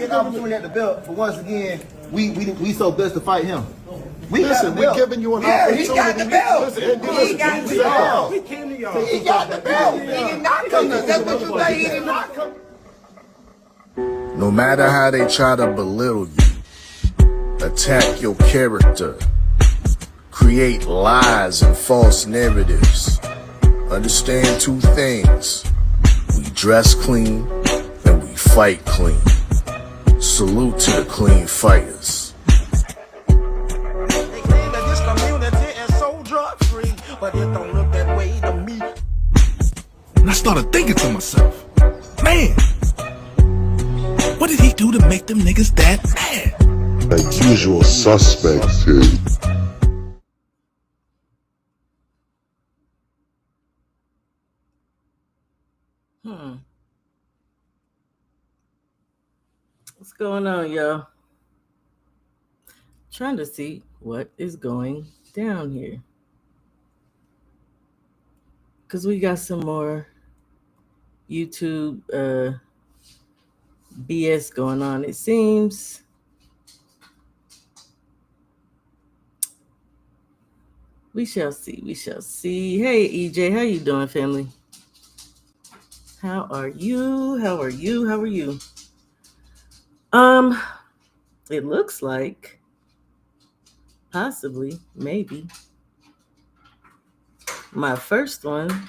get an opportunity at the belt, but once again, we so blessed to fight him. Listen, we're giving you an opportunity. He got the belt. He got the belt. We came to y'all. He got the belt. He did not come to. That's what you say. He did not come. No matter how they try to belittle you, attack your character, create lies and false narratives, understand two things. We dress clean and we fight clean. Salute to the clean fighters. They claim that this community is so drug-free, but it don't look that way to me. And I started thinking to myself, man, what did he do to make them niggas that mad? Like usual suspects, kid. What's going on, y'all? Trying to see what is going down here. Because we got some more YouTube BS going on, it seems. We shall see. We shall see. Hey, EJ, how you doing, family? How are you? How are you? How are you? It looks like possibly, maybe, my first one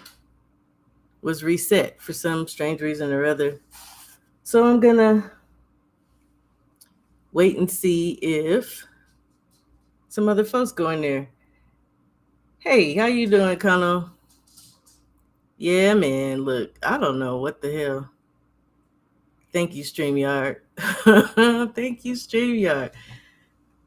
was reset for some strange reason or other. So I'm gonna wait and see if some other folks go in there. Hey, how you doing, Kano? Yeah, man, look, I don't know what the hell. Thank you, StreamYard. Thank you, StreamYard.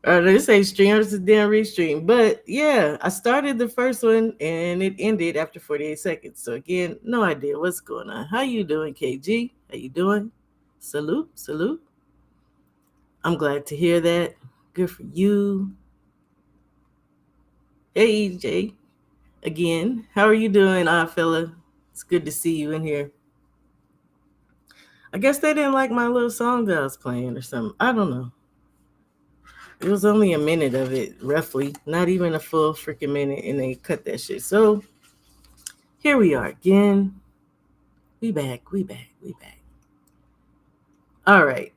They say StreamYard is a damn restream. But yeah, I started the first one and it ended after 48 seconds. So again, no idea what's going on. How you doing, KG? How you doing? Salute, salute. I'm glad to hear that. Good for you. Hey, EJ. Again, how are you doing, fella? It's good to see you in here. I guess they didn't like my little song that I was playing or something. I don't know. It was only a minute of it, roughly. Not even a full freaking minute, and they cut that shit. So, here we are again. We back. All right.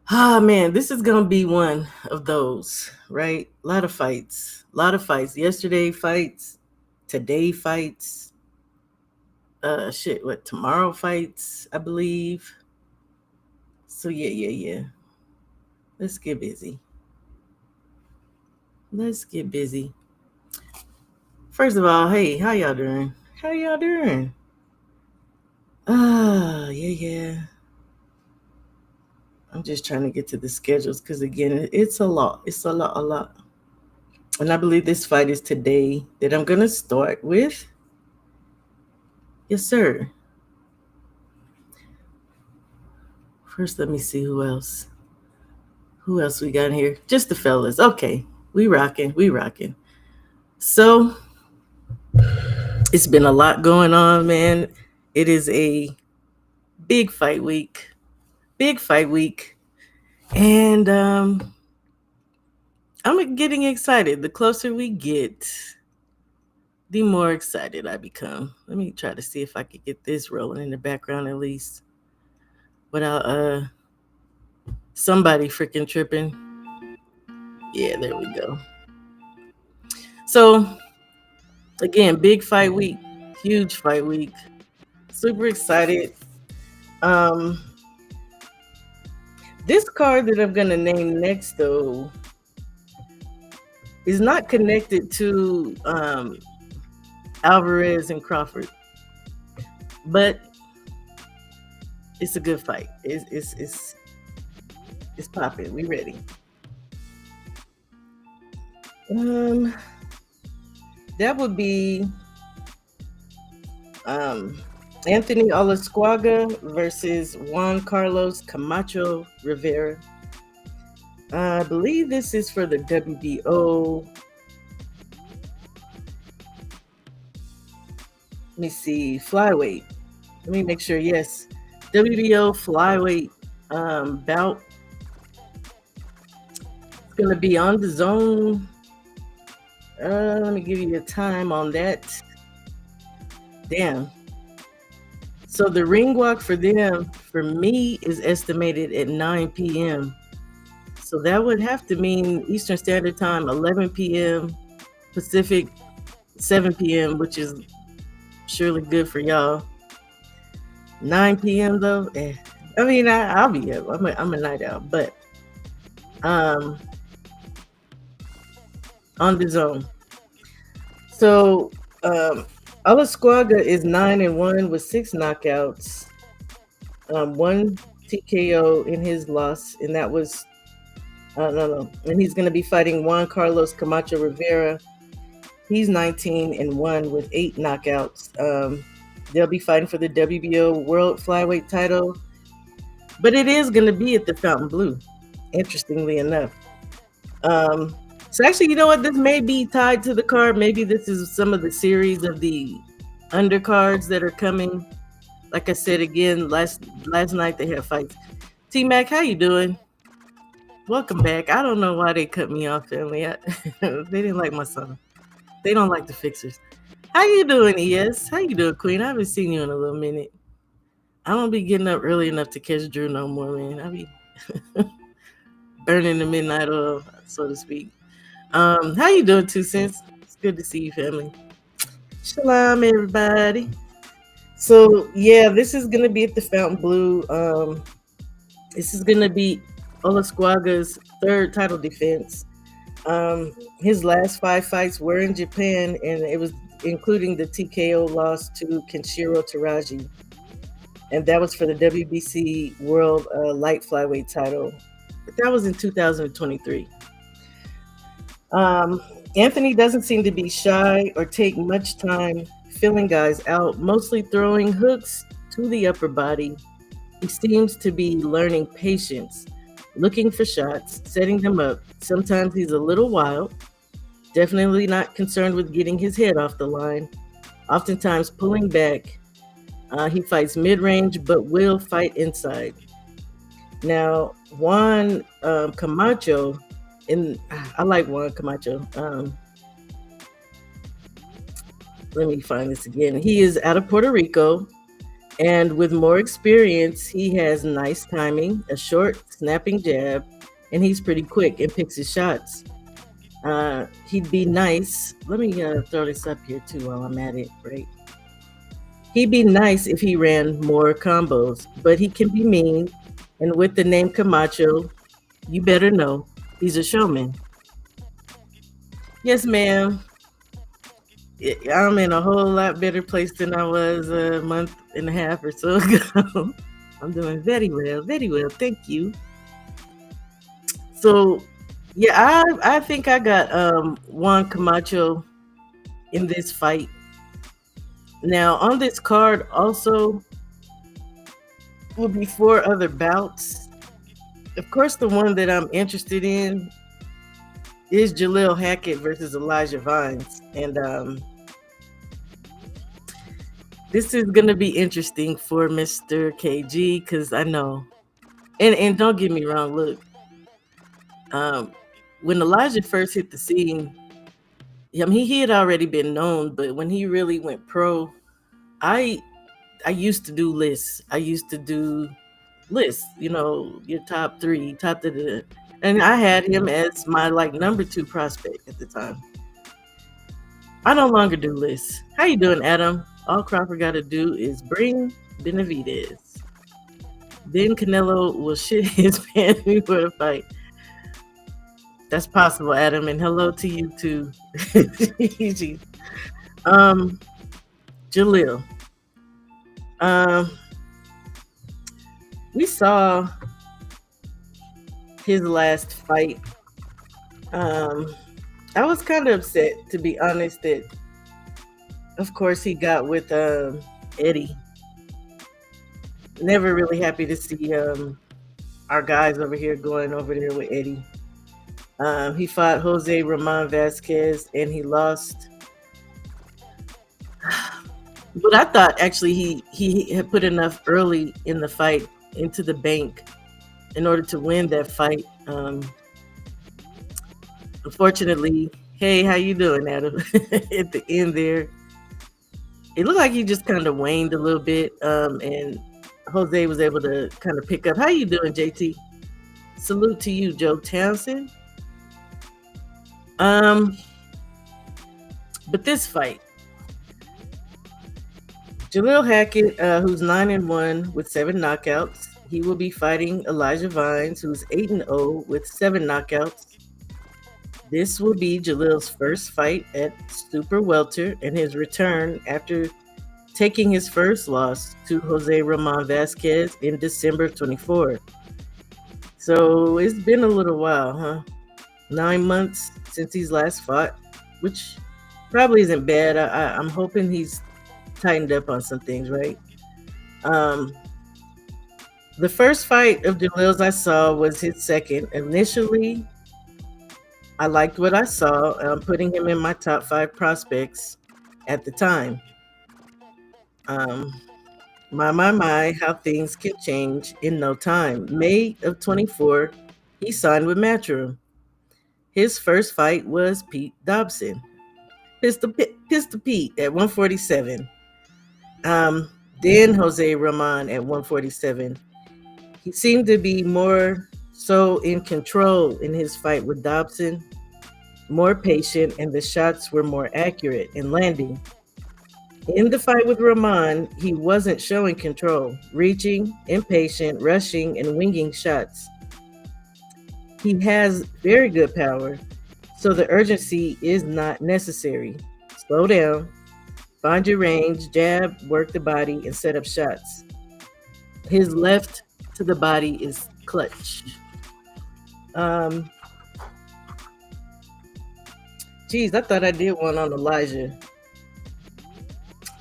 Ah, man, this is going to be one of those, right? A lot of fights. Yesterday fights. Today fights. Tomorrow fights, I believe. So, yeah. Let's get busy. First of all, hey, how y'all doing? Yeah. I'm just trying to get to the schedules because, again, it's a lot. And I believe this fight is today that I'm going to start with. Yes, sir. First, let me see who else. Who else we got in here? Just the fellas. Okay, we rocking. So, it's been a lot going on, man. It is a big fight week. And I'm getting excited. The closer we get, the more excited I become. Let me try to see if I could get this rolling in the background at least without somebody freaking tripping. Yeah, there we go. So, again, big fight week, huge fight week. Super excited. This card that I'm going to name next, though, is not connected to Alvarez and Crawford, but it's a good fight. It's popping. We ready? That would be Anthony Olascuaga versus Juan Carlos Camacho Rivera. I believe this is for the WBO. Let me see, flyweight. Let me make sure. Yes, WBO flyweight bout. It's gonna be on the zone. Let me give you a time on that. Damn. So the ring walk for them, for me, is estimated at 9 p.m. So that would have to mean Eastern Standard Time, 11 p.m. Pacific, 7 p.m., which is surely good for y'all. 9 p.m. though, I mean, I'll be up. I'm a night out, but on the zone. So Olascuaga is 9-1 with 6 knockouts, 1 TKO in his loss, and that was no. And he's going to be fighting Juan Carlos Camacho Rivera. He's 19-1 with 8 knockouts. They'll be fighting for the WBO World Flyweight title, but it is going to be at the Fountain Blue, interestingly enough. So actually, you know what? This may be tied to the card. Maybe this is some of the series of the undercards that are coming. Like I said again, last night they had fights. T-Mac, how you doing? Welcome back. I don't know why they cut me off, family. They didn't like my song. They don't like the fixers. How you doing, ES? How you doing, Queen? I haven't seen you in a little minute. I don't be getting up early enough to catch Drew no more, man. I be burning the midnight oil, so to speak. How you doing, 2 Cents? It's good to see you, family. Shalom, everybody. So yeah, this is gonna be at the Fountain Blue. This is gonna be Olascuaga's 3rd title defense. His last 5 fights were in Japan, and it was including the TKO loss to Kenshiro Teraji, and that was for the WBC World Light Flyweight title. But that was in 2023. Anthony doesn't seem to be shy or take much time filling guys out, mostly throwing hooks to the upper body. He seems to be learning patience, looking for shots, setting them up. Sometimes he's a little wild, definitely not concerned with getting his head off the line, oftentimes pulling back. He fights mid-range, but will fight inside. Now, Juan Camacho, and I like Juan Camacho. Let me find this again. He is out of Puerto Rico, and with more experience, he has nice timing, a short, snapping jab, and he's pretty quick and picks his shots. He'd be nice. Let me throw this up here too while I'm at it, right? He'd be nice if he ran more combos, but he can be mean. And with the name Camacho, you better know he's a showman. Yes, ma'am. I'm in a whole lot better place than I was a month and a half or so ago. I'm doing very well, very well. Thank you. So, yeah, I think I got Juan Camacho in this fight. Now, on this card also will be 4 other bouts. Of course, the one that I'm interested in is Jalil Hackett versus Elijah Vines. And this is going to be interesting for Mr. KG because I know. And don't get me wrong, look. When Elijah first hit the scene, I mean, he had already been known, but when he really went pro, I used to do lists. I used to do lists, you know, your top 3, top da. And I had him as my number 2 prospect at the time. I no longer do lists. How you doing, Adam? All Crawford got to do is bring Benavidez. Then Canelo will shit his pants before the fight. That's possible, Adam, and hello to you too. Jalil. We saw his last fight. I was kind of upset, to be honest, that of course he got with Eddie. Never really happy to see our guys over here going over there with Eddie. He fought Jose Roman Vasquez and he lost. But I thought actually he had put enough early in the fight into the bank in order to win that fight. Unfortunately, hey, how you doing, Adam? At the end there, it looked like he just kind of waned a little bit, and Jose was able to kind of pick up. How you doing, JT? Salute to you, Joe Townsend. But this fight, Jaleel Hackett, who's 9-1 with 7 knockouts, he will be fighting Elijah Vines, who's 8-0 with 7 knockouts. This will be Jaleel's first fight at Super Welter and his return after taking his first loss to Jose Roman Vasquez in December 24. So it's been a little while, huh? 9 months since he's last fought, which probably isn't bad. I'm hoping he's tightened up on some things, right? The first fight of Jaleel's I saw was his second. Initially, I liked what I saw. I'm putting him in my top 5 prospects at the time. My, how things can change in no time. May of 24, he signed with Matchroom. His first fight was Pete Dobson. Pistol Pete at 147. Then Jose Roman at 147. He seemed to be more so in control in his fight with Dobson, more patient, and the shots were more accurate in landing. In the fight with Roman, he wasn't showing control, reaching, impatient, rushing, and winging shots. He has very good power, so the urgency is not necessary. Slow down, find your range, jab, work the body, and set up shots. His left to the body is clutch. Geez, I thought I did one on Elijah.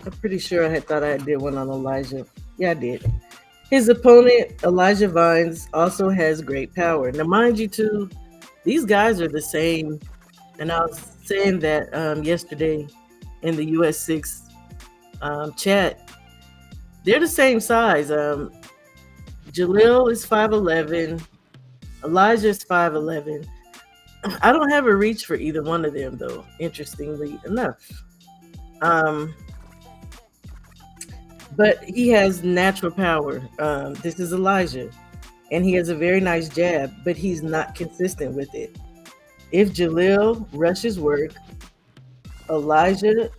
I'm pretty sure I thought I did one on Elijah. Yeah, I did. His opponent, Elijah Vines, also has great power. Now, mind you, too, these guys are the same. And I was saying that yesterday in the US 6 chat. They're the same size. Jaleel is 5'11". Elijah is 5'11". I don't have a reach for either one of them, though, interestingly enough. But he has natural power. This is Elijah. And he has a very nice jab, but he's not consistent with it. If Jaleel rushes work, Elijah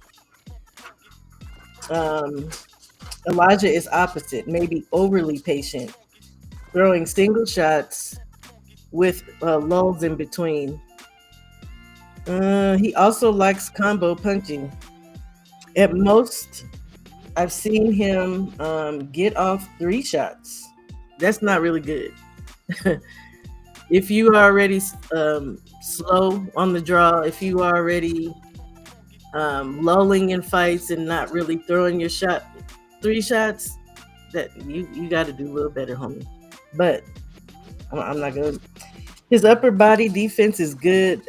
is opposite, maybe overly patient, throwing single shots with lulls in between. He also likes combo punching. At most, I've seen him get off 3 shots. That's not really good. If you are already slow on the draw, if you are already lulling in fights and not really throwing your 3 shots, that you got to do a little better, homie. But I'm not gonna. His upper body defense is good,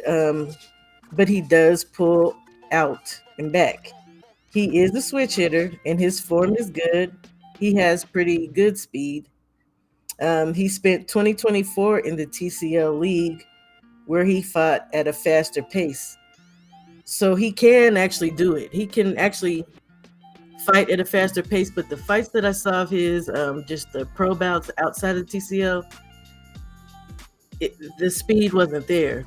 but he does pull out and back. He is a switch hitter, and his form is good. He has pretty good speed. He spent 2024 in the TCL League, where he fought at a faster pace. So he can actually do it. He can actually fight at a faster pace, but the fights that I saw of his, just the pro bouts outside of TCL, the speed wasn't there.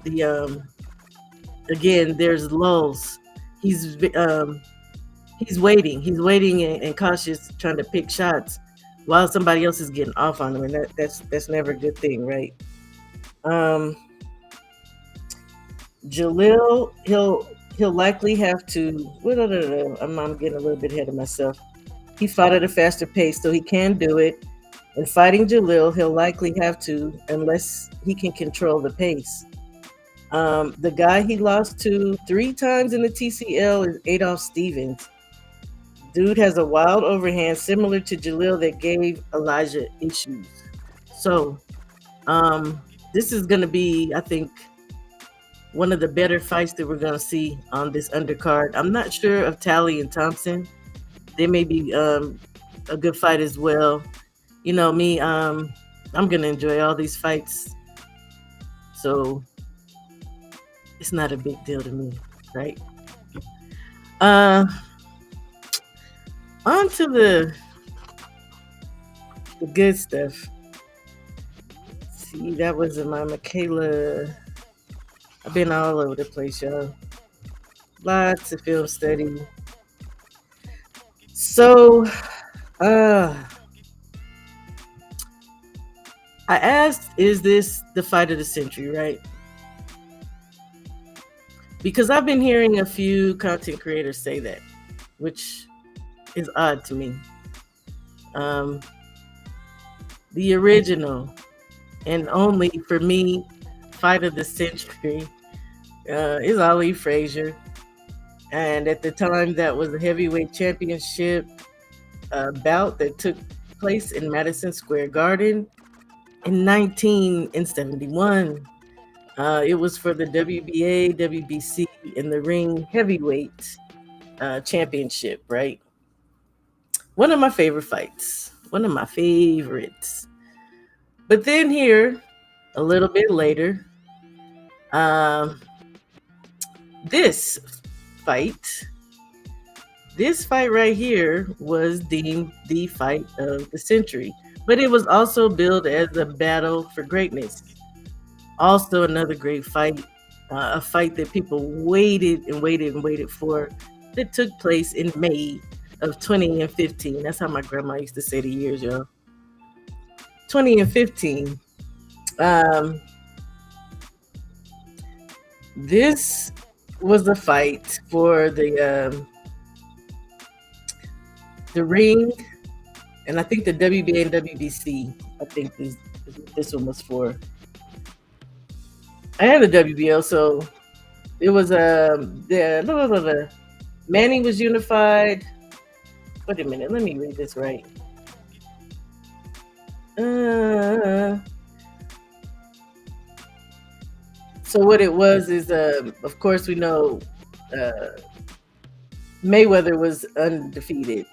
Again, there's lulls. He's waiting and cautious, trying to pick shots while somebody else is getting off on him, and that's never a good thing, right? Jaleel, he'll likely have to. I'm getting a little bit ahead of myself. He fought at a faster pace, so he can do it. And fighting Jaleel, he'll likely have to, unless he can control the pace. The guy he lost to 3 times in the TCL is Adolf Stevens. Dude has a wild overhand similar to Jaleel that gave Elijah issues. So this is going to be, I think, one of the better fights that we're going to see on this undercard. I'm not sure of Talley and Thompson. they may be a good fight as well. You know me, I'm gonna enjoy all these fights, so it's not a big deal to me, right? On to the good stuff. See, that was my Michaela. I've been all over the place, y'all. Lots of film study. So, I asked, is this the fight of the century, right? Because I've been hearing a few content creators say that, which is odd to me. The original and only, for me, fight of the century is Ali Frazier. And at the time, that was a heavyweight championship bout that took place in Madison Square Garden in 1971. It was for the WBA, WBC, in the ring heavyweight championship, right? One of my favorite fights. One of my favorites. But then here, a little bit later, this fight right here was deemed the fight of the century. But it was also billed as a battle for greatness. Also another great fight, a fight that people waited for, that took place in May of 2015. That's how my grandma used to say the years, y'all. 2015. This was the fight for the ring, and I think the WBA and WBC. I think this one was for. I had the WBO, so it was Manny was unified. Wait a minute, let me read this right. So what it was is, of course, we know Mayweather was undefeated.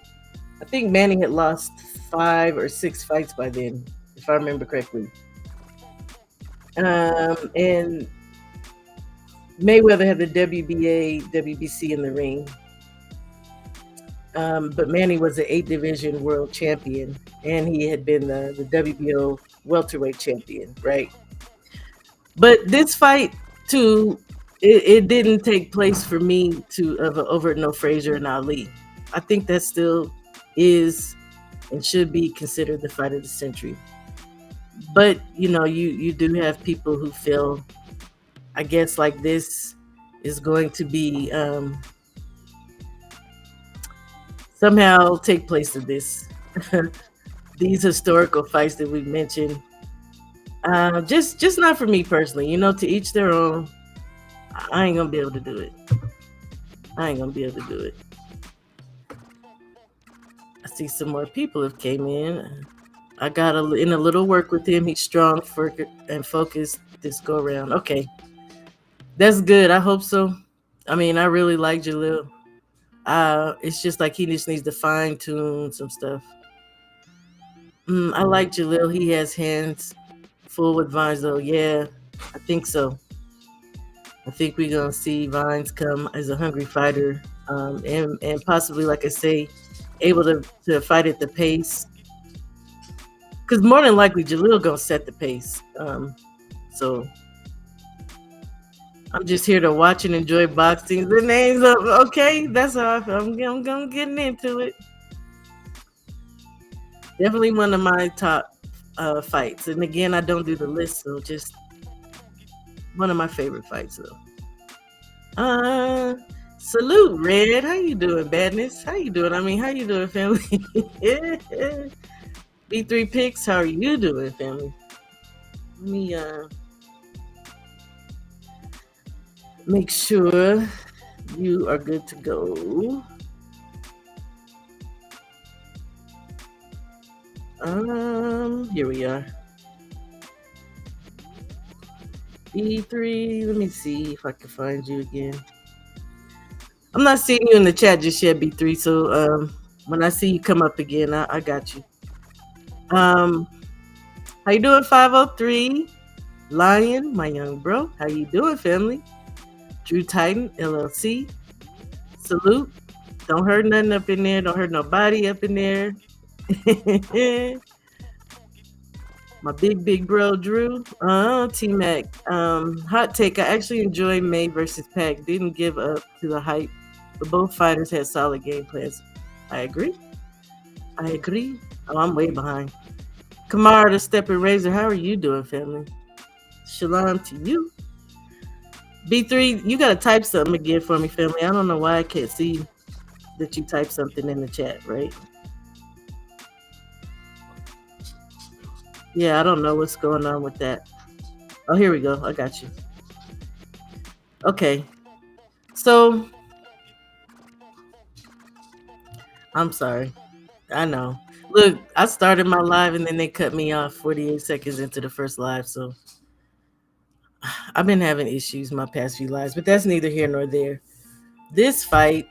I think Manny had lost 5 or 6 fights by then, if I remember correctly. And Mayweather had the WBA, WBC in the ring. But Manny was the 8-division world champion, and he had been the WBO welterweight champion, right? But this fight, too, it didn't take place for me over no Frazier and Ali. I think that still is and should be considered the fight of the century. But, you know, you do have people who feel, I guess, like this is going to be somehow take place of this. These historical fights that we've mentioned. Just not for me personally. You know, to each their own. I ain't gonna be able to do it. I see some more people have came in. I got in a little work with him. He's strong and focused this go around. Okay, that's good. I hope so. I mean, I really like Jalil. It's just like he just needs to fine tune some stuff. I like Jalil. He has hands full with Vines, though. Yeah, I think so. I think we're gonna see Vines come as a hungry fighter, and possibly, like I say, able to fight at the pace. Because more than likely, Jalil gonna set the pace. So I'm just here to watch and enjoy boxing. The names of okay, that's how I feel. I'm getting into it. Definitely one of my top fights. And again, I don't do the list, so just one of my favorite fights, though. Salute, Red. How you doing, Badness? How you doing? I mean, how you doing, family? B3 Picks, how are you doing, family? Let me make sure you are good to go. Here we are. B3, let me see if I can find you again. I'm not seeing you in the chat just yet, B3, so When I see you come up again, I got you. How you doing, 503? Lion, my young bro. How you doing, family? Drew Titan, LLC. Salute. Don't hurt nothing up in there. Don't hurt nobody up in there. My big bro, Drew. T-Mac. Hot take. I actually enjoyed May versus Pac. Didn't give up to the hype. But both fighters had solid game plans. I agree. Oh, I'm way behind. Kamara, the Stepping Razor. How are you doing, family? Shalom to you. B3, you gotta type something again for me, family. I don't know why I can't see that you type something in the chat, right? Yeah, I don't know what's going on with that. Oh, here we go. I got you. Okay. So, I'm sorry. I know. Look, I started my live and then they cut me off 48 seconds into the first live. So, I've been having issues my past few lives, but that's neither here nor there. This fight,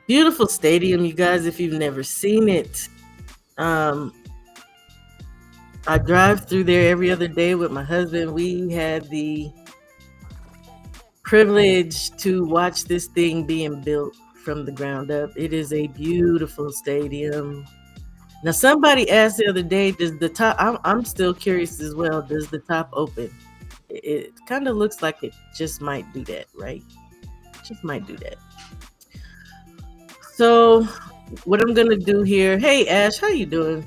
beautiful stadium, you guys, if you've never seen it. I drive through there every other day with my husband. We had the privilege to watch this thing being built from the ground up. It is a beautiful stadium. Now, somebody asked the other day, does the top, I'm still curious as well, does the top open? It kind of looks like it just might do that, right? Just might do that. So what I'm going to do here, hey, Ash, how you doing?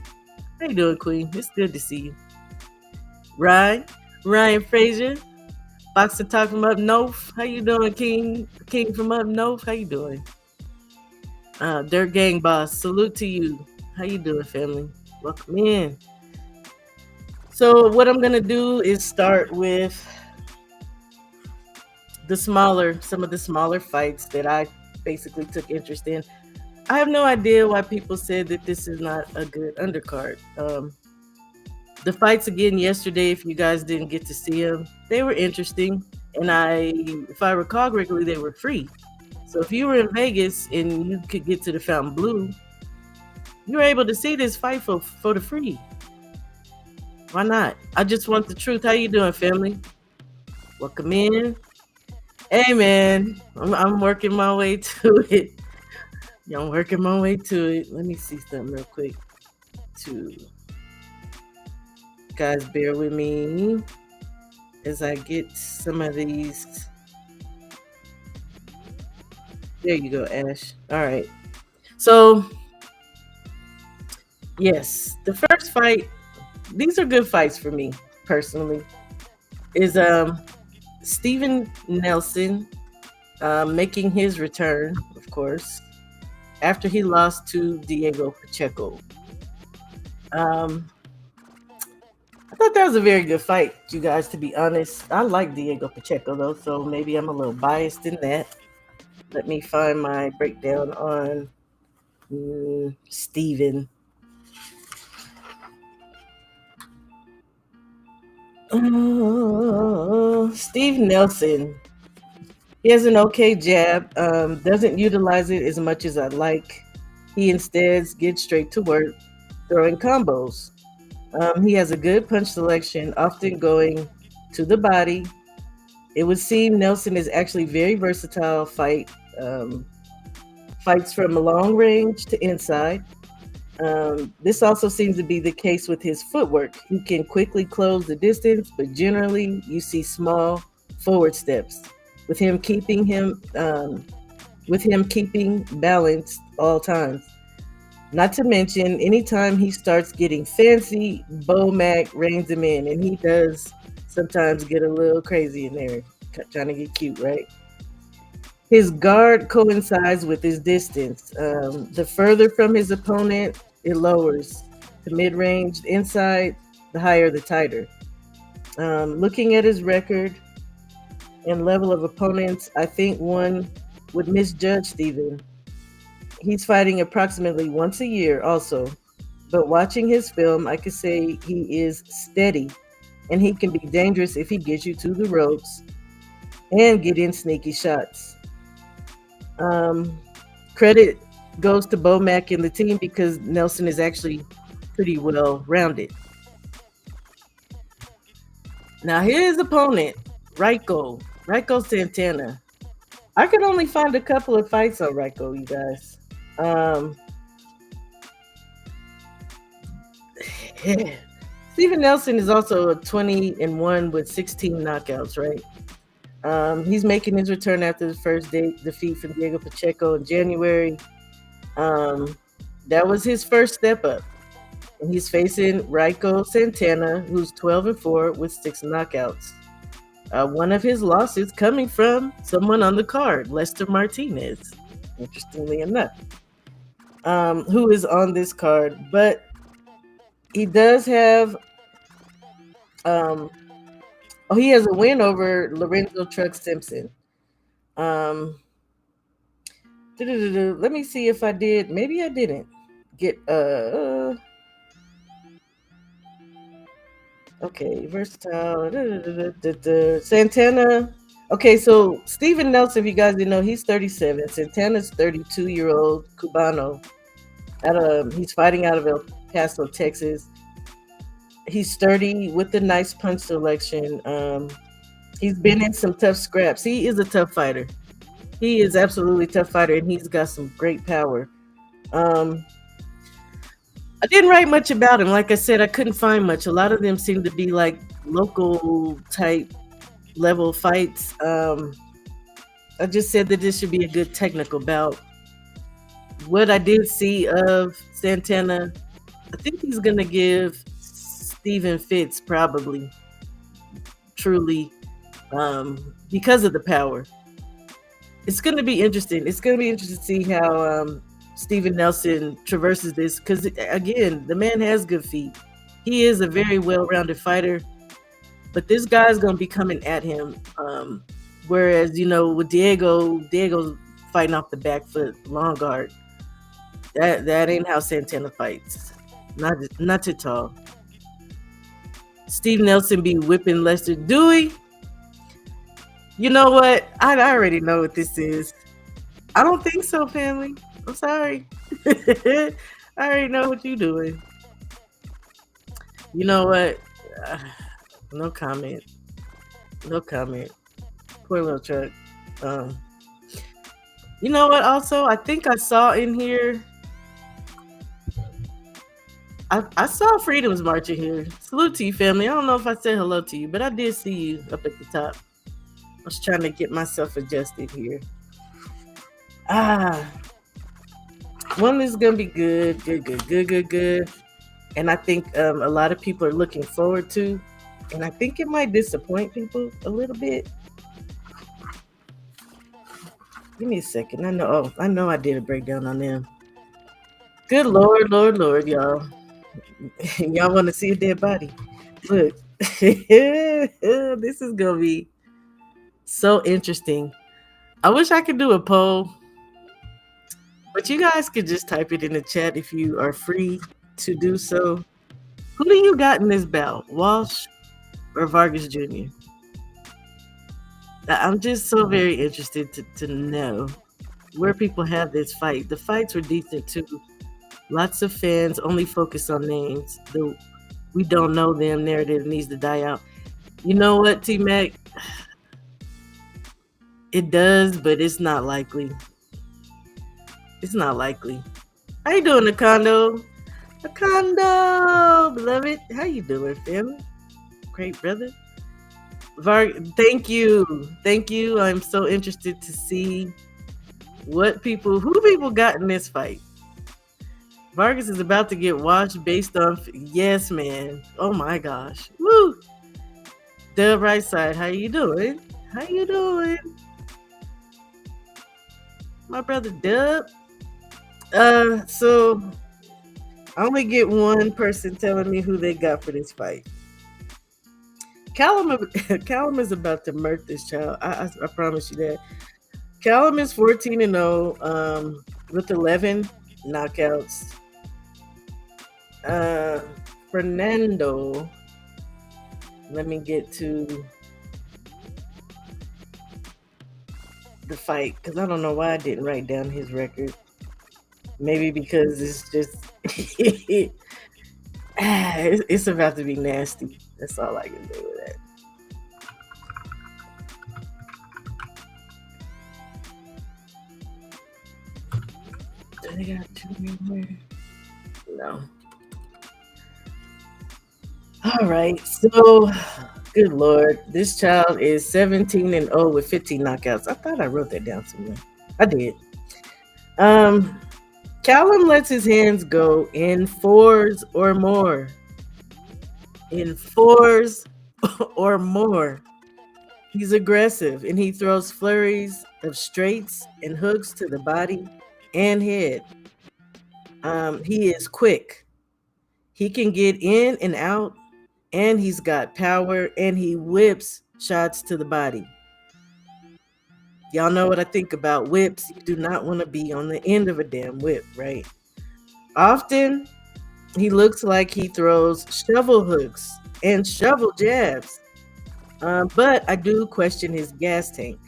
How you doing, Queen? It's good to see you. Ryan Frazier, Boxer Talk from up north. How you doing, King from up north? How you doing? Dirt Gang Boss, salute to you. How you doing, family? Welcome in. So what I'm gonna do is start with some of the smaller fights that I basically took interest in. I have no idea why people said that this is not a good undercard. The fights again yesterday, if you guys didn't get to see them, they were interesting. And if I recall correctly, they were free. So if you were in Vegas and you could get to the Fountain Blue, you were able to see this fight for the free. Why not? I just want the truth. How you doing, family? Welcome in. Hey, man, I'm working my way to it. I'm working my way to it. Let me see something real quick. Guys, bear with me as I get some of these. There you go, Ash. All right. So, yes, the first fight, these are good fights for me personally, is Steven Nelson making his return, of course, after he lost to Diego Pacheco. I thought that was a very good fight, you guys, to be honest. I like Diego Pacheco, though, so maybe I'm a little biased in that. Let me find my breakdown on Steven. Steve Nelson. He has an okay jab, doesn't utilize it as much as I'd like. He instead gets straight to work, throwing combos. He has a good punch selection, often going to the body. It would seem Nelson is actually very versatile fights from a long range to inside. This also seems to be the case with his footwork. He can quickly close the distance, but generally you see small forward steps. With him keeping balanced all times. Not to mention, anytime he starts getting fancy, Bo Mac reins him in, and he does sometimes get a little crazy in there, trying to get cute, right? His guard coincides with his distance. The further from his opponent, it lowers to mid-range. Inside, the higher, the tighter. Looking at his record and level of opponents, I think one would misjudge Steven. He's fighting approximately once a year also, but watching his film, I could say he is steady, and he can be dangerous if he gets you to the ropes and get in sneaky shots. Credit goes to Bomac and the team because Nelson is actually pretty well rounded. Now his opponent, Raiko Santana. I could only find a couple of fights on Raiko, you guys. Yeah. Steven Nelson is also a 20-1 with 16 knockouts, right? He's making his return after the first defeat from Diego Pacheco in January. That was his first step up. And he's facing Raiko Santana, who's 12-4 with 6 knockouts. One of his losses coming from someone on the card, Lester Martinez, interestingly enough, who is on this card. But he does have, he has a win over Lorenzo Truck Simpson. Let me see if I did. Maybe I didn't get, okay, versatile. Santana. Okay, so Steven Nelson, if you guys didn't know, he's 37. Santana's 32-year-old Cubano. He's fighting out of El Paso, Texas. He's sturdy with a nice punch selection. He's been in some tough scraps. He is a tough fighter. He is absolutely a tough fighter, and he's got some great power. I didn't write much about him. Like I said, I couldn't find much. A lot of them seem to be like local type level fights. I just said that this should be a good technical bout. What I did see of Santana, I think he's going to give Steven fits probably, truly, because of the power. It's going to be interesting. It's going to be interesting to see how Steven Nelson traverses this, because again, the man has good feet. He is a very well-rounded fighter, but this guy's going to be coming at him. Whereas, with Diego's fighting off the back foot, long guard. That ain't how Santana fights. Not at all. Steve Nelson be whipping Lester Dewey. You know what? I already know what this is. I don't think so, family. I'm sorry. I already know what you're doing. You know what? No comment. No comment. Poor little truck. You know what? Also, I think I saw in here. I saw Freedom's March in here. Salute to you, family. I don't know if I said hello to you, but I did see you up at the top. I was trying to get myself adjusted here. One is gonna be good. And I think a lot of people are looking forward to, and I think it might disappoint people a little bit. Give me a second. I know I did a breakdown on them. Good Lord, y'all. Y'all want to see a dead body? Look, this is gonna be so interesting. I wish I could do a poll, but you guys could just type it in the chat if you are free to do so. Who do you got in this bout, Walsh or Vargas Jr.? I'm just so very interested to know where people have this fight. The fights were decent too. Lots of fans only focus on names. The we don't know them narrative needs to die out. You know what, T-Mac? It does, but it's not likely. It's not likely. How you doing, Akondo? Akondo, beloved. How you doing, family? Great, brother. Thank you. I'm so interested to see who people got in this fight. Vargas is about to get washed based on yes, man. Oh my gosh. Woo. Dub right side. How you doing? My brother Dub. So I only get one person telling me who they got for this fight. Callum is about to murk this child. I promise you that. Callum is 14-0 with 11 knockouts. Fernando, let me get to the fight because I don't know why I didn't write down his record. Maybe because it's just it's about to be nasty. That's all I can do with that. Do they got two in here? No. All right. So, good Lord. This child is 17-0 with 15 knockouts. I thought I wrote that down somewhere. I did. Callum lets his hands go in 4s or more. In 4s or more. He's aggressive and he throws flurries of straights and hooks to the body and head. He is quick. He can get in and out, and he's got power, and he whips shots to the body. Y'all know what I think about whips. You do not want to be on the end of a damn whip, right? Often, he looks like he throws shovel hooks and shovel jabs. But I do question his gas tank.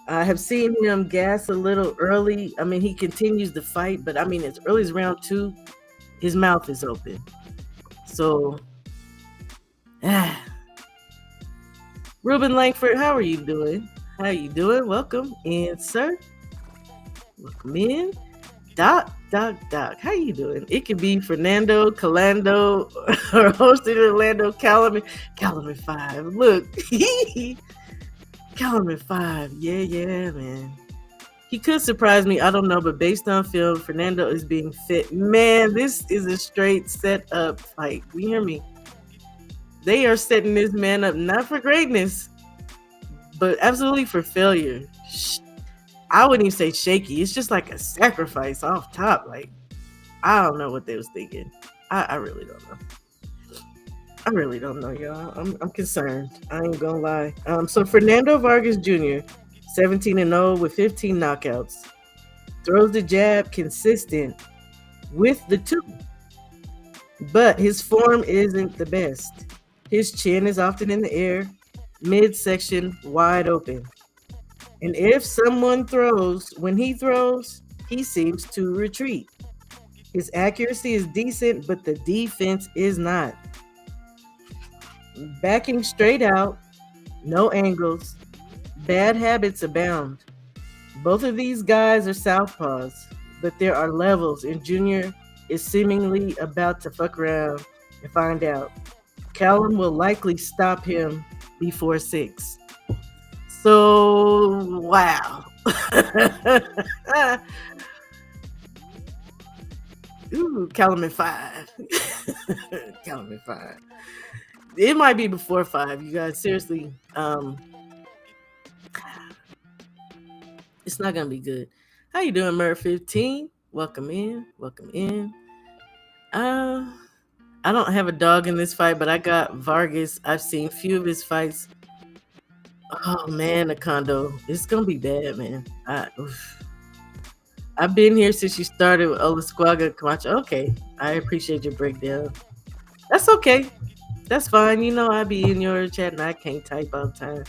I have seen him gas a little early. I mean, he continues to fight, but I mean, as early as round 2, his mouth is open. So, Ruben Langford, how are you doing? How you doing? Welcome in, sir. Welcome in. Doc. How you doing? It could be Fernando, Calando, or hosted Orlando, Callum 5. Look, Callum 5. Yeah, man. He could surprise me. I don't know, but based on film, Fernando is being fit. Man, this is a straight set up fight. You hear me? They are setting this man up not for greatness, but absolutely for failure. I wouldn't even say shaky. It's just like a sacrifice off top. Like, I don't know what they was thinking. I really don't know. I really don't know, y'all. I'm concerned. I ain't gonna lie. So Fernando Vargas Jr., 17-0 with 15 knockouts, throws the jab consistent with the 2, but his form isn't the best. His chin is often in the air, midsection wide open. And if someone throws, when he throws, he seems to retreat. His accuracy is decent, but the defense is not. Backing straight out, no angles, bad habits abound. Both of these guys are southpaws, but there are levels, and Junior is seemingly about to fuck around and find out. Callum will likely stop him before 6. So, wow. Ooh, Callum 5. Callum 5. It might be before 5, you guys. Seriously. It's not gonna be good. How you doing, Mer 15? Welcome in. I don't have a dog in this fight, but I got Vargas. I've seen a few of his fights. Oh man, Akondo, it's gonna be bad, man. I've been here since you started with Olascuaga, Camacho. Okay, I appreciate your breakdown. That's okay. That's fine. You know, I be in your chat and I can't type all the time.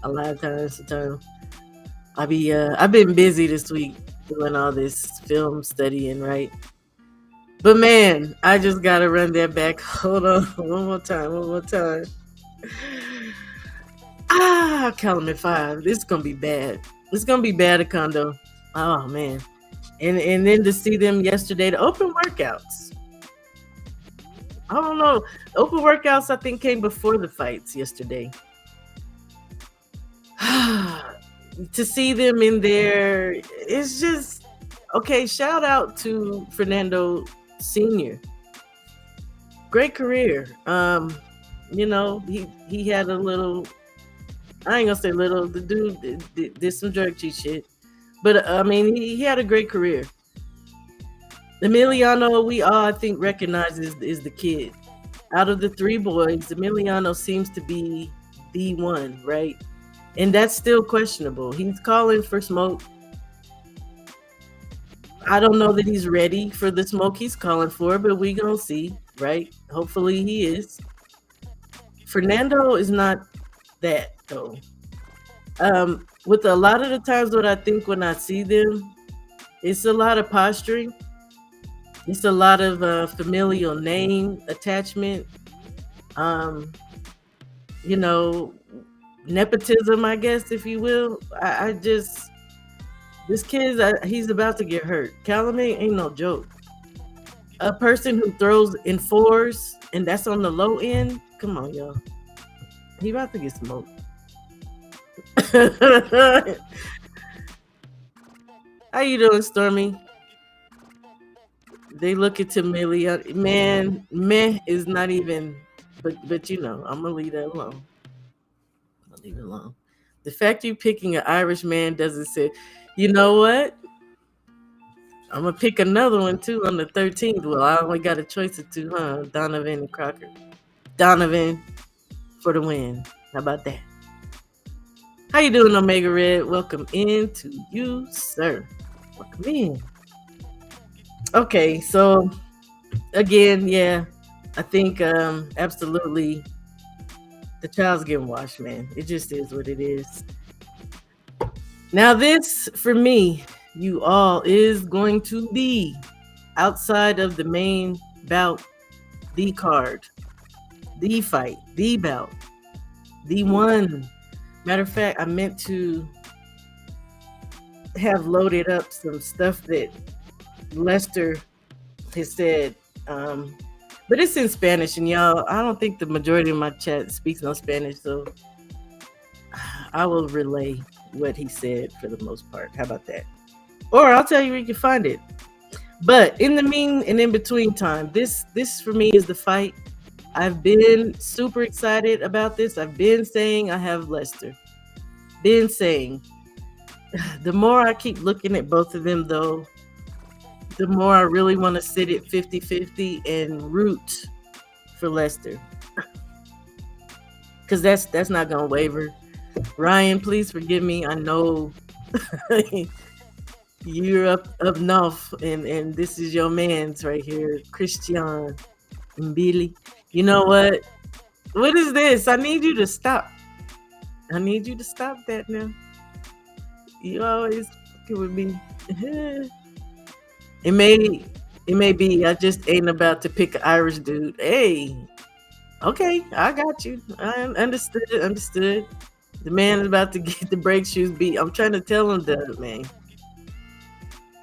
A lot of times, I've been busy this week doing all this film studying, right? But man, I just gotta run that back. Hold on, one more time. Callum 5. This is gonna be bad. It's gonna be bad, Akondo. Oh man. And then to see them yesterday, the open workouts. I don't know. Open workouts, I think, came before the fights yesterday. To see them in there, it's just okay. Shout out to Fernando Sr. Great career. You know, he had a little. I ain't gonna say little. The dude did some drug cheat shit, but I mean, he had a great career. Emiliano, we all I think recognizes is the kid. Out of the 3 boys, Emiliano seems to be the one, right? And that's still questionable. He's calling for smoke. I don't know that he's ready for the smoke he's calling for, but we gonna see, right? Hopefully he is. Fernando is not that though. with a lot of the times what I think when I see them, it's a lot of posturing. It's a lot of familial name attachment. Um, you know, nepotism, I guess, if you will. I just this kid, he's about to get hurt. Calumet ain't no joke. A person who throws in fours and that's on the low end. Come on, y'all. He about to get smoked. How you doing, Stormy? They look at Mbilli. Man, meh is not even. But you know, I'm gonna leave that alone. I'll leave it alone. The fact you picking an Irish man doesn't say. You know what? I'm gonna pick another one too on the 13th. Well, I only got a choice of two, huh? Donovan and Crocker. Donovan for the win. How about that? How you doing, Omega Red? Welcome in to you, sir. Welcome in. Okay, so again, yeah, I think absolutely the child's getting washed, man. It just is what it is. Now, this for me, you all, is going to be outside of the main bout, the card, the fight, the bout, the one. Matter of fact, I meant to have loaded up some stuff that Lester has said, but it's in Spanish, and y'all, I don't think the majority of my chat speaks no Spanish, so I will relay what he said for the most part. How about that? Or I'll tell you where you can find it. But in the mean and in between time, this for me is the fight. I've been super excited about this. I've been saying I have Lester. Been saying. The more I keep looking at both of them, though, the more I really want to sit at 50-50 and root for Lester. Because that's not going to waver. Ryan, please forgive me. I know you're up north, and this is your man's right here, Christian Mbilli. You know what? What is this? I need you to stop. I need you to stop that now. You always fucking with me. It may be I just ain't about to pick an Irish dude. Hey, okay, I got you. I understood. The man is about to get the brake shoes beat. I'm trying to tell him that, man.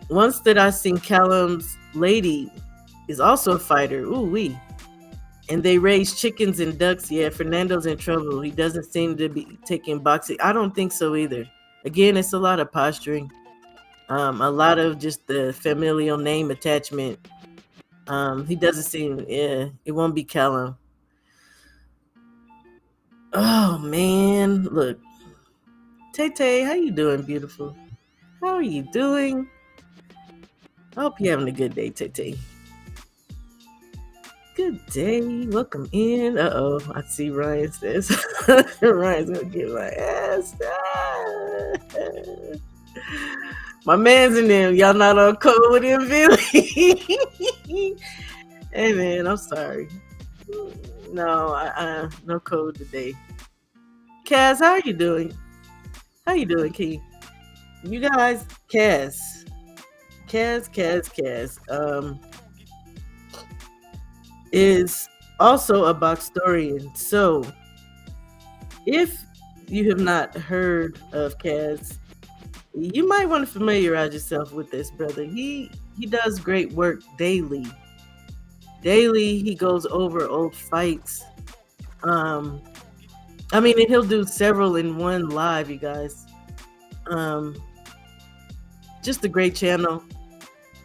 Once that I seen Callum's lady is also a fighter. Ooh wee. And they raise chickens and ducks. Yeah, Fernando's in trouble. He doesn't seem to be taking boxing. I don't think so either. Again, it's a lot of posturing. A lot of just the familial name attachment. He doesn't seem, it won't be Callum. Oh man, look. Tay, how you doing, beautiful? How are you doing? I hope you're having a good day, Tay. Good day. Welcome in. Uh-oh. I see Ryan says. Ryan's gonna get my ass. My man's in them. Y'all not on code with him, Billy. Hey man, I'm sorry. No, I no code today. Kaz, how are you doing? How you doing, Key? You guys, Kaz, is also a boxtorian. So, if you have not heard of Kaz, you might want to familiarize yourself with this brother. He does great work daily. Daily, he goes over old fights. And he'll do several in one live, you guys. Just a great channel.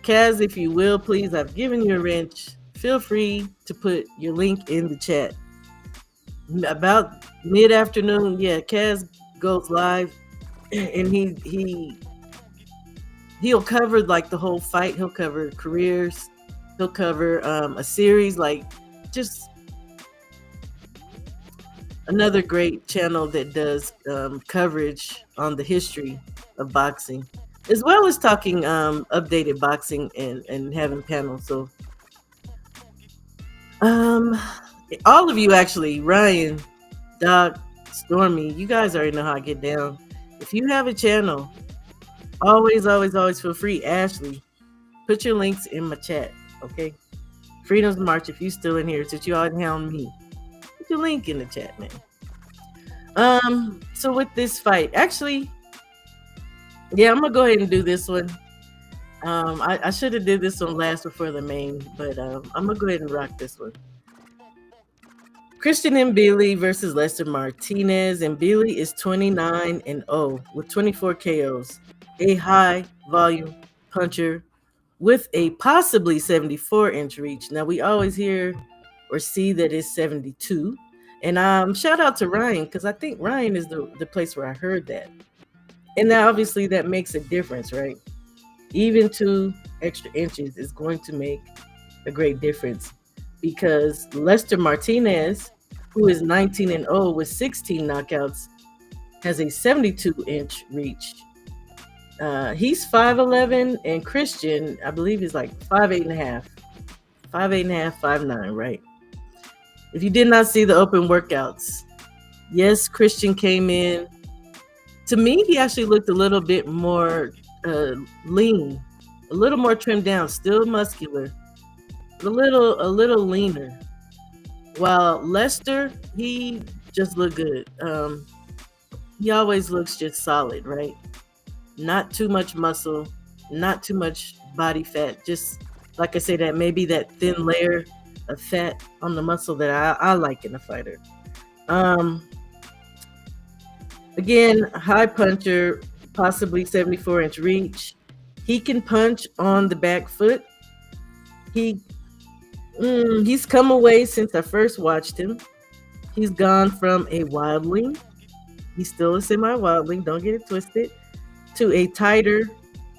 Kaz, if you will, please, I've given you a wrench. Feel free to put your link in the chat. About mid-afternoon, yeah, Kaz goes live, and he'll cover like the whole fight. He'll cover careers. He'll cover a series, like just another great channel that does coverage on the history of boxing, as well as talking updated boxing and having panels. So all of you, actually, Ryan, Doc, Stormy, you guys already know how I get down. If you have a channel, always, always, always feel free. Ashley, put your links in my chat, okay? Freedom's March, if you still in here, since you all hound me, put your link in the chat, man. So with this fight, actually, yeah, I'm gonna go ahead and do this one. I should have did this one last before the main, but I'm gonna go ahead and rock this one. Christian Mbilli versus Lester Martinez. Mbilli is 29-0 with 24 KOs, a high volume puncher with a possibly 74-inch reach. Now we always hear or see that it's 72. And shout out to Ryan, because I think Ryan is the place where I heard that. And now obviously that makes a difference, right? Even 2 extra inches is going to make a great difference, because Lester Martinez, who is 19-0 with 16 knockouts, has a 72-inch reach. He's 5'11", and Christian, I believe, is like 5'8.5", 5'9", right? If you did not see the open workouts, yes, Christian came in. To me, he actually looked a little bit more lean, a little more trimmed down, still muscular, a little leaner. While Lester, he just looked good. He always looks just solid, right? Not too much muscle, not too much body fat. Just like I say, that maybe that thin layer of fat on the muscle that I like in a fighter. Again, high puncher, possibly 74-inch reach. He can punch on the back foot. He's come away since I first watched him. He's gone from a wildling, he's still a semi-wildling, don't get it twisted, to a tighter,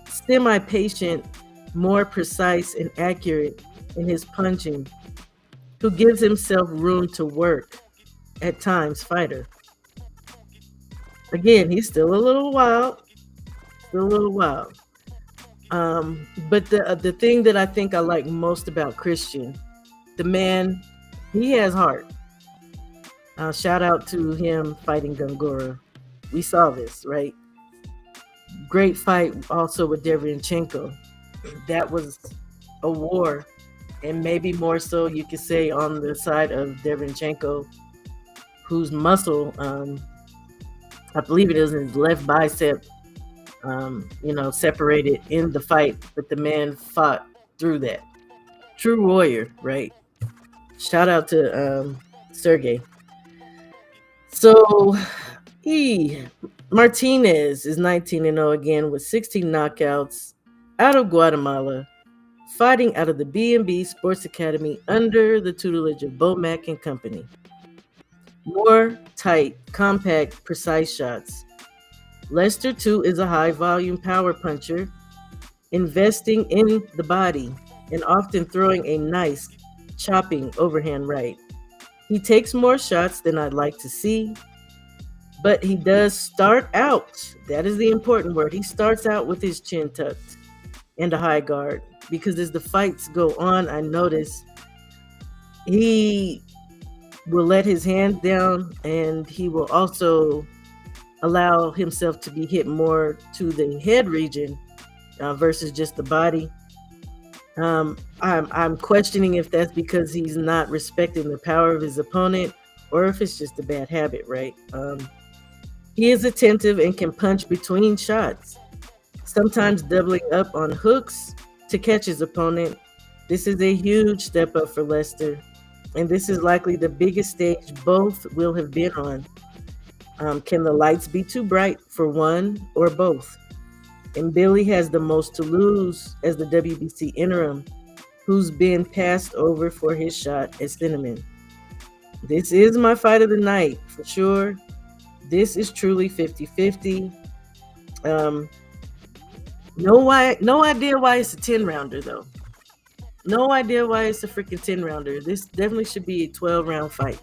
semi-patient, more precise and accurate in his punching, who gives himself room to work at times fighter. Again, he's still a little wild, but the thing that I think I like most about Christian, the man, he has heart. Shout out to him fighting Gongora. We saw this, right? Great fight also with Derevyanchenko. That was a war, and maybe more so you could say on the side of Derevyanchenko, whose muscle, I believe it is in his left bicep, separated in the fight, but the man fought through that. True warrior, right? Shout out to Sergey. So Martinez is 19-0 again with 16 knockouts, out of Guatemala, fighting out of the B&B Sports Academy under the tutelage of Bomac and Company. More tight, compact, precise shots. Lester, too, is a high-volume power puncher, investing in the body and often throwing a nice, chopping overhand right. He takes more shots than I'd like to see, but he does start out, that is the important word, he starts out with his chin tucked and a high guard, because as the fights go on, I notice he will let his hand down, and he will also allow himself to be hit more to the head region versus just the body. I'm questioning if that's because he's not respecting the power of his opponent, or if it's just a bad habit, right? He is attentive and can punch between shots, sometimes doubling up on hooks to catch his opponent. This is a huge step up for Lester, and this is likely the biggest stage both will have been on. Can the lights be too bright for one or both? Mbilli has the most to lose as the WBC interim, who's been passed over for his shot at Cinnamon. This is my fight of the night, for sure. This is truly 50-50. No idea why it's a 10-rounder, though. No idea why it's a freaking 10-rounder. This definitely should be a 12-round fight.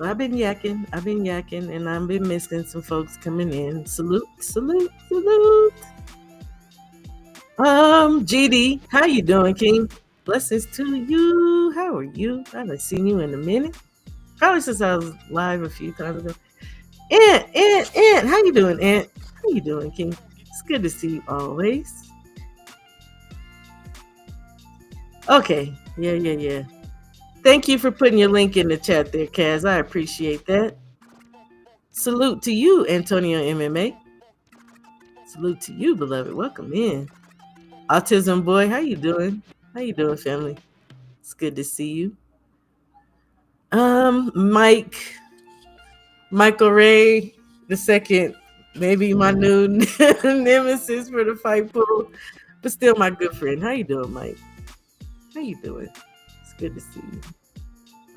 I've been yakking, and I've been missing some folks coming in. Salute. GD, how you doing, King? Blessings to you. How are you? I haven't seen you in a minute. Probably since I was live a few times ago. Ant, how you doing, Ant? How you doing, King? It's good to see you always. Okay, yeah. Thank you for putting your link in the chat there, Kaz. I appreciate that. Salute to you, Antonio MMA. Salute to you, beloved. Welcome in. Autism boy, how you doing? How you doing, family? It's good to see you. Michael Ray the second, maybe my new nemesis for the fight pool, but still my good friend. How you doing, Mike? How you doing? It's good to see you.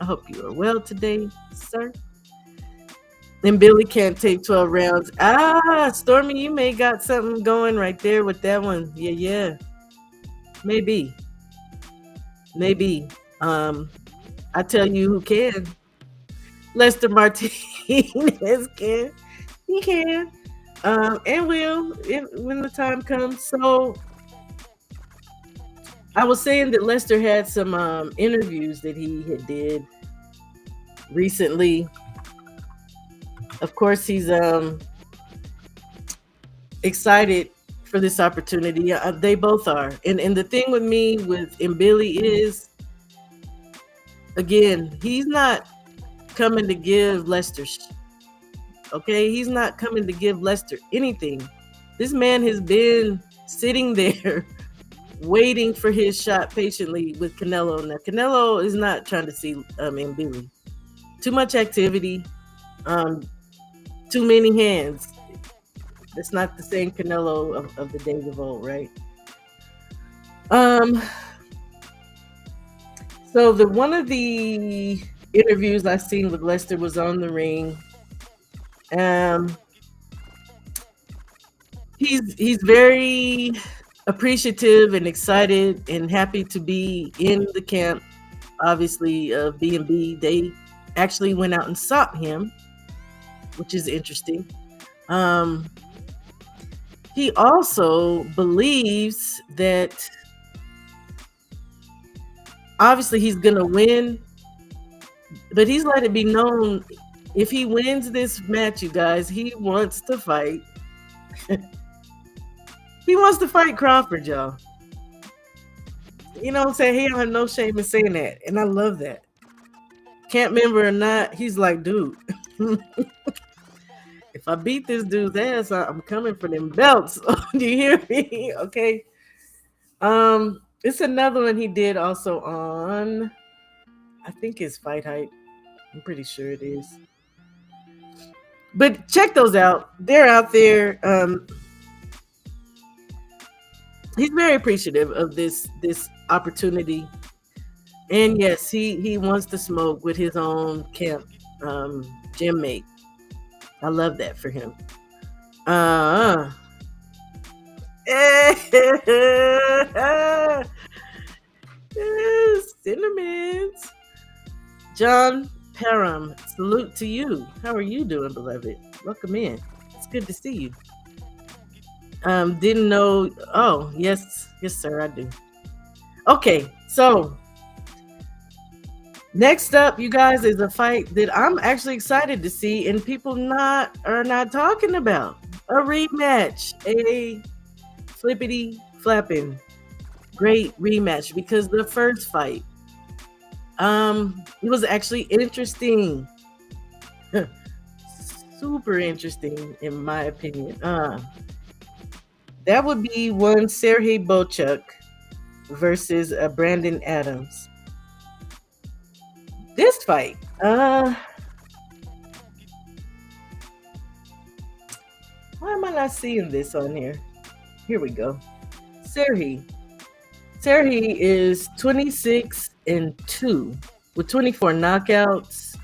I hope you are well today, sir. And Mbilli can't take 12 rounds. Stormy, you may got something going right there with that one. Yeah. Maybe. I tell you who can. Lester Martinez can. He can. And will when the time comes. So I was saying that Lester had some interviews that he had did recently. Of course, he's excited for this opportunity. They both are. And the thing with me with Mbilli is, again, he's not coming to give Lester okay? He's not coming to give Lester anything. This man has been sitting there waiting for his shot patiently with Canelo. Now, Canelo is not trying to see Mbilli. Too much activity. Too many hands. It's not the same Canelo of the days of old, right? So one of the interviews I seen with Lester was on the ring. He's very appreciative and excited and happy to be in the camp, obviously, of B&B. They actually went out and sought him, which is interesting. He also believes that obviously he's gonna win, but he's let it be known, if he wins this match, you guys, he wants to fight. He wants to fight Crawford, y'all. You know what I'm saying? He don't have no shame in saying that, and I love that. Camp member or not, he's like, dude, if I beat this dude's ass, I'm coming for them belts. Do you hear me? Okay. It's another one he did also on, I think it's Fight Hype. I'm pretty sure it is. But check those out. They're out there. He's very appreciative of this opportunity. And yes, he wants to smoke with his own camp gym mate. I love that for him. Cinnamons. John Parham, salute to you. How are you doing, beloved? Welcome in. It's good to see you. Didn't know. Oh, yes, sir, I do. Okay, so next up, you guys, is a fight that I'm actually excited to see, and people are not talking about. A rematch, a flippity flapping great rematch, because the first fight, it was actually interesting. Super interesting, in my opinion. That would be one Sergey Bochuk versus Brandon Adams. This fight, why am I not seeing this on here? Here we go. Sergey is 26-2 with 24 knockouts.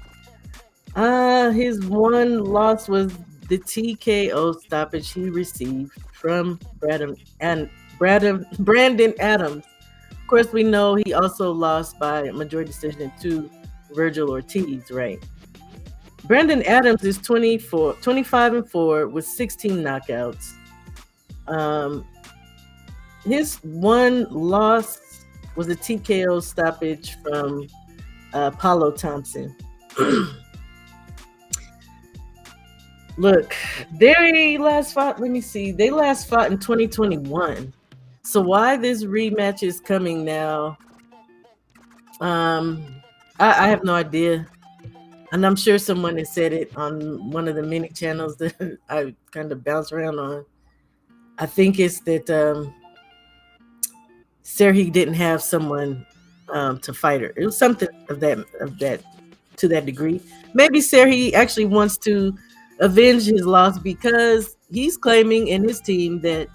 His one loss was the TKO stoppage he received from Brandon Adams. Of course, we know he also lost by majority decision to Virgil Ortiz, right? Brandon Adams is 25-4 with 16 knockouts. His one loss was a TKO stoppage from Paulo Thompson. Look, they last fought. Let me see. They last fought in 2021. So why this rematch is coming now? I have no idea, and I'm sure someone has said it on one of the many channels that I kind of bounce around on. I think it's that Serhi didn't have someone to fight her. It was something of that to that degree. Maybe Serhi actually wants to avenge his loss because he's claiming in his team that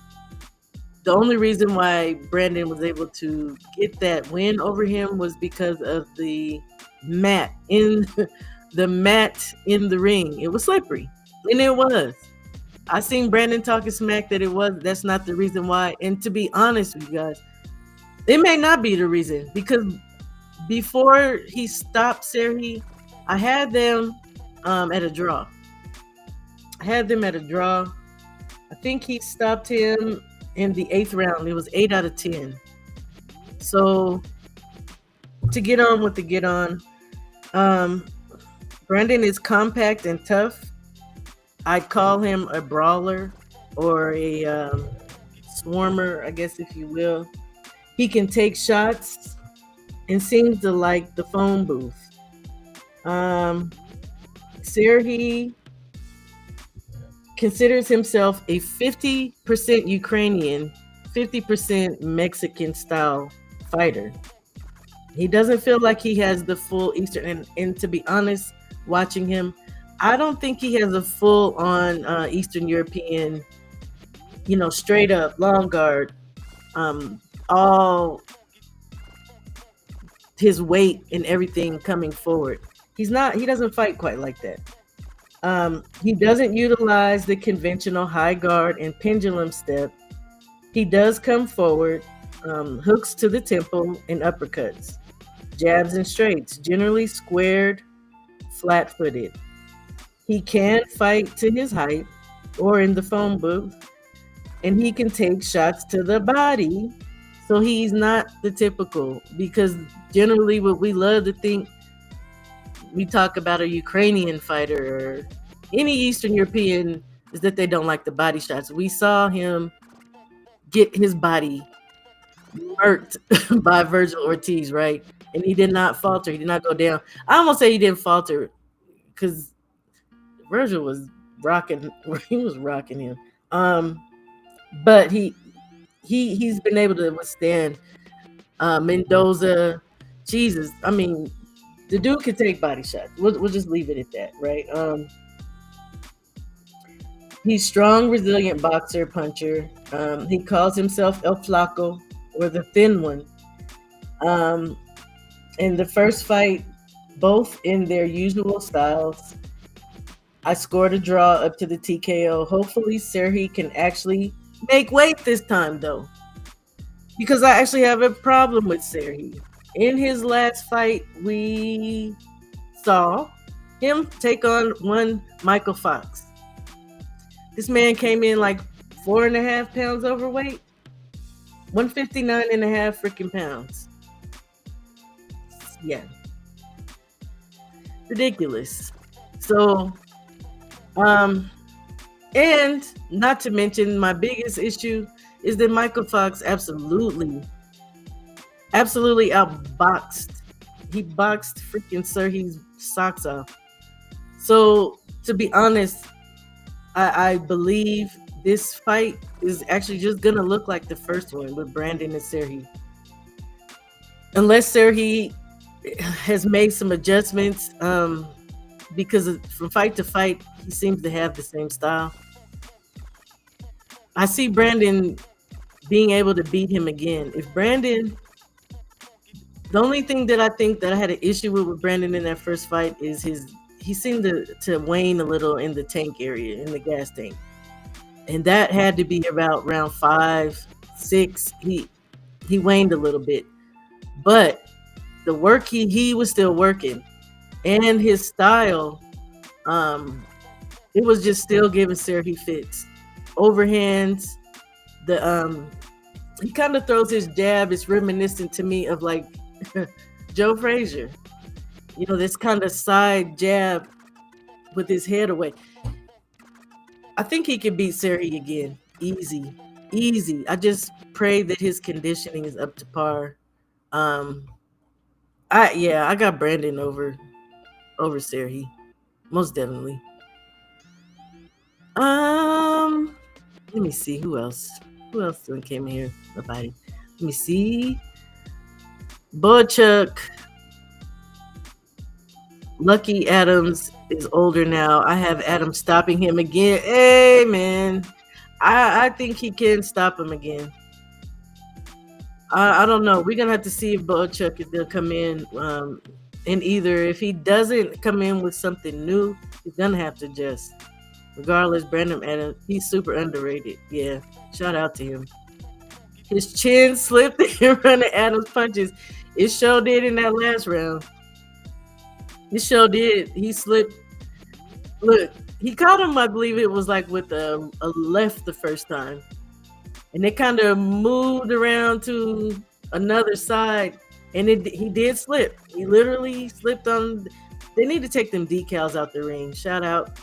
the only reason why Brandon was able to get that win over him was because of the mat in the ring. It was slippery, and it was. I seen Brandon talking smack that it was. That's not the reason why. And to be honest with you guys, it may not be the reason, because before he stopped Serhi, I had them at a draw. I think he stopped him in the 8th round. It was 8 out of 10. So to get on with the get on, Brandon is compact and tough. I'd call him a brawler or a swarmer, I guess, if you will. He can take shots and seems to like the phone booth. Serhi considers himself a 50% Ukrainian, 50% Mexican style fighter. He doesn't feel like he has the full Eastern, and to be honest, watching him, I don't think he has a full on Eastern European, straight up long guard, all his weight and everything coming forward. He doesn't fight quite like that. He doesn't utilize the conventional high guard and pendulum step. He does come forward, hooks to the temple and uppercuts, jabs and straights, generally squared, flat-footed. He can fight to his height or in the phone booth, and he can take shots to the body. So he's not the typical, because generally what we love to think, we talk about a Ukrainian fighter or any Eastern European, is that they don't like the body shots. We saw him get his body murked by Virgil Ortiz, right? And he did not falter. He did not go down. I almost say he didn't falter because Virgil was rocking. He was rocking him. But he's been able to withstand Mendoza. Jesus, I mean, the dude can take body shots. We'll just leave it at that, right? He's strong, resilient boxer, puncher. He calls himself El Flaco, or the thin one. In the first fight, both in their usual styles, I scored a draw up to the TKO. Hopefully, Serhi can actually make weight this time, though, because I actually have a problem with Serhi. In his last fight, we saw him take on one Michael Fox. This man came in like 4.5 pounds overweight, 159.5 freaking pounds. Yeah, ridiculous. So, and not to mention, my biggest issue is that Michael Fox absolutely outboxed. He boxed freaking Serhi's socks off. So, to be honest, I believe this fight is actually just going to look like the first one with Brandon and Serhi. Unless Serhi has made some adjustments, because from fight to fight, he seems to have the same style. I see Brandon being able to beat him again. If Brandon, the only thing that I think that I had an issue with Brandon in that first fight is he seemed to wane a little in the tank area, in the gas tank. And that had to be about round 5, 6. He waned a little bit. But the work he was still working. And his style, it was just still giving Serhi fits. Overhands, he kind of throws his jab. It's reminiscent to me of like Joe Frazier. this kind of side jab with his head away. I think he can beat Seri again. Easy. Easy. I just pray that his conditioning is up to par. I got Brandon over Seri. Most definitely. Let me see who else. Who else came in here? Nobody. Let me see. Bochuk. Lucky Adams is older now. I have Adams stopping him again. Hey man, I think he can stop him again. I don't know. We're gonna have to see if Bochuk is gonna come in. And either if he doesn't come in with something new, he's gonna have to adjust. Regardless, Brandon Adams, he's super underrated. Yeah, shout out to him. His chin slipped in running Adams punches. It sure did in that last round. It sure did. He slipped. Look, he caught him, I believe it was like with a left the first time. And they kind of moved around to another side. And he did slip. He literally slipped on. They need to take them decals out the ring. Shout out.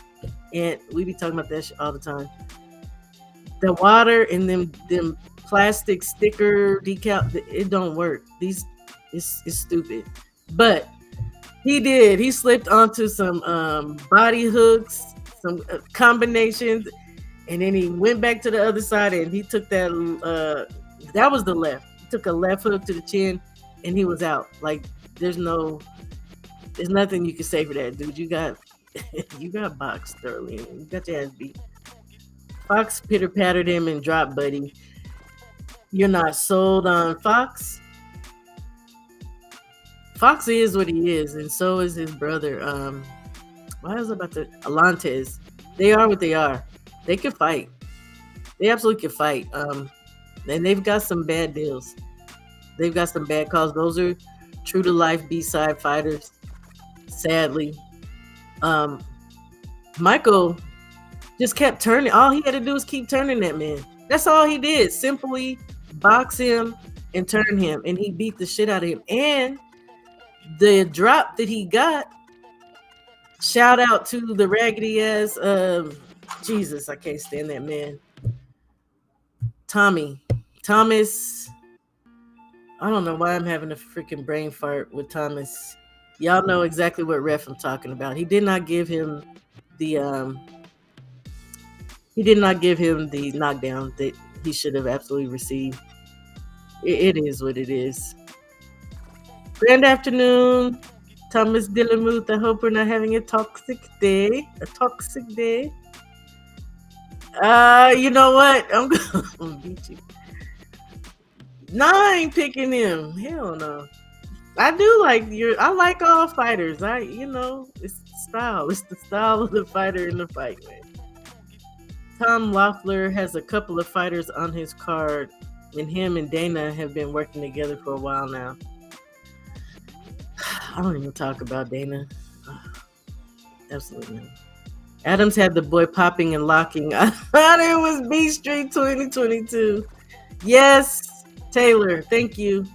And we be talking about that all the time. The water and them plastic sticker decal, it don't work. It's stupid. But he did. He slipped onto some body hooks, some combinations, and then he went back to the other side and he took that. That was the left. He took a left hook to the chin, and he was out. Like there's nothing you can say for that, dude. You got boxed, Sterling. You got your ass beat. Fox pitter pattered him and dropped, buddy. You're not sold on Fox. Fox is what he is, and so is his brother. Why was I about to Alantez? They are what they are. They can fight. They absolutely can fight. And they've got some bad deals. They've got some bad calls. Those are true to life B-side fighters. Sadly, Michael just kept turning. All he had to do was keep turning that man. That's all he did. Simply box him and turn him, and he beat the shit out of him. And the drop that he got, shout out to the raggedy ass Jesus, I can't stand that man. Thomas. I don't know why I'm having a freaking brain fart with Thomas. Y'all know exactly what ref I'm talking about. He did not give him the knockdown that he should have absolutely received. It is what it is. Grand afternoon, Thomas Dillamuth. I hope we're not having a toxic day. You know what? I'm gonna beat you. 9 picking him. Hell no. I like all fighters. It's the style. It's the style of the fighter in the fight, man. Tom Loeffler has a couple of fighters on his card, and him and Dana have been working together for a while now. I don't even talk about Dana. Absolutely not. Adams had the boy popping and locking. I thought it was B Street 2022. Yes, Taylor. Thank you.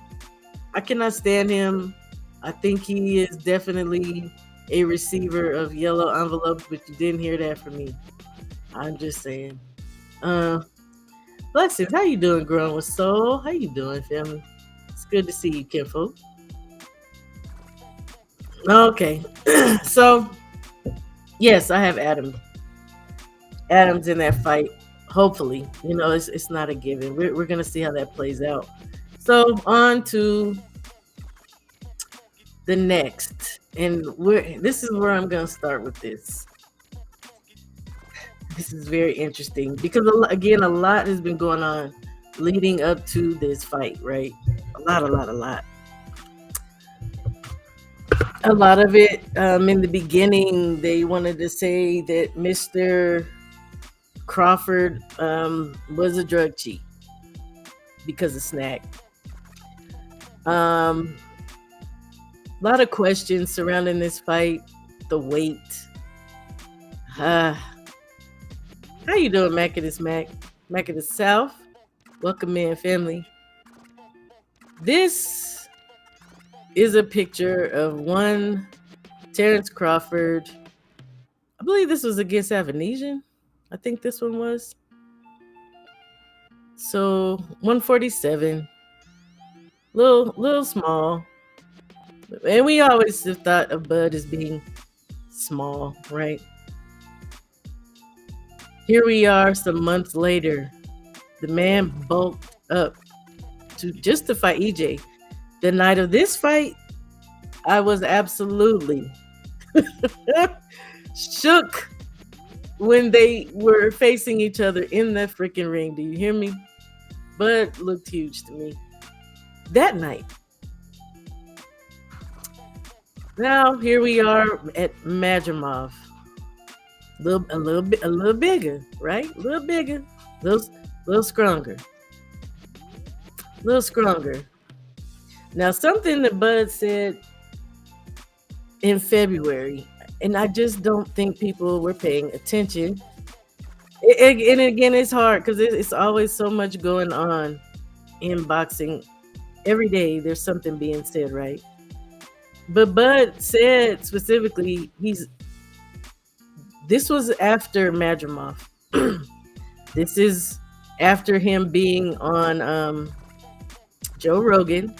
I cannot stand him. I think he is definitely a receiver of yellow envelopes, but you didn't hear that from me. I'm just saying. Blessings. How you doing, Growing with Soul? How you doing, family? It's good to see you, kinfolk. Okay. So, yes, I have Adams in that fight. Hopefully. It's not a given. We're going to see how that plays out. So, on to the next. And this is where I'm going to start with this. This is very interesting because, again, a lot has been going on leading up to this fight, right? A lot. A lot of it, in the beginning, they wanted to say that Mr. Crawford was a drug cheat because of snack. A lot of questions surrounding this fight, the weight. How you doing, Macadus Mac? Macadus South. Welcome in, family. This is a picture of one Terrence Crawford. I believe this was against Avanesian. I think this one was. So 147. Little small. And we always have thought of Bud as being small, right? Here we are some months later. The man bulked up to fight EJ. The night of this fight, I was absolutely shook when they were facing each other in that freaking ring. Do you hear me? Bud looked huge to me that night. Now here we are at Madrimov. A little bigger, right? A little bigger, little stronger. Now, something that Bud said in February, and I just don't think people were paying attention. And again, it's hard because it's always so much going on in boxing. Every day there's something being said, right? But Bud said specifically, this was after Madrimov. This is after him being on Joe Rogan.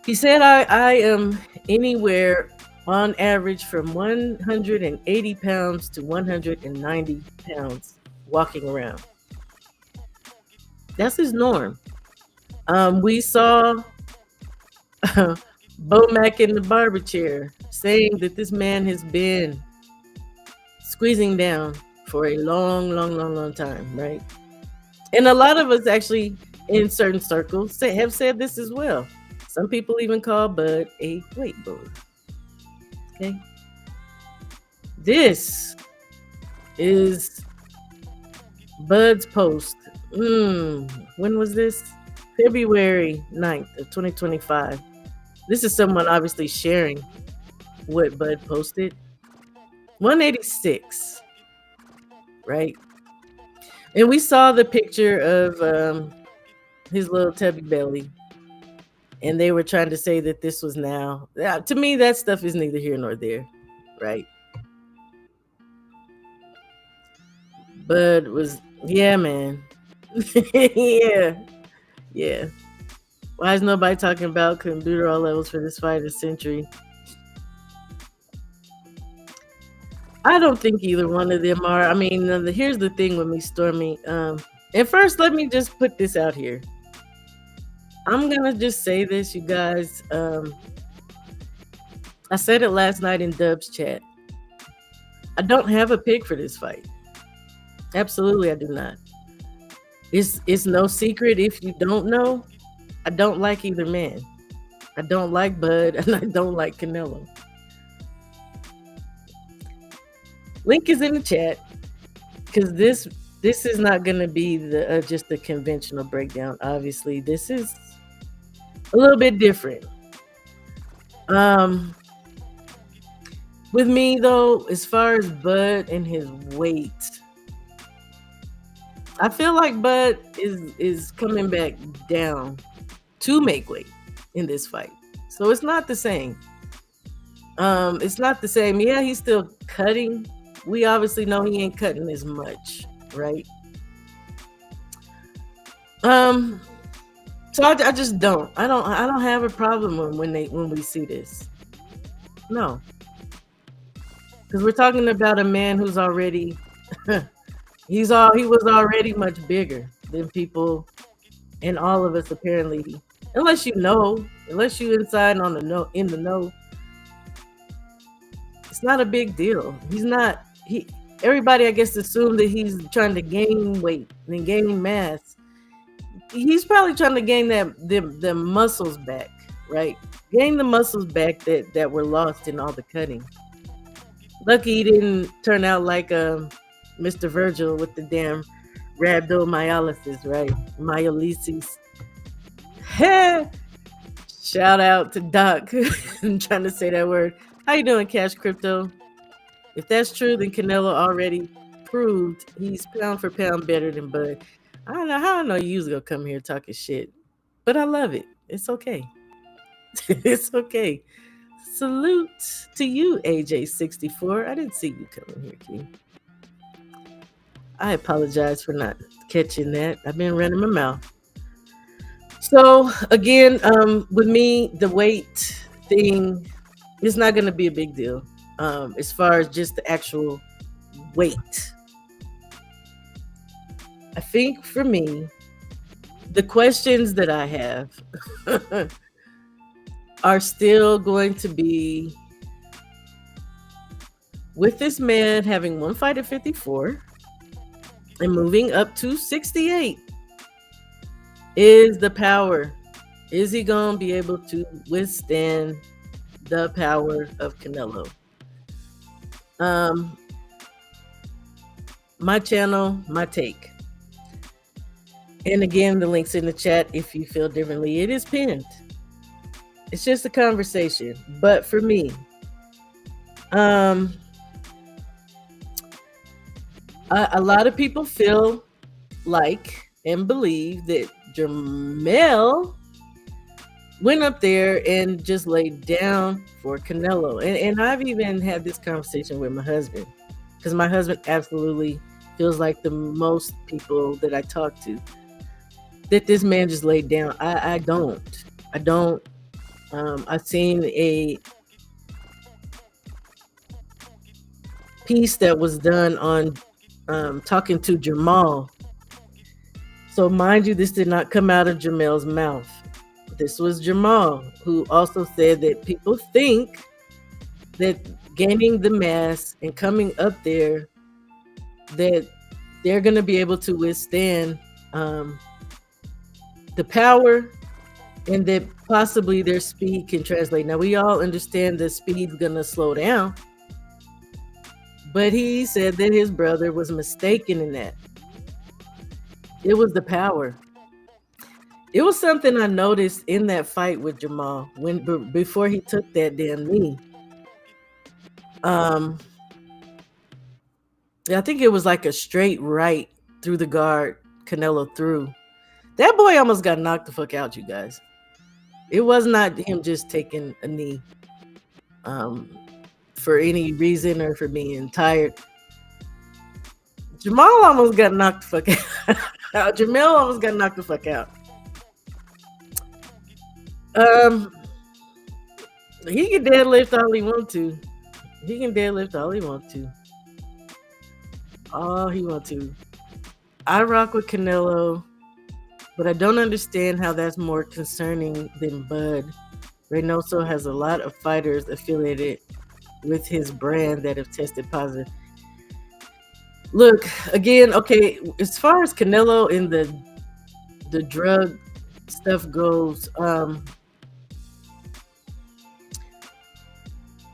He said, I am anywhere on average from 180 pounds to 190 pounds walking around. That's his norm. We saw Bochuk in the barber chair saying that this man has been squeezing down for a long time, right? And a lot of us actually in certain circles have said this as well. Some people even call Bud a weight bully. Okay. This is Bud's post. When was this? February 9th of 2025. This is someone obviously sharing what Bud posted. 186, right? And we saw the picture of his little tubby belly. And they were trying to say that this was now. To me, that stuff is neither here nor there, right? Bud was, yeah, man. Yeah. Why is nobody talking about computer all levels for this fight of the century? I don't think either one of them are. I mean, here's the thing with me, Stormy. And first, let me just put this out here. I'm going to just say this, you guys. I said it last night in Dub's chat. I don't have a pick for this fight. Absolutely, I do not. It's no secret if you don't know. I don't like either man. I don't like Bud, and I don't like Canelo. Link is in the chat because this is not going to be the just the conventional breakdown. Obviously, this is a little bit different. With me though, as far as Bud and his weight, I feel like Bud is coming back down to make weight in this fight. So it's not the same. It's not the same. Yeah, he's still cutting. We obviously know he ain't cutting as much, right? So I just don't. I don't have a problem when we see this. No. Because we're talking about a man who's already he was already much bigger than people and all of us apparently. Unless you inside on in the know. It's not a big deal. Everybody I guess assumed that he's trying to gain weight and gain mass. He's probably trying to gain the muscles back, right? Gain the muscles back that were lost in all the cutting. Lucky he didn't turn out like Mr. Virgil with the damn rhabdomyolysis, right? Myolysis. Shout out to Doc. I'm trying to say that word. How you doing, Cash Crypto? If that's true, then Canelo already proved he's pound for pound better than Bud. I don't know how I know you was gonna come here talking shit, but I love it. It's okay. It's okay. Salute to you, AJ64. I didn't see you coming here, King. I apologize for not catching that. I've been running my mouth. So again, with me, the weight thing is not going to be a big deal. As far as just the actual weight, I think for me, the questions that I have are still going to be with this man having one fight at 54 and moving up to 68. Is the power? Is he going to be able to withstand the power of Canelo? My channel, my take. And again, the link's in the chat if you feel differently. It is pinned. It's just a conversation. But for me, a lot of people feel like and believe that Jermell went up there and just laid down for Canelo. And I've even had this conversation with my husband, because my husband absolutely feels like the most people that I talk to, that this man just laid down. I don't. I've seen a piece that was done on talking to Jamal. So mind you, this did not come out of Jermell's mouth. This was Jamal, who also said that people think that gaining the mass and coming up there, that they're going to be able to withstand the power, and that possibly their speed can translate. Now, we all understand the speed's going to slow down, but he said that his brother was mistaken in that. It was the power. It was something I noticed in that fight with Jamal before he took that damn knee. I think it was like a straight right through the guard Canelo threw. That boy almost got knocked the fuck out, you guys. It was not him just taking a knee for any reason or for being tired. Jamal almost got knocked the fuck out. Jamel almost got knocked the fuck out. He can deadlift all he wants to. He can deadlift all he wants to. All he wants to. I rock with Canelo, but I don't understand how that's more concerning than Bud. Reynoso has a lot of fighters affiliated with his brand that have tested positive. Look, again, okay, as far as Canelo and the drug stuff goes,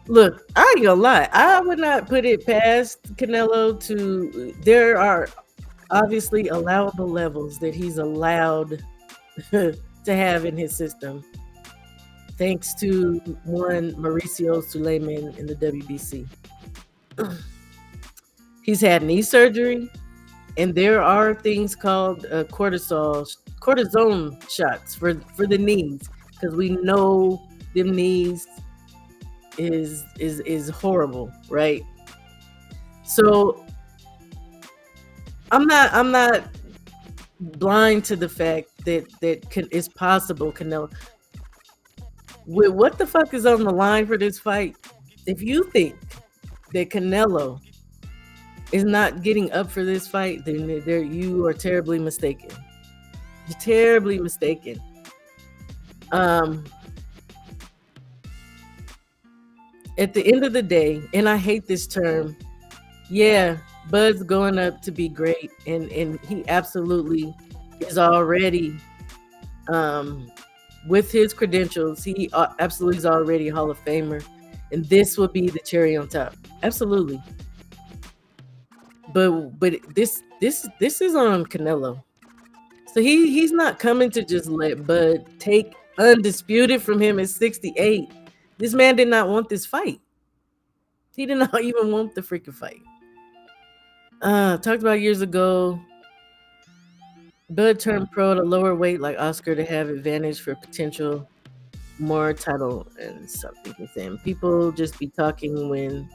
look, I ain't gonna lie. I would not put it past Canelo to, there are obviously allowable levels that he's allowed to have in his system, thanks to one Mauricio Suleiman in the WBC. He's had knee surgery, and there are things called cortisone shots for the knees, because we know them knees is horrible, right? So I'm not blind to the fact that it's possible Canelo. With what the fuck is on the line for this fight, if you think that Canelo is not getting up for this fight, then you are terribly mistaken. You're terribly mistaken. At the end of the day, and I hate this term, yeah, Bud's going up to be great, and he absolutely is already, with his credentials, he absolutely is already a Hall of Famer, and this will be the cherry on top. Absolutely. But this is on Canelo. So he's not coming to just let Bud take undisputed from him at 68. This man did not want this fight. He did not even want the freaking fight. Talked about years ago, Bud turned pro at a lower weight like Oscar to have advantage for potential more title and something. And people just be talking when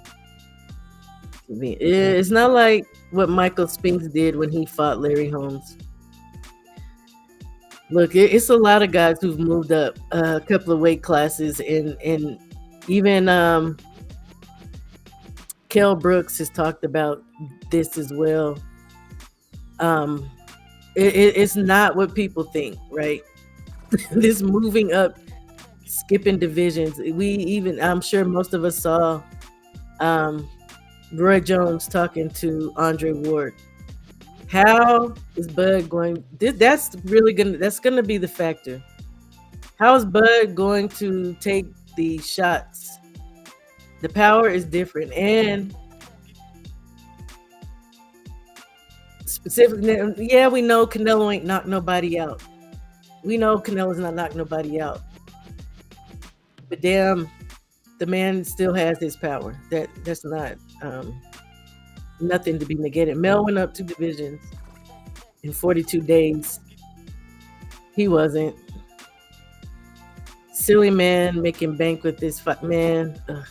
it's not like what Michael Spinks did when he fought Larry Holmes. Look, it's a lot of guys who've moved up a couple of weight classes, and even Kell Brooks has talked about this as well. It's not what people think, right? This moving up, skipping divisions. I'm sure most of us saw Roy Jones talking to Andre Ward. How is Bud going? That's gonna be the factor. How is Bud going to take the shots? The power is different, and specifically, yeah, we know Canelo ain't knocked nobody out. We know Canelo's not knocked nobody out, but damn, the man still has his power. That's not nothing to be negated. Mel went up 2 divisions in 42 days. He wasn't. Silly man making bank with this man. Ugh,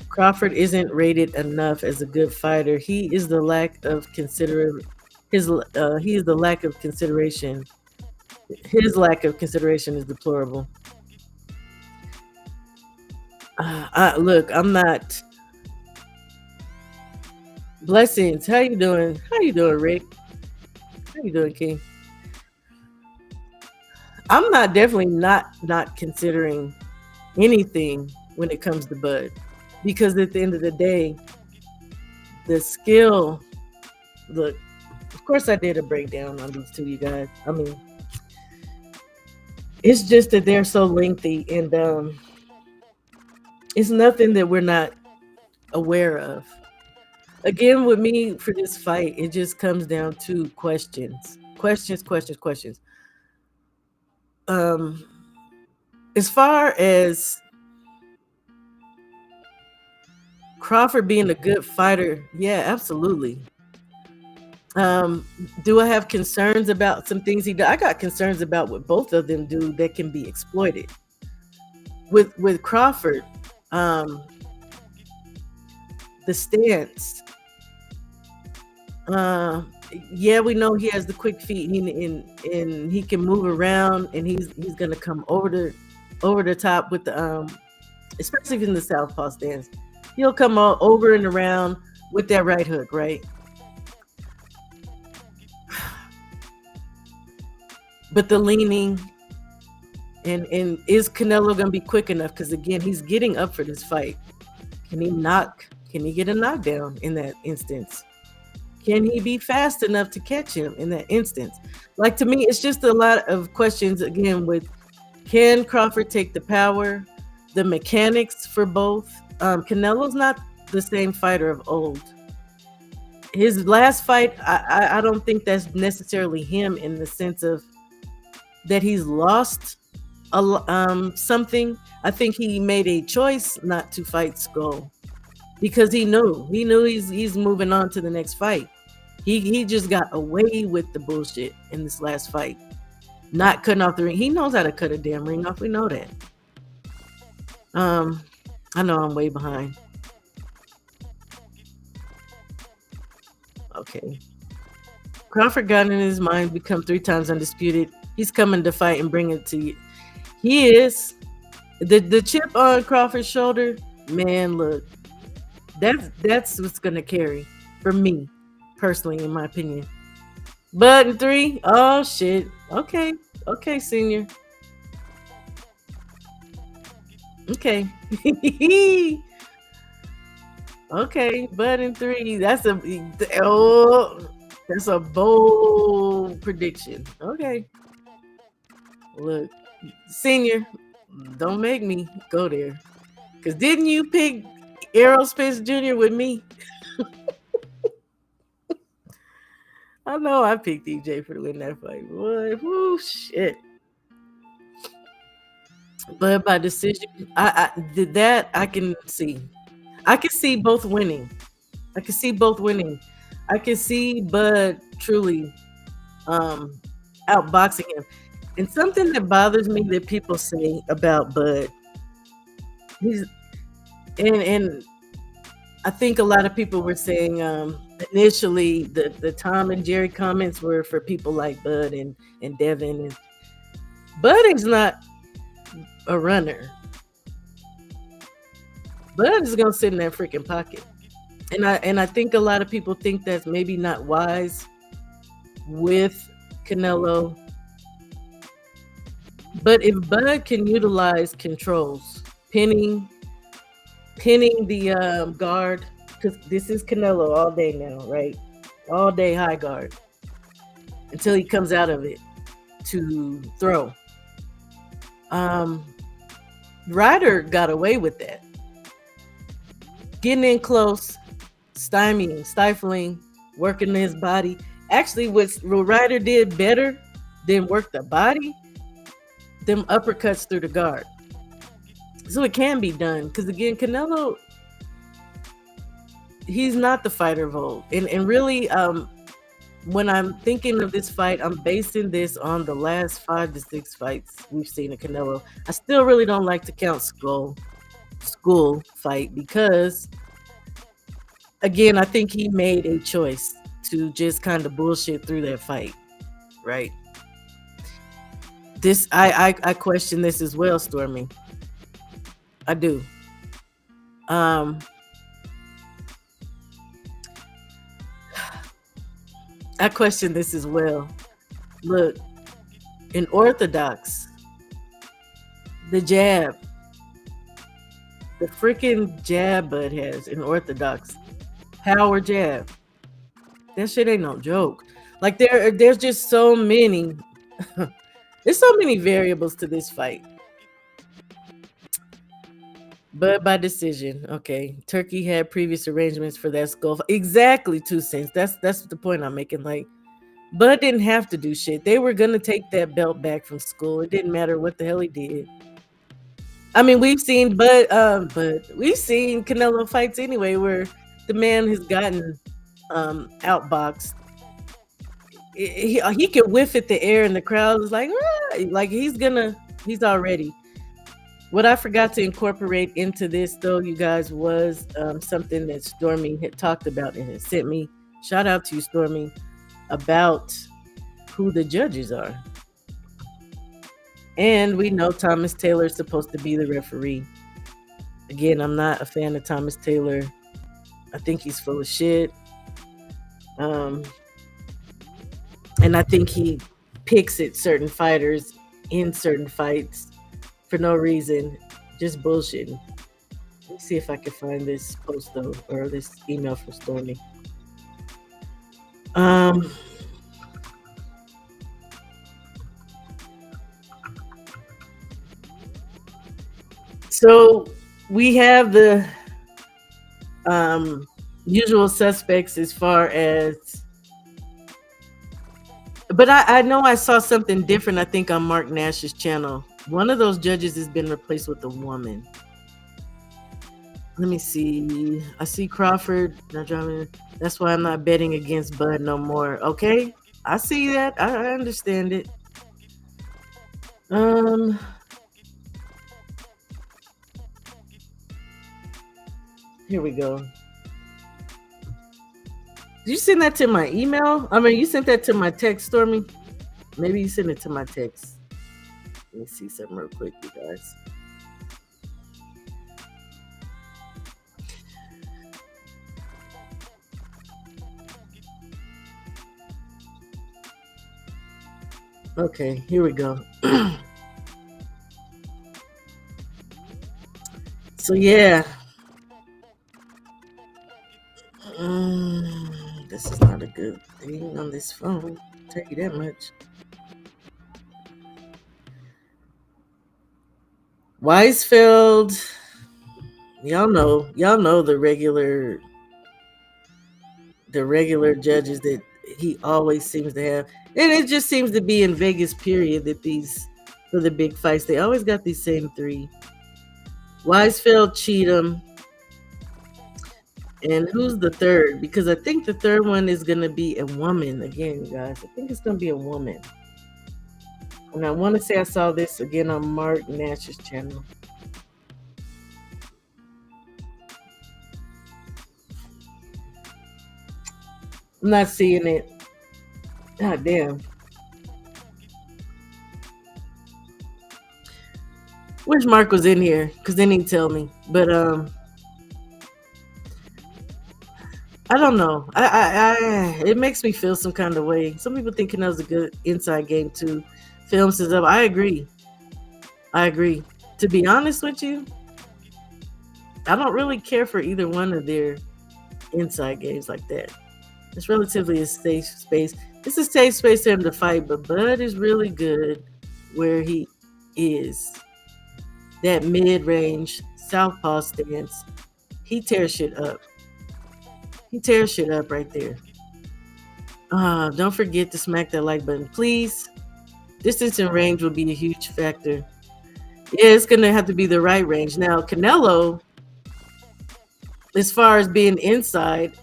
Crawford isn't rated enough as a good fighter. He is the lack of consideration. He is the lack of consideration. His lack of consideration is deplorable. Look, I'm not. Blessings. How you doing? How you doing, Rick? How you doing, King? I'm definitely not considering anything when it comes to Bud, because at the end of the day, the skill. Look, of course, I did a breakdown on these two, you guys. I mean, it's just that they're so lengthy, and it's nothing that we're not aware of. Again, with me for this fight, it just comes down to questions. As far as Crawford being a good fighter, yeah, absolutely. Do I have concerns about some things he does? I got concerns about what both of them do that can be exploited. With Crawford, the stance. Yeah, we know he has the quick feet, and he can move around, and he's gonna come over the top with the especially in the southpaw stance. He'll come over and around with that right hook, right? But the leaning, and is Canelo gonna be quick enough? Because again, he's getting up for this fight. Can he get a knockdown in that instance? Can he be fast enough to catch him in that instance? Like, to me, it's just a lot of questions again with, can Crawford take the power, the mechanics for both? Canelo's not the same fighter of old. His last fight, I don't think that's necessarily him in the sense of that he's lost something. I think he made a choice not to fight Skull because he knew he's moving on to the next fight. He just got away with the bullshit in this last fight, not cutting off the ring. He knows how to cut a damn ring off. We know that. I know I'm way behind. Okay. Crawford got in his mind, become 3 times undisputed. He's coming to fight and bring it to you. He is. The chip on Crawford's shoulder, man, look. That's what's gonna carry for me, personally, in my opinion. Button 3, oh shit. Okay, senior. Okay. Okay, button 3. That's a bold prediction. Okay. Look, senior, don't make me go there. Cause didn't you pick Errol Spence Jr. with me? I know I picked DJ for to win that fight. Boy, whoo, shit. But by decision, I did that. I can see both winning. I can see Bud truly outboxing him. And something that bothers me that people say about Bud, he's and I think a lot of people were saying initially the Tom and Jerry comments were for people like Bud and Devin. And Bud is not a runner. Bud is gonna sit in that freaking pocket. And I think a lot of people think that's maybe not wise with Canelo. But if Bud can utilize controls, pinning the guard, because this is Canelo all day now, right? All day high guard until he comes out of it to throw. Ryder got away with that. Getting in close, stymieing, stifling, working his body. Actually, what Ryder did better than work the body, them uppercuts through the guard. So it can be done. Because again, Canelo, he's not the fighter of old. And really, when I'm thinking of this fight, I'm basing this on the last 5 to 6 fights we've seen of Canelo. I still really don't like to count school fight because, again, I think he made a choice to just kind of bullshit through that fight, right? This I question this as well, Stormy. I do. I question this as well. Look, in orthodox, the jab, the freaking jab Bud has in orthodox, power jab. That shit ain't no joke. Like there's just so many. There's so many variables to this fight. But by decision, okay. Turkey had previous arrangements for that skull. Exactly, 2 cents. That's the point I'm making. Like, Bud didn't have to do shit. They were gonna take that belt back from school. It didn't matter what the hell he did. I mean, we've seen we've seen Canelo fights anyway where the man has gotten outboxed. He can whiff at the air and the crowd is like, ah! Like he's already. What I forgot to incorporate into this, though, you guys, was something that Stormy had talked about and had sent me. Shout out to you, Stormy, about who the judges are. And we know Thomas Taylor is supposed to be the referee. Again, I'm not a fan of Thomas Taylor. I think he's full of shit. And I think he picks at certain fighters in certain fights for no reason, just bullshitting. Let me see if I can find this post though, or this email from Stormy. So we have the usual suspects as far as, but I know I saw something different, I think, on Mark Nash's channel. One of those judges has been replaced with a woman. Let me see. I see Crawford. That's why I'm not betting against Bud no more. Okay, I see that. I understand it. Here we go. Did you send that to my email? I mean, you sent that to my text, Stormy? Maybe you sent it to my text. Let me see something real quick, you guys. Okay, here we go. So, yeah. This is not a good thing on this phone. I'll tell you that much. Weisfeld, y'all know the regular judges that he always seems to have, and it just seems to be in Vegas period that these, for the big fights, they always got these same 3. Weisfeld, Cheatham, and who's the third? Because I think the third one is gonna be a woman again, you guys. I think it's gonna be a woman. And I want to say I saw this again on Mark Nash's channel. I'm not seeing it. God damn. Wish Mark was in here, because then he'd tell me. But I don't know. It makes me feel some kind of way. Some people think Canelo's a good inside game too. Films is up. I agree. To be honest with you, I don't really care for either one of their inside games like that. It's relatively a safe space. It's a safe space for him to fight, but Bud is really good where he is. That mid-range southpaw stance, he tears shit up. He tears shit up right there. Don't forget to smack that like button, please. Distance and range will be a huge factor. Yeah, it's going to have to be the right range. Now, Canelo, as far as being inside,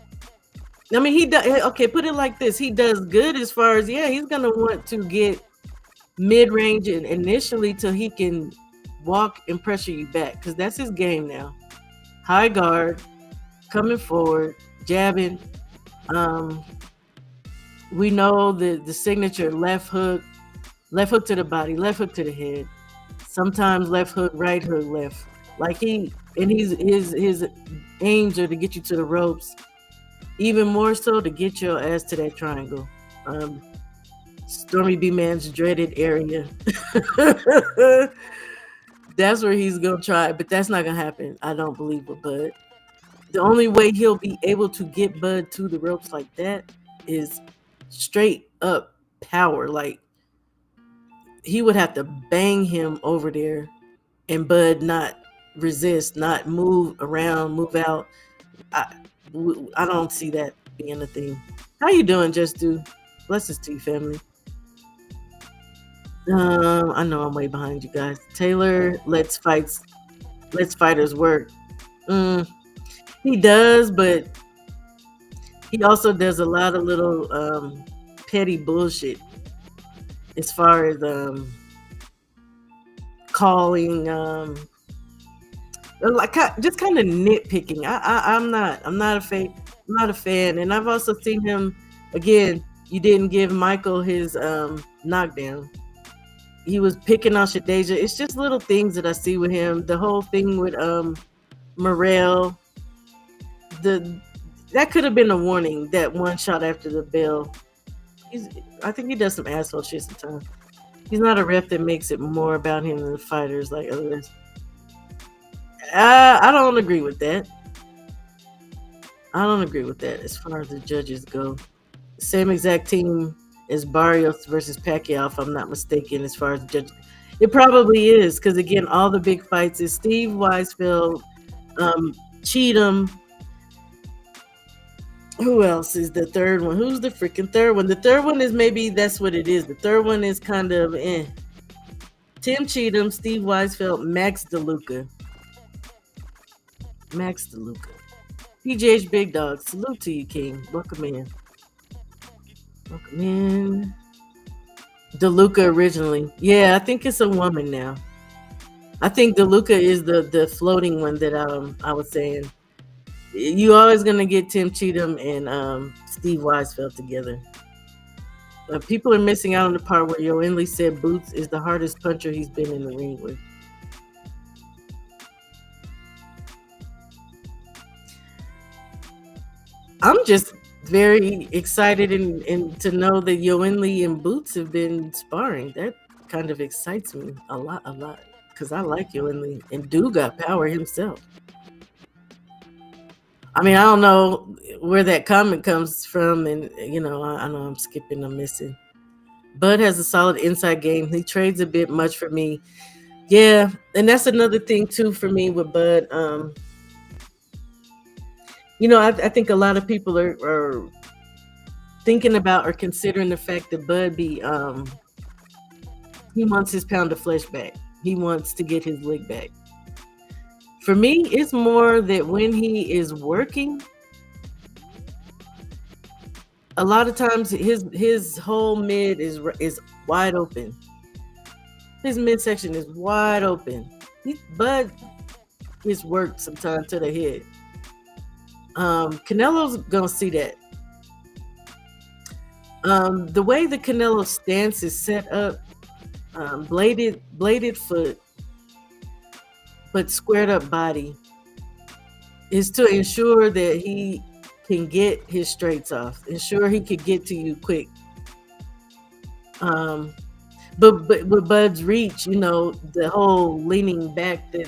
I mean, he does, okay, put it like this. He does good as far as, yeah, he's going to want to get mid-range initially till he can walk and pressure you back, because that's his game now. High guard, coming forward, jabbing. We know the signature left hook to the body, left hook to the head. Sometimes left hook, right hook, left. Like his aims are to get you to the ropes, even more so to get your ass to that triangle. Stormy B Man's dreaded area. That's where he's gonna try, but that's not gonna happen. I don't believe with Bud. The only way he'll be able to get Bud to the ropes like that is straight up power. Like, he would have to bang him over there and Bud not resist, not move around, move out. I don't see that being a thing. How you doing, Just Do? Blessings to you, family. I know I'm way behind you guys. Taylor lets fighters work. He does, but he also does a lot of little petty bullshit as far as calling, like just kind of nitpicking. I'm not a fan, and I've also seen him again. You didn't give Michael his knockdown. He was picking on Shadeja. It's just little things that I see with him. The whole thing with Morrell, that could have been a warning. That one shot after the bell. I think he does some asshole shit sometimes. He's not a ref that makes it more about him than the fighters like others. I don't agree with that. As far as the judges go. Same exact team as Barrios versus Pacquiao, if I'm not mistaken, as far as the judges. It probably is, because again, all the big fights is Steve Weisfeld, Cheatham. Who else is the third one? Who's the freaking third one? The third one is maybe that's what it is. The third one is kind of Tim Cheatham, Steve Weisfeld, Max DeLuca. PGH Big Dog. Salute to you, King. Welcome in. DeLuca originally. Yeah, I think it's a woman now. I think DeLuca is the floating one that I was saying. You always gonna get Tim Cheatham and Steve Weisfeld together. People are missing out on the part where Inoue said Boots is the hardest puncher he's been in the ring with. I'm just very excited and to know that Inoue and Boots have been sparring. That kind of excites me a lot, because I like Inoue and do got power himself. I mean, I don't know where that comment comes from, and I know I'm skipping, I'm missing. Bud has a solid inside game. He trades a bit much for me. Yeah, and that's another thing too for me with Bud. I think a lot of people are thinking about or considering the fact that Bud he wants his pound of flesh back. He wants to get his lick back. For me, it's more that when he is working, a lot of times his whole mid is wide open. His midsection is wide open. Bud is worked sometimes to the head. Canelo's gonna see that. The way the Canelo stance is set up, bladed foot, but squared up body, is to ensure that he can get his straights off, ensure he could get to you quick. But with Bud's reach, the whole leaning back that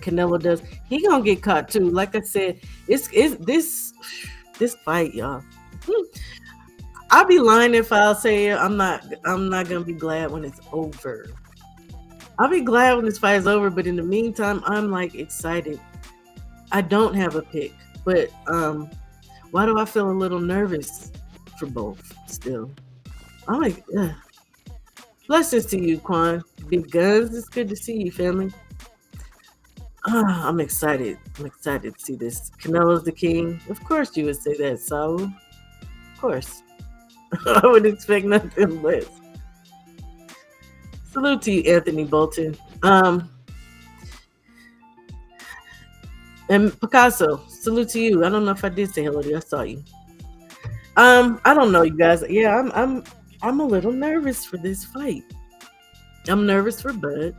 Canelo does, he gonna get caught too. Like I said, it's this fight, y'all. I'll be lying if I'll say I'm not gonna be glad when it's over. I'll be glad when this fight is over, but in the meantime, I'm like excited. I don't have a pick, but why do I feel a little nervous for both still? I'm like, ugh. Blessings to you, Quan. Big guns. It's good to see you, family. I'm excited. I'm excited to see this. Canelo's the king. Of course you would say that, Saul. Of course. I would expect nothing less. Salute to you, Anthony Bolton. And Picasso, salute to you. I don't know if I did say hello to you. I saw you. I don't know, you guys. Yeah, I'm a little nervous for this fight. I'm nervous for Bud.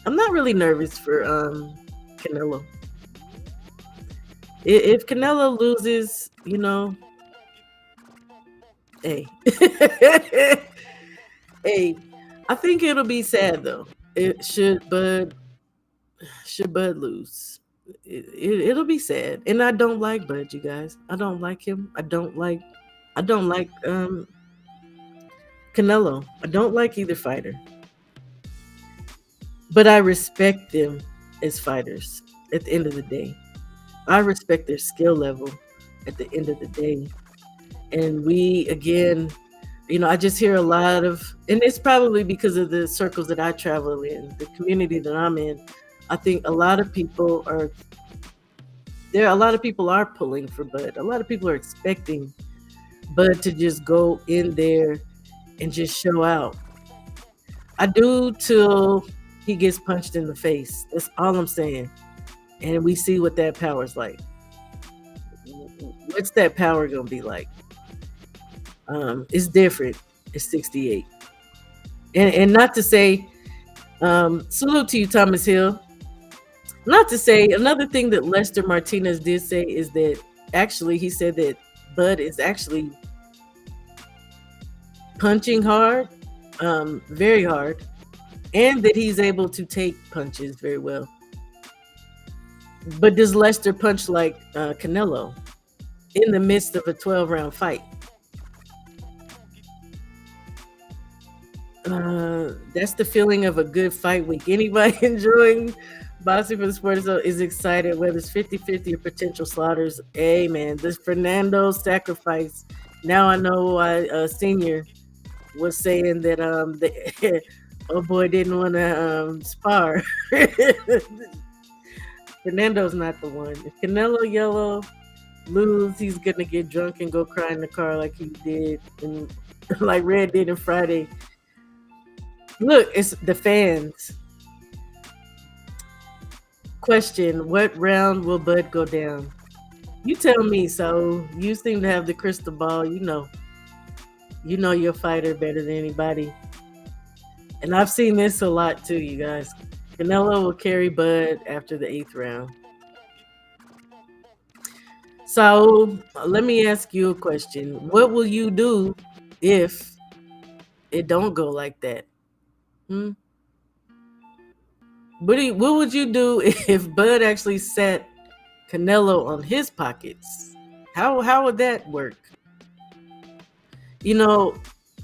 I'm not really nervous for Canelo. If Canelo loses, hey. Hey, I think it'll be sad though. Should Bud lose. It'll be sad. And I don't like Bud, you guys. I don't like him. I don't like Canelo. I don't like either fighter. But I respect them as fighters at the end of the day. I respect their skill level at the end of the day. And we, again, I just hear a lot of, and it's probably because of the circles that I travel in, the community that I'm in. I think a lot of people are pulling for Bud. A lot of people are expecting Bud to just go in there and just show out. I do till he gets punched in the face. That's all I'm saying. And we see what that power's like. What's that power gonna be like? It's different. It's 68. And not to say, salute to you, Thomas Hill. Not to say, another thing that Lester Martinez did say is that actually he said that Bud is actually punching hard, very hard, and that he's able to take punches very well. But does Lester punch like Canelo in the midst of a 12-round fight? That's the feeling of a good fight week. Anybody enjoying boxing for the sport is excited, whether it's 50-50 or potential slaughters. Hey, man, this Fernando sacrifice. Now I know why Senior was saying that oh boy didn't want to spar. Fernando's not the one. If Canelo Yellow lose, he's gonna get drunk and go cry in the car like he did, and like Red did on Friday. Look, it's the fans. Question: what round will Bud go down? You tell me. So you seem to have the crystal ball. You know your fighter better than anybody. And I've seen this a lot too, you guys. Canelo will carry Bud after the 8th round. So let me ask you a question. What will you do if it don't go like that? What would you do if Bud actually set Canelo on his pockets? How would that work?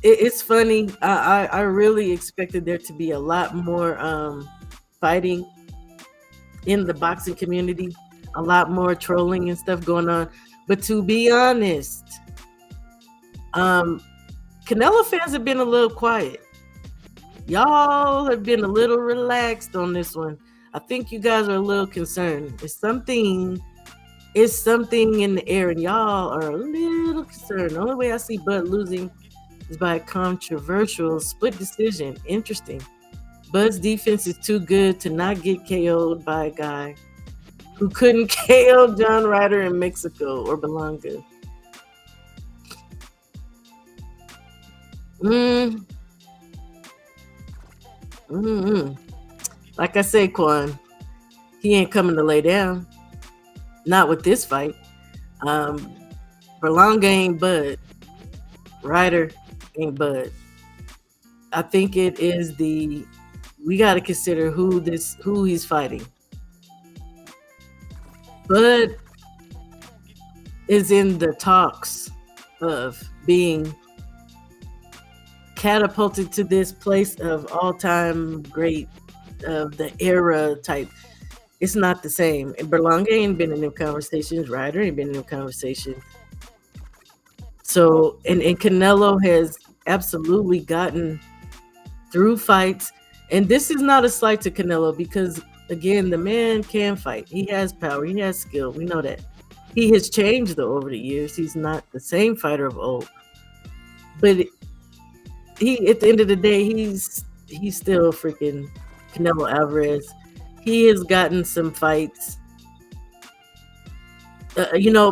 It's funny. I really expected there to be a lot more fighting in the boxing community, a lot more trolling and stuff going on. But to be honest, Canelo fans have been a little quiet. Y'all have been a little relaxed on this one. I think you guys are a little concerned. It's something in the air, and y'all are a little concerned. The only way I see Bud losing is by a controversial split decision. Interesting. Bud's defense is too good to not get KO'd by a guy who couldn't KO John Ryder in Mexico or Belonga. Like I say, Quan, he ain't coming to lay down. Not with this fight. Berlanga ain't Bud. Ryder ain't Bud. I think it is we got to consider who he's fighting. Bud is in the talks of being catapulted to this place of all-time great of the era type. It's not the same. And Berlanga ain't been in them conversations. Ryder ain't been in them conversations. So, and Canelo has absolutely gotten through fights. And this is not a slight to Canelo because, again, the man can fight. He has power. He has skill. We know that. He has changed, though, over the years. He's not the same fighter of old. But he, at the end of the day, he's still freaking Canelo Alvarez. He has gotten some fights.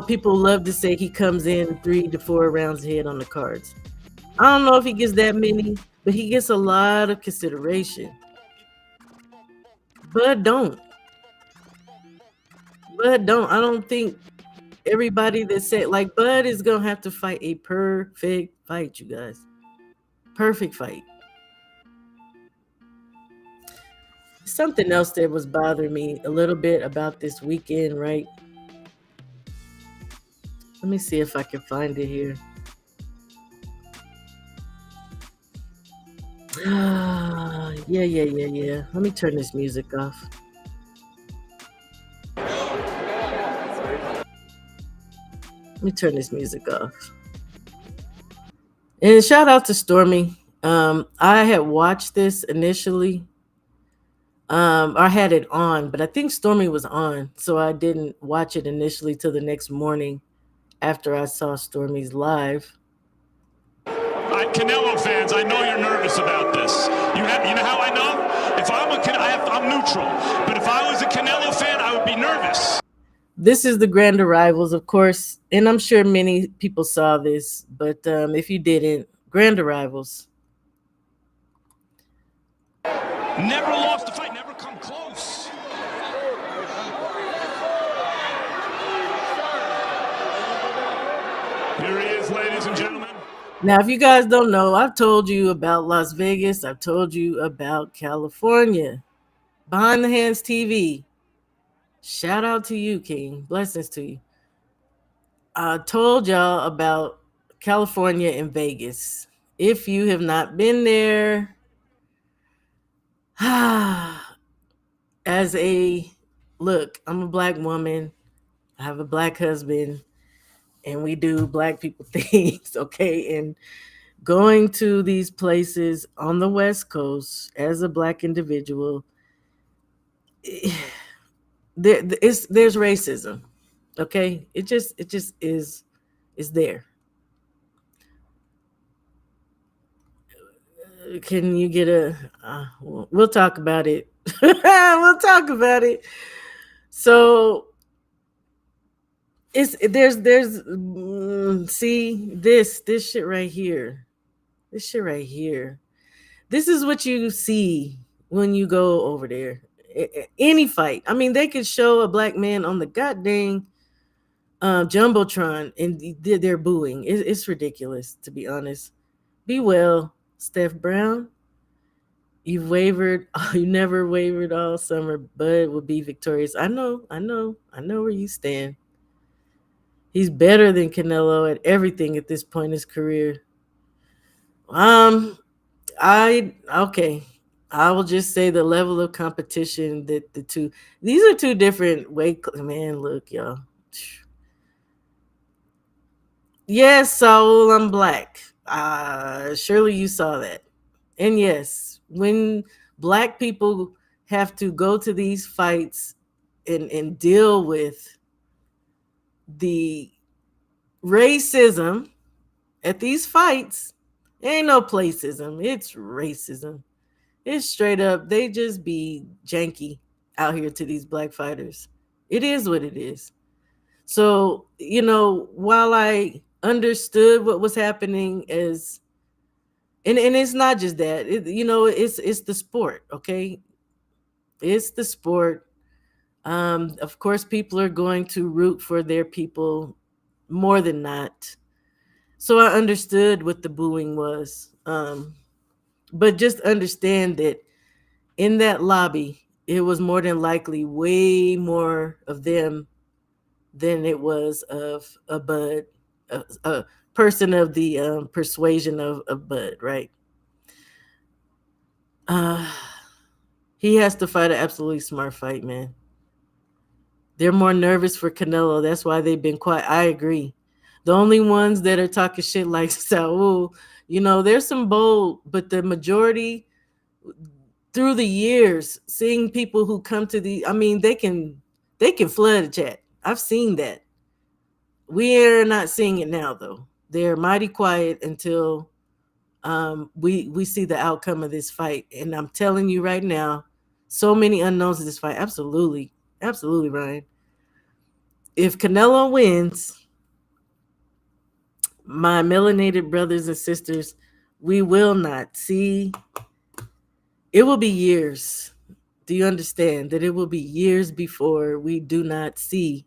People love to say he comes in 3 to 4 rounds ahead on the cards. I don't know if he gets that many, but he gets a lot of consideration. Bud don't. I don't think everybody that said, like, Bud is going to have to fight a perfect fight, you guys. Perfect fight. Something else that was bothering me a little bit about this weekend, right? Let me see if I can find it here. Yeah. Let me turn this music off. And shout out to Stormy. I had watched this initially. I had it on, but I think Stormy was on, so I didn't watch it initially till the next morning after I saw Stormy's live. Canelo fans, I know you're nervous about this. You know how I know? If I'm neutral, but if I was a Canelo fan, I would be nervous. This is the Grand Arrivals, of course, and I'm sure many people saw this, but if you didn't, Grand Arrivals. Never lost a fight, never come close. Here he is, ladies and gentlemen. Now, if you guys don't know, I've told you about Las Vegas. I've told you about California. Behind the Hands TV. Shout out to you, King. Blessings to you. I told y'all about California and Vegas. If you have not been there, I'm a black woman. I have a black husband, and we do black people things, okay? And going to these places on the West Coast as a black individual, there's racism, okay? It just is there. Can you get we'll talk about it. We'll talk about it. So see this shit right here. This is what you see when you go over there. Any fight. I mean, they could show a black man on the goddamn Jumbotron and they're booing. It's ridiculous, to be honest. Be well, Steph Brown. You never wavered all summer. Bud will be victorious. I know where you stand. He's better than Canelo at everything at this point in his career. I will just say the level of competition that these are two different weight. Man, look, y'all. Yes, Saul, I'm black. Surely you saw that. And yes, when black people have to go to these fights and deal with the racism at these fights, there ain't no placism. It's racism. It's straight up. They just be janky out here to these black fighters. It is what it is. So, while I understood what was happening as and it's not just that. It's the sport, okay? It's the sport. Of course people are going to root for their people more than not. So I understood what the booing was. But just understand that in that lobby, it was more than likely way more of them than it was of a Bud, a person of the persuasion of Bud, right? He has to fight an absolutely smart fight, man. They're more nervous for Canelo. That's why they've been quiet. I agree. The only ones that are talking shit like Saul, there's some bold, but the majority through the years, seeing people who come to they can flood a chat. I've seen that. We are not seeing it now though. They're mighty quiet until we see the outcome of this fight. And I'm telling you right now, so many unknowns in this fight. Absolutely. Absolutely, Ryan. If Canelo wins, my melanated brothers and sisters, we will not see. It will be years. Do you understand that it will be years before we do not see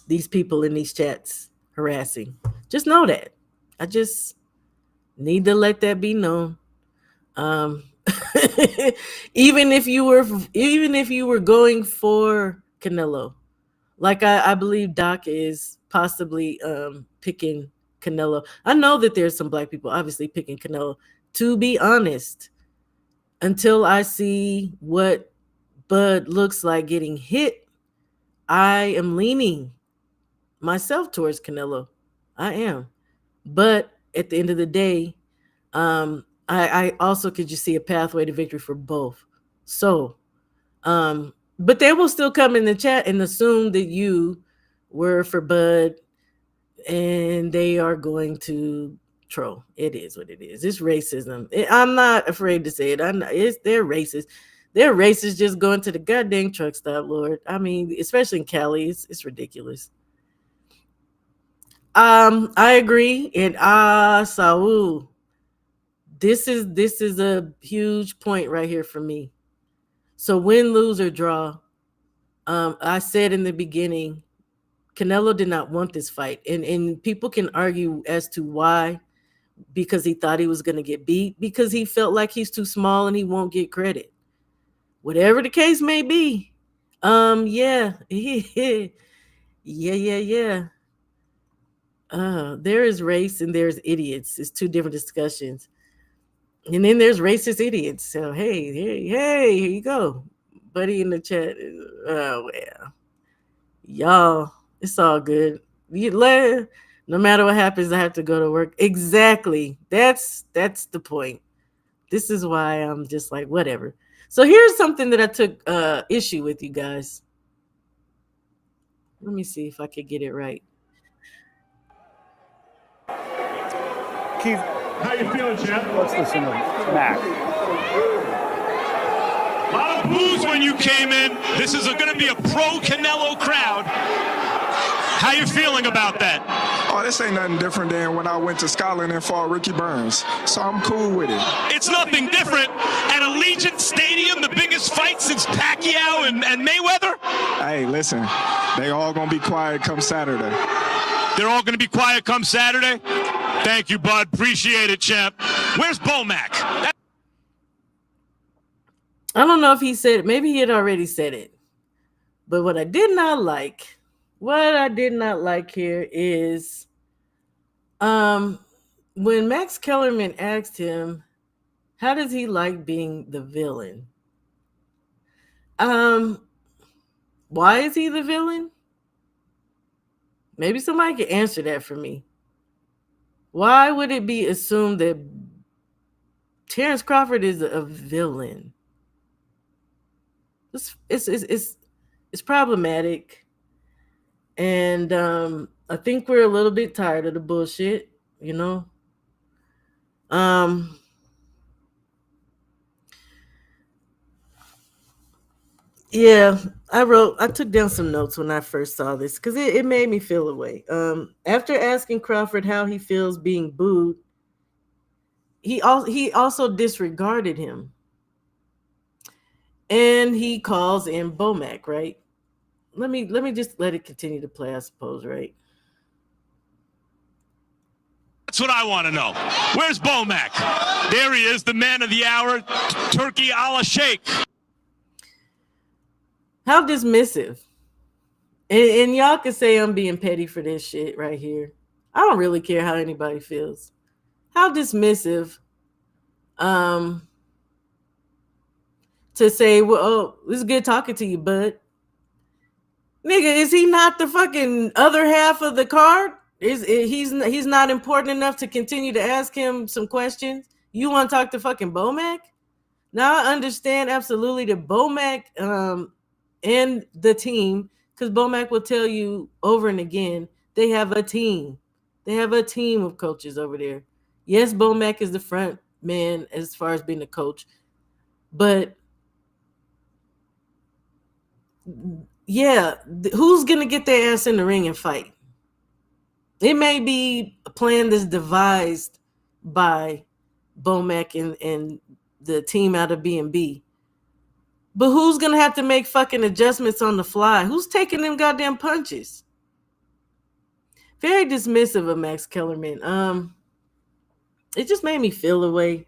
these people in these chats harassing? Just know that. I just need to let that be known. Even if you were going for Canelo, like I believe Doc is possibly picking Canelo. I know that there's some black people obviously picking Canelo. To be honest, until I see what Bud looks like getting hit, I am leaning myself towards Canelo. I am. But at the end of the day, I also could just see a pathway to victory for both. So, but they will still come in the chat and assume that you were for Bud, and they are going to troll. It is what it is. It's racism. I'm not afraid to say it. They're racist. They're racist just going to the goddamn truck stop, Lord. I mean, especially in Cali, it's ridiculous. I agree. And Saul, this is a huge point right here for me. So win, lose, or draw. I said in the beginning, Canelo did not want this fight. And people can argue as to why, because he thought he was going to get beat, because he felt like he's too small and he won't get credit. Whatever the case may be. Yeah. Yeah. There is race and there's idiots. It's two different discussions. And then there's racist idiots. So hey, here you go. Buddy in the chat. Oh well. Y'all, it's all good. No matter what happens, I have to go to work. Exactly. That's the point. This is why I'm just like, whatever. So here's something that I took issue with, you guys. Let me see if I could get it right. Keith, How you feeling, champ? let's listen to Mac. A lot of boos when you came in. This is going to be a pro Canelo crowd. How you feeling about that? Oh, this ain't nothing different than when I went to Scotland and fought Ricky Burns. So I'm cool with it. It's nothing different at Allegiant Stadium, the biggest fight since Pacquiao and Mayweather. Hey, listen, they all gonna be quiet come Saturday. They're all going to be quiet come Saturday. Thank you, bud. Appreciate it, champ. Where's Bomac? I don't know if he said it. Maybe he had already said it. But what I did not like here is when Max Kellerman asked him, how does he like being the villain? Why is he the villain? Maybe somebody can answer that for me. Why would it be assumed that Terrence Crawford is a villain? It's problematic. And I think we're a little bit tired of the bullshit, you know. Yeah, I took down some notes when I first saw this because it made me feel a way. After asking Crawford how he feels being booed, he also disregarded him. And he calls in Bomac, right? Let me just let it continue to play, I suppose, right? That's what I want to know. Where's Bomac? There he is, the man of the hour, Turkey a la Sheikh. How dismissive. And y'all can say I'm being petty for this shit right here. I don't really care how anybody feels. How dismissive to say, well, oh, it's good talking to you, bud. Nigga, is he not the fucking other half of the card? He's not important enough to continue to ask him some questions? You want to talk to fucking Bomac? Now I understand absolutely that Bomac and the team, because Bomac will tell you over and again, they have a team. They have a team of coaches over there. Yes, Bomac is the front man as far as being a coach, but yeah, who's gonna get their ass in the ring and fight? It may be a plan that's devised by Bomac and the team out of B&B. But who's gonna have to make fucking adjustments on the fly? Who's taking them goddamn punches? Very dismissive of Max Kellerman. It just made me feel away.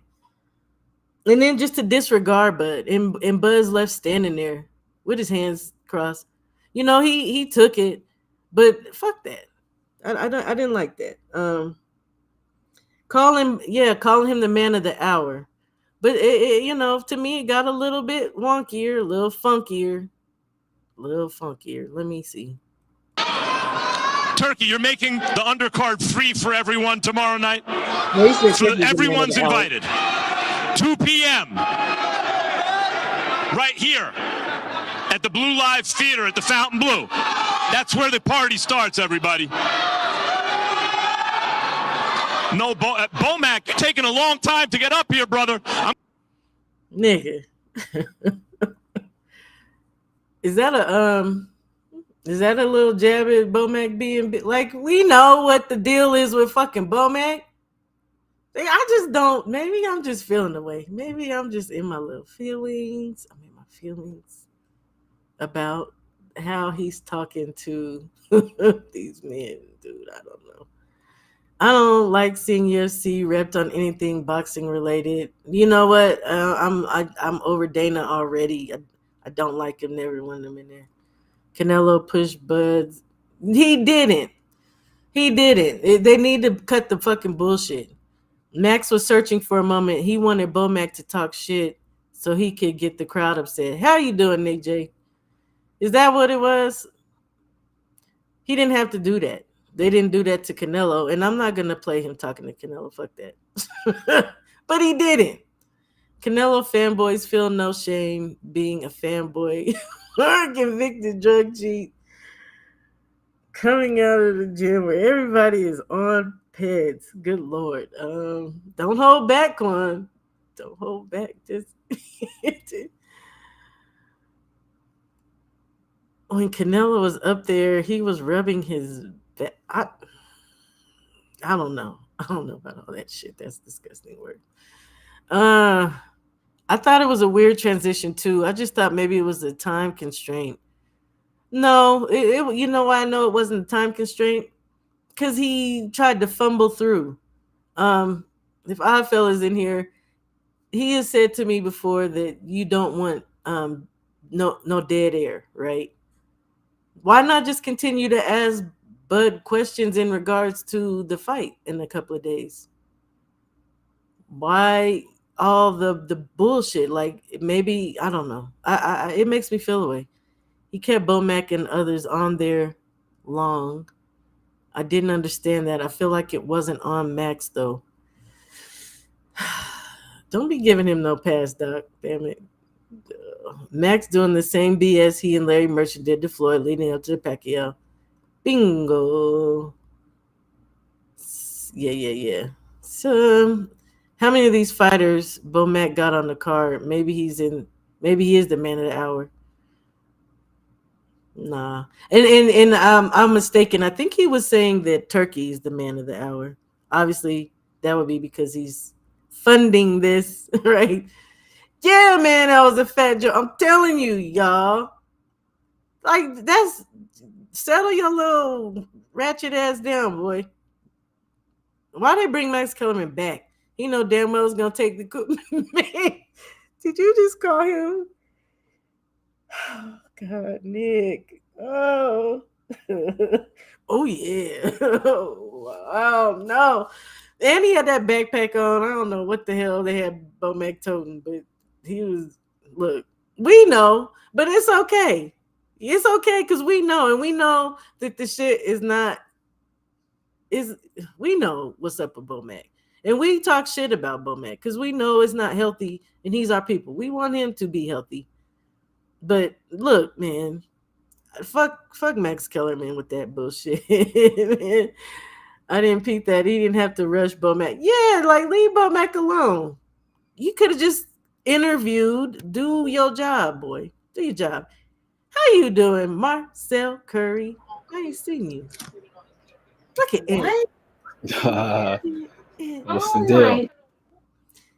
And then just to disregard Bud and Bud's left standing there with his hands crossed. You know, he took it, but fuck that. I didn't like that. Calling him the man of the hour. But you know, to me, it got a little bit wonkier, a little funkier. Let me see. Turkey, you're making the undercard free for everyone tomorrow night. So everyone's invited. 2 p.m. right here at the Blue Live Theater at the Fountain Blue. That's where the party starts, everybody. No, Bomac taking a long time to get up here, brother. Nigga. Is that a little jab at Bomac being like, we know what the deal is with fucking Bomac? I just don't. Maybe I'm just feeling the way. Maybe I'm just in my little feelings. I'm in my feelings about how he's talking to these men, dude. I don't know. I don't like seeing UFC repped on anything boxing related. You know what? I'm over Dana already. I don't like him. Never want him in there. Canelo pushed Buds. He didn't. They need to cut the fucking bullshit. Max was searching for a moment. He wanted Bomac to talk shit so he could get the crowd upset. How you doing, Nick J? Is that what it was? He didn't have to do that. They didn't do that to Canelo, and I'm not going to play him talking to Canelo. Fuck that. But he didn't. Canelo fanboys feel no shame being a fanboy or convicted drug cheat coming out of the gym where everybody is on peds. Good Lord. Don't hold back, Quan. Don't hold back. Just when Canelo was up there, he was rubbing his back. I don't know. I don't know about all that shit. That's a disgusting word. I thought it was a weird transition too. I just thought maybe it was a time constraint. No, you know why I know it wasn't a time constraint? Because he tried to fumble through. If Oddfell is in here, he has said to me before that you don't want no dead air, right? Why not just continue to ask Bud questions in regards to the fight in a couple of days? Why all the bullshit? Like maybe I don't know. It makes me feel away. He kept Bomac and others on there long. I didn't understand that. I feel like it wasn't on Max though. Don't be giving him no pass, Doc. Damn it. Max doing the same BS he and Larry Merchant did to Floyd leading up to the Pacquiao. Bingo. Yeah. So, how many of these fighters Bomac got on the card? Maybe he is the man of the hour. Nah. And I'm mistaken. I think he was saying that Turkey is the man of the hour. Obviously, that would be because he's funding this, right? Yeah, man, that was a fat joke. I'm telling you, y'all. Like, that's settle your little ratchet ass down, boy. Why they bring Max Kellerman back? He know damn well is gonna take the coup. Man, did you just call him? Oh God, Nick. Oh. Oh yeah. Oh no. And he had that backpack on. I don't know what the hell they had Bomac toting, but he was look, we know, but it's okay. It's okay because we know, and we know that the shit is not is we know what's up with Bomac. And we talk shit about Bomac because we know it's not healthy and he's our people. We want him to be healthy. But look, man, fuck Max Kellerman with that bullshit. Man, I didn't peep that. He didn't have to rush Bomac. Yeah, like leave Bomac alone. You could have just interviewed, do your job, boy. Do your job. How you doing, Marcel Curry? I ain't seen you. Look at it. What's the deal?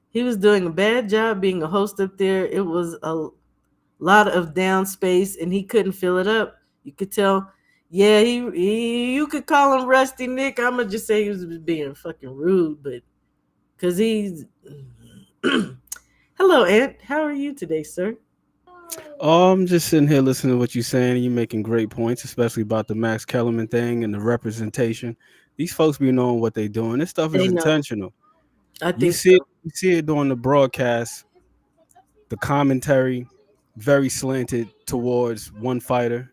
He was doing a bad job being a host up there. It was a lot of down space, and he couldn't fill it up. You could tell. Yeah, you could call him Rusty Nick. I'm gonna just say he was being fucking rude, but because he's. Hello, Aunt. How are you today, sir? Oh, I'm just sitting here listening to what you're saying. You're making great points, especially about the Max Kellerman thing and the representation. These folks be knowing what they're doing. This stuff is They know. intentional. I You think see, so. you see it during the broadcast. The commentary very slanted towards one fighter,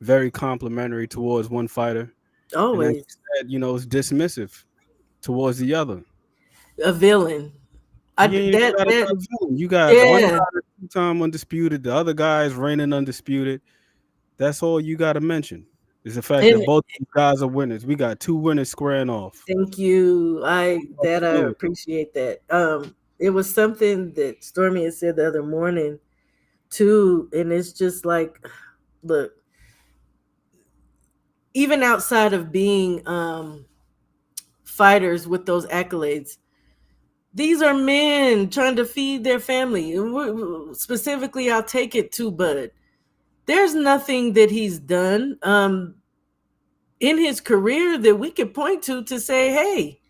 very complimentary towards one fighter, and like Always you said, it's dismissive towards the other. a villain. You ain't even got That another villain. You got one yeah. guy that's two-time undisputed, the other guy is reigning undisputed. That's all you got to mention is the fact that And both these guys are winners. We got two winners squaring off. thank you. I Absolutely. appreciate that. It was something that Stormy had said the other morning too, and it's just like, look, even outside of being fighters with those accolades, these are men trying to feed their family. Specifically, I'll take it to Bud. There's nothing that he's done in his career that we could point to say, hey,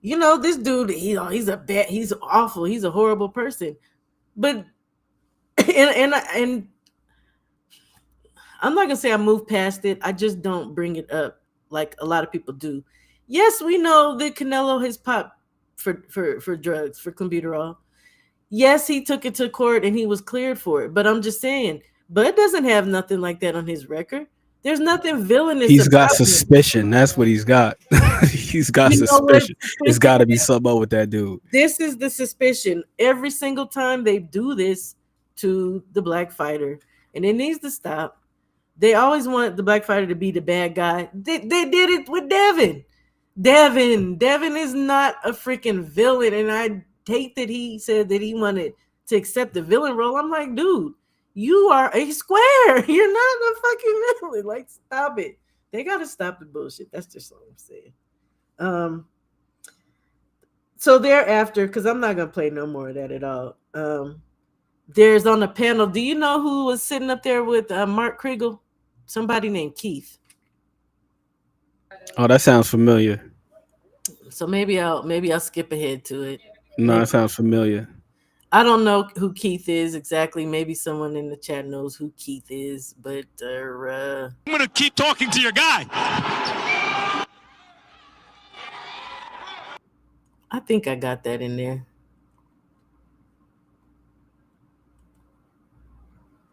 this dude, he's awful, he's a horrible person. But and I'm not gonna say I moved past it. I just don't bring it up like a lot of people do. Yes, we know that Canelo has popped for drugs, for clenbuterol. Yes, he took it to court and he was cleared for it. But I'm just saying, Bud doesn't have nothing like that on his record. There's nothing villainous He's got about him. suspicion. That's what he's got. He's got You know what? suspicion. It's got to be something up with that dude. This is the suspicion. Every single time they do this to the black fighter, and it needs to stop. They always want the black fighter to be the bad guy. They did it with Devin. Devin is not a freaking villain, and I hate that he said that he wanted to accept the villain role. I'm like, dude, you are a square. You're not a fucking villain. Like, stop it. They gotta stop the bullshit. That's just all I'm saying. So thereafter, because I'm not gonna play no more of that at all. There's on the panel. Do you know who was sitting up there with Mark Kriegel? Somebody named Keith. Oh, that sounds familiar. So maybe I'll skip ahead to it. No, that sounds familiar. I don't know who Keith is exactly. Maybe someone in the chat knows who Keith is, but I'm gonna keep talking to your guy. I think I got that in there.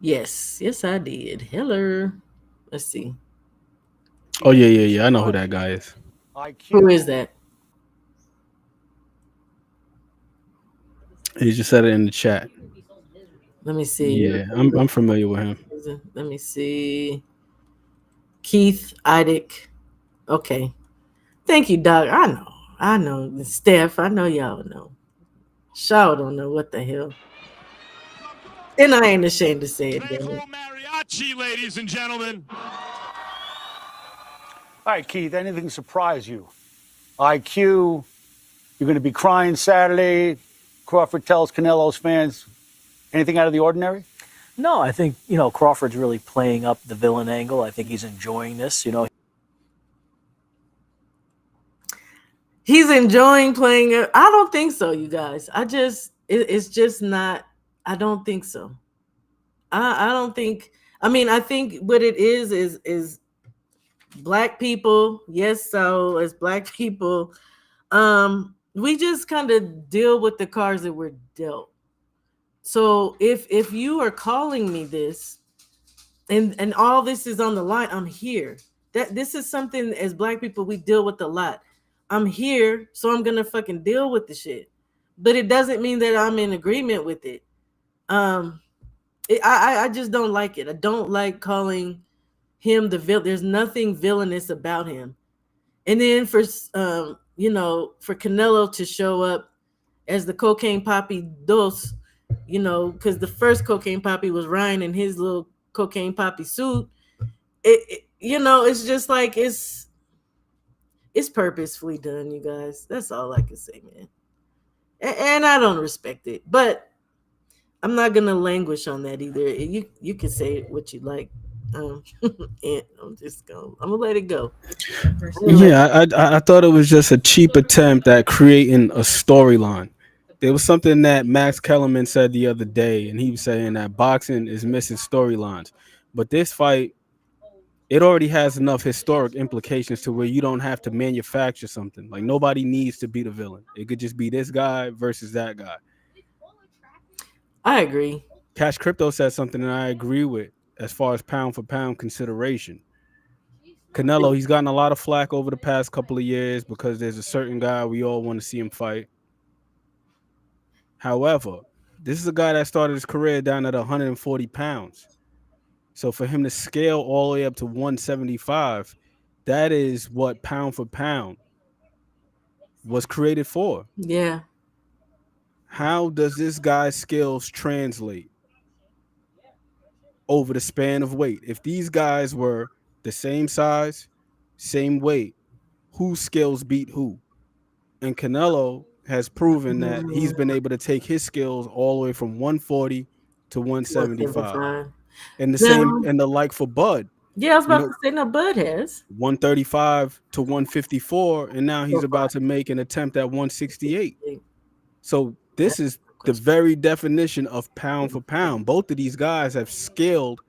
Yes, I did. Hello. Let's see. Oh yeah. I know who that guy is. Who is that? He just said it in the chat. Let me see. Yeah, I'm familiar with him. Let me see. Keith Idek. Okay. Thank you, Doc. I know. Steph, I know y'all know. Shaw don't know what the hell. And I ain't ashamed to say it. Chi, ladies and gentlemen. All right, Keith, anything surprise you? IQ, you're going to be crying Saturday. Crawford tells Canelo's fans, anything out of the ordinary? No, I think, Crawford's really playing up the villain angle. I think he's enjoying this, He's enjoying playing it. I don't think so, you guys. It's just not, I don't think so. I don't think, I think what it is black people. Yes, so as black people, we just kind of deal with the cards that we're dealt. So if you are calling me this and all this is on the line, I'm here. This is something as black people we deal with a lot. I'm here, so I'm gonna fucking deal with the shit. But it doesn't mean that I'm in agreement with it. I just don't like it. I don't like calling him the villain. There's nothing villainous about him. And then for Canelo to show up as the cocaine poppy dos, because the first cocaine poppy was Ryan in his little cocaine poppy suit. It's just like it's purposefully done, you guys. That's all I can say, man. And I don't respect it, but I'm not gonna languish on that either. You can say what you like. And I'm gonna let it go. Yeah, I thought it was just a cheap attempt at creating a storyline. There was something that Max Kellerman said the other day, and he was saying that boxing is missing storylines. But this fight, it already has enough historic implications to where you don't have to manufacture something. Like, nobody needs to be the villain. It could just be this guy versus that guy. I agree. Cash Crypto said something that I agree with as far as pound for pound consideration. Canelo, he's gotten a lot of flack over the past couple of years because there's a certain guy we all want to see him fight. However, this is a guy that started his career down at 140 pounds. So for him to scale all the way up to 175, that is what pound for pound was created for. Yeah. How does this guy's skills translate over the span of weight? If these guys were the same size, same weight, whose skills beat who? And Canelo has proven that he's been able to take his skills all the way from 140 to 175. And the same and the like for Bud. Yeah, I was about to say, no, Bud has 135 to 154, and now he's about to make an attempt at 168. So this is the very definition of pound for pound. Both of these guys have scaled.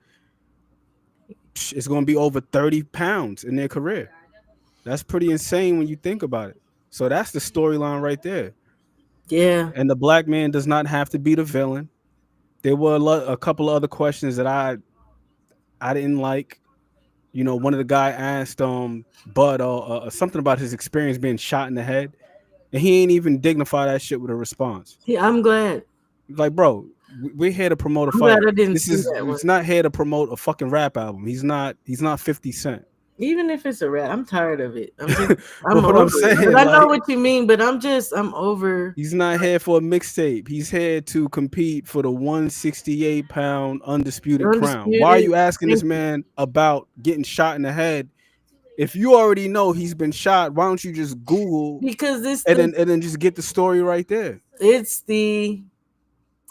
It's going to be over 30 pounds in their career. That's pretty insane when you think about it. So that's the storyline right there. Yeah. And the black man does not have to be the villain. There were a couple of other questions that I didn't like. One of the guy asked Bud something about his experience being shot in the head, and he ain't even dignify that shit with a response. Yeah, I'm glad. Like, bro, we're here to promote a fight. It's not here to promote a fucking rap album. He's not 50 Cent. Even if it's a rap, I'm tired of it. I'm I'm saying, but I know what you mean, but I'm over. He's not here for a mixtape. He's here to compete for the 168-pound undisputed crown. Why are you asking this man about getting shot in the head? If you already know he's been shot, why don't you just Google and then just get the story right there? It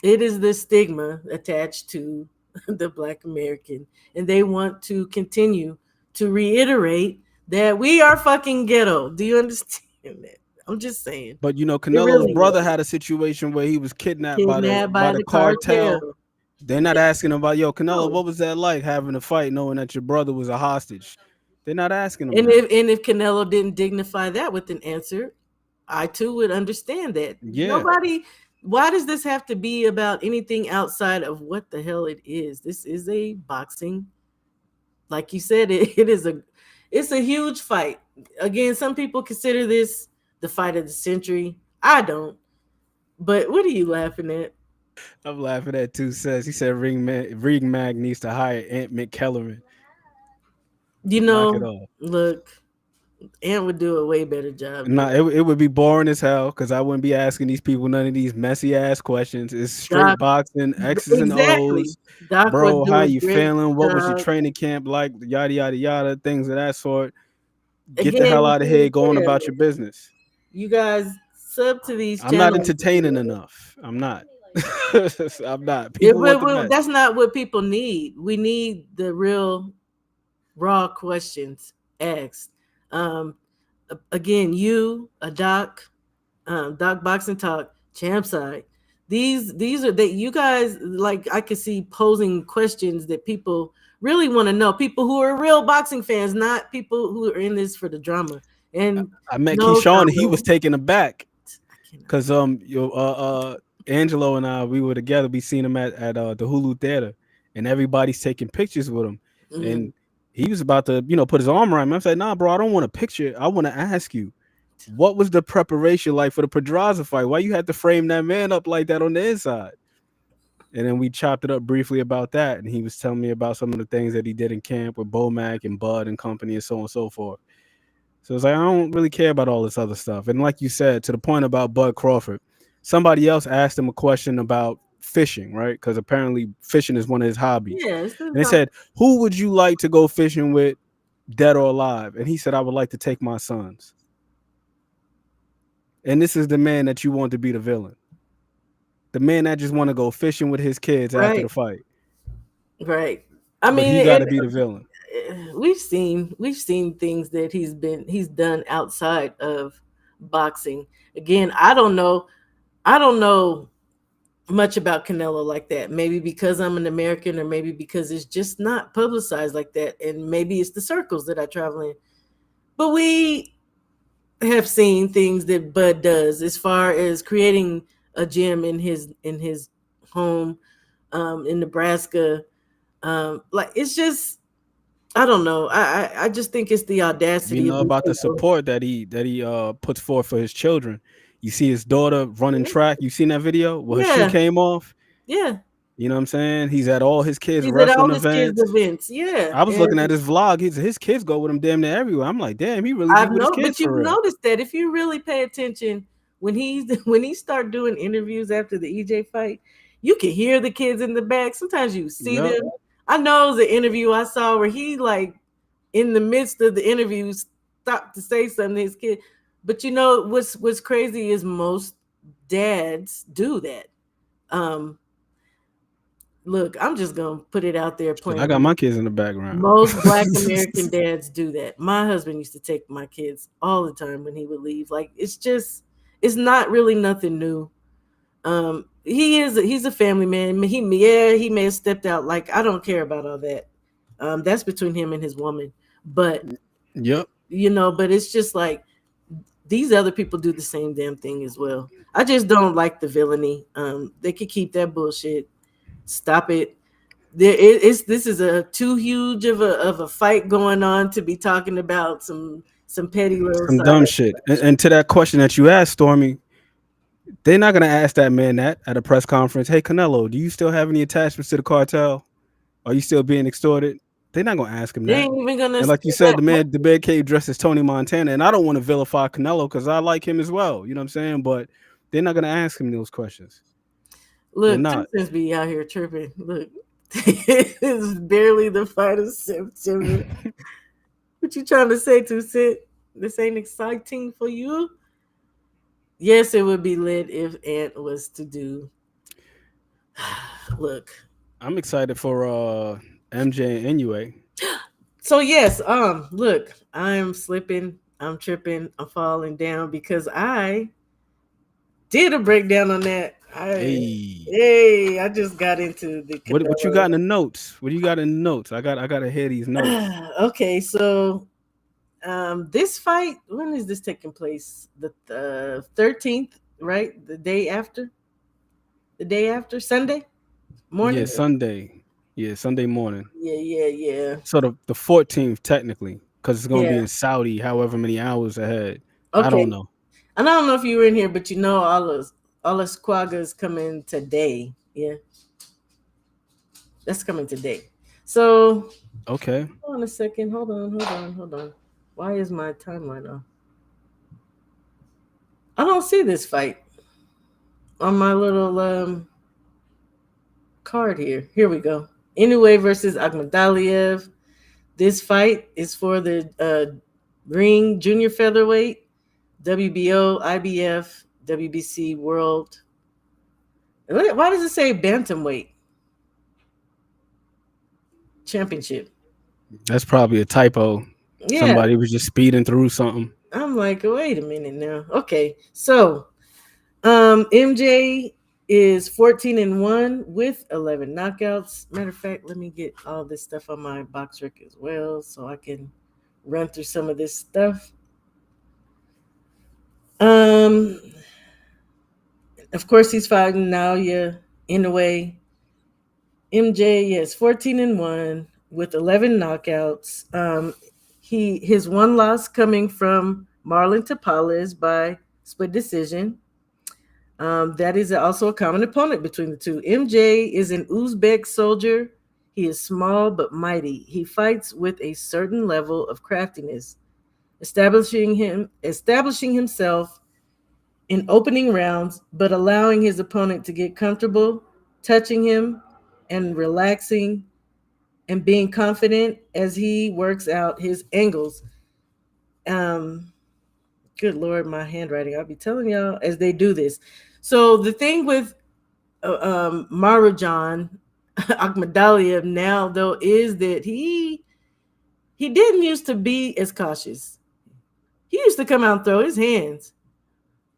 is the stigma attached to the Black American, and they want to continue to reiterate that we are fucking ghetto. Do you understand that? I'm just saying. But Canelo's brother had a situation where he was kidnapped by the cartel. They're not asking him about, Canelo, what was that like having a fight knowing that your brother was a hostage? They're not asking him. And if Canelo didn't dignify that with an answer, I too would understand that. Yeah. Why does this have to be about anything outside of what the hell it is? This is a boxing. Like you said, it's a huge fight. Again, some people consider this the fight of the century. I don't. But what are you laughing at? I'm laughing at Two Cents. He said Ring Mag needs to hire Ant McKellarman. Look, Ant would do a way better job. Nah, it would be boring as hell because I wouldn't be asking these people none of these messy ass questions. It's straight Doc, boxing, X's and exactly. O's. Doc would Bro, do how a you great feeling? What was your job. training camp like? Yada yada yada, things of that sort. Get the Again, hell out of here, going about your business. you guys sub to these I'm not channels. entertaining enough. I'm not. I'm not. People want the mess. That's not what people need. We need the real raw questions asked. Again, a Doc, Doc Boxing Talk, Champ Side. These are that you guys like. I could see posing questions that people really want to know. People who are real boxing fans, not people who are in this for the drama. And I met no, Keyshawn and he was taken aback because Angelo and we were together. We seen him at the Hulu Theater, and everybody's taking pictures with him. And he was about to, put his arm around me. I said, "Nah, bro, I don't want a picture. I want to ask you, what was the preparation like for the Pedraza fight? Why you had to frame that man up like that on the inside?" And then we chopped it up briefly about that, and he was telling me about some of the things that he did in camp with Bomac and Bud and company and so on and so forth. So it's like, I don't really care about all this other stuff. And like you said, to the point about Bud Crawford, somebody else asked him a question about fishing, right? Because apparently fishing is one of his hobbies. Yeah, and they said, who would you like to go fishing with, dead or alive? And he said, I would like to take my sons. And this is the man that you want to be the villain. The man that just want to go fishing with his kids after the fight. Right. But he got to be the villain. We've seen things that he's done outside of boxing. Again, I don't know much about Canelo like that. Maybe because I'm an American, or maybe because it's just not publicized like that, and maybe it's the circles that I travel in. But we have seen things that Bud does as far as creating a gym in his home in Nebraska. Like, it's just, I don't know. I just think it's the audacity. About the support that he puts forth for his children. You see his daughter running track. You seen that video where her shoe came off? Yeah. You know what I'm saying? He's at all his kids' He's wrestling at all his events. kids' events. Yeah. I was looking at his vlog. His kids go with him damn near everywhere. I'm like, damn, he really be with his kids but you've for real. noticed that if you really pay attention when he start doing interviews after the EJ fight, you can hear the kids in the back. Sometimes you see them. I know it was an interview I saw where he, like, in the midst of the interview, stopped to say something to his kid. But what's crazy is most dads do that. Look, I'm just gonna put it out there. I got my kids in the background. Most Black American dads do that. My husband used to take my kids all the time when he would leave. Like, it's not really nothing new. He's a family man. He may have stepped out. Like, I don't care about all that. That's between him and his woman. But but it's just like these other people do the same damn thing as well. I just don't like the villainy. They could keep that bullshit. Stop it. This is a too huge of a fight going on to be talking about some petty little some dumb shit. And to that question that you asked, Stormy, they're not gonna ask that man that at a press conference. Hey, Canelo, do you still have any attachments to the cartel? Are you still being extorted? They're not gonna ask him that. They ain't even gonna. And like you said, the man came dressed as Tony Montana, and I don't want to vilify Canelo because I like him as well. You know what I'm saying? But they're not gonna ask him those questions. Look, Simpsons be out here tripping. Look, it's barely the fight of September. What you trying to say, Sit? This ain't exciting for you? Yes, it would be lit if Ant was to do. Look, I'm excited for MJ and Inoue. So yes, look, I'm slipping, I'm tripping, I'm falling down because I did a breakdown on that. I just got into the what you got in the notes? What do you got in the notes? I gotta hear these notes. Okay, so this fight, when is this taking place? The 13th, right? The day after Sunday morning. Yeah, Sunday. Yeah, Sunday morning. Yeah. So the 14th technically, because it's gonna be in Saudi, however many hours ahead. Okay. I don't know. And I don't know if you were in here, but Olascuaga is coming today. Yeah, that's coming today. So okay. Hold on a second. Hold on. Why is my timeline off? I don't see this fight on my little card here. Here we go. Inoue versus Akhmadaliev. This fight is for the ring junior featherweight, WBO, IBF, WBC World. Why does it say bantamweight championship? That's probably a typo. Yeah. Somebody was just speeding through something. I'm like, wait a minute now. Okay, so MJ is 14-1 with 11 knockouts. Matter of fact, let me get all this stuff on my box rec as well so I can run through some of this stuff. Of course, he's fighting Naoya Inoue. MJ, yes, 14-1 with 11 knockouts. His one loss coming from Marlon Tapales by split decision. That is also a common opponent between the two. MJ is an Uzbek soldier. He is small but mighty. He fights with a certain level of craftiness, establishing himself in opening rounds, but allowing his opponent to get comfortable, touching him and relaxing and being confident as he works out his angles. Good Lord, my handwriting. I'll be telling y'all as they do this. So the thing with Marujan Akhmadaliev now, though, is that he didn't used to be as cautious. He used to come out and throw his hands.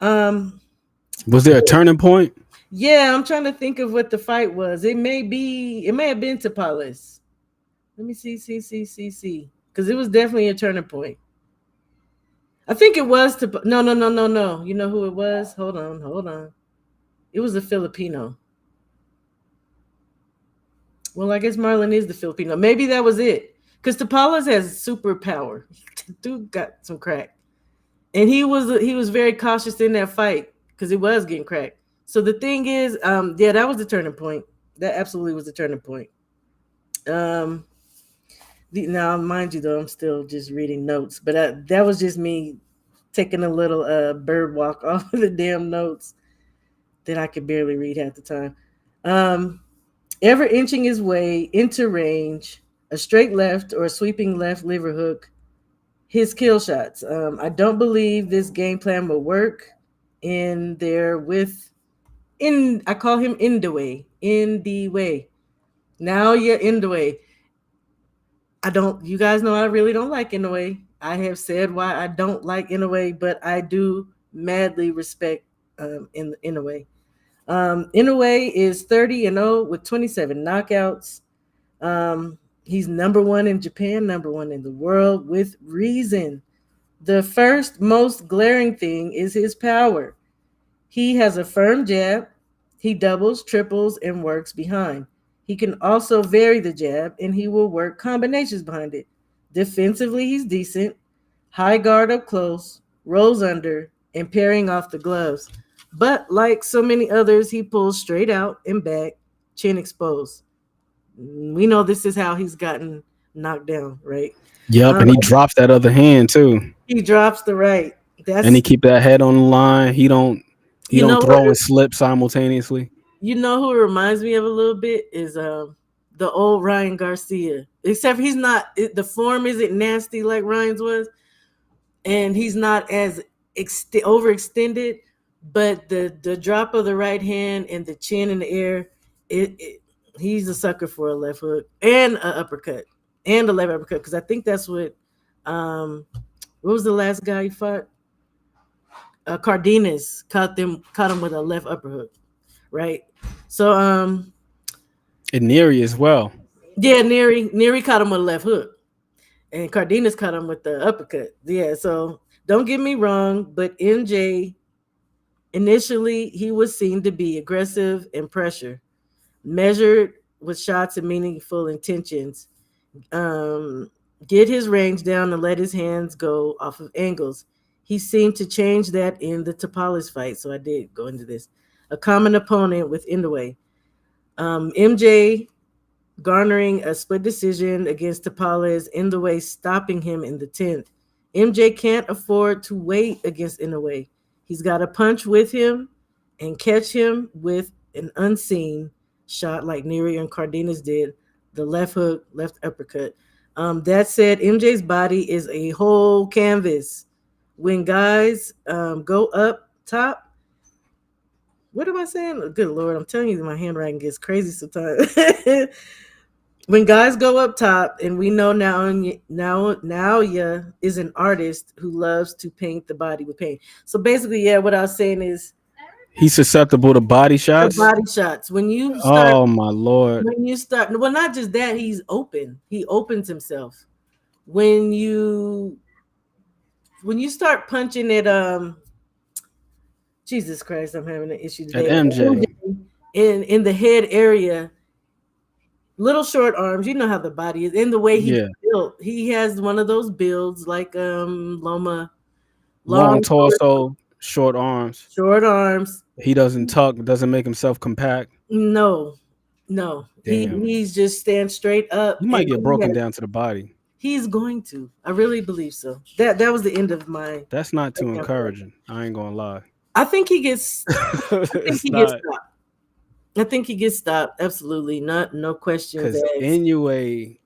Was there a turning point? Yeah, I'm trying to think of what the fight was. It may have been Tapales. Let me see. Because it was definitely a turning point. I think it was no. You know who it was? Hold on. It was a Filipino. Well, I guess Marlon is the Filipino. Maybe that was it. Because Tapales has superpower. Dude got some crack. And he was very cautious in that fight because it was getting cracked. So the thing is, that was the turning point. That absolutely was the turning point. Now, mind you, though, I'm still just reading notes, but that was just me taking a little bird walk off of the damn notes that I could barely read half the time. Ever inching his way into range, a straight left or a sweeping left liver hook, his kill shots. I don't believe this game plan will work in there I call him Inoue. Now you're Inoue. You guys know I really don't like Inoue. I have said why I don't like Inoue, but I do madly respect Inoue. Inoue is 30-0 with 27 knockouts. He's number one in Japan, number one in the world with reason. The first most glaring thing is his power. He has a firm jab. He doubles, triples, and works behind. He can also vary the jab, and he will work combinations behind it. Defensively, he's decent. High guard up close, rolls under, and parrying off the gloves. But like so many others, he pulls straight out and back, chin exposed. We know this is how he's gotten knocked down, right? Yep, and he drops that other hand too. He drops the right. And he keep that head on the line. He don't throw and slip simultaneously. You know who it reminds me of a little bit is the old Ryan Garcia. Except he's not. The form isn't nasty like Ryan's was, and he's not as overextended. But the drop of the right hand and the chin in the air, he's a sucker for a left hook and an uppercut and a left uppercut. Because I think that's what was the last guy he fought? Cardenas caught him with a left uppercut, right? So and Neri as well. Yeah, Neri caught him with a left hook, and Cardenas caught him with the uppercut. Yeah, so don't get me wrong, but MJ initially he was seen to be aggressive and pressure, measured with shots and meaningful intentions. Get his range down and let his hands go off of angles. He seemed to change that in the Tapales fight, so I did go into this. A common opponent with Inoue. MJ garnering a split decision against Tapales, Inoue stopping him in the 10th. MJ can't afford to wait against Inoue. He's got to punch with him and catch him with an unseen shot like Neri and Cardenas did, the left hook, left uppercut. That said, MJ's body is a whole canvas. When guys go up top, what am I saying? Good Lord, I'm telling you, my handwriting gets crazy sometimes. When guys go up top, and we know now is an artist who loves to paint the body with paint. So basically, yeah, what I was saying is He's susceptible to body shots. body shots. When you start, Oh my Lord. well, not just that, he's open. He opens himself. When you start punching at Jesus Christ, I'm having an issue today. At MJ. In the head area. Little short arms, you know how the body is, and the way he's built. He has one of those builds like Loma. Long torso, short arms. Short arms. He doesn't tuck, doesn't make himself compact. No. Damn. He's just stand straight up. He might get broken down to the body. He's going to. I really believe so. That was the end of my. That's not too encouraging. I ain't gonna lie. I think he gets. I think he gets stopped. Absolutely, no questions. Because Inoue,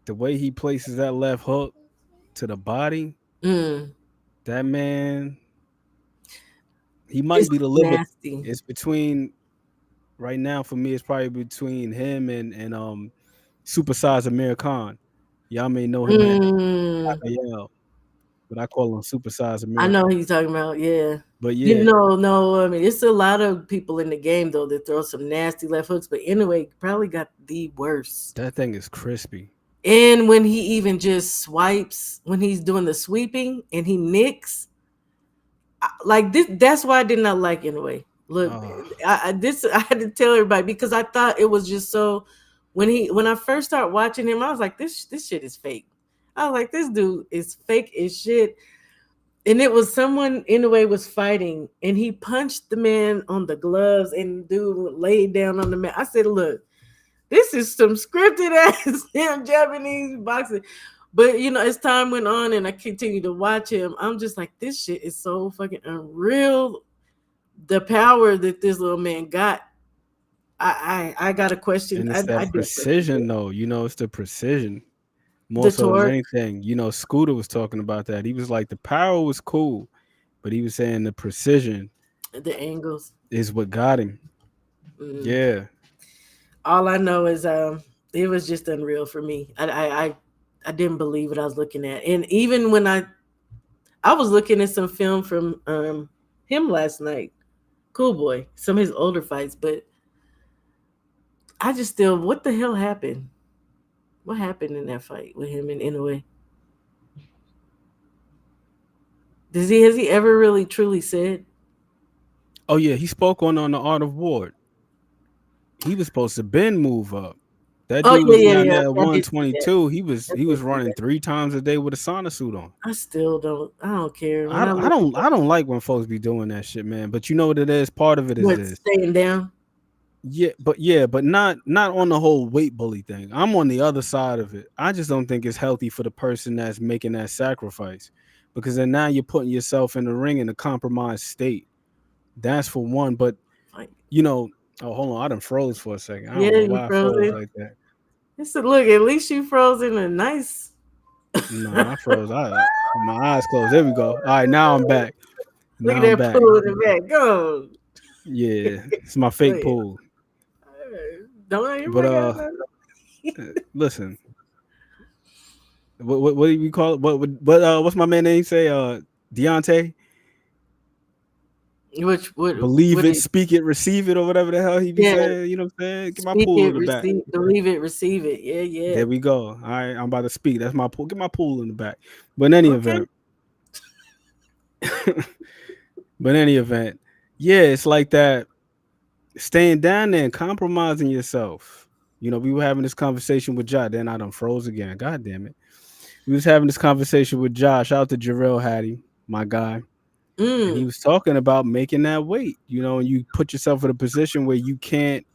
the way he places that left hook to the body, that man, he might be the limit. Nasty. It's between right now for me. It's probably between him and Supersize Amir Khan. Y'all may know him as Raphael, but I call him Supersize Amir. I know who you're talking about. Yeah. But yeah, no. I mean, it's a lot of people in the game though that throw some nasty left hooks. But anyway, probably got the worst. That thing is crispy. And when he even just swipes, when he's doing the sweeping and he nicks, like this. That's why I did not like Inoue. Look, I had to tell everybody because I thought it was just so. When I first started watching him, I was like, this shit is fake. I was like, this dude is fake as shit. And it was someone Inoue was fighting, and he punched the man on the gloves, and dude laid down on the mat. I said, look, this is some scripted ass damn Japanese boxing. But, as time went on and I continued to watch him, I'm just like, this shit is so fucking unreal. The power that this little man got. I got a question. And it's that precision, though. It's the precision. More so than anything, Scooter was talking about that. He was like, the power was cool, but he was saying the precision, the angles, is what got him. Yeah. All I know is it was just unreal for me. I didn't believe what I was looking at, and even when I was looking at some film from him last night, Cool Boy, some of his older fights, but I just still, what the hell happened? What happened in that fight with him and Inoue? Has he ever really truly said? Oh yeah, he spoke on the Art of War. He was supposed to move up. That dude was down there at 122. He was running 3 times a day with a sauna suit on. I don't care. I don't like when folks be doing that shit, man. But you know what it is? Part of it is this. Staying down. But not on the whole weight bully thing. I'm on the other side of it. I just don't think it's healthy for the person that's making that sacrifice, because then now you're putting yourself in the ring in a compromised state. That's for one. But oh, hold on, I done froze for a second. I don't know why I froze like that. Look, at least you froze in a nice. No, I froze. My eyes closed. There we go. All right, now I'm back. Look at that pool in the back. Go. Yeah, it's my fake pool. Listen, what do you call it? What's my man name say? Deontay. Believe it, speak it, receive it, or whatever the hell he be saying. You know what I'm saying? Get my pool in the back. Believe it, receive it. Yeah. There we go. All right, I'm about to speak. That's my pool. Get my pool in the back. But in any event, yeah, it's like that. Staying down there and compromising yourself. We were having this conversation with Josh. Then I done froze again. God damn it. We was having this conversation with Josh. Shout out to Jarrell Hattie, my guy. And he was talking about making that weight, and you put yourself in a position where you can't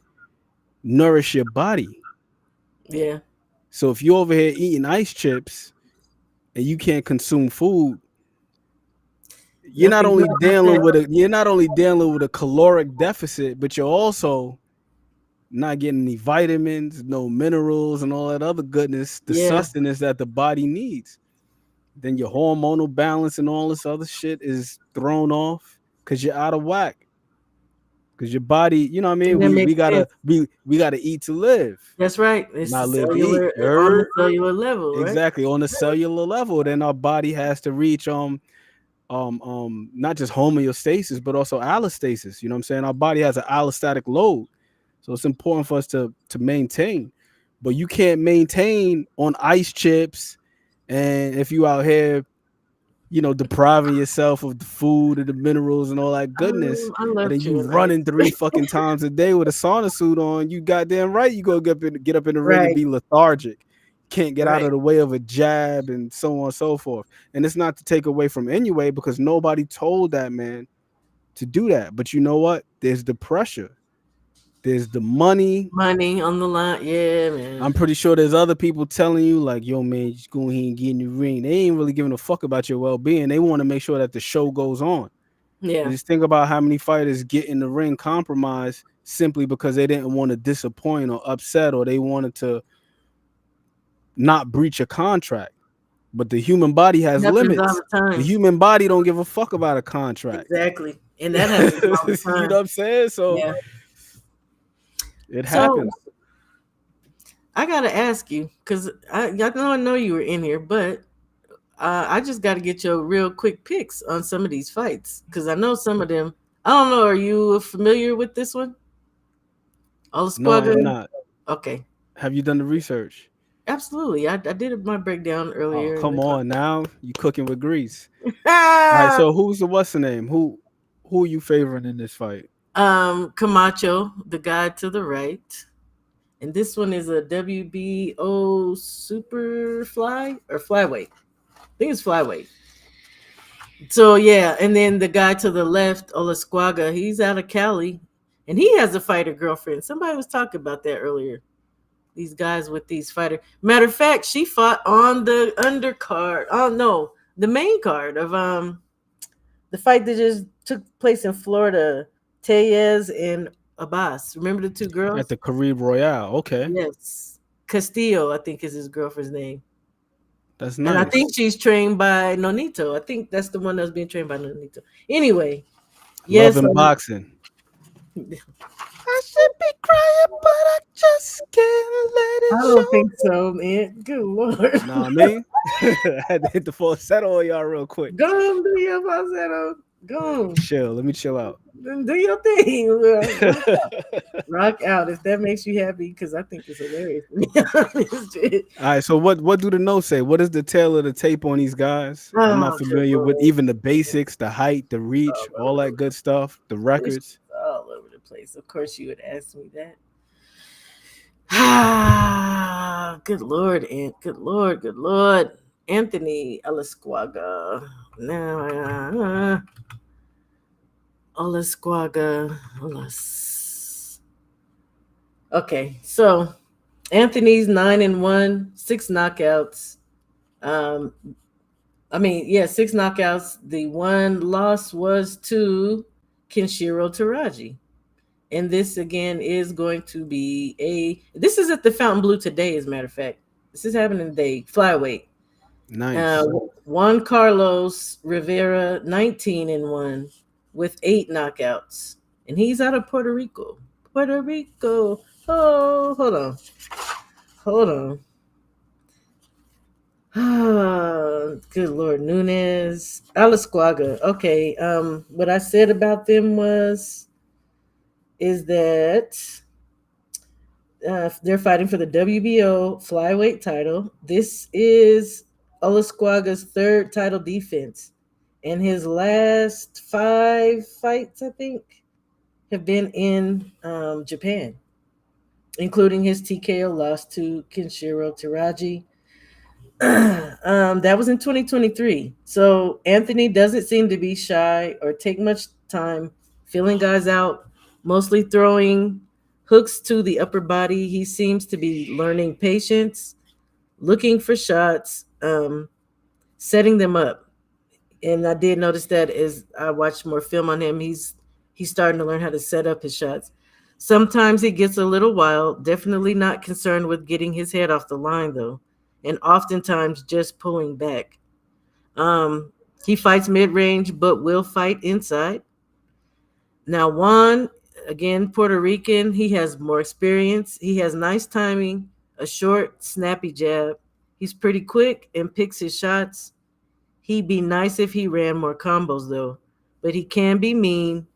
nourish your body. Yeah. So if you're over here eating ice chips and you can't consume food, you're not Nothing only good about dealing that. with a caloric deficit, but you're also not getting any vitamins, no minerals, and all that other goodness, the Yeah. sustenance that the body needs. Then your hormonal balance and all this other shit is thrown off because you're out of whack. Because your body, you know what I mean? And that We makes gotta sense. we gotta eat to live, That's right. It's the not live to eat. cellular You on the heard? cellular level, right? Exactly. On the cellular level, then our body has to reach not just homeostasis, but also allostasis. You know what I'm saying? Our body has an allostatic load. So it's important for us to maintain. But you can't maintain on ice chips, and if you out here, depriving yourself of the food and the minerals and all that goodness, I and love then you chewing running 3 ice. fucking times a day with a sauna suit on, you goddamn right you go get up in the ring and Right. be lethargic. Can't get out Right. of the way of a jab and so on and so forth. And it's not to take away from Inoue, because nobody told that man to do that. But you know what? There's the pressure. There's the money. Money on the line. Yeah, I'm man. pretty sure there's other people telling you, like, yo, man, just go ahead and get in the ring. They ain't really giving a fuck about your well-being. They want to make sure that the show goes on. Yeah. Just think about how many fighters get in the ring compromised simply because they didn't want to disappoint or upset, or they wanted to not breach a contract. But the human body has Happens all limits. the The time. human body don't give a fuck about a contract. Exactly. And that happens all the You know time. what I'm saying? So Yeah. it So happens. I gotta ask you, because I know you were in here, but I just got to get your real quick picks on some of these fights, because I know some of them. I don't know. Are you familiar with this one? No, Olascuaga? I'm not. Okay. Have you done the research? Absolutely. I did my breakdown Oh, earlier in the come on now. You cooking with grease. All right, class. so what's the name? Who are you favoring in this fight? Camacho, the guy to the right. And this one is a WBO super fly or flyweight. I think it's flyweight. So yeah, and then the guy to the left, Olascuaga, he's out of Cali, and he has a fighter girlfriend. Somebody was talking about that earlier. These guys with these fighter. Matter of fact, she fought on the undercard. Oh no, the main card of the fight that just took place in Florida. Tellez and Abbas. Remember the two At girls? the Caribe Royale. Okay. Yes. Castillo, I think is his girlfriend's name. That's And I nice. think she's trained by Nonito. I think that's the one that's being trained by Nonito. Anyway, Love yes. and boxing. I should be crying, but I just can't let it show. I don't think so, man. Good Lord. Nah, me. I had to hit the falsetto on y'all real quick. Go on, do your falsetto. Go on. Chill. Let me chill out. Then do your thing. Rock out if that makes you happy, because I think it's hilarious. All right. So what do the notes say? What is the tail of the tape on these guys? I'm not familiar with even the basics, the height, the reach, all that good stuff, the records. All over the place. Of course, you would ask me that. Ah, good Lord, and good Lord. Anthony Olascuaga. Now, Olascuaga. Okay, so Anthony's 9-1, 6 knockouts. 6 knockouts. The one loss was to Kenshiro Taraji. And this again is going to be this is at the Fontainebleau today, as a matter of fact. This is happening today, flyweight. Nice. Juan Carlos Rivera, 19-1 with 8 knockouts. And he's out of Puerto Rico. Oh, hold on. Good Lord. Nunes, Olascuaga. Okay. What I said about them is that they're fighting for the WBO flyweight title. This is Olascuaga's 3rd title defense, and his last 5 fights, I think, have been in Japan, including his TKO loss to Kenshiro Taraji. That was in 2023. So Anthony doesn't seem to be shy or take much time filling guys out, mostly throwing hooks to the upper body. He seems to be learning patience, looking for shots. setting them up. And I did notice that as I watched more film on him, he's starting to learn how to set up his shots. Sometimes he gets a little wild, definitely not concerned with getting his head off the line though, and oftentimes just pulling back. Um, he fights mid-range but will fight inside. Now Juan, again Puerto Rican, he has more experience. He has nice timing, a short, snappy jab. He's pretty quick and picks his shots. He'd be nice if he ran more combos, though. But he can be mean.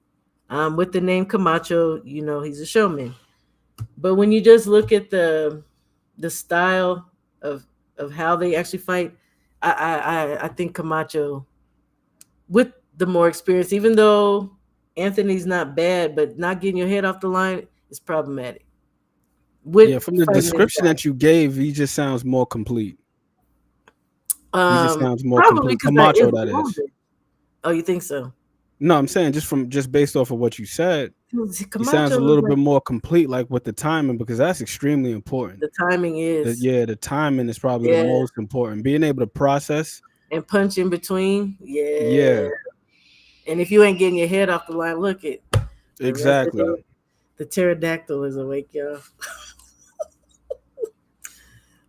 With the name Camacho, you know he's a showman. But when you just look at the style of how they actually fight, I think Camacho, with the more experience, even though Anthony's not bad, but not getting your head off the line is problematic. Yeah, from the description that you gave, he just sounds more complete. He just sounds more complete. Camacho, that is. Oh, you think so? No, I'm saying just based off of what you said, he sounds a little bit more complete, like with the timing, because that's extremely important. The timing is. The timing is probably the most important. Being able to process and punch in between. Yeah. And if you ain't getting your head off the line, look it. Exactly. The pterodactyl is awake, y'all.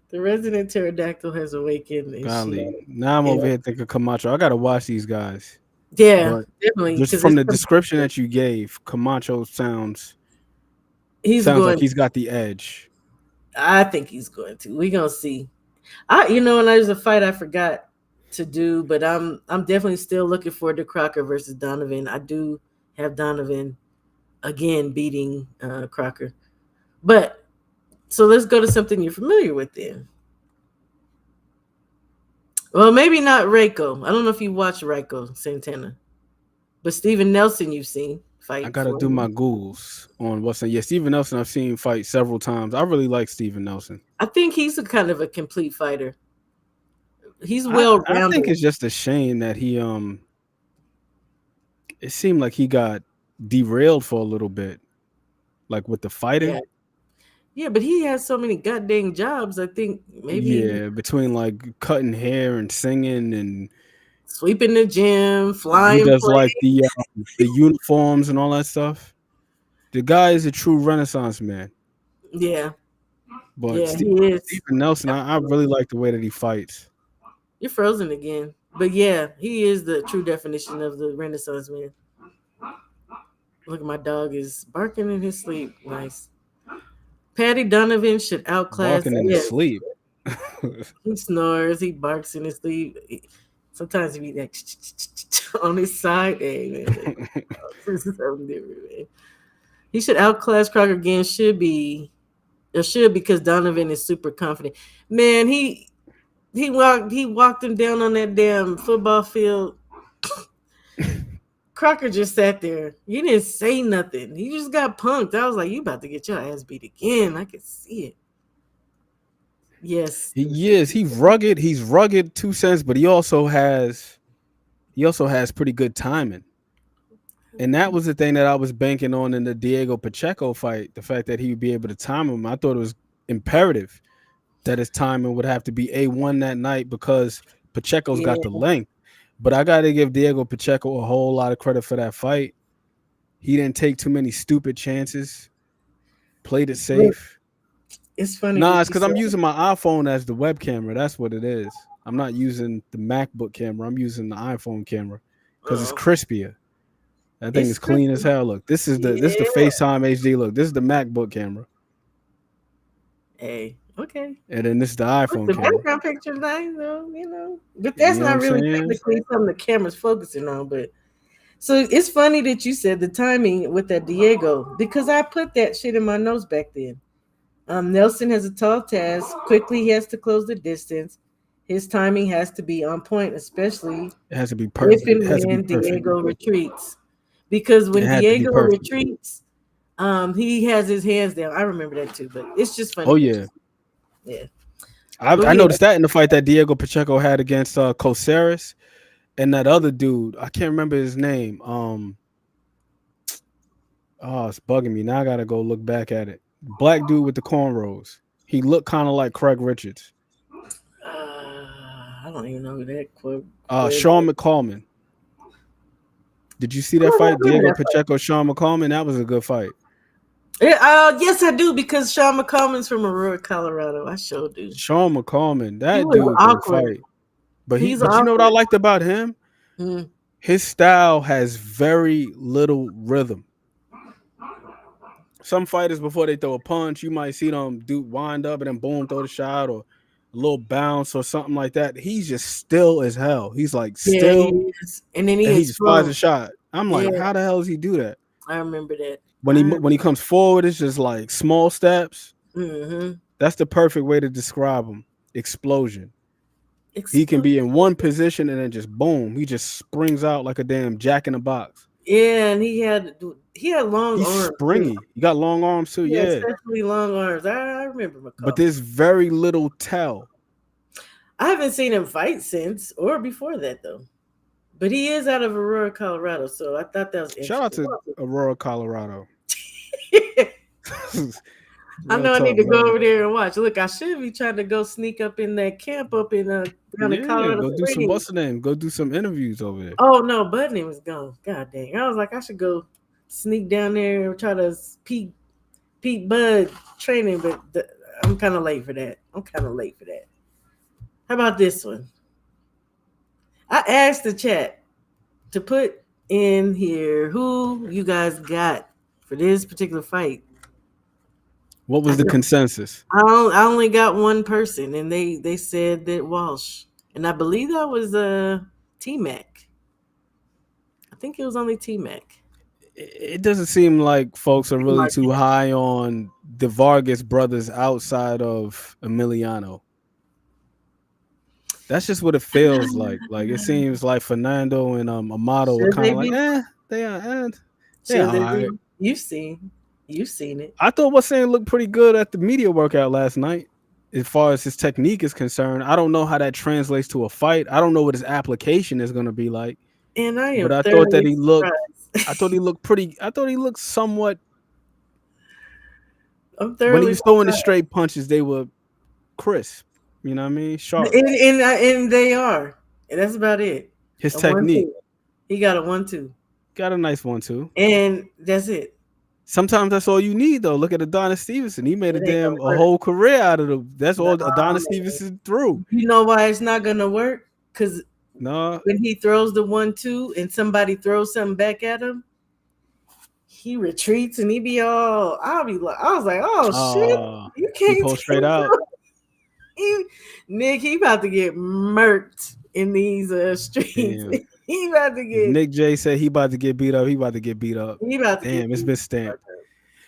The resident pterodactyl has awakened. Golly. Now I'm over here thinking Camacho. I gotta watch these guys. Yeah, definitely. Just from the description that you gave, Camacho sounds like he's got the edge. I think he's going to. We're gonna see. And there's a fight I forgot to do, but I'm definitely still looking forward to Crocker versus Donovan. I do have Donovan again beating Crocker. But so let's go to something you're familiar with then. Well, maybe not Reiko. I don't know if you watch Reiko Santana, but Steven Nelson you've seen fight. I gotta do my Googles on what's in. Yeah, Steven Nelson I've seen fight several times. I really like Steven Nelson. I think he's a kind of a complete fighter. He's well-rounded. I think it's just a shame that he it seemed like he got derailed for a little bit, like with the fighting. Yeah, but he has so many goddamn jobs. I think maybe between like cutting hair and singing and sweeping the gym, flying. He does like the uniforms and all that stuff. The guy is a true Renaissance man. Yeah, but Steven Nelson, I really like the way that he fights. You're frozen again, but yeah, he is the true definition of the Renaissance man. Look, my dog is barking in his sleep. Nice. Patty Donovan should outclass. Barking in his sleep. He snores. He barks in his sleep. Sometimes he be like on his side. Hey, man. This is something different, man. He should outclass Crocker again. Should because Donovan is super confident. Man, he walked him down on that damn football field. Crocker just sat there. He didn't say nothing. He just got punked. I was like, you about to get your ass beat again. I could see it. Yes. He is. He's rugged. He's rugged 2 cents, but he also has pretty good timing. And that was the thing that I was banking on in the Diego Pacheco fight, the fact that he would be able to time him. I thought it was imperative that his timing would have to be A1 that night because Pacheco's got the length. But I got to give Diego Pacheco a whole lot of credit for that fight. He didn't take too many stupid chances. Played it safe. It's funny. Nah, it's because I'm using my iPhone as the web camera. That's what it is. I'm not using the MacBook camera. I'm using the iPhone camera because it's crispier. That thing is clean as hell. Look, this is the FaceTime HD. Look, this is the MacBook camera. Hey, okay. And then this is the iPhone the camera. background picture nice, though, But that's not really technically something the camera's focusing on. But so it's funny that you said the timing with that Diego because I put that shit in my notes back then. Nelson has a tall task. Quickly, he has to close the distance. His timing has to be on point, especially it has to be perfect. If and when Diego retreats. Because when Diego retreats, he has his hands down. I remember that too, but it's just funny. Oh yeah. Yeah. I noticed that in the fight that Diego Pacheco had against Coceres and that other dude. I can't remember his name. It's bugging me. Now I gotta go look back at it. Black dude with the cornrows. He looked kind of like Craig Richards. I I don't even know who that quote. Sean McCollum. Did you see that fight? Diego Pacheco, Sean McCollum? That was a good fight. Yeah, yes, I do, because Sean McCollum's from Aurora, Colorado. I sure do. Sean McCollum, that was dude can awkward. fight. But He's you know what I awkward. liked about him? Mm. His style has very little rhythm. Some fighters, before they throw a punch, you might see them wind up and then boom, throw the shot, or a little bounce or something like that. He's just still as hell. He's like still, he is. And then he just fires a shot. I'm like, how the hell does he do that? I remember that. When he comes forward, it's just like small steps. Mm-hmm. That's the perfect way to describe him. Explosion. He can be in one position and then just boom, he just springs out like a damn jack in a box. Yeah, and he had long He's arms. springy. Too. He got long arms too. Yeah, especially long arms. I remember McCollum. But there's very little tell. I haven't seen him fight since or before that though. But he is out of Aurora, Colorado, so I thought that was interesting. Shout out to Aurora, Colorado. I know I need to go over there and watch. Look, I should be trying to go sneak up in that camp up in down in Colorado. Go do some what's the name? Go do some interviews over there. Oh no, Budney was gone. God dang. I was like, I should go sneak down there and try to peek Bud training, but I'm kind of late for that. How about this one? I asked the chat to put in here who you guys got for this particular fight. What was the consensus? I only got one person, and they said that Walsh, and I believe that was T-Mac. I think it was only T-Mac. It doesn't seem like folks are really too high on the Vargas brothers outside of Emiliano. That's just what it feels like. Like it seems like Fernando and Amato are kind of like, they are. They are right. You've seen it. I thought Wasim looked pretty good at the media workout last night. As far as his technique is concerned, I don't know how that translates to a fight. I don't know what his application is going to be like. And I am. But I thought that he looked. I thought he looked pretty. I thought he looked somewhat. When he was throwing the straight punches, they were crisp. You know what I mean? Sharp. And they are. And that's about it. His technique. 1-2. He got a 1-2. Got a nice 1-2. And that's it. Sometimes that's all you need, though. Look at Adonis Stevenson. He made a whole career out of them. That's all Adonis Stevenson threw. You know why it's not going to work? Because when he throws the 1-2 and somebody throws something back at him, he retreats and he be all, I was like, oh, shit. You can't pull straight out. Nick, he about to get murked in these streets. He about to get. Nick J said he about to get beat up. He about to get beat up. Damn, it's been stamped.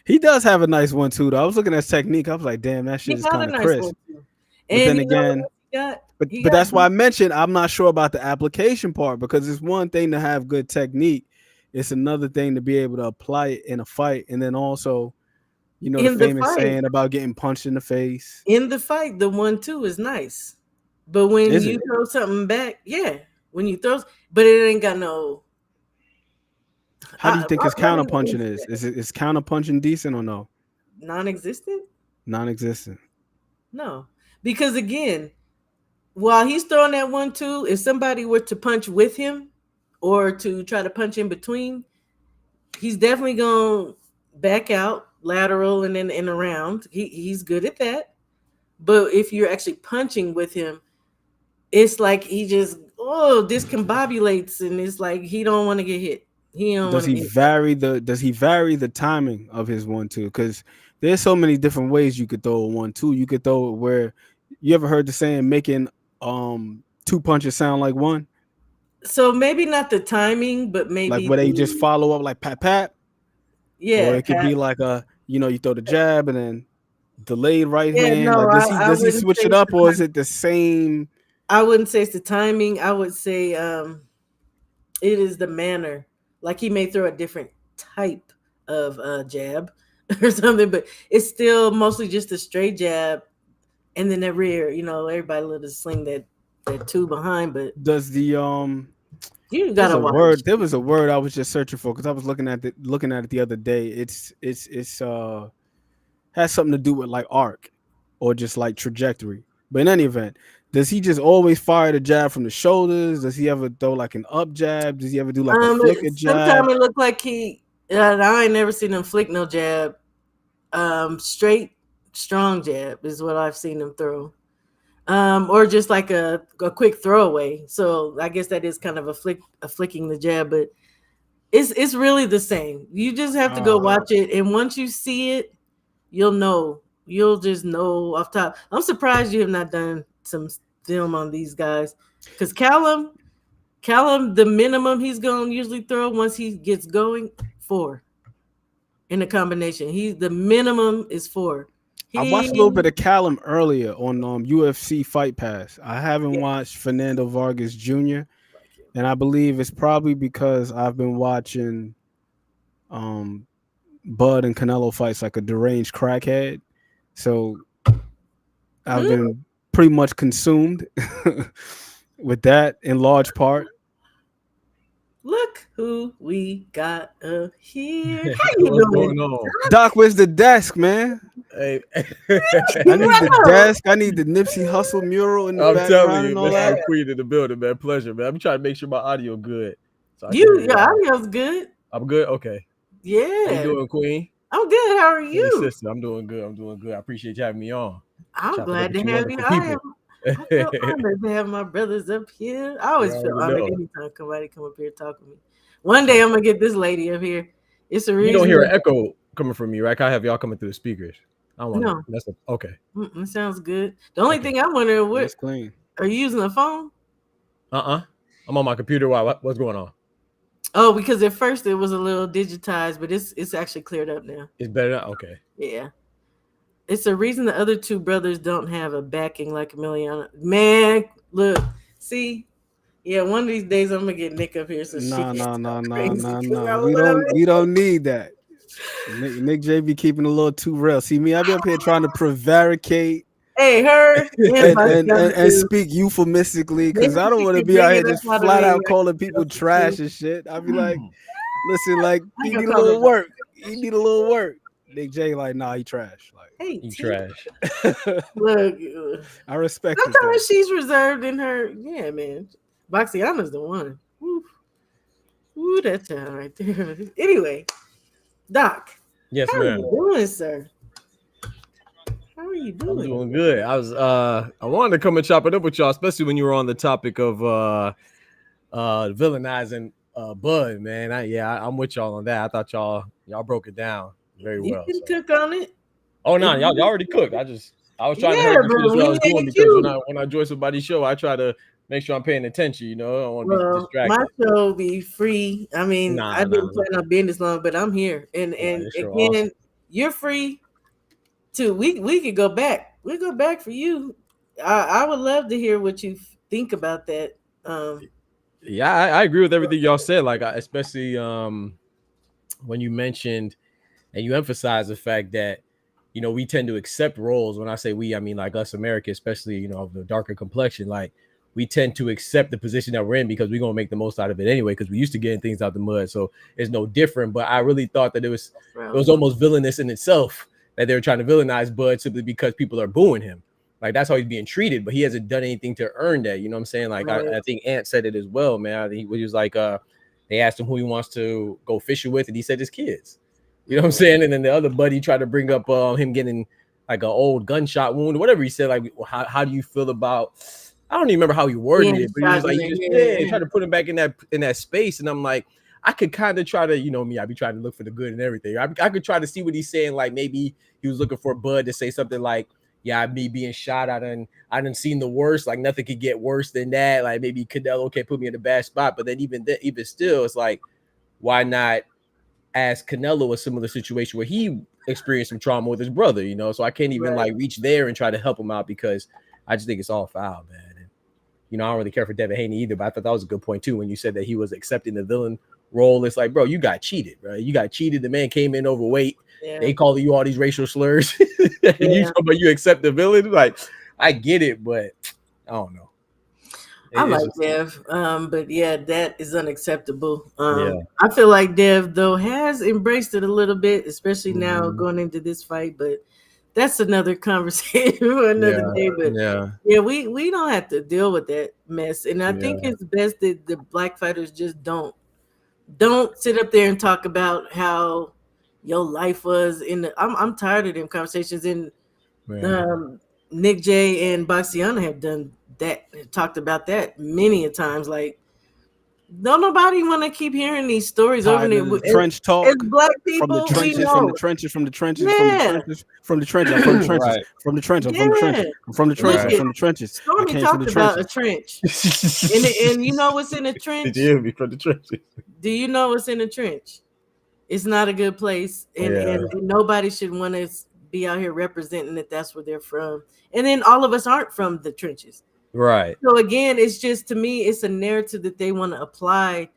He does have a nice 1-2 though. I was looking at his technique. I was like, damn, that shit is kind of crisp. But then again, but that's why I mentioned I'm not sure about the application part, because it's one thing to have good technique. It's another thing to be able to apply it in a fight, and then also, you know, the famous saying about getting punched in the face. In the fight, the 1-2 is nice. But when you throw something back, when you throw, but it ain't got no. How do you think his counterpunching is? Is counterpunching decent or no? Non-existent? Non-existent. No. Because again, while he's throwing that 1-2, if somebody were to punch with him or to try to punch in between, he's definitely going to back out, lateral, and then and around. He's good at that. But if you're actually punching with him, it's like he just discombobulates, and it's like he don't want to get hit. Does he vary the timing of his 1-2? Because there's so many different ways you could throw a 1-2. You could throw it where, you ever heard the saying making two punches sound like one? So maybe not the timing, but maybe like where they just follow up like pat pat. Yeah, or it could be like you throw the jab and then delayed right hand. No, like, does he switch it up, or is it the same? I wouldn't say it's the timing. I would say it is the manner. Like he may throw a different type of jab or something, but it's still mostly just a straight jab, and then that rear. Everybody let us sling that two behind. But does the you got a word? There was a word I was just searching for because I was looking at it the other day. It's has something to do with like arc or just like trajectory. But in any event, Does he just always fire the jab from the shoulders? Does he ever throw like an up jab? Does he ever do like a flicker jab? Sometimes it looked like I ain't never seen him flick no jab. Straight, strong jab is what I've seen him throw. Or just like a quick throwaway. So I guess that is kind of a flicking the jab, but it's really the same. You just have to go watch it, and once you see it, you'll know. You'll just know off top. I'm surprised you have not done some film on these guys, because Callum, the minimum he's gonna usually throw once he gets going, 4 in a combination. The minimum is 4. I watched a little bit of Callum earlier on UFC Fight Pass. I haven't watched Fernando Vargas Jr. And I believe it's probably because I've been watching Bud and Canelo fights like a deranged crackhead. So I've been pretty much consumed with that in large part. Look who we got up here. How you doing? Doc, where's the desk, man? Hey. I need the desk. I need the Nipsey Hussle mural in the background. I'm telling you, and all that. Queen in the building, man. Pleasure, man. I'm trying to make sure my audio good. So your audio's good. I'm good. Okay. Yeah. How you doing, Queen? I'm good. How are you? Hey, sister, I'm doing good. I appreciate you having me on. I'm glad to have you. I feel honored to have my brothers up here. I always feel honored anytime somebody come up here and talk to me. One day I'm gonna get this lady up here. It's a reason. You don't hear an echo coming from me, right? I have y'all coming through the speakers. I don't want to. That's okay. It sounds good. The only thing I'm wondering, what clean. Are you using a phone? I'm on my computer. What's going on? Oh, because at first it was a little digitized, but it's actually cleared up now. It's better now? Okay. Yeah. It's a reason the other two brothers don't have a backing like Emiliano. Man, look, see, yeah, one of these days I'm gonna get Nick up here. So no. We don't need that. Nick J be keeping a little too real. See me, I be up here trying to prevaricate. Hey, her and speak euphemistically, because I don't want to be out here just flat out calling people trash and shit. I'll be like, listen, like you need a little work. You need a little work. Nick J like, nah, he trash. Like, hey, he trash. Look, I respect. Sometimes she's reserved in her. Yeah, man. Boxiana's the one. Ooh, that time right there. Anyway, Doc. Yes, how ma'am. How are you doing, sir? How are you doing? I'm doing good. I wanted to come and chop it up with y'all, especially when you were on the topic of villainizing Bud, man. I'm with y'all on that. I thought y'all broke it down very well. You can cook on it. Oh no, y'all already cooked. I was trying to help you what I was doing, because when I join somebody's show, I try to make sure I'm paying attention. You know, I don't want to be distracted. My show be free. I mean, I didn't plan on being this long, but I'm here, and again, awesome. You're free too. We could go back. We go back for you. I would love to hear what you think about that. Yeah, I agree with everything y'all said. Like, especially when you mentioned and you emphasize the fact that, you know, we tend to accept roles. When I say we, I mean like us Americans, especially, you know, of the darker complexion. Like, we tend to accept the position that we're in because we're gonna make the most out of it anyway, because we used to getting things out the mud. So it's no different. But I really thought that it was almost villainous in itself that they were trying to villainize Bud simply because people are booing him. Like, that's how he's being treated, but he hasn't done anything to earn that. You know what I'm saying? Like, I think Ant said it as well, man. I think he was like, they asked him who he wants to go fishing with, and he said his kids. You know what I'm saying? And then the other buddy tried to bring up him getting like an old gunshot wound or whatever he said. Like, how do you feel about? I don't even remember how he worded it, but he was like, he tried to put him back in that space. And I'm like, I could kind of try to, you know me, I'd be trying to look for the good and everything. I could try to see what he's saying. Like, maybe he was looking for Bud to say something like, yeah, me being shot, I done seen the worst. Like, nothing could get worse than that. Like, maybe Canelo can put me in a bad spot. But then even still, it's like, why not ask Canelo a similar situation where he experienced some trauma with his brother, you know? So I can't even like reach there and try to help him out, because I just think it's all foul, man. And, you know, I don't really care for Devin Haney either, but I thought that was a good point too when you said that he was accepting the villain role. It's like, bro, you got cheated, right? You got cheated. The man came in overweight. Yeah. They call you all these racial slurs. And you accept the villain. Like, I get it, but I don't know. I like Dev, but yeah, that is unacceptable. I feel like Dev, though, has embraced it a little bit, especially now going into this fight. But that's another conversation for another day. But yeah, we don't have to deal with that mess. And I think it's best that the black fighters just don't sit up there and talk about how your life was in the. I'm tired of them conversations. And Nick J and Boxiana have done that, talked about that many a times. Like, don't nobody want to keep hearing these stories over and over. Trench talk. As black people, from the trenches, we know. from the trenches, from the trenches, Yeah. from the trenches, I'm from the trenches, Right. from the trenches, I'm from the trenches, Yeah. I'm from the trenches, I'm Look, from the trenches. I Stormy came from talked the about a trenches. trench. and you know what's in a trench? Did you hear me from the trenches? Do you know what's in a trench? It's not a good place. And nobody should want to be out here representing that that's where they're from. And then all of us aren't from the trenches. Right. So again, it's just, to me, it's a narrative that they want to apply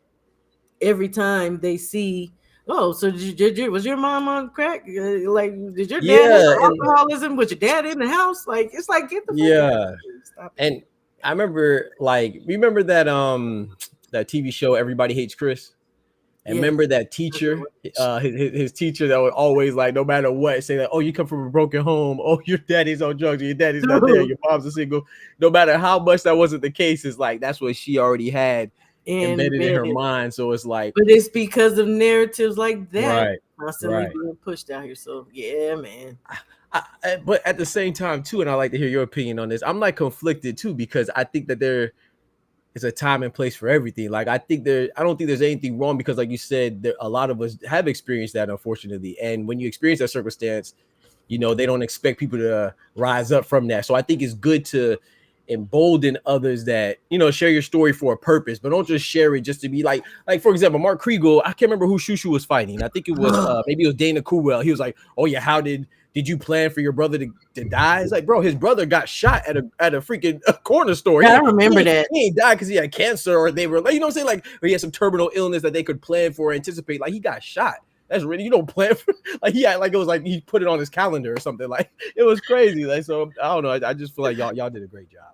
every time they see, oh, so was your mom on crack? Like, did your dad have alcoholism? Was your dad in the house? Like, it's like, get the fuck out of here. Stop it. And I remember, remember that that TV show Everybody Hates Chris? And remember that teacher, his teacher that would always, like, no matter what, say that, oh, you come from a broken home, oh, your daddy's on drugs, your daddy's not there, your mom's a single. No matter how much that wasn't the case, it's like that's what she already had embedded in her mind. So it's like, but it's because of narratives like that constantly right. being pushed out here. So yeah, man. But at the same time too, and I like to hear your opinion on this, I'm like conflicted too, because I think that there is a time and place for everything. Like, I don't think there's anything wrong, because like you said, a lot of us have experienced that, unfortunately. And when you experience that circumstance, you know, they don't expect people to rise up from that. So I think it's good to embolden others that, you know, share your story for a purpose, but don't just share it just to be like for example, Mark Kriegel, I can't remember who Shushu was fighting. I think it was maybe it was Dana Coolwell. He was like, oh yeah, how did you plan for your brother to die? It's like, bro, his brother got shot at a freaking corner store. Yeah, I remember that. He ain't died because he had cancer, or they were like, you know what I'm saying, like, or he had some terminal illness that they could plan for or anticipate. Like, he got shot. That's really, you don't plan for, like, he had, like, it was like he put it on his calendar or something. Like, it was crazy. Like, so I don't know. I just feel like y'all did a great job.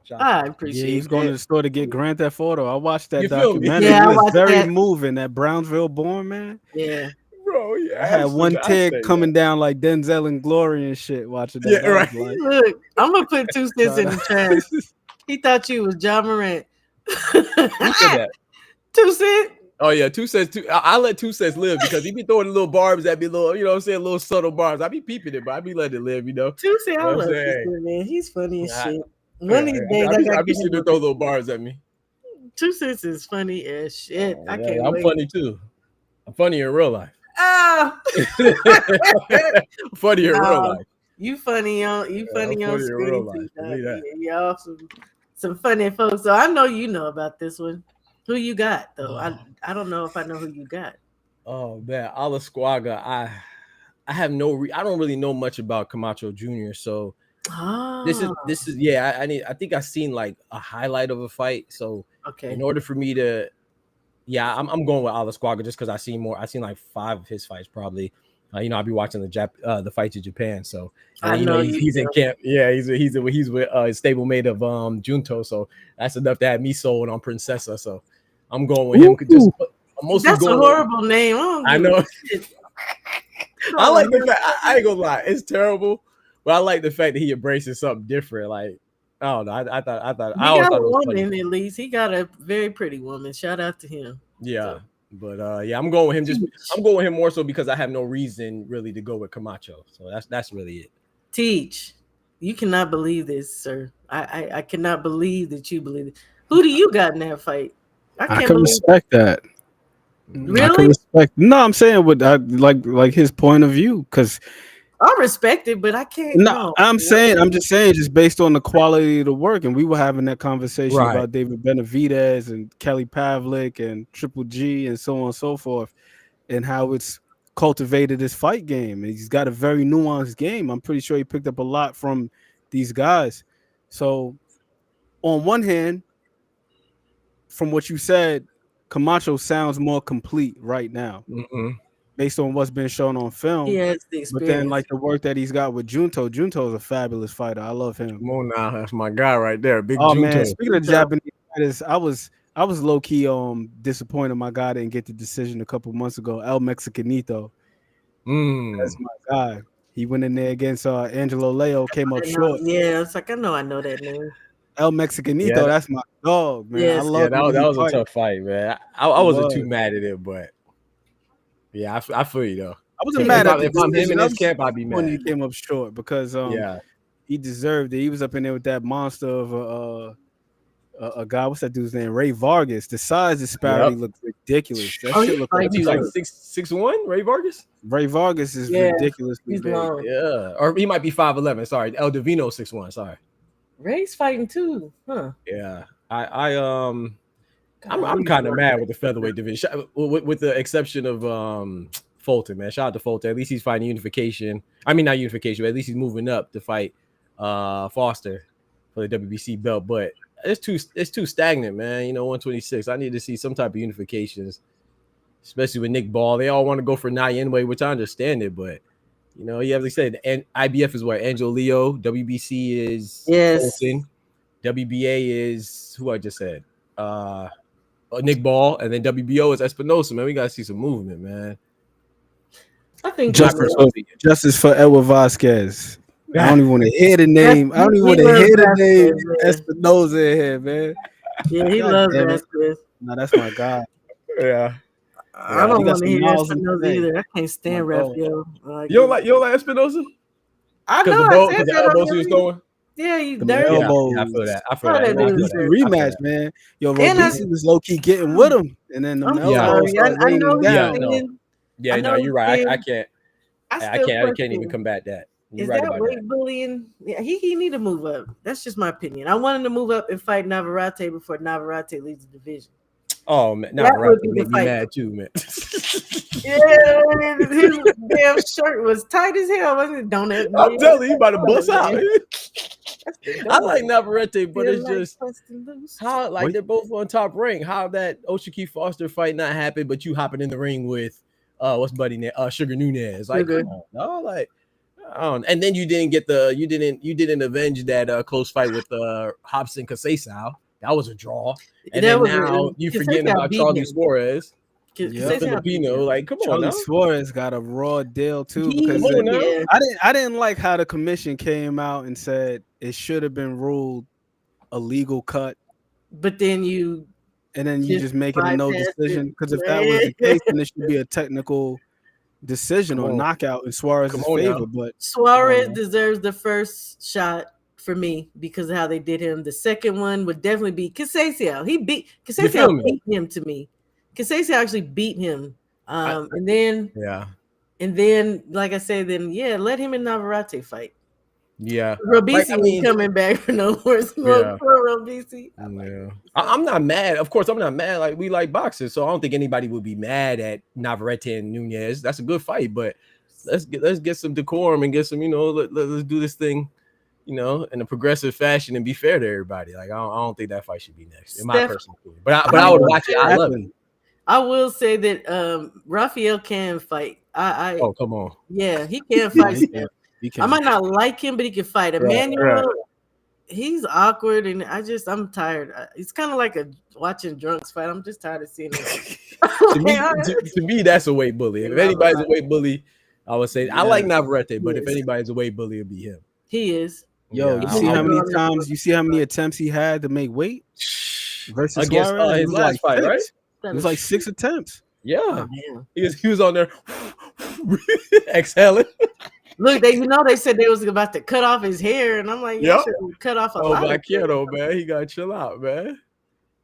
So, I appreciate he's going to the store to get Grand Theft Auto. I watched that You feel me? documentary. Yeah, it was very that. moving. That Brownsville born man. Yeah. Bro, yeah. I had one tear coming down like Denzel and Glory and shit watching that. Yeah, right. Like, look, I'm gonna put 2 cents in the trash. He thought you was John Morant. Who said that? 2 cents. Oh yeah, 2 cents. I let 2 cents live, because he be throwing little barbs that be little, you know what I'm saying, little subtle barbs. I be peeping it, but I be letting it live, you know. 2 cents. I You know what love I'm this saying? dude, man. He's funny as shit. Yeah, One of these days, I be seeing him throw little barbs at me. 2 cents is funny as shit. I can't I'm wait. funny too. I'm funny in real life. Ah. Funny in real life. You funny on funny in screen real too, life. dog. Believe that. Yeah, y'all some funny folks. So I know you know about this one. Who you got though? I don't know if I know who you got. Oh man, Olascuaga. I have I don't really know much about Camacho Jr. So this is I think I've seen like a highlight of a fight. So in order for me to I'm going with Olascuaga just because I've seen like 5 of his fights probably. You know, I'll be watching the fights in Japan. So you know he's in camp. Yeah, he's with his stablemate of Junto. So that's enough to have me sold on Princessa. So I'm going with him. That's a horrible name. I know. I like the fact. I ain't gonna lie, it's terrible, but I like the fact that he embraces something different. Like, I don't know. I thought he got a woman at least. He got a very pretty woman. Shout out to him. Yeah. But I'm going with him. I'm going with him more so because I have no reason really to go with Camacho. So that's really it. Teach. You cannot believe this, sir. I cannot believe that you believe it. Who do you got in that fight? I can respect that. Really? I can respect. No, I'm saying with like his point of view, because I respect it, but I can't. No, I'm just saying, just based on the quality of the work, and we were having that conversation about David Benavidez and Kelly Pavlik and Triple G and so on and so forth, and how it's cultivated his fight game. And he's got a very nuanced game. I'm pretty sure he picked up a lot from these guys. So, on one hand, from what you said, Camacho sounds more complete right now. Mm-hmm. Based on what's been shown on film. Yeah, it's the experience. But then like the work that he's got with Junto is a fabulous fighter. I love him. Come on now, that's my guy right there. Big Junto. Man, speaking of Japanese fighters, I was low-key disappointed my guy didn't get the decision a couple months ago. El Mexicanito. That's my guy. He went in there against Angelo Leo, came up short. Yeah, it's like I know that name. El Mexicanito, Yeah, that's my dog, man. I Yes. love that was a tough fight, man. I wasn't too was. mad at it, but yeah, I feel you though. I wasn't mad at the if I'm him decision. in I this was camp, I'd be when he mad. came up short because Yeah, he deserved it. He was up in there with that monster of a guy. What's that dude's name? Ray Vargas. The size disparity Yep. looked ridiculous. That Oh, shit he's looked like what's he like absurd. 6'1"? Ray Vargas? Ray Vargas is Yeah, ridiculously he's big. long. Yeah, or he might be 5'11". Sorry, El Divino 6'1". Sorry. Ray's fighting too, huh? Yeah, God, I'm kind of mad with the featherweight division, with the exception of Fulton, man. Shout out to Fulton. At least he's fighting unification. I mean, not unification, but at least he's moving up to fight Foster for the WBC belt. But it's too stagnant, man. 126. I need to see some type of unifications, especially with Nick Ball. They all want to go for Inoue, which I understand it, but you have to say, and IBF is what Angelo Leo, WBC is Fulton, WBA is who I just said. Nick Ball, and then WBO is Espinosa, man. We gotta see some movement, man. I think justice for Edward Vasquez. I don't even want to hear the name. I don't even want to hear the name Espinosa in here, man. Yeah, he loves Vasquez. No, that's my guy. Yeah. I don't want to hear Espinosa either. I can't stand Raphael. You don't like Espinosa? I know. Because the elbows he was throwing. Yeah, you The dirty. elbows. Yeah, I feel that. Rematch, man. Yo, Robici was low key getting with him, and then the elbows started raining down. Yeah, no, you're right. I can't. I can't question. even combat that. You're Is right that about weight that. bullying? Yeah, he need to move up. That's just my opinion. I want him to move up and fight Navarrete before Navarrete leaves the division. Oh man, That would Navarrete be the made me fight. mad too, man. Yeah, his damn shirt was tight as hell, wasn't it? Don't it? I'm telling you, you about to bust out. I like Navarrete, but it's just how they're both on top rank. How that Oshiki Foster fight not happen, but you hopping in the ring with what's buddy name? Sugar Nunez. Like, come on, no, like. And then you didn't avenge that close fight with Hobson Casesao. That was a draw. And then now you forgetting about Charlie Suarez. The Filipino, like, come on Charlie now. Suarez got a raw deal too because I didn't like how the commission came out and said it should have been ruled a legal cut, but then you just make it a no decision, because if that was the case, then it should be a technical decision or knockout in Suarez's favor. Now. But Suarez deserves the first shot for me because of how they did him. The second one would definitely be Casesao. Casesao beat him to me. Casesao actually beat him. And then like I said, let him and Navarrete fight. Yeah, Robici coming back for no more smoke for Robici. Yeah. I'm not mad. Of course, I'm not mad. Like, we like boxers, so I don't think anybody would be mad at Navarrete and Nunez. That's a good fight, but let's get some decorum and get some, let's do this thing, in a progressive fashion and be fair to everybody. Like, I don't think that fight should be next, in my personal opinion. But I would watch it. I love it. I will say that Raphael can fight. Oh, come on. Yeah, he can fight. He can. I might not like him, but he can fight. Emmanuel, he's awkward, and I'm tired. It's kind of like watching drunks fight. I'm just tired of seeing him. to me, that's a weight bully. If anybody's a weight bully, I would say I like Navarrete, but if anybody's a weight bully, it'd be him. He is. Yo, you see how many attempts he had to make weight versus Suarez? His last fight, right? It was like 6 attempts. Yeah, oh, he was on there exhaling. Look, they said they was about to cut off his hair, and I'm like, cut off a lot. Oh, my kiddo, man, he got to chill out, man.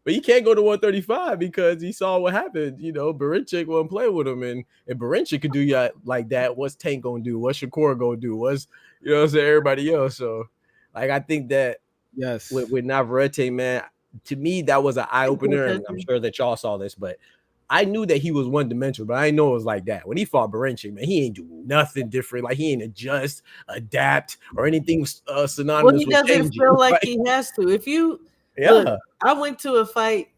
But he can't go to 135 because he saw what happened. Barincic wasn't playing with him, and if Barincic could do you like that, what's Tank gonna do? What's Shakur gonna do? What's everybody else? So, like, I think that with Navarrete, man, to me that was an eye opener, and I'm sure that y'all saw this, but I knew that he was one dimensional, but I didn't know it was like that. When he fought Barincic, man, he ain't do nothing different. Like, he ain't adjust, adapt, or anything synonymous. Well, he doesn't feel like he has to. If you, look, I went to a fight.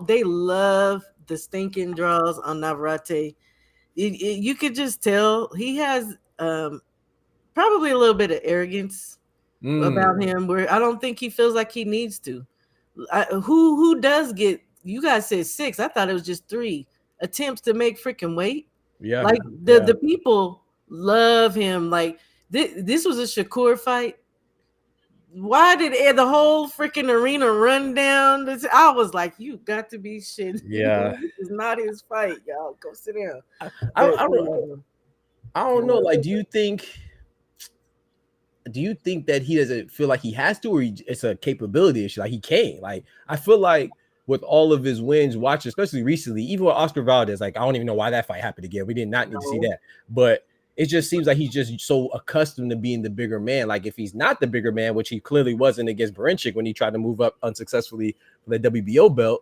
They love the stinking draws on Navarrete. You could just tell he has probably a little bit of arrogance about him, where I don't think he feels like he needs to. Who does get? You guys said 6. I thought it was just 3 attempts to make freaking weight. Yeah, like the people Love him. Like this was a Shakur fight. Why did the whole freaking arena run down? I was like, you got to be shitting. Yeah. This is not his fight, y'all. Go sit down. I don't know. Like, do you think that he doesn't feel like he has to, or it's a capability issue? Like he can't. Like I feel like with all of his wins, watch, especially recently, even with Oscar Valdez, like I don't even know why that fight happened again. We did not need to see that, but it just seems like he's just so accustomed to being the bigger man. Like if he's not the bigger man, which he clearly wasn't against Barincic when he tried to move up unsuccessfully for the WBO belt,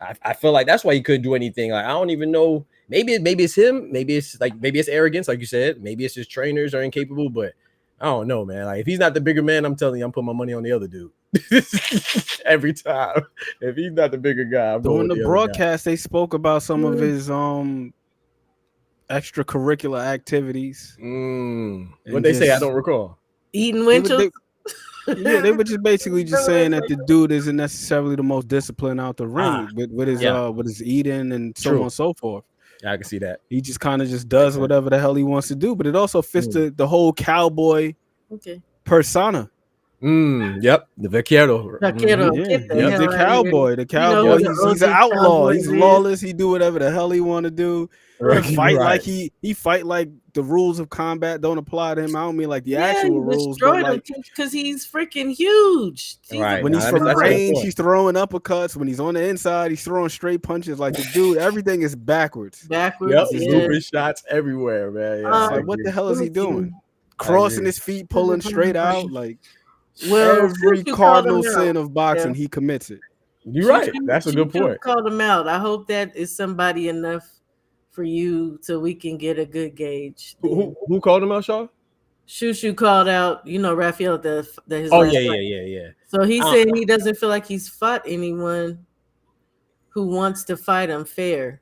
I feel like that's why he couldn't do anything. Like I don't even know. Maybe it's him. Maybe it's arrogance, like you said. Maybe it's his trainers are incapable. But I don't know, man. Like if he's not the bigger man, I'm telling you, I'm putting my money on the other dude every time. If he's not the bigger guy, I'm during going the broadcast, they spoke about some of his extracurricular activities. What they say, I don't recall. Eating Winchell's. They were just basically just saying that the dude isn't necessarily the most disciplined out the ring with his eating and so on and so forth. Yeah, I can see that. He just kind of just does whatever the hell he wants to do, but it also fits the whole cowboy persona. Yep, the vaquero. The cowboy. The cowboy. He's an outlaw. He's lawless. He do whatever the hell he want to do. He fight like he fight like the rules of combat don't apply to him. I don't mean like the actual rules, but like because he's freaking huge. Right. When he's from range, he's throwing uppercuts. When he's on the inside, he's throwing straight punches. Like the dude, everything is backwards. Yep, he's looping shots everywhere, man. Yeah, like what the hell is he doing? Crossing his feet, pulling straight out. Like every cardinal sin of boxing, he commits it. You're right. That's a good point. Called him out. I hope that is somebody enough for you so we can get a good gauge. Who called him out, Shaw? Shushu called out, Raphael his yeah. So he's saying he doesn't feel like he's fought anyone who wants to fight him fair.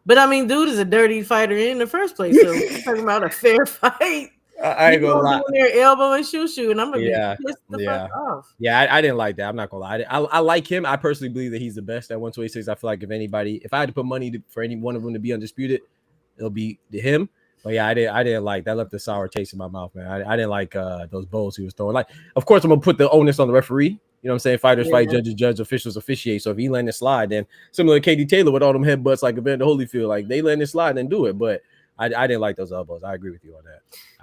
But I mean, dude is a dirty fighter in the first place. So we're talking about a fair fight. I ain't gonna lie. Their elbow Shushu, and I'm gonna be pissed the fuck off. Yeah, I didn't like that. I'm not gonna lie. I like him. I personally believe that he's the best at 126. I feel like if I had to put money for any one of them to be undisputed, it'll be him. But yeah, I didn't like that. Left a sour taste in my mouth, man. I didn't like those bowls he was throwing. Like, of course, I'm gonna put the onus on the referee. You know what I'm saying? Fighters fight, judges judge, officials officiate. So if he let it slide, then similar to Katie Taylor with all them headbutts like Evander Holyfield, like they let it slide, then do it. But I didn't like those elbows. I agree with you on that.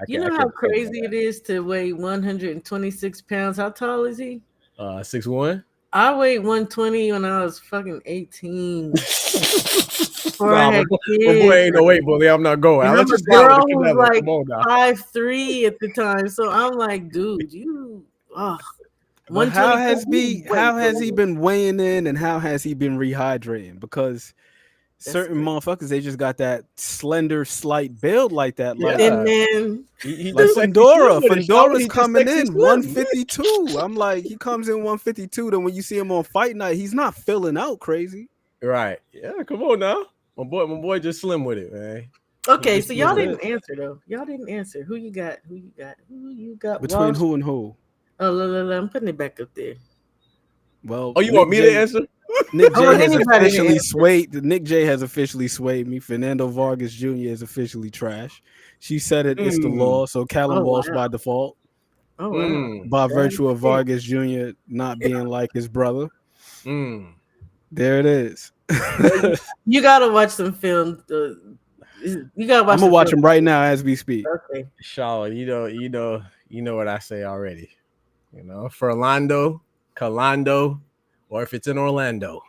You know how crazy it is to weigh 126 pounds? How tall is he? 6'1". I weighed 120 when I was fucking 18. My boy ain't no weight bully. I'm not going. I was like 5'3" at the time, so I'm like, dude, how has he been weighing in, and how has he been rehydrating? Because certain motherfuckers, they just got that slender, slight build like that. Like, like Fundora's coming in 152. I'm like, he comes in 152. Then when you see him on fight night, he's not filling out crazy. Right? Yeah, come on now. My boy just slim with it, man. Okay, so y'all didn't answer though. Y'all didn't answer. Who you got? Who you got? Between Walsh? Who and who? Oh, I'm putting it back up there. Well, you want me to answer? Nick J has officially swayed. Nick J has officially swayed me. Fernando Vargas Jr. is officially trash. She said it's the law. So Callum Walsh by default. By virtue of Vargas Jr. not being like his brother. There it is. You gotta watch some film. You gotta watch. I'm gonna watch them right now as we speak. Okay, Shaw, you know what I say already. Furlando, Calando, or if it's in Orlando,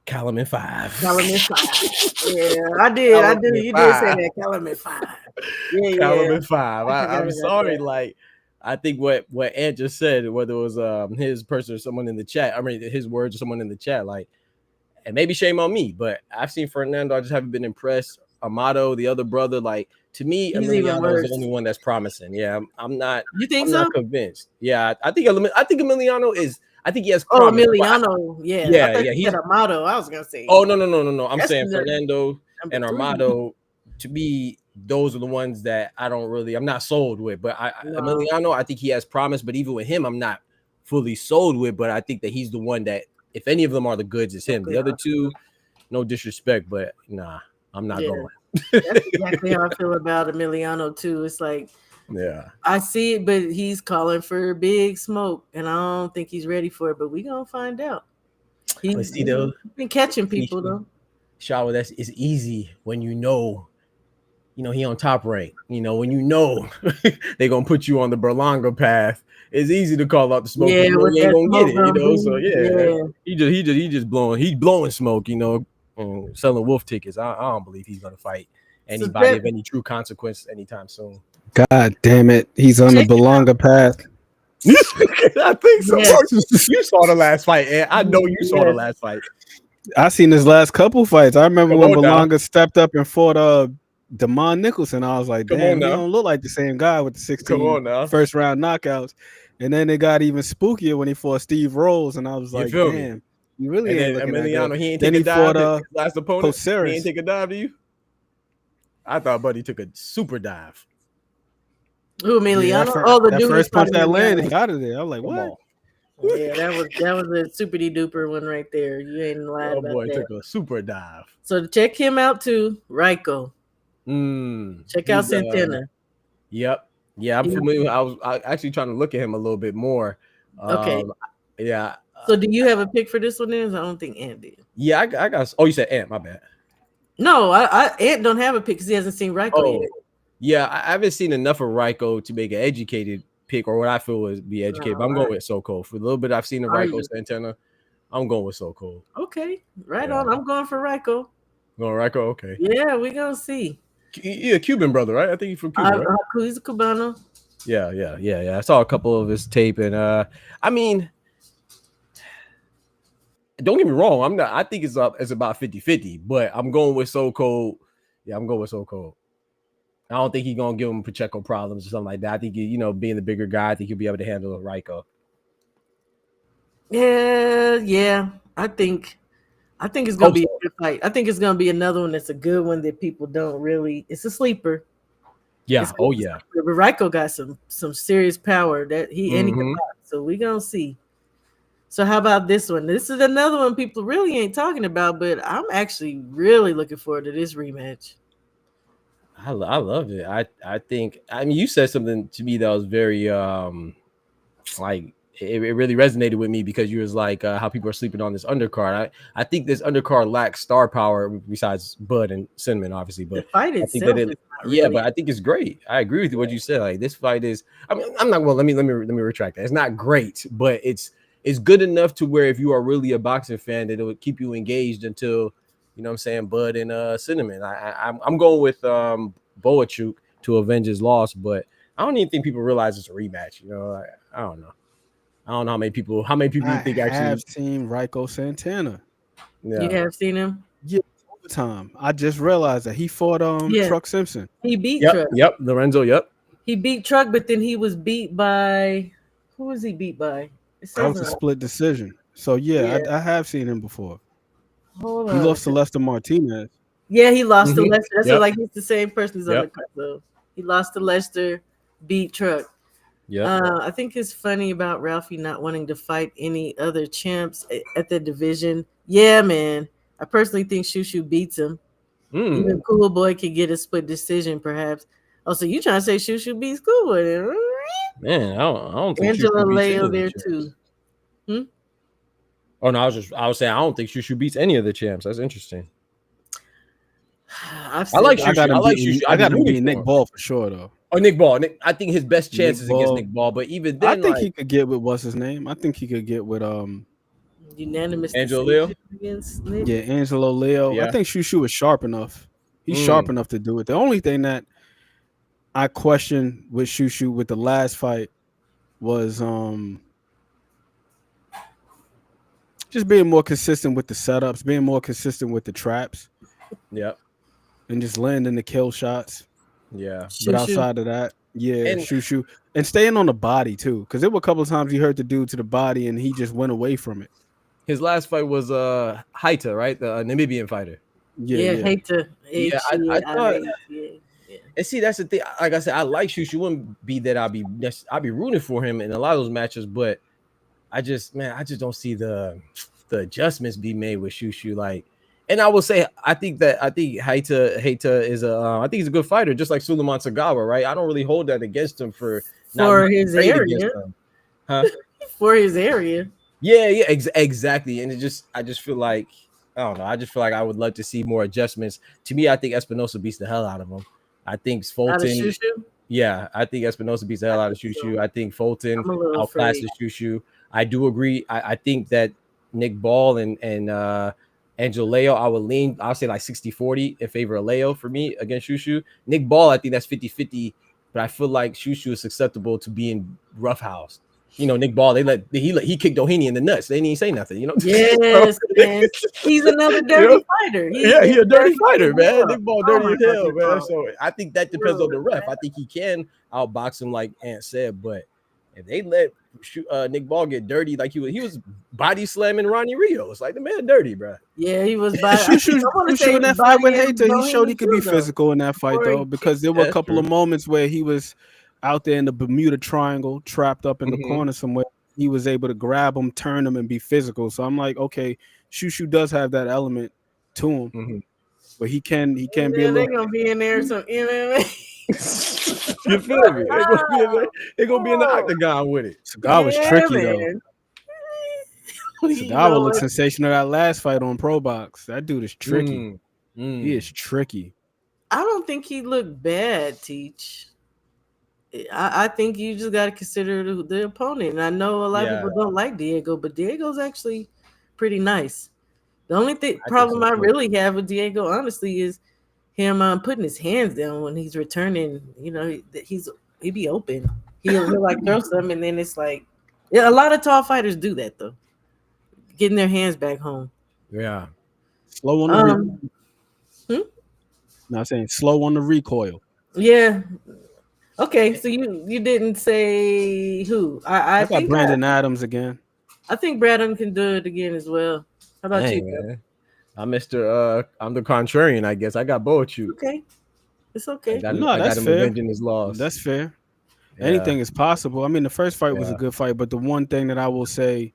Callum in 5. Callum in 5. Yeah, I did. You did say that. Callum in 5. Yeah, Callum in 5. I'm sorry. Like, I think what Ant just said, whether it was his person or someone in the chat, I mean his words or someone in the chat, like, and maybe shame on me, but I've seen Fernando. I just haven't been impressed. Amato, the other brother, like, to me, Emiliano is the only one that's promising. Yeah, I'm not. You think I'm so? not convinced. Yeah, I think Emiliano is. I think he has. Oh, Emiliano. Yeah. He had Amato. I was gonna say. Oh no. I'm saying Fernando and Armado. To me, those are the ones that I'm not sold with. But Emiliano, I think he has promise. But even with him, I'm not fully sold with. But I think that he's the one that, if any of them are the goods, it's him. The other two, no disrespect, but nah, I'm not going. That's exactly how I feel about Emiliano too. It's like, Yeah, I see it, but he's calling for big smoke, and I don't think he's ready for it. But we gonna find out. but He's see though, been catching people though. Shower, that's it's easy when you know he on top rank. When they're gonna put you on the Berlanga path, it's easy to call out the smoke. Yeah, with You ain't that gonna get smoke it. gonna So be, yeah, yeah. he's blowing smoke. And selling wolf tickets. I don't believe he's gonna fight So anybody of any true consequence anytime soon. God damn it, he's on the Belonga path. I think so. Yes. You saw the last fight, and I know you saw the Yes. last fight. I seen his last couple fights. I remember Come when on now. Belonga stepped up and fought Damon Nicholson. I was like, Come damn, on he now. don't look like the same guy with the Come 16 on now. first round knockouts. And then it got even spookier when he fought Steve Rolls, and I was You like, feel me? damn, you really And ain't then looking that good. Emiliano, he ain't Then take a he dive. fought His last opponent, Poceris. he ain't take a dive to you. I thought Buddy took a super dive. Who, Emiliano? Yeah, The that dude first who fought punch that landed, Emiliano. he got it there. I was like, Come what? on. Yeah, that was a super duper one right there. You ain't lied Oh about boy, that. took a super dive. So check him out too, Ryko. Check out He's, Santana. Yep. Yeah, I'm familiar. I was actually trying to look at him a little bit more. Okay. Yeah. So do you have a pick for this one? Then I don't think Ant did. Yeah, I got. Oh, you said Ant. My bad. No, Ant don't have a pick because he hasn't seen Ryko yet. Yeah, I haven't seen enough of Ryko to make an educated pick or what I feel would be educated. But I'm going with So Cold. For a little bit I've seen of Ryko Santana, I'm going with So Cold. Okay, right on. I'm going for Ryko. Going Ryko? Okay. Yeah, we gonna see. Yeah, Cuban brother, right? I think he's from Cuba, right? He's a Cubano. Yeah. I saw a couple of his tape, and I mean, don't get me wrong. I'm not. I think it's about 50-50, but I'm going with So Cold. Yeah, I'm going with So Cold. I don't think he's gonna give him Pacheco problems or something like that. I think being the bigger guy, I think he'll be able to handle Ryko. Yeah. I think it's gonna be a good fight. I think it's gonna be another one that's a good one that people don't really. It's a sleeper. Yeah. Oh yeah. But Ryko got some serious power that he can box. So we gonna see. So how about this one? This is another one people really ain't talking about, but I'm actually really looking forward to this rematch. I loved it. I think. I mean, you said something to me that was very like it really resonated with me because you was like how people are sleeping on this undercard. I think this undercard lacks star power besides Bud and Cinnamon, obviously. But the fight itself, but I think it's great. I agree with what you said. Like this fight is. I mean, I'm not. Well, let me retract that. It's not great, but it's good enough to where if you are really a boxing fan, that it would keep you engaged until. You know what I'm saying? Bud and Cinnamon. I'm going with Bochuk to avenge his loss, but I don't even think people realize it's a rematch. I don't know. I don't know how many people you think actually have seen Ryko Santana. Yeah. You have seen him? Yeah, all the time. I just realized that he fought Truck Simpson. He beat Truck. Yep, Lorenzo, yep. He beat Truck, but then he was beat by who was he beat by? That was a split decision. So I have seen him before. Hold he on. lost to Lester Martinez. Yeah, he lost to Lester. That's like he's the same person who's on Yep. the cut. So he lost to Lester, beat Truck. Yeah. I think it's funny about Ralphie not wanting to fight any other champs at the division. Yeah, man. I personally think Shushu beats him. Even Cool Boy could get a split decision, perhaps. Oh, so you trying to say Shushu beats Cool Boy? Man, I don't think Angela Shushu beats Leo any of the there champs. too. Oh no, I was saying I don't think Shushu beats any of the champs. That's interesting. I like Shushu. I like Shushu. I got him beating Nick Ball for sure, though. Oh, Nick Ball. I think his best chance is against Nick Ball, but even then, I think he could get with what's his name. I think he could get with unanimous Angelo Leo against Nick. Yeah, Angelo Leo. Yeah. I think Shushu is sharp enough. He's sharp enough to do it. The only thing that I question with Shushu with the last fight was just being more consistent with the setups, being more consistent with the traps. Yep. And just landing the kill shots. Yeah. But outside of that, Shushu. And staying on the body too. Because there were a couple of times he hurt the dude to the body and he just went away from it. His last fight was Haita, right? The Namibian fighter. Haita. Yeah, I thought. And see, that's the thing. Like I said, I like Shushu. Wouldn't be that I'd be rooting for him in a lot of those matches, but I just don't see the adjustments be made with Shushu. Like And I will say, I think Haita is I think he's a good fighter, just like Suleiman Sagawa, right? I don't really hold that against him for not For being his great area. against him, huh? For his area. Yeah, exactly. And I just feel like I don't know. I just feel like I would love to see more adjustments. To me, I think Espinosa beats the hell out of him. I think Out of Fulton. Shushu? Yeah, I think Espinosa beats the hell out of Shushu. I think Fulton I'm a little outclasses afraid. Shushu. I do agree. I think that Nick Ball and Angel Leo, I'll say like 60-40 in favor of Leo for me against Shushu. Nick Ball, I think that's 50-50, but I feel like Shushu is susceptible to being roughhoused. You know, Nick Ball, he kicked Doheny in the nuts. They didn't even say nothing, you know. Yes, man. He's another dirty fighter. He a dirty fighter, man. Nick Ball Oh dirty my as hell, man. So I think that depends on the ref. I think he can outbox him, like Ant said, but if they let Nick Ball get dirty, like he was body slamming Ronnie Rios, like the man dirty, bro. Yeah, he was by. Shushu in that fight with Hater, he showed he could be physical in that fight though, because there were a couple of moments where he was out there in the Bermuda Triangle, trapped up in the corner somewhere. He was able to grab him, turn him, and be physical. So I'm like, okay, Shushu does have that element to him, but he can be a little. They're gonna be in there some MMA. You feel me? They're gonna be in the octagon with it. Cigar was tricky though. You Cigar know looked what? sensational that last fight on Pro Box. That dude is tricky. He is tricky. I don't think he looked bad, Teach. I think you just got to consider the opponent. And I know a lot of people don't like Diego, but Diego's actually pretty nice. The only problem I really have with Diego, honestly, is him putting his hands down when he's returning. You know, he be open. He'll like throw something, and then it's like, a lot of tall fighters do that though, getting their hands back home. Yeah, slow on the. No, I'm saying slow on the recoil. Yeah. Okay, so you didn't say who? I got think Brandon Adams again. I think Brandon can do it again as well. How about you? Man. I'm the contrarian, I guess. I got Bochuk. Okay, it's okay. That's got him fair. avenging his loss. That's fair. Yeah. Anything is possible. I mean, the first fight was a good fight, but the one thing that I will say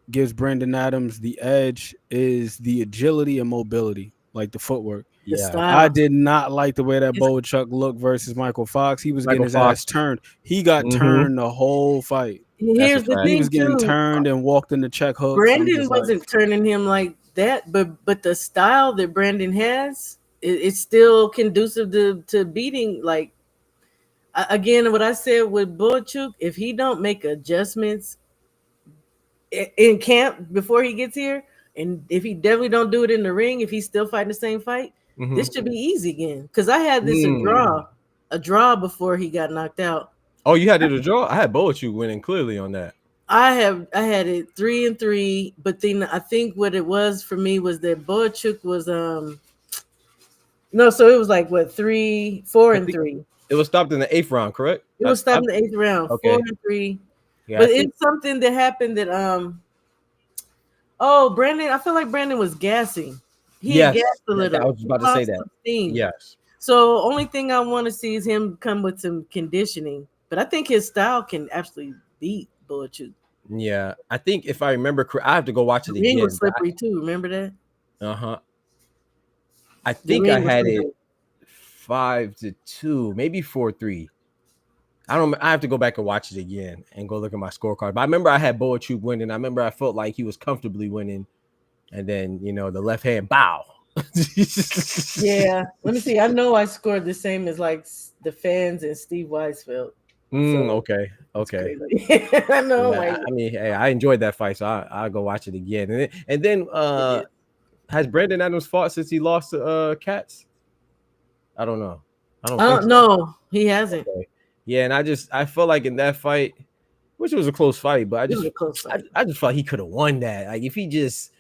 gives Brandon Adams the edge is the agility and mobility, like the footwork. Yeah, I did not like the way that Bochuk looked versus Michael Fox. He was getting his ass turned. He got turned the whole fight. Here's the thing, he was getting turned and walked into check hooks. Brandon wasn't turning him like that, but the style that Brandon has, it's still conducive to beating. Like again, what I said with Bochuk, if he don't make adjustments in camp before he gets here, and if he definitely don't do it in the ring, if he's still fighting the same fight, this should be easy again. Because I had this a draw before he got knocked out. Oh, you had it a draw? I had Bochuk winning clearly on that. I had it 3-3, but then I think what it was for me was that Bochuk was no, so it was like what 4-3. It was stopped in the 8th round, correct? It was stopped in the 8th round, okay. 4-3. Yeah, but it's something that happened that Brandon, I feel like Brandon was gassing. He gassed a little. I was about to say that. Yes. So only thing I want to see is him come with some conditioning. But I think his style can absolutely beat Bochuk. Yeah, I think if I remember correct, I have to go watch it again. The ring was slippery too. Remember that? I think I had it 5-2, maybe 4-3. I don't. I have to go back and watch it again and go look at my scorecard. But I remember I had Bochuk winning. I remember I felt like he was comfortably winning, and then the left hand bow. Yeah, let me see. I know I scored the same as like the fans and Steve Weisfeld. Okay. I know. Yeah, I mean, hey, I enjoyed that fight, so I'll go watch it again. And then has Brandon Adams fought since he lost to Katz? I don't know. I don't think so. No, he hasn't. Okay. Yeah, and I felt like in that fight, which was a close fight, but I just felt he could have won that. Like if he just,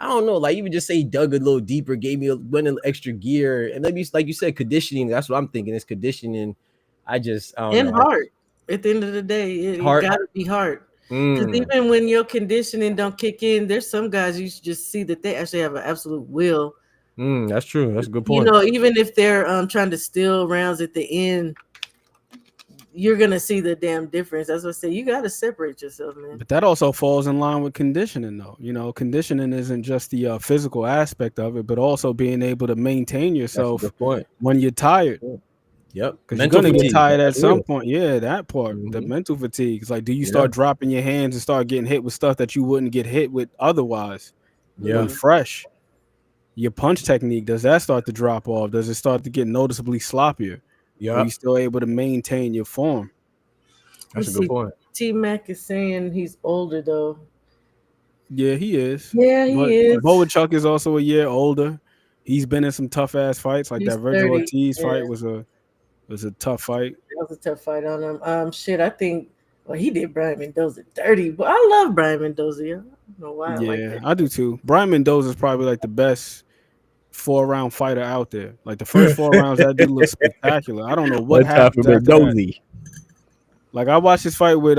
I don't know, like even just say he dug a little deeper, gave me went an extra gear, and maybe like you said, conditioning. That's what I'm thinking. It's conditioning. I don't know. Heart. At the end of the day, it gotta be heart. Because even when your conditioning don't kick in, there's some guys you just see that they actually have an absolute will. That's true. That's a good point. Even if they're trying to steal rounds at the end, you're gonna see the damn difference. That's what I say. You gotta separate yourself, man. But that also falls in line with conditioning, though. You know, conditioning isn't just the physical aspect of it, but also being able to maintain yourself when you're tired. Yep. Because you're gonna get tired at some point. Yeah, that part, the mental fatigue. It's like, do you start dropping your hands and start getting hit with stuff that you wouldn't get hit with otherwise? When fresh. Your punch technique, does that start to drop off? Does it start to get noticeably sloppier? Yeah. Are you still able to maintain your form? That's a good point. T-Mac is saying he's older though. Yeah, he is. Yeah, he is. Bochuk is also a year older. He's been in some tough ass fights. Like He's that Virgil 30, Ortiz fight was a tough fight. That was a tough fight on him. Shit, I think he did Brian Mendoza dirty, but I love Brian Mendoza. I don't know why. Yeah, I do too. Brian Mendoza is probably like the best 4-round fighter out there. Like the first 4 rounds, that dude looked spectacular. I don't know what happened after that. Like I watched his fight with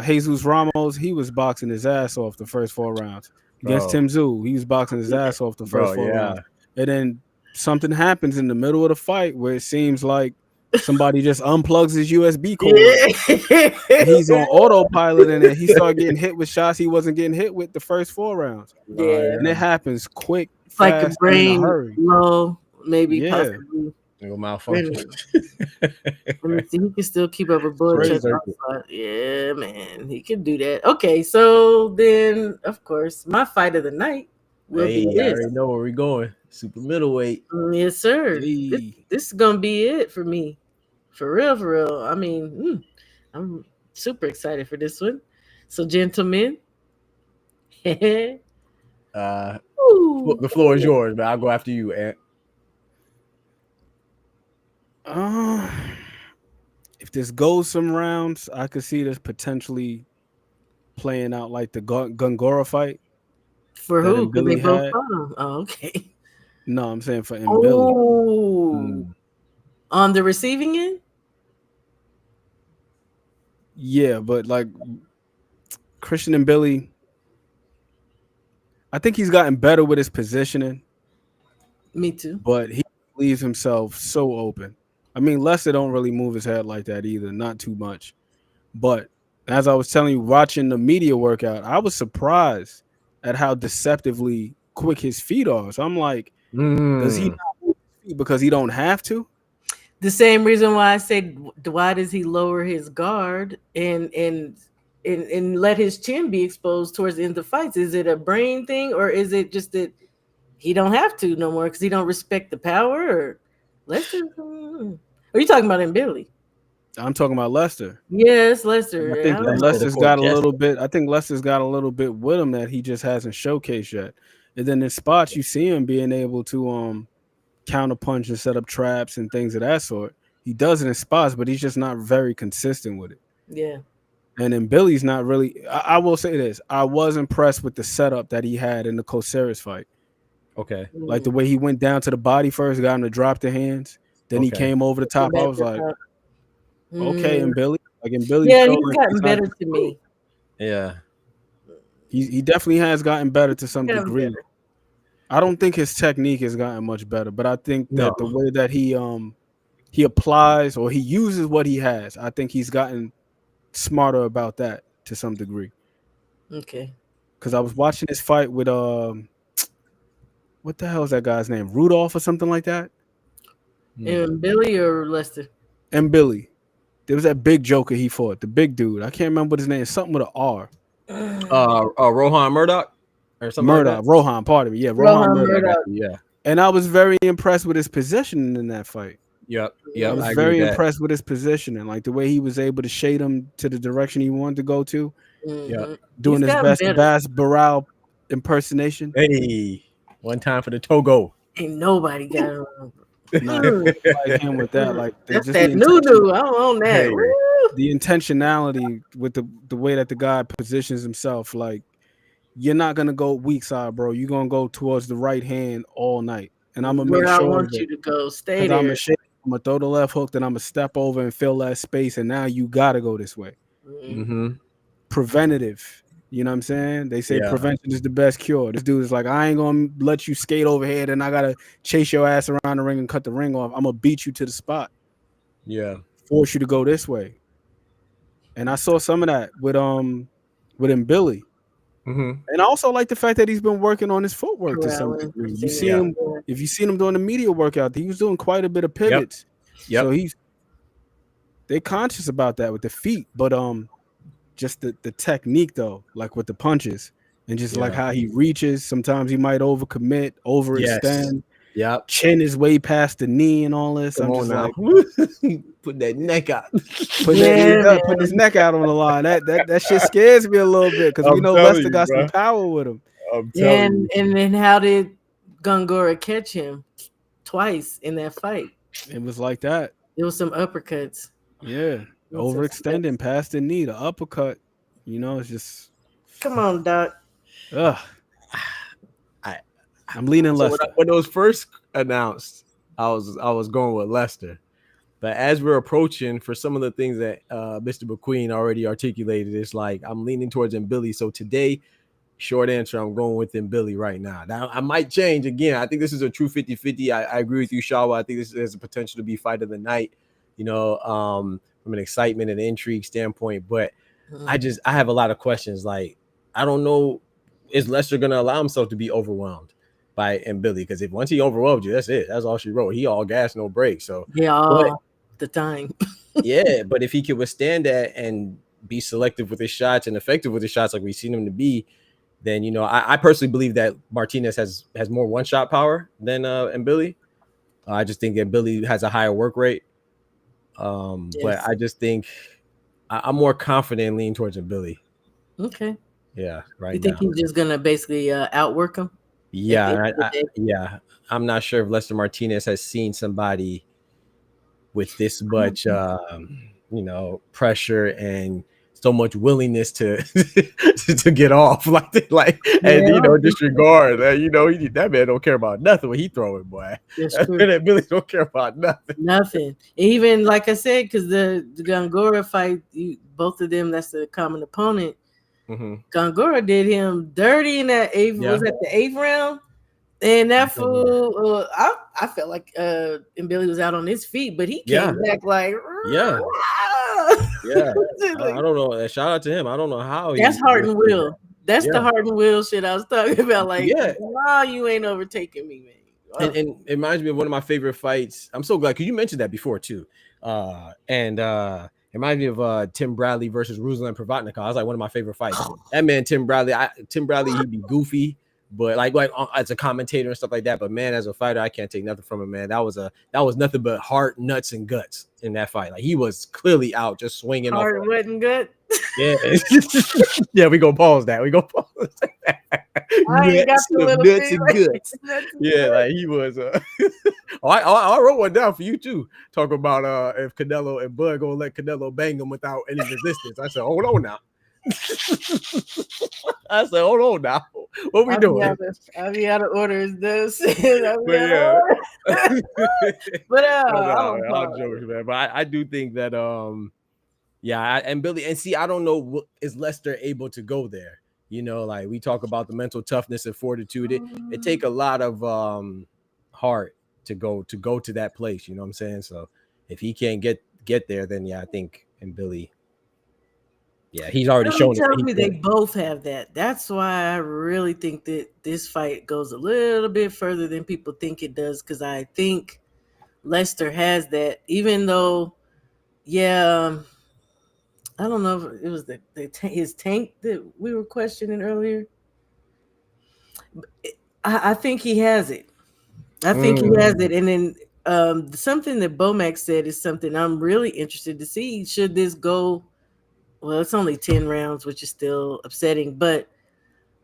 Jesus Ramos. He was boxing his ass off the first 4 rounds. Against Tim Tszyu, he was boxing his ass off the first 4 rounds. And then something happens in the middle of the fight where it seems like somebody just unplugs his USB cord. And he's on autopilot, and then he started getting hit with shots he wasn't getting hit with the first 4 rounds. And it happens quick, it's like a fast, brain in a hurry. low, maybe possibly. Malfunction. Let me see. He can still keep up a bullet check outside. Yeah, man, he can do that. Okay, so then of course my fight of the night will be this. I already know where we're going. Super middleweight. Yes, sir. This is gonna be it for me. For real, for real. I mean, I'm super excited for this one. So, gentlemen, the floor is yours, but I'll go after you, Ant. If this goes some rounds, I could see this potentially playing out like the Gongora fight. For who? Because they both fought him. Oh, okay. No, I'm saying for Mbilli. Oh, on the receiving end? Yeah, but like Christian Mbilli, I think he's gotten better with his positioning. Me too. But he leaves himself so open. I mean, Lester don't really move his head like that either, not too much. But as I was telling you, watching the media workout, I was surprised at how deceptively quick his feet are. So I'm like, does he not move his feet because he don't have to? The same reason why I said, why does he lower his guard and let his chin be exposed towards the end of the fights? Is it a brain thing, or is it just that he don't have to no more because he don't respect the power? Or Lester? Are you talking about Mbilli? I'm talking about Lester. Yes, Lester. I think Lester's got a little bit. I think Lester's got a little bit with him that he just hasn't showcased yet. And then in spots, you see him being able to counter punch and set up traps and things of that sort. He does it in spots, but he's just not very consistent with it. Yeah. And then Billy's not really. I will say this: I was impressed with the setup that he had in the Coceres fight. Okay. Like the way he went down to the body first, got him to drop the hands. Then he came over the top. I was like, okay, Mbilli. Like Mbilli. Yeah, he's gotten better to me. Yeah. He definitely has gotten better to some degree. Better. I don't think his technique has gotten much better, but I think that the way that he applies or he uses what he has, I think he's gotten smarter about that to some degree. Okay. Because I was watching this fight with what the hell is that guy's name? Rudolph or something like that? Mbilli or Lester? Mbilli. There was that big joker he fought, the big dude. I can't remember what his name is. Something with an R. Rohan Murdoch or something. Murdoch, like Rohan, pardon me. Yeah, Rohan Murdoch. Yeah. And I was very impressed with his positioning in that fight. Yep. I was very impressed with his positioning, like the way he was able to shade him to the direction he wanted to go to. Yeah. Doing his best Barral impersonation. Hey, one time for the Togo. Ain't nobody got him. Like him with that, like that's that new. I don't own that. Hey, the intentionality with the way that the guy positions himself, like you're not gonna go weak side, bro. You're gonna go towards the right hand all night, and I'm gonna make sure I want you to go. Stay there. I'm gonna throw the left hook, then I'm gonna step over and fill that space, and now you gotta go this way. Mm-hmm. Preventative. You know what I'm saying? They say prevention is the best cure. This dude is like, I ain't gonna let you skate over here, and I gotta chase your ass around the ring and cut the ring off. I'm gonna beat you to the spot. Yeah. Force you to go this way. and I saw some of that with Mbilli. Mm-hmm. And I also like the fact that he's been working on his footwork to some Corralling, degree. You see yeah. him if you seen him doing the media workout, he was doing quite a bit of pivots. Yep. So they're conscious about that with the feet, but just the technique though, like with the punches and just like how he reaches. Sometimes he might overcommit, overextend. Yep. Chin is way past the knee and all this. Come I'm on just now. like Put that neck out. putting his neck out on the line. That shit scares me a little bit because we I'm know telling Lester you, got bro. some power with him. I'm telling you. And then how did Gongora catch him twice in that fight? It was like that. It was some uppercuts. Yeah. Overextending past the knee, the uppercut. You know, it's just come on, Doc. Ugh. I'm leaning Lester. When it was first announced, I was going with Lester. But as we're approaching, for some of the things that Mr. McQueen already articulated, it's like I'm leaning towards Mbilli. So today, short answer, I'm going with Mbilli right now. Now, I might change again. I think this is a true 50-50. I agree with you, Shawa. I think this has the potential to be fight of the night, from an excitement and intrigue standpoint. But I have a lot of questions. Like, I don't know, is Lester going to allow himself to be overwhelmed by Mbilli? Because if once he overwhelmed you, that's it. That's all she wrote. He all gas, no brakes. So all the time. Yeah, but if he could withstand that and be selective with his shots and effective with his shots like we've seen him to be, then I personally believe that Martinez has more one-shot power than Mbilli. I just think Mbilli has a higher work rate. But I just think I'm more confident and lean towards Mbilli. Okay. Yeah, right. You think he's just gonna basically outwork him? Yeah, I'm not sure if Lester Martinez has seen somebody with this much pressure and so much willingness to to get off and disregard that man don't care about nothing when he throwing, boy. That Billy don't care about nothing. Even like I said, because the Gongora fight, both of them, that's a common opponent. Gongora did him dirty in that eighth. Was that the 8th round? And that fool, I felt like Mbilli was out on his feet, but he came back like, yeah. I don't know. Shout out to him. I don't know how. That's heart and will. That's the heart and will shit I was talking about. Like, wow, you ain't overtaking me, man. And it reminds me of one of my favorite fights. I'm so glad because you mentioned that before too. It reminds me of Tim Bradley versus Ruslan Provatnikov. I was like one of my favorite fights. That man, Tim Bradley, he'd be goofy. But like as a commentator and stuff like that, but man, as a fighter, I can't take nothing from him, man. That was nothing but heart, nuts, and guts in that fight. Like he was clearly out just swinging. Heart, nut, and gut. Yeah, yeah. We gonna pause that. We gonna pause. Nuts and guts. Yeah, like he was. I wrote one down for you too. Talk about if Canelo and Bud gonna let Canelo bang him without any resistance. I said, hold on now. I said, hold on now. What we doing? I'll be out of order as this. I'm joking, man. But I do think that and Billy, and see, I don't know, is Lester able to go there? Like we talk about the mental toughness and fortitude. It take a lot of heart to go to that place. You know what I'm saying? So if he can't get there, then I think Billy. Yeah, he's already shown it. Me they both have that. That's why I really think that this fight goes a little bit further than people think it does, because I think Lester has that, even though, I don't know if it was his tank that we were questioning earlier. I think he has it. I think he has it. And then something that Bomac said is something I'm really interested to see. Should this go... Well, it's only 10 rounds, which is still upsetting. But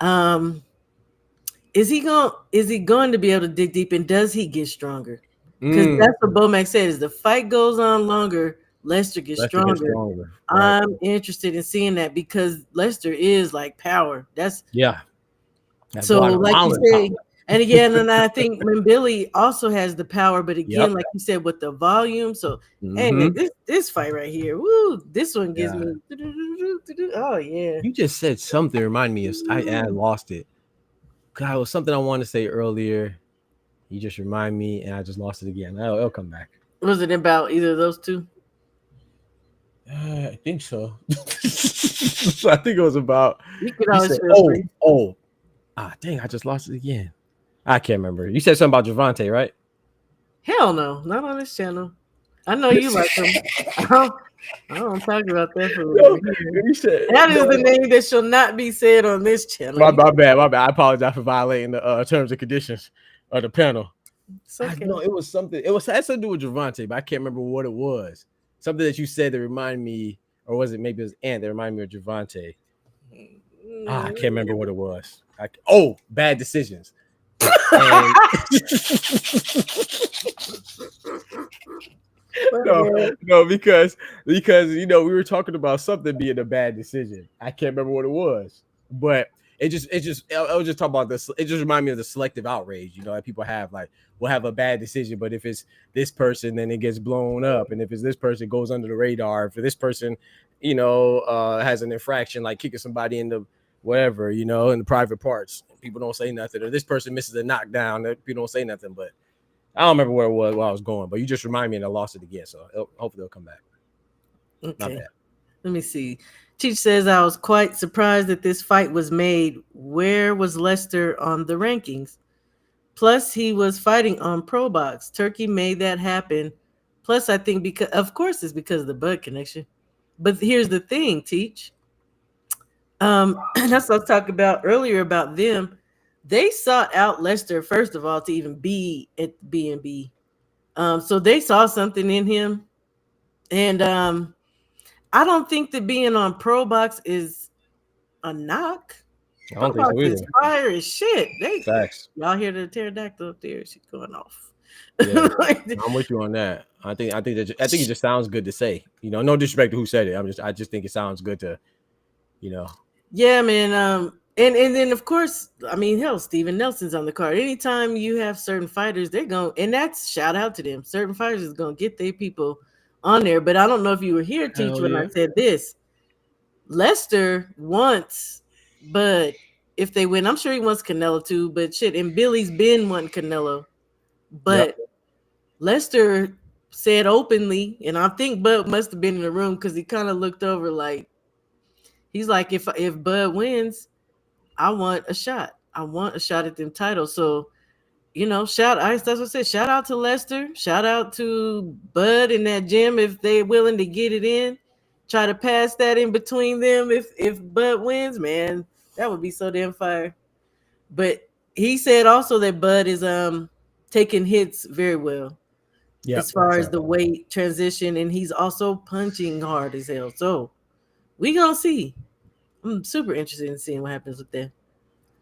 is he going to be able to dig deep, and does he get stronger? Because that's what Bomac said: is the fight goes on longer, Lester gets stronger. Right. I'm interested in seeing that, because Lester is like power. That's so like you say. Power. And again, and I think Mbilli also has the power, but again, like you said, with the volume. So, hey, man, this fight right here, woo, this one gives me. Oh yeah. You just said something. Remind me of I lost it. God, it was something I wanted to say earlier. You just remind me, and I just lost it again. It'll come back. Was it about either of those two? I think so. I think it was about. You can You always said, feel free. dang, I just lost it again. I can't remember. You said something about Javante, right? Hell no, not on this channel. I know you like him. I don't talk about that fool over here. You said That is the name that shall not be said on this channel. my bad. I apologize for violating the terms and conditions of the panel. It's okay. No, it was something. It had something to do with Javante, but I can't remember what it was. Something that you said that reminded me, or was it maybe it was Ant that reminded me of Javante? I can't remember what it was. Bad decisions. No, because we were talking about something being a bad decision. I can't remember what it was, but I was just talking about this. It just reminded me of the selective outrage, that people have. Like, we'll have a bad decision, but if it's this person, then it gets blown up, and if it's this person, it goes under the radar. If this person, has an infraction, like kicking somebody in the whatever, in the private parts, people don't say nothing. Or this person misses a knockdown, people don't say nothing. But I don't remember where it was, where I was going. But you just remind me, and I lost it again. So hopefully they'll come back. Okay. Not bad. Let me see. Cheech says, I was quite surprised that this fight was made. Where was Lester on the rankings? Plus, he was fighting on Pro Box. Turkey made that happen. Plus, I think of course, it's because of the Bud connection. But here's the thing, Teach. That's what I was talking about earlier about them. They sought out Lester, first of all, to even be at B&B. So they saw something in him. And I don't think that being on Pro Box is a knock. I don't think so either. Fire as shit. Facts. Y'all hear the pterodactyl up there? She's going off. Yeah, I'm with you on that. I think it just sounds good to say. No disrespect to who said it. I just think it sounds good to, Yeah, man. And then of course, I mean, hell, Steven Nelson's on the card. Anytime you have certain fighters, they're going, and that's shout out to them. Certain fighters is gonna get their people on there. But I don't know if you were here, Teach, when I said this. Lester wants, but if they win, I'm sure he wants Canelo too. But shit, and Billy's been wanting Canelo, but Lester said openly, and I think Bud must have been in the room because he kind of looked over like, he's like, if Bud wins, I want a shot. I want a shot at them titles. So, that's what I said. Shout out to Lester. Shout out to Bud in that gym if they're willing to get it in. Try to pass that in between them. If Bud wins, man, that would be so damn fire. But he said also that Bud is taking hits very well. Yeah, as far as the weight transition, and he's also punching hard as hell. So we gonna see. I'm super interested in seeing what happens with that.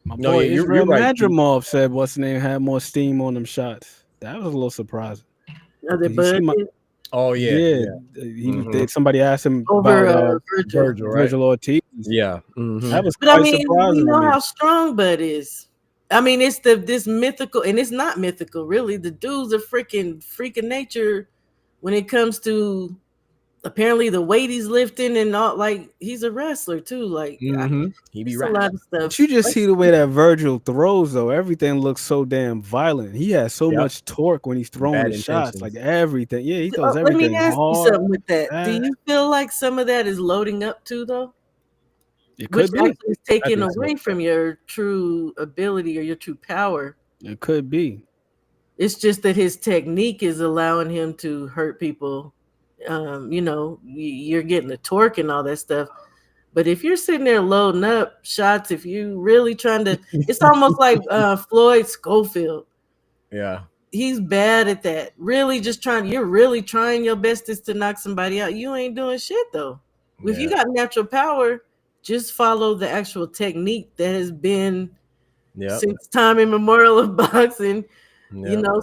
My boy Israel Madrimov said what's the name had more steam on them shots. That was a little surprising. Oh yeah. Somebody asked him over about Virgil Ortiz. Yeah, that was. But I mean, you know how strong Bud is. I mean, it's this mythical, and it's not mythical, really. The dude's a freak of nature when it comes to apparently the weight he's lifting and all. Like, he's a wrestler too. Like, he be right. A lot of stuff. But you just see the way that Virgil throws, though. Everything looks so damn violent. He has so much torque when he's throwing his shots. Like everything. Yeah, he throws everything. Let me ask hard, you something with that. Do you feel like some of that is loading up too, though? It could be. Actually is taking away from your true ability or your true power. It could be. It's just that his technique is allowing him to hurt people. You're getting the torque and all that stuff. But if you're sitting there loading up shots, if you really trying to, it's almost like Floyd Schofield. Yeah. He's bad at that. You're really trying your bestest to knock somebody out. You ain't doing shit though. Yeah. If you got natural power, just follow the actual technique that has been since time immemorial of boxing.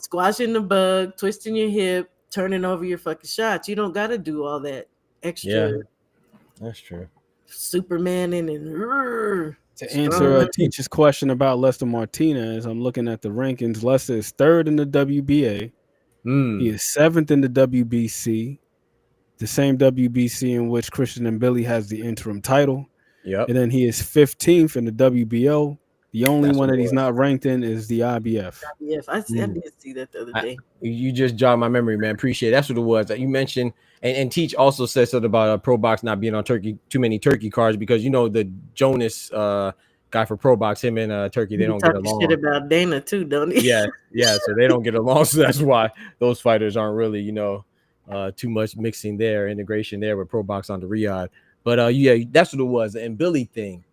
Squashing the bug, twisting your hip, turning over your fucking shots. You don't got to do all that extra. Yeah, that's true. Superman and to answer a teacher's question about Lester Martinez, I'm looking at the rankings. Lester is 3rd in the WBA. He is 7th in the WBC, the same WBC in which Christian Mbilli has the interim title. Yep. And then he is 15th in the WBO, The only That's one what that it he's was. not ranked in is the IBF. Yeah, I did see that the other day. You just jogged my memory, man. Appreciate it. That's what it was. That you mentioned, and Teach also said something about Pro Box not being on too many Turkey cards because the Jonas guy for Pro Box, him and Turkey, they He don't get talking along. shit about Dana too, don't he? Yeah. So they don't get along. So that's why those fighters aren't really, too much mixing their integration there with Pro Box on the Riyadh. But yeah, that's what it was. The Mbilli thing.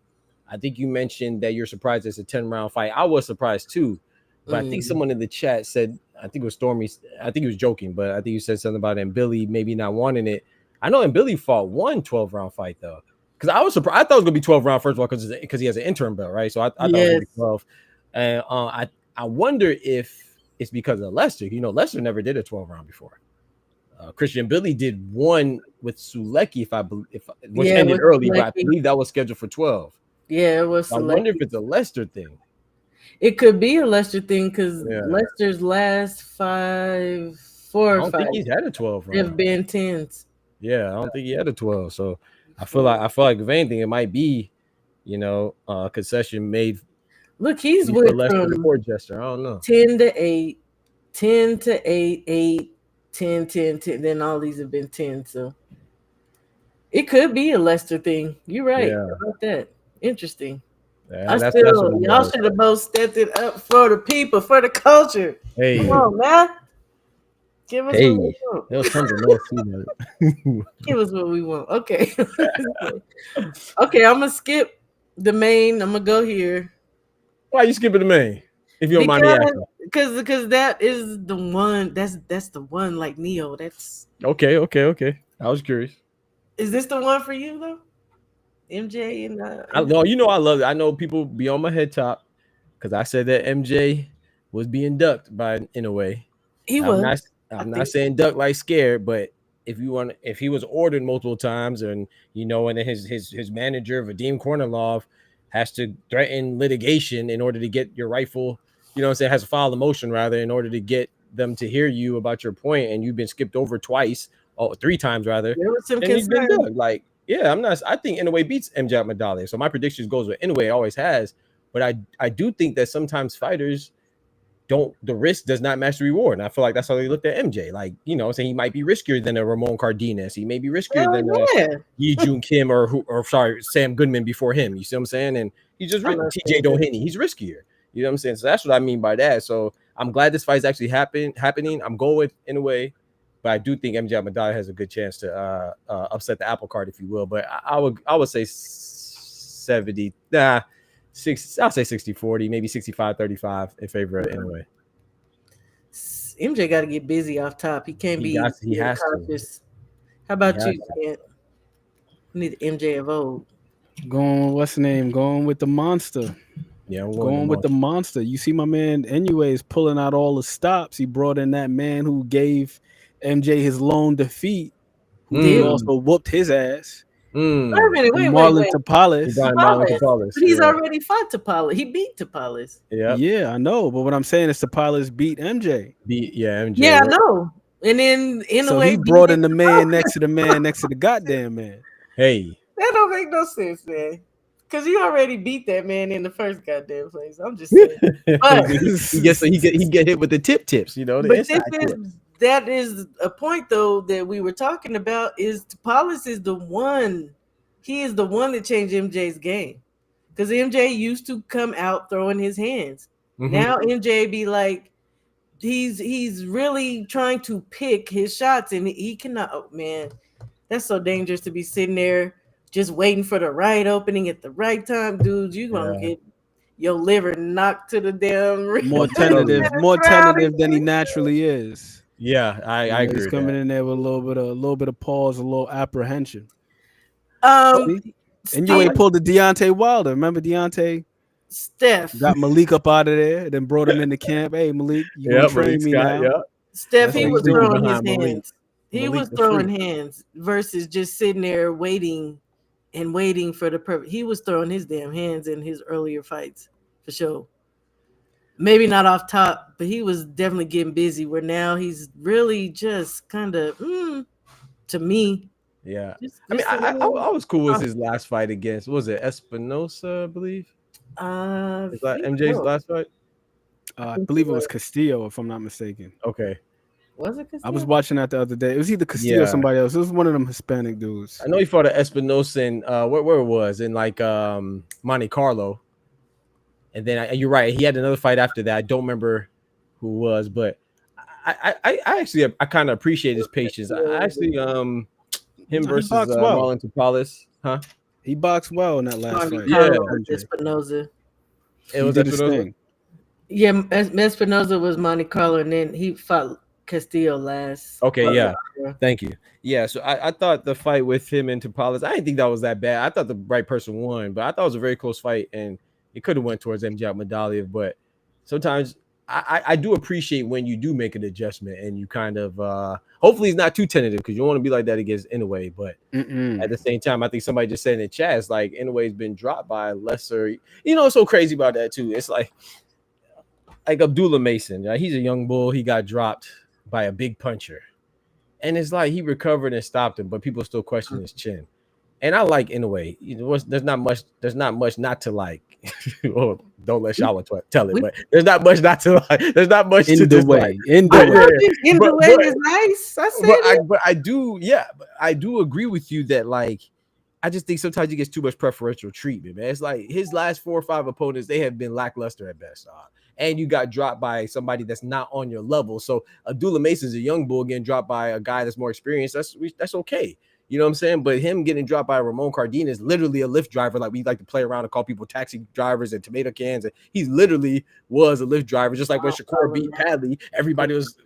I think you mentioned that you're surprised it's a 10-round fight. I was surprised too. But I think someone in the chat said, I think it was Stormy. I think he was joking, but I think you said something about Mbilli maybe not wanting it. I know Mbilli fought one 12-round fight though, because I was surprised. I thought it was gonna be 12 round first of all because he has an interim belt, right? So I thought it was gonna be 12. And I wonder if it's because of Lester. Lester never did a 12-round before. Christian Mbilli did one with Sulecki, which ended early, but I believe that was scheduled for 12. Yeah, it was. I wonder if it's a Lester thing. It could be a Lester thing because Lester's last 4 or 5. I don't think he's had a 12 round. Have been 10s. Yeah, I don't think he had a 12. So I feel like if anything, it might be, concession made. Look, he's with Lester the court jester. I don't know. 10 to 8, 10 to 8, 8, 10, 10, 10. Then all these have been 10. So it could be a Lester thing. You're right about that. Interesting. Yeah, y'all should have both stepped it up for the people, for the culture. Hey, come on, man. Give us what we want. There was tons of noise too, Give us what we want. Okay. Okay, I'm gonna skip the main. I'm gonna go here. Why are you skipping the main? If you don't mind me asking. Because that is the one. That's the one like Neo. That's okay. I was curious. Is this the one for you though? MJ and I love it. I know people be on my head top because I said that MJ was being ducked by Inoue. He was. I'm not saying duck like scared, but if he was ordered multiple times, and and then his manager Vadim Kornilov has to threaten litigation in order to get your rightful, has to file a motion rather in order to get them to hear you about your point, and you've been skipped over 3 times rather. There was some and he's been concern. ducked. I think Inoue beats MJ at Medallia. So my prediction goes with Inoue, always has. But I do think that sometimes fighters the risk does not match the reward. And I feel like that's how they looked at MJ. Saying he might be riskier than a Ramon Cardenas. He may be riskier than Yi Jun Kim or Sam Goodman before him. You see what I'm saying? And he's just TJ Doheny. He's riskier. You know what I'm saying? So that's what I mean by that. So I'm glad this fight's actually happening. I'm going with Inoue. But I do think MJ Medallia has a good chance to upset the apple cart, if you will. But I would say 70. I'll say 60-40, maybe 65-35 in favor of Inoue. MJ got to get busy off top. He can't be. He has cautious. How about you, Kent? We need the MJ of old. Going with the monster. Yeah, going with the monster. You see, my man Inoue is pulling out all the stops. He brought in that man who gave MJ his lone defeat, who also whooped his ass. Wait a minute, wait. Tapales. But he's already fought Tapales. He beat Tapales. Yeah, I know. But what I'm saying is Tapales beat MJ. MJ. Yeah, I know. And then so he brought in the man next to the goddamn man. Hey, that don't make no sense, man. Because you already beat that man in the first goddamn place. I'm just saying. But he get hit with the tips. That is a point though that we were talking about. Is Tapales is the one. He is the one that changed MJ's game. Because MJ used to come out throwing his hands. Now MJ be like, he's really trying to pick his shots, and he cannot. Oh man, that's so dangerous to be sitting there just waiting for the right opening at the right time, dude. You gonna get your liver knocked to the damn ring. More tentative than he naturally is. Yeah, I agree. He's coming in there with a little bit of pause, a little apprehension. And you ain't pulled the Deontay Wilder. Remember Deontay? Steph got Malik up out of there, then brought him into camp. Hey, Malik, you gonna train me now? Yeah. Steph, he was throwing his hands. He was throwing hands versus just sitting there waiting for the perfect. He was throwing his damn hands in his earlier fights for sure. Maybe not off top, but he was definitely getting busy. Where now he's really just kind of to me. Yeah, I was cool with his last fight against. What was it Espinosa, I believe? Is that MJ's last fight? I believe it was Castillo, if I'm not mistaken. Okay. Was it Castillo? I was watching that the other day. It was either Castillo or somebody else. It was one of them Hispanic dudes. I know he fought at Espinosa in where it was in like Monte Carlo. And then you're right, he had another fight after that. I don't remember who it was, but I actually kind of appreciate his patience. I actually him versus Marlon Tapales, huh? He boxed well in that last fight. Yeah, Espinosa. It was Espinosa. Yeah, Espinosa was Monte Carlo, and then he fought Castillo last. Okay, yeah. Thank you. Yeah, so I thought the fight with him and Tapales, I didn't think that was that bad. I thought the right person won, but I thought it was a very close fight, and it could have went towards MJ Medaliev. But sometimes I do appreciate when you do make an adjustment and you kind of hopefully it's not too tentative because you don't want to be like that against Inoue. But at the same time, I think somebody just said in the chat, it's like Inoue's been dropped by a lesser. You know, what's so crazy about that too? It's like Abdullah Mason. Right? He's a young bull. He got dropped by a big puncher, and it's like he recovered and stopped him, but people still question his chin. And I like Inoue. You know, there's not much not to like. Oh, don't let Shawa tell it, but there's not much not to like. There's not much to dislike. In the way is nice. I said but I do, yeah. But I do agree with you that like I just think sometimes he gets too much preferential treatment, man. It's like his last 4 or 5 opponents, they have been lackluster at best. And you got dropped by somebody that's not on your level. So Abdullah Mason's a young bull getting dropped by a guy that's more experienced. That's okay. You know what I'm saying? But him getting dropped by Ramon Cardenas is literally a Lyft driver. Like we like to play around and call people taxi drivers and tomato cans. And he literally was a Lyft driver. Just like when Shakur beat Padley, everybody was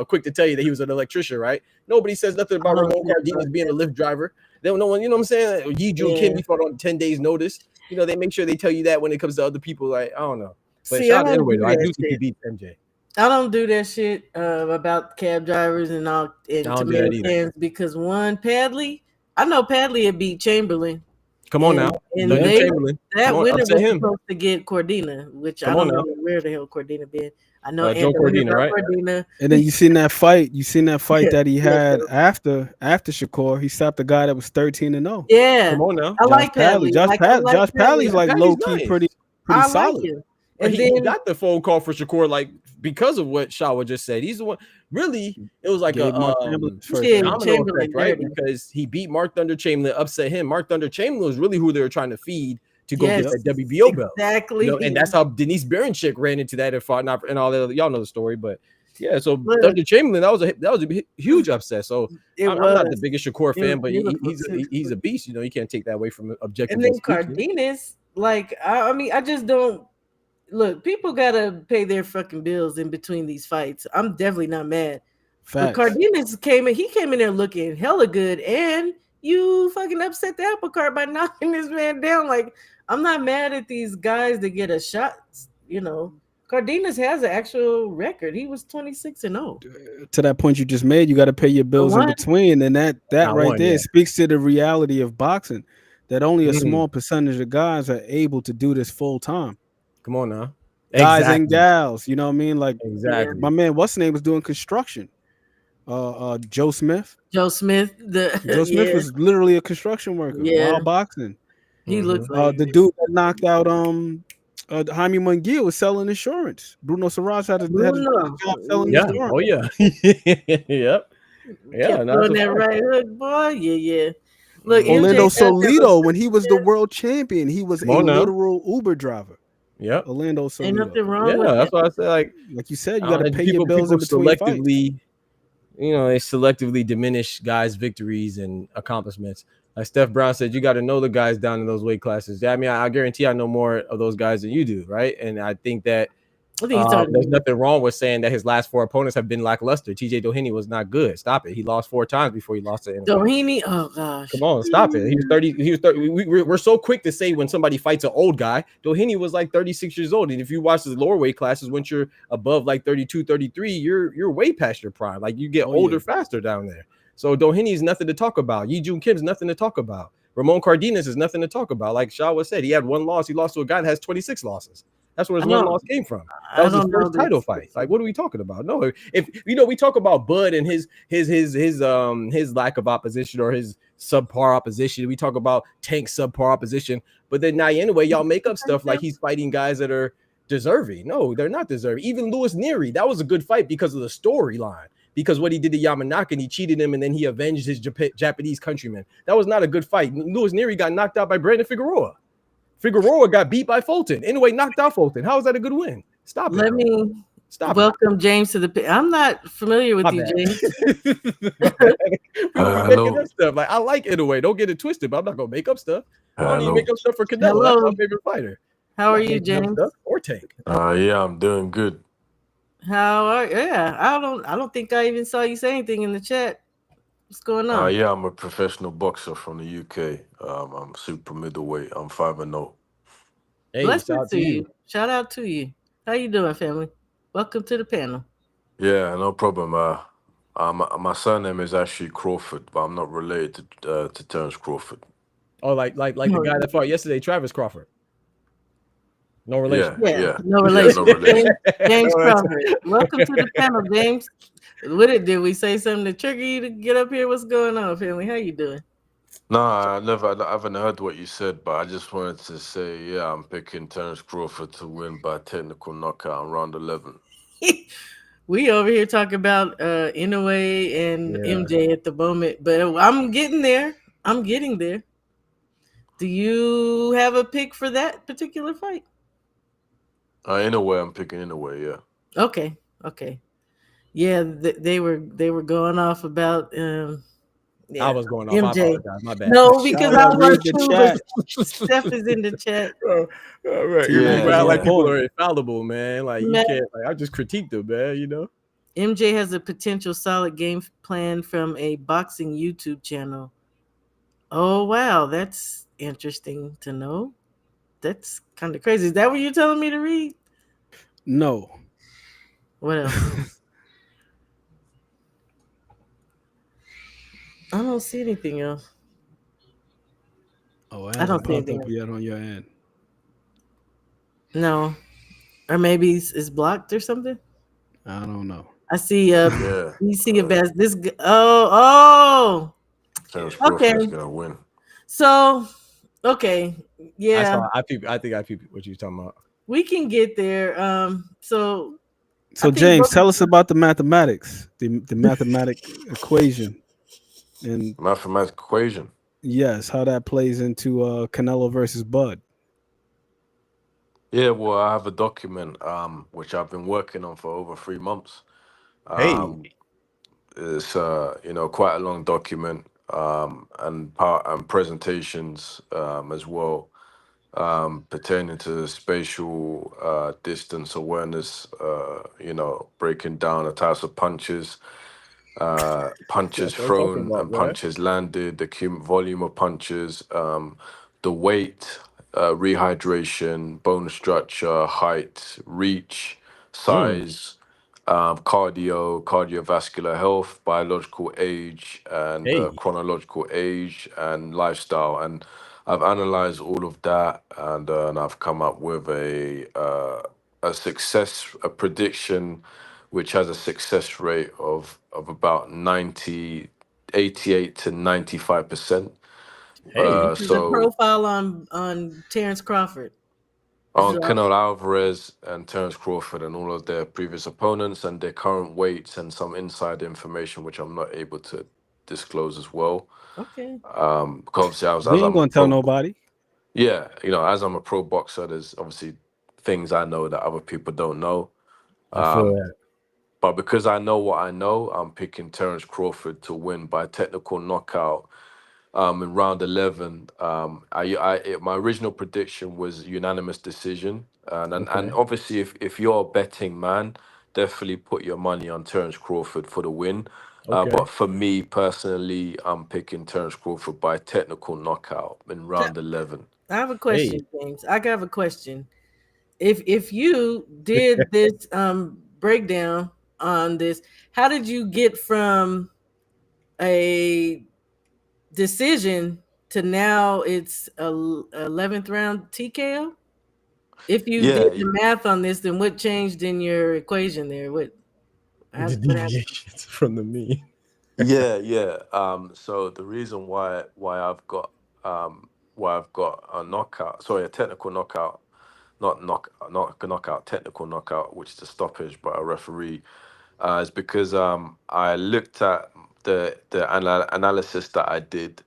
quick to tell you that he was an electrician, right? Nobody says nothing about Ramon Cardenas being a Lyft driver. They don't know when, you know what I'm saying? Yi Jun Kim, he fought on 10 days notice. You know, they make sure they tell you that when it comes to other people. Like, I don't know. But shout out anyway, though. I do think he beat MJ. I don't do that shit about cab drivers and all and tomato cans because one Padley, I know Padley had beat Chamberlain. Come on now, and Chamberlain. That winner was supposed to get Cordina, which I don't know where the hell Cordina been. I know Joe Cordina, right? Cordina. And then you seen that fight. You seen that fight that he had after Shakur. He stopped the guy that was 13-0. Yeah, come on now. I like Padley. Josh Padley's like low key pretty solid. Like and he got the phone call for Shakur, like because of what Shawa just said. He's the one. Really, it was like a domino effect, right? Because he beat Mark Thunder Chamberlain, upset him. Mark Thunder Chamberlain was really who they were trying to feed to go get that WBO belt. Exactly. You know, and that's how Denise Berencik ran into that and fought and all that. Y'all know the story, but yeah. So Thunder Chamberlain, that was a huge upset. So I'm not the biggest Shakur fan, but he's a beast. You know, you can't take that away from objective. And then Cardenas, like I mean, I just don't. Look, people gotta pay their fucking bills in between these fights. I'm definitely not mad. But Cardenas came in there looking hella good, and you fucking upset the apple cart by knocking this man down. Like, I'm not mad at these guys that get a shot. You know, Cardenas has an actual record. He was 26-0. To that point you just made, you got to pay your bills in between, and that right there speaks to the reality of boxing. That only a small percentage of guys are able to do this full time. Come on now. Guys and gals, you know what I mean? Like my man, what's his name was doing construction. Joe Smith. Joe Smith was literally a construction worker while boxing. He looks like the dude that knocked out Jaime Munguia was selling insurance. Bruno Sarraz had a job selling insurance. Oh yeah. Yep. Yeah, doing that right hook, boy. Yeah. Look, Orlando Solido, when he was the world champion, he was a literal Uber driver. Yeah, Orlando Solido. Ain't nothing wrong with that's what I said. Like you said, you got to pay your bills in between selectively fights. You know, they selectively diminish guys' victories and accomplishments. Like Steph Brown said, you got to know the guys down in those weight classes. I mean, I guarantee I know more of those guys than you do, right? And I think that there's nothing wrong with saying that his last 4 opponents have been lackluster. TJ Doheny was not good. Stop it. He lost 4 times before he lost to Doheny. Oh gosh. Come on, stop it. He was 30. We're so quick to say when somebody fights an old guy. Doheny was like 36 years old. And if you watch the lower weight classes, once you're above like 32, 33, you're way past your prime. Like you get older faster down there. So Doheny is nothing to talk about. Yi Jun Kim's nothing to talk about. Ramon Cardenas is nothing to talk about. Like Shawa said, he had 1 loss. He lost to a guy that has 26 losses. That's where his I one don't- loss came from. That I was his don't know first title this. fight. Like, what are we talking about? No, if we talk about Bud and his lack of opposition or his subpar opposition. We talk about Tank subpar opposition, but then now anyway, y'all make up stuff like he's fighting guys that are deserving. No, they're not deserving. Even Louis Neary, that was a good fight because of the storyline. Because what he did to Yamanaka, and he cheated him, and then he avenged his Japanese countryman. That was not a good fight. Louis Neary got knocked out by Brandon Figueroa. Figueroa got beat by Fulton. Anyway, knocked out Fulton. How is that a good win? Stop it. Let me welcome James to the. I'm not familiar with you, James. Making up stuff. Like, I like Inoue. Don't get it twisted, but I'm not gonna make up stuff. I don't even make up stuff for Canelo. That's my favorite fighter. How are you, James? Or Tank. Yeah, I'm doing good. How are? Yeah, I don't think I even saw you say anything in the chat. What's going on? Yeah, I'm a professional boxer from the UK. I'm super middleweight. I'm 5-0. Hey, Blessings to you. Shout out to you. How you doing, family? Welcome to the panel. Yeah, no problem. My surname is actually Crawford, but I'm not related to Terence Crawford. Oh, like the guy that fought yesterday, Travis Crawford. No relation. Yeah. No relation. no relation. James No Crawford. Welcome to the panel, James. Did we say something to trigger you to get up here? What's going on, family? How you doing? No, I haven't heard what you said, but I just wanted to say, yeah, I'm picking Terence Crawford to win by technical knockout in round 11. We over here talking about Inoue and MJ at the moment, but I'm getting there. I'm getting there. Do you have a pick for that particular fight? Inoue, I'm picking Inoue, yeah. Okay. Yeah, they were going off about I was going off. MJ. I apologize. My bad. No, because I was too. chat. Steph is in the chat. All right. Yeah, Like people point. are infallible, man. Like you can't. Like, I just critiqued them, man. You know. MJ has a potential solid game plan from a boxing YouTube channel. Oh wow, that's interesting to know. That's kind of crazy. Is that what you're telling me to read? No. What else? I don't see anything else. Oh, I don't see anything up yet on your end. No, or maybe it's blocked or something. I don't know. I see. Yeah. You see a best. This. Oh. Terence Crawford's gonna win. So, okay, yeah. I think I think what you're talking about. We can get there. So James, tell us about the mathematics, the mathematic equation, and mathematic equation. Yes, how that plays into Canelo versus Bud. Yeah, well, I have a document which I've been working on for over 3 months. It's quite a long document and presentations as well pertaining to spatial distance awareness. Breaking down the types of punches thrown and punches landed, the volume of punches, the weight, rehydration, bone structure, height, reach, size, cardiovascular health, biological age, and chronological age, and lifestyle. And I've analyzed all of that, and I've come up with a prediction which has a success rate of about 88 to 95%. This is a profile on Terence Crawford. On Canelo Alvarez and Terence Crawford and all of their previous opponents and their current weights and some inside information which I'm not able to disclose as well. Okay. Because obviously We ain't gonna tell nobody. Yeah, as I'm a pro boxer, there's obviously things I know that other people don't know. I feel that. But because I know what I know, I'm picking Terence Crawford to win by technical knockout in round 11. My original prediction was unanimous decision, and obviously if you're a betting man, definitely put your money on Terence Crawford for the win. But for me personally, I'm picking Terence Crawford by technical knockout in round 11. I have a question, James. I have a question. If you did this breakdown on this, how did you get from a decision to now it's a 11th round TKO? If you Yeah, did the math on this, then what changed in your equation there? What The happened? deviations from the mean. yeah. So the reason why I've got a knockout, sorry, a technical knockout, not a knockout, technical knockout, which is a stoppage by a referee, is because I looked at the analysis that I did,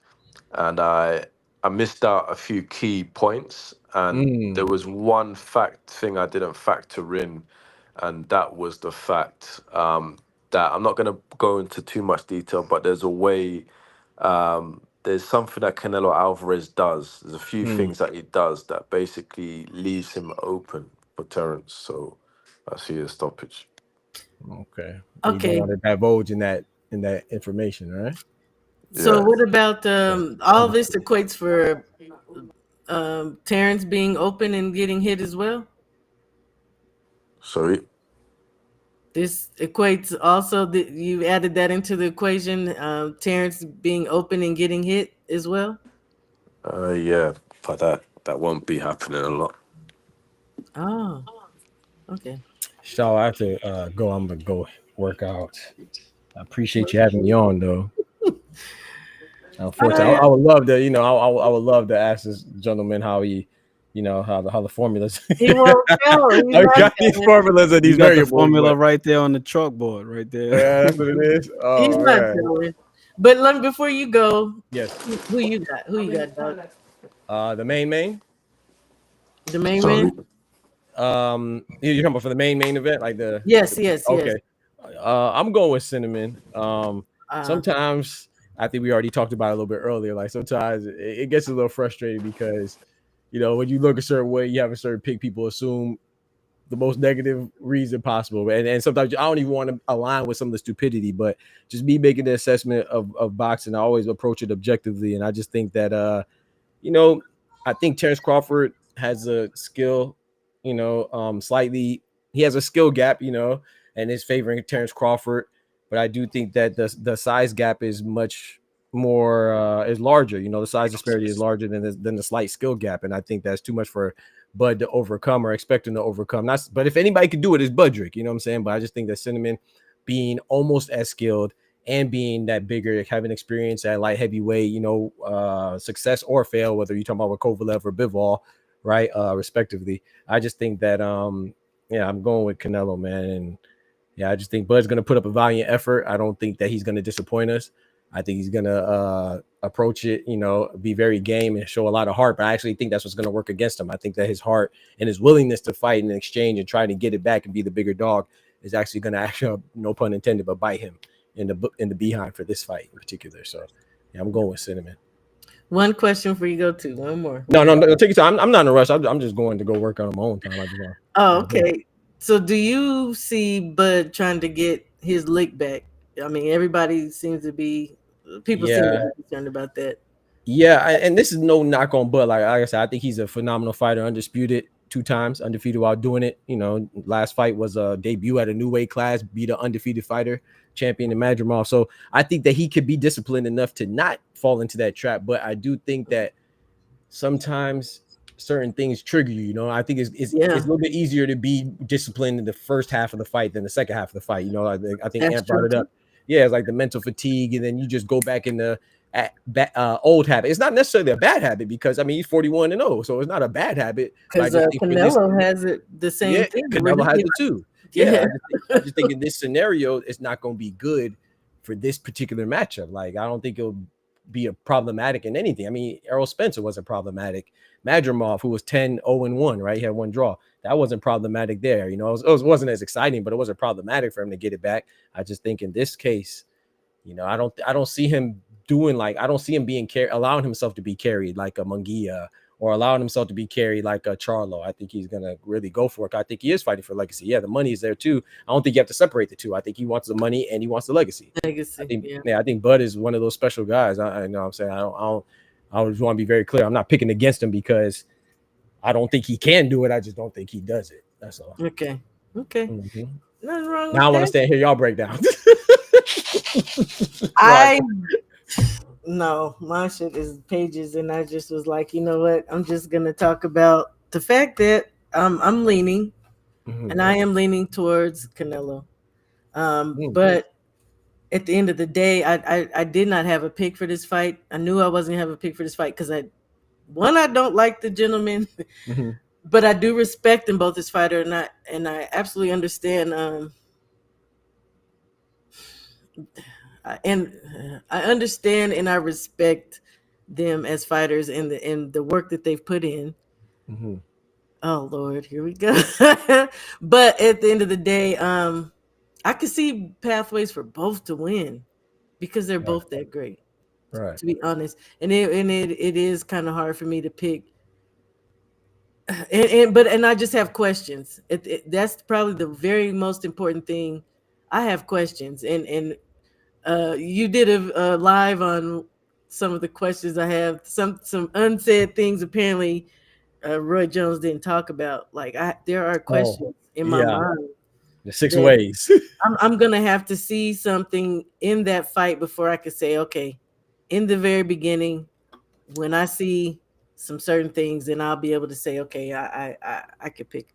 and I missed out a few key points, and there Mm. was one thing I didn't factor in, and that was the fact that I'm not going to go into too much detail, but there's a way, there's something that Canelo Alvarez does. There's a few Mm. things that he does that basically leaves him open for Terrence. So I see a stoppage. Okay. You don't Okay. want to divulge in that information, right? So Yeah. what about all this equates for Terrence being open and getting hit as well? Sorry. This equates also that you added that into the equation, Terrence being open and getting hit as well. Yeah, but that won't be happening a lot. Oh, okay. So I have to go. I'm gonna go work out. I appreciate you having me on, though. Unfortunately, I would love to, I would love to ask this gentleman how he, how the formulas. He won't tell. He's I not got these telling. formulas and You these got the variables, formula but right there on the chalkboard, right there. yeah, that's what it is. He's Oh not man, telling. But before you go, yes. who you got? Who you got, Doug? The main. The main Sorry. man? You're talking about for the main event, like Yes, yes. okay. I'm going with Cinnamon. Uh, Sometimes I think we already talked about it a little bit earlier. Like sometimes it gets a little frustrating because when you look a certain way, you have a certain pick. People assume the most negative reason possible, and sometimes I don't even want to align with some of the stupidity, but just me making the assessment of boxing, I always approach it objectively, and I just think that I think Terrence Crawford has a skill, slightly. He has a skill gap, and is favoring Terrence Crawford. But I do think that the size gap is much more is larger. The size disparity is larger than the slight skill gap, and I think that's too much for Bud to overcome or expect him to overcome. But if anybody could do it, it's Budrick. You know what I'm saying? But I just think that Cinnamon, being almost as skilled and being that bigger, having experience at light heavyweight, success or fail, whether you're talking about with Kovalev or Bivol, right, respectively. I just think that, I'm going with Canelo, man. And yeah, I just think Bud's going to put up a valiant effort. I don't think that he's going to disappoint us. I think he's going to approach it, be very game and show a lot of heart. But I actually think that's what's going to work against him. I think that his heart and his willingness to fight and exchange and try to get it back and be the bigger dog is actually going to actually, no pun intended, but bite him in the behind for this fight in particular. So yeah, I'm going with Cinnamon. one question for you go to. One more. No, take your time. I'm not in a rush. I'm just going to go work on my own time. Okay. So do you see Bud trying to get his lick back? I mean, everybody seems to be seem to be concerned about that. Yeah, and this is no knock on Bud. Like I said, I think he's a phenomenal fighter, undisputed 2 times, undefeated while doing it. Last fight was a debut at a new weight class, beat an undefeated fighter, champion in Madrimov. So I think that he could be disciplined enough to not fall into that trap. But I do think that sometimes certain things trigger you. I think it's a little bit easier to be disciplined in the first half of the fight than the second half of the fight. I think Ant brought it up. Yeah, it's like the mental fatigue, and then you just go back in the old habit. It's not necessarily a bad habit because he's 41-0, so it's not a bad habit. Because Canelo has it the same thing. Canelo has it too. Yeah, I just think in this scenario, it's not going to be good for this particular matchup. Like I don't think it'll be a problematic in anything. Errol Spencer wasn't problematic. Madrimov, who was 10-0-1, right? He had 1 draw. That wasn't problematic there. It wasn't as exciting, but it wasn't problematic for him to get it back. I just think in this case, I don't see him doing I don't see him being allowing himself to be carried like a Munguia or allowing himself to be carried like a Charlo. I think he's gonna really go for it. I think he is fighting for legacy. Yeah, the money is there too. I don't think you have to separate the two. I think he wants the money and he wants the legacy. I think Bud is one of those special guys. I know what I'm saying. I just want to be very clear. I'm not picking against him because I don't think he can do it. I just don't think he does it. That's all. Okay. Mm-hmm. Nothing wrong now I want to that. stand here. Y'all break down. No, my shit is pages, and I just was like, you know what? I'm just gonna talk about the fact that I'm leaning, Mhm. and I am leaning towards Canelo. Mm. But at the end of the day, I did not have a pick for this fight. I knew I wasn't gonna have a pick for this fight because I don't like the gentleman, Mhm. but I do respect them both as fighter, and I absolutely understand. I understand and I respect them as fighters and the work that they've put in. Mhm. Oh Lord, here we go. But at the end of the day, I can see pathways for both to win because they're Right. both that great. Right. To be honest, and it is kind of hard for me to pick. And I just have questions. That's probably the very most important thing. I have questions, and you did a live on some of the questions I have. Some unsaid things apparently Roy Jones didn't talk about. Like there are Oh, questions in my yeah. mind The 6 that ways. I'm gonna have to see something in that fight before I could say, okay, in the very beginning, when I see some certain things, then I'll be able to say, okay, I could pick,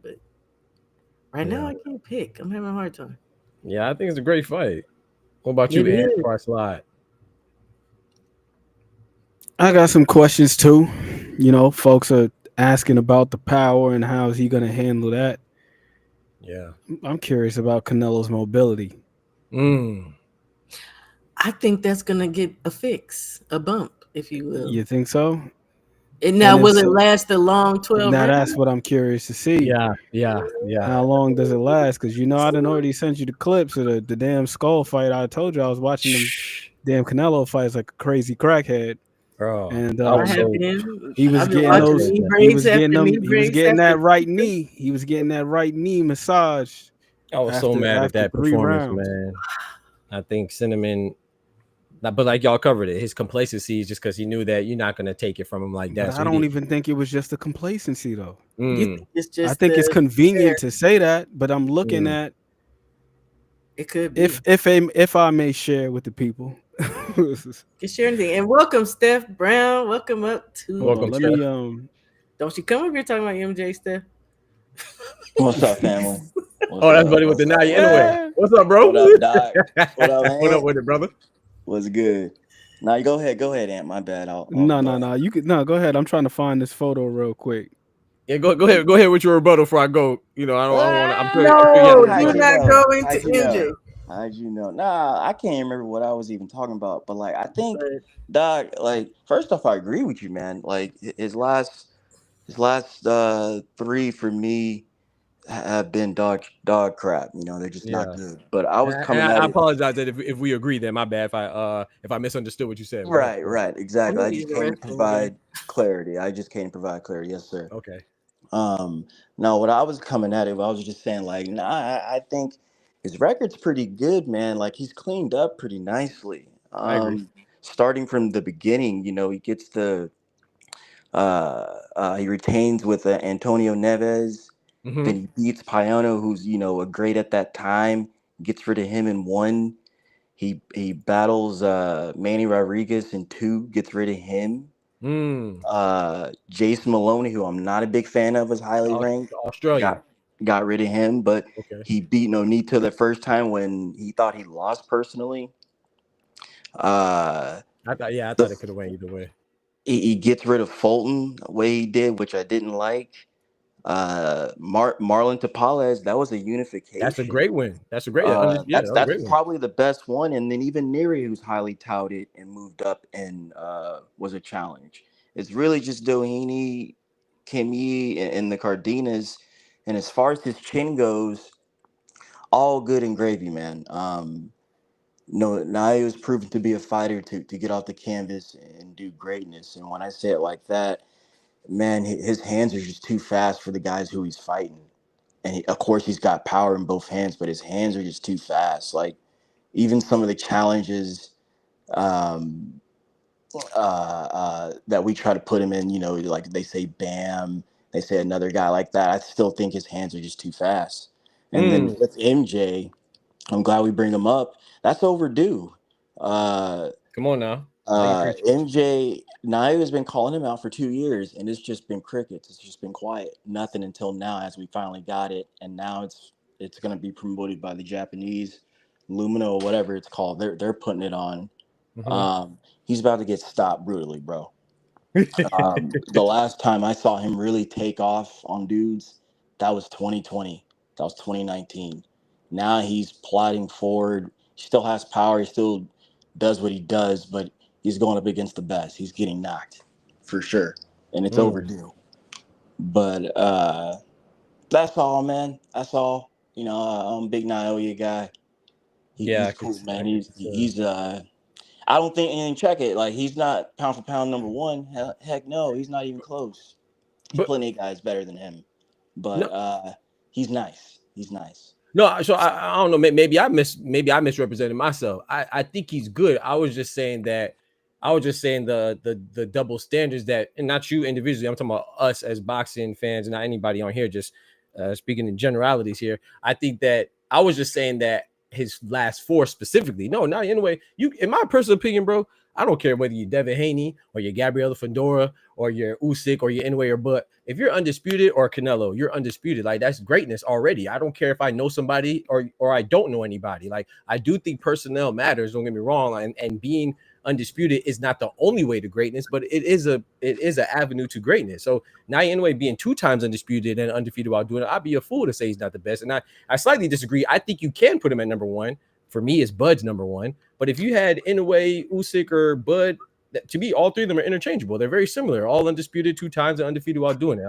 but right now Yeah. I can't pick. I'm having a hard time. Yeah, I think it's a great fight. What about It you, Ant? is. Before I slide. I got some questions too. You know, folks are asking about the power and how is he going to handle that. Yeah. I'm curious about Canelo's mobility. Mm. I think that's gonna get a fix, a bump, if you will. You think so? And now, And will it's it last a long 12 now rounds? that's what I'm curious to see. Yeah. Yeah. Yeah. How long does it last? Because you know I done already sent you the clips of the damn skull fight. I told you I was watching them damn Canelo fights like a crazy crackhead, Bro, and I I was have so been. he was I've been getting I was watching those. so knee mad. He breaks was getting after them. knee He was breaks getting after that right knee breaks. knee. He was getting that right knee massage I was so after mad at after that 3 performance, rounds. man. I think Cinnamon, but like y'all covered it, his complacency is just because he knew that you're not gonna take it from him like But that. So I he don't did. even think it was just a complacency though. You Mm. think it's I just think it's the convenient share? to say that, but I'm looking Mm. at It could be. if I may share with the people. Can share anything. And welcome, Steph Brown. Welcome up to Hold the on, Welcome, let Steph. me Don't you come up here talking about MJ, Steph? What's up, family? What's Oh, that's up? buddy with the What's now up? you What's anyway. up? Eh, What's up, bro? What up, Doc? What up, What up Ant? with it, brother? What's good? Now you go ahead, Ant. My bad. I'll no, go no, ahead. no. You could no go ahead. I'm trying to find this photo real quick. Yeah, go ahead with your rebuttal before I go. You know, I don't want to. I'm sure you have No, a How'd do you rebuttal. not know? go into How'd you MJ. know? How'd you know? Nah, I can't remember what I was even talking about. But like, I think, But Doc. Like, first off, I agree with you, man. Like his last three for me have been dog crap. You know, they're just not Yeah, good. But I was and coming I at it. apologize that if we agree, then my bad if I misunderstood what you said. Go ahead. Right, Go ahead. right, I'm exactly. gonna I use just the came to restroom again. provide clarity. I just came to provide clarity. Yes, sir. Okay, Now what I was coming at it, I was just saying, like, nah, I think his record's pretty good, man. Like he's cleaned up pretty nicely. I agree. Starting from the beginning, he gets he retains with Antonio Neves. Mm-hmm. Then he beats Payano, who's a great at that time. Gets rid of him in one. He battles Manny Rodriguez in two. Gets rid of him. Mm. Jason Maloney, who I'm not a big fan of, is highly ranked. The Australian. Got rid of him, but Okay. he beat Nonito the first time when he thought he lost personally. Uh, I the thought it could have went either way. he gets rid of Fulton the way he did, which I didn't like. Marlon Tapales, that was a That's a unification. great win. That's a great. Yeah, That's that was a that's great win. probably the best one, and then even Neri, who's highly touted and moved up and was a challenge. It's really just Doheny, Kimi, and the Cardenas, and as far as his chin goes, all good and gravy, man. No, Naya was proven to be a fighter to get off the canvas and do greatness, and when I say it like that, man, his hands are just too fast for the guys who he's fighting. And of course, he's got power in both hands, but his hands are just too fast. Like even some of the challenges um, that we try to put him in, like they say Bam, they say another guy like that. I still think his hands are just too fast. And then Mm. with MJ, I'm glad we bring him up. That's overdue. Uh, Come on now. Now you preaching. MJ, Naiu's been calling him out for 2 years, and it's just been crickets. It's just been quiet. Nothing until now, as we finally got it, and now it's going to be promoted by the Japanese, Lumino, or whatever it's called. They're putting it on. He's about to get stopped brutally, bro. The last time I saw him really take off on dudes, that was 2020. That was 2019. Now he's plodding forward. He still has power. He still does what he does, but he's going up against the best. He's getting knocked for sure, and it's overdue. But that's all, man. That's all. You know, I'm a big Naoya guy. He's cool, man. He's I don't think, and check it, like he's not pound for pound number one. Heck no, he's not even close. There's plenty of guys better than him, but he's nice. He's nice. No, so I don't know. Maybe I misrepresented myself. I think he's good. I was just saying the double standards that, and not you individually. I'm talking about us as boxing fans, and not anybody on here. Just speaking in generalities here. I think that I was just saying that his last four specifically. No, not anyway. You, in my personal opinion, bro. I don't care whether you're Devin Haney or you're Gabriela Fedora or you're Usyk or you're Inoue or But. If you're undisputed or Canelo, you're undisputed. Like, that's greatness already. I don't care if I know somebody or I don't know anybody. Like, I do think personnel matters. Don't get me wrong. And being undisputed is not the only way to greatness, but it is an avenue to greatness. So now Inoue being 2 times undisputed and undefeated while doing it, I'd be a fool to say he's not the best. And I slightly disagree. I think you can put him at number 1. For me, it's Bud's number 1. But if you had Inoue, Usyk, or Bud, to me, all 3 of them are interchangeable. They're very similar, all undisputed 2 times and undefeated while doing it.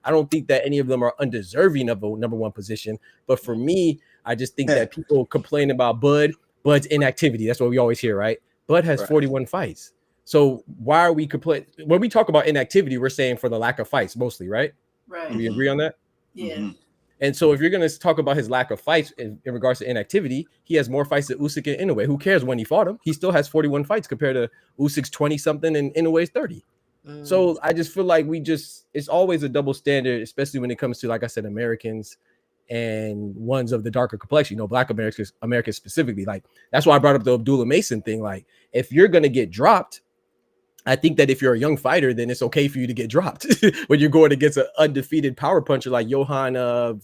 I don't think that any of them are undeserving of a number 1 position. But for me, I just think that people complain about Bud's inactivity. That's what we always hear, right? Bud has 41 fights. So why are we complaining? When we talk about inactivity, we're saying for the lack of fights mostly, right? Right. Do we agree on that? Yeah. And so if you're going to talk about his lack of fights in regards to inactivity, he has more fights than Usyk and Inoue. Who cares when he fought him? He still has 41 fights compared to Usyk's 20-something and Inoue's 30. So I just feel like it's always a double standard, especially when it comes to, like I said, Americans and ones of the darker complexion, Black Americans specifically. Like, that's why I brought up the Abdullah Mason thing. Like, if you're going to get dropped, I think that if you're a young fighter, then it's okay for you to get dropped when you're going against an undefeated power puncher like Johan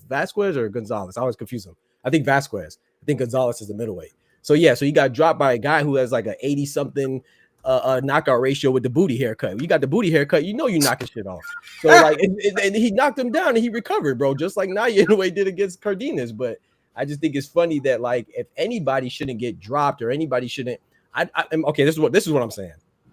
Vasquez or Gonzalez. I always confuse them. I think Vasquez. I think Gonzalez is the middleweight. So yeah, so you got dropped by a guy who has like an 80-something knockout ratio with the booty haircut. You got the booty haircut, you're knocking shit off. So like, and he knocked him down and he recovered, bro, just like Naya Inoue did against Cardenas. But I just think it's funny that, like, if anybody shouldn't get dropped or anybody shouldn't, okay, this is what I'm saying.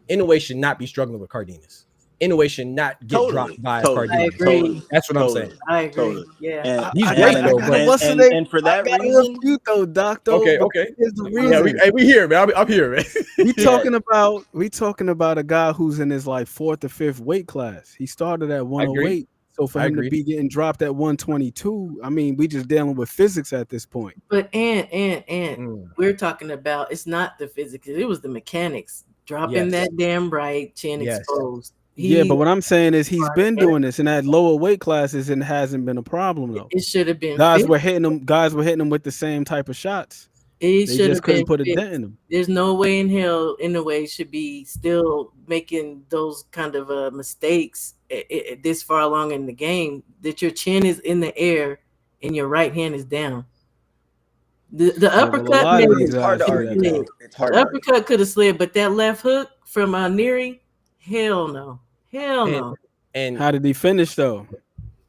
Inoue should not be struggling with Cardenas. Inoue should not get dropped by Cardenas. I agree. That's what I'm saying. I agree. Yeah. He's great though. And for that reason, though, Doctor. Okay. Here's the reason. Yeah, we here, man. I'm here, man. we talking about a guy who's in his like 4th or 5th weight class. He started at 108. So for him to be getting dropped at 122, I mean, we just dealing with physics at this point. But we're talking about, it's not the physics, it was the mechanics. Dropping that damn right, chin exposed. But what I'm saying is he's been doing this in that lower weight classes and hasn't been a problem though. It should have been. Guys were hitting him with the same type of shots. They just couldn't put a dent in him. There's no way in hell Inoue should be still making those kind of mistakes this far along in the game, that your chin is in the air and your right hand is down. The uppercut, it's hard to argue. The uppercut could have slid, but that left hook from Neri, hell no. And how did he finish though?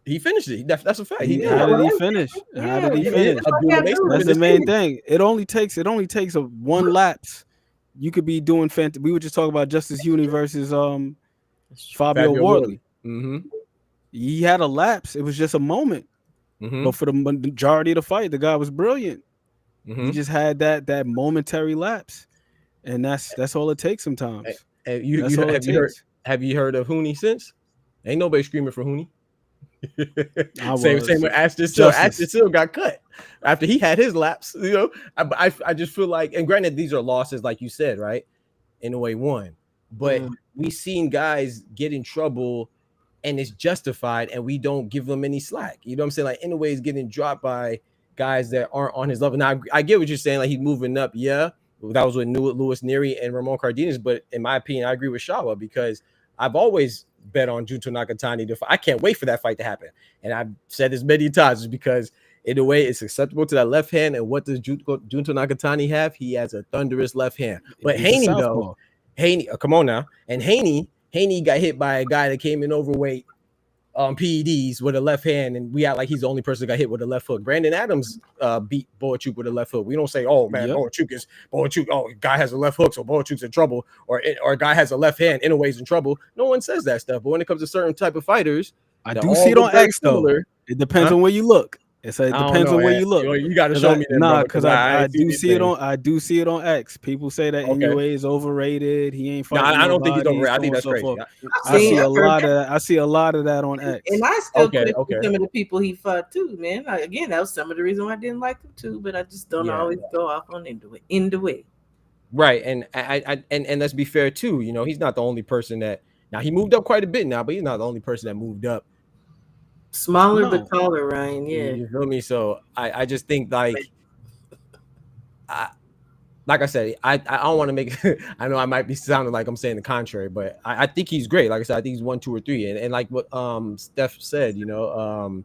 He finished it. That's a fact. How did he finish? How did he finish? That's the main thing. It only takes one lapse. You could be doing we were just talking about Justice Huni versus Fabio Wardley. He had a lapse. It was just a moment. But for the majority of the fight, the guy was brilliant. He just had that momentary lapse, and that's all it takes sometimes. Have you heard of Huni since? Ain't nobody screaming for Huni. Same with Ashton Still. Ashton Still got cut after he had his lapse. I just feel like, and granted, these are losses, like you said, right? Inoue won, but we've seen guys get in trouble, and it's justified, and we don't give them any slack. You know what I'm saying? Like, Inoue is getting dropped by guys that aren't on his level. Now, I get what you're saying. Like, he's moving up, That was with Louis Neary and Ramon Cardenas. But in my opinion, I agree with Shawa because I've always bet on Junto Nakatani. I can't wait for that fight to happen. And I've said this many times because in a way it's acceptable to that left hand. And what does Junto Nakatani have? He has a thunderous left hand. But Haney, though, come on now. And Haney got hit by a guy that came in overweight PEDs with a left hand, and we act like he's the only person that got hit with a left hook. Brandon Adams beat Bochuk with a left hook. We don't say, oh man, Bochuk, oh, guy has a left hook, so Bochuk's in trouble, or a guy has a left hand, Inoue's in trouble. No one says that stuff. But when it comes to certain type of fighters, I do see it on X though. It depends on where you look. It depends on where you look. You got to show me that, because I do see it on. I do see it on X. People say that Inoue is overrated. He ain't fighting. I don't think he's overrated. I think that's crazy. I see a lot of that. I see a lot of that on X. And I still click some of the people he fought too, man. Again, that was some of the reason why I didn't like him too. But I just don't always go off on Inoue. Right, and and let's be fair too. You know, he's not the only person that. Now he moved up quite a bit now, but he's not the only person that moved up. Smaller but taller, Ryan. Yeah, you feel me? So I just think like I said, I don't want to make. I know I might be sounding like I'm saying the contrary, but I think he's great. Like I said, I think he's 1, 2, or 3, and like what Steph said, you know,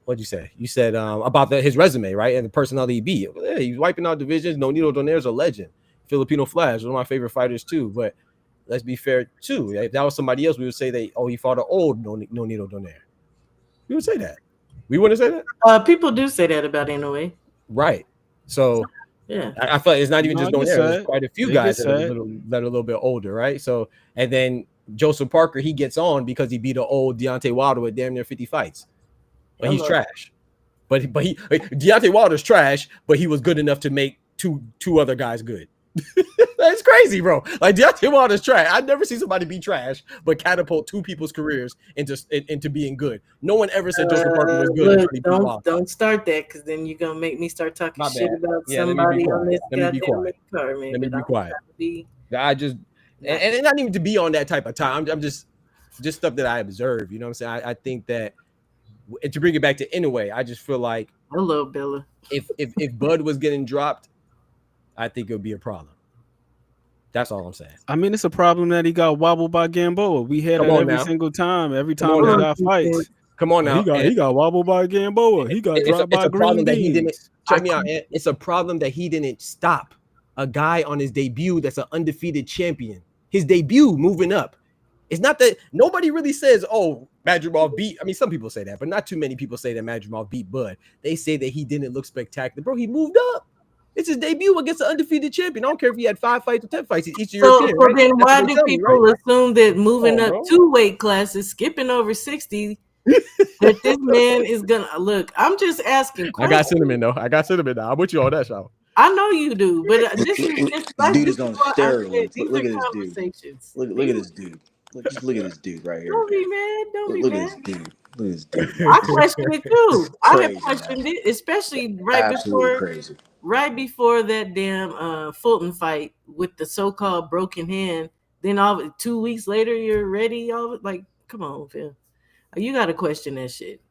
what'd you say? You said about his resume, right, and the personality he beat. Yeah, he's wiping out divisions. Nonito Donaire's a legend. Filipino Flash, one of my favorite fighters too, but. Let's be fair too. If that was somebody else, we would say that he fought an old Nonito Donaire. We would say that. We wouldn't say that. People do say that about Inoue. Right. So yeah, I feel like it's not even just Donaire. There's quite a few guys that are a little bit older, right? So and then Joseph Parker, he gets on because he beat an old Deontay Wilder with damn near 50 fights, but he's trash. But he Deontay Wilder's trash, but he was good enough to make two other guys good. That's crazy, bro. Like Deontay Wilder's trash. I've never seen somebody be trash, but catapult two people's careers into being good. No one ever said Joseph Parker was good. Look, don't start that, because then you're gonna make me start talking shit about somebody on this goddamn card, man. Let me be quiet. I just and not even to be on that type of time. I'm just stuff that I observe. You know what I'm saying? I think that, and to bring it back to Inoue, I just feel like hello, Bella. If Bud was getting dropped, I think it would be a problem. That's all I'm saying. I mean, it's a problem that he got wobbled by Gamboa. We hear that every single time. Every time he got fights. Come on now. He got wobbled by Gamboa. He got dropped by Green Beans. Check me out. It's a problem that he didn't stop a guy on his debut that's an undefeated champion. His debut moving up. It's not that nobody really says, oh, Madrimov beat. I mean, some people say that, but not too many people say that Madrimov beat Bud. They say that he didn't look spectacular. Bro, he moved up. It's his debut against an undefeated champion. I don't care if he had 5 fights or 10 fights. Each European. So then why do people assume that moving up 2 weight classes, skipping over 60, that this man is gonna look? I'm just asking questions. I got cinnamon though. I'm with you on that, show. I know you do, but this dude is on steroids. Look at this dude. Look at this dude. Just look at this dude right here. Don't be mad. Don't be mad. Look at this dude. I question it too. I have questioned it, especially right before that damn Fulton fight with the so-called broken hand. Then 2 weeks later, you're ready. Like, come on, Phil. You got to question that shit.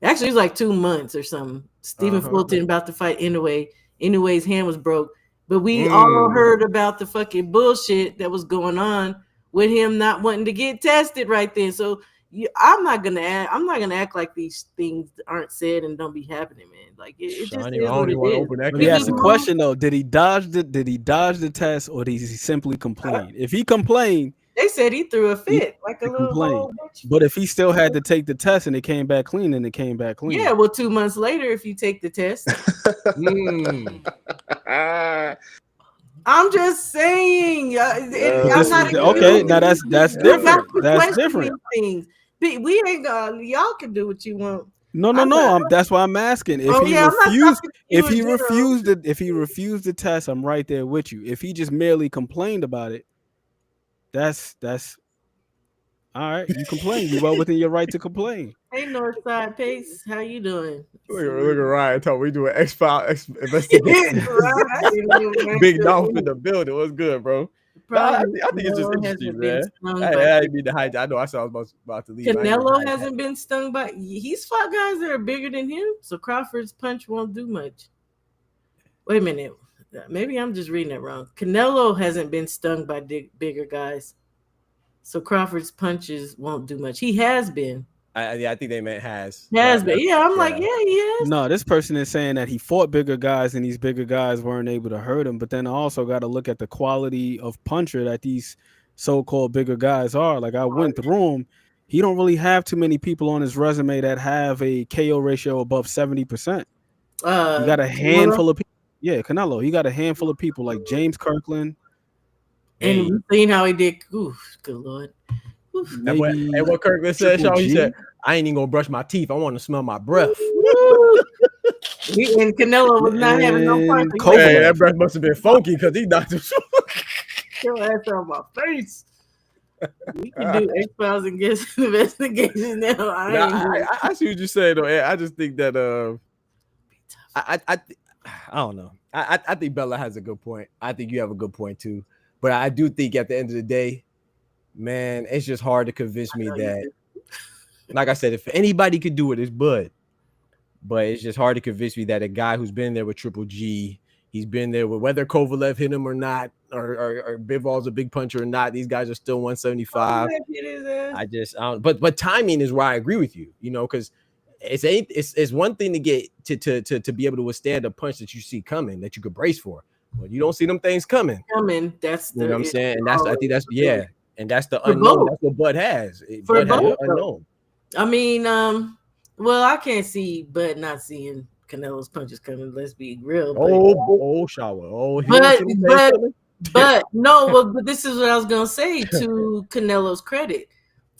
Actually, it was like 2 months or something. Stephen Fulton about to fight Inoue. Inoue's hand was broke, but we all heard about the fucking bullshit that was going on with him not wanting to get tested right then. So I'm not gonna act like these things aren't said and don't be happening, man. Like it just is what it is. Let me ask the question though: Did he dodge the test, or did he simply complain? If he complained, they said he threw a fit like a little bitch. But if he still had to take the test and it came back clean, then it came back clean. Yeah, well, 2 months later, if you take the test. I'm just saying. I'm not okay. Now that's different. That's different. Things. We ain't y'all can do what you want. No. That's why I'm asking. If he refused the test, I'm right there with you. If he just merely complained about it, that's all right. You complain. You're well within your right to complain. Hey, Northside Pace, how you doing? Look at Ryan. Talk. We do an X-File investigation. Big Dolph in the building. What's good, bro? I think it's just interesting, man. I didn't mean to hide. I know. I said I was about to leave. Canelo hasn't been stung by. He's fought guys that are bigger than him, so Crawford's punch won't do much. Wait a minute. maybe I'm just reading it wrong. Canelo hasn't been stung by bigger guys, so Crawford's punches won't do much. He has been. I think they meant has. Been. Yeah, I'm like, yeah, he has. No, this person is saying that he fought bigger guys and these bigger guys weren't able to hurt him. But then I also got to look at the quality of puncher that these so-called bigger guys are. Like I went through him. He don't really have too many people on his resume that have a KO ratio above 70%. He got a handful of people. Yeah, Canelo. He got a handful of people like James Kirkland. And we've seen how he did. Oof, good Lord. And what Kirkland said, Shaw, he said, I ain't even gonna brush my teeth. I want to smell my breath. And Canelo was not having no punch. Hey, that breath must have been funky because he knocked him. Your ass on my face. We can do X-Files and get investigations now. I see what you're saying though. I just think that I don't know. I think Bella has a good point. I think you have a good point too. But I do think at the end of the day, man, it's just hard to convince me that, like I said, if anybody could do it, it's Bud. But it's just hard to convince me that a guy who's been there with Triple G, he's been there with whether Kovalev hit him or not, or Bivol's a big puncher or not, these guys are still 175. I don't. But timing is where I agree with you, because it's one thing to get to be able to withstand a punch that you see coming, that you could brace for. Well, you don't see them things coming. That's you know what I'm saying, and I think that's and that's the unknown. Both. That's what Bud has. Bud has the unknown. I mean, well, I can't see Bud not seeing Canelo's punches coming. Let's be real. Shower. But no. Well, this is what I was gonna say to Canelo's credit,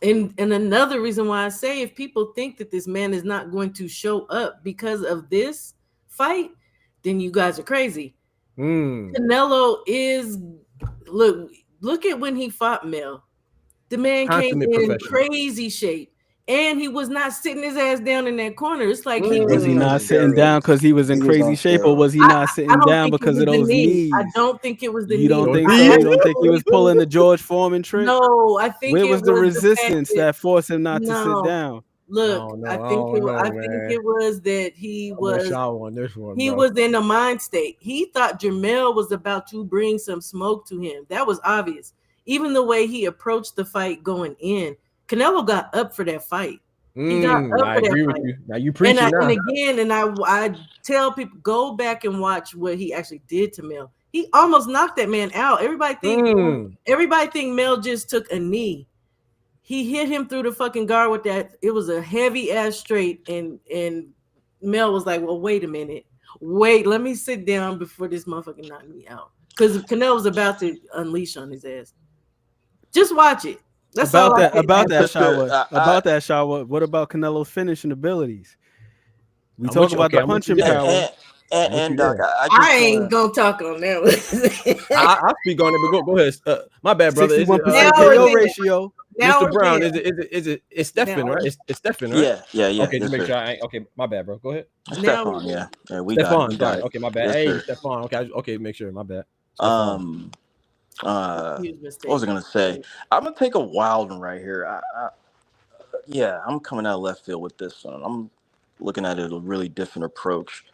and another reason why I say if people think that this man is not going to show up because of this fight, then you guys are crazy. Canelo is look at when he fought Mel. The man came in crazy shape. And he was not sitting his ass down in that corner. It's like was he not sitting down because he was in crazy shape, or was he not sitting down because of those knees? I don't think it was the You don't think so? You don't think he was pulling the George Foreman trick? No, I think where was the resistance that forced him not to sit down? Look, I think it was that he was on this one, he was in a mind state. He thought Jermell was about to bring some smoke to him. That was obvious. Even the way he approached the fight going in. Canelo got up for that fight. He got up I for agree that with fight. you. Now you preach and again, I tell people go back and watch what he actually did to Mel. He almost knocked that man out. Everybody think Mel just took a knee. He hit him through the fucking guard with that. It was a heavy ass straight, and Mel was like, "Well, wait a minute, let me sit down before this motherfucker knocked me out." Because Canelo was about to unleash on his ass. Just watch it. That's about that shower. What about Canelo's finishing abilities? We talk about the punching power. And Doc, I ain't gonna talk on that. I'll speak on it, but go ahead. My bad, brother. 61% KO ratio. Mr. Brown, it's Stefan, right? It's Stefan, right? Yeah. Okay, just make sure okay, my bad, bro. Go ahead. Stefan, yeah, we Stefan, got it. Okay, my bad. Yes, Stefan. Okay, make sure. My bad. Stefan. What was I gonna say? I'm gonna take a wild one right here. I'm coming out of left field with this one. I'm looking at it a really different approach.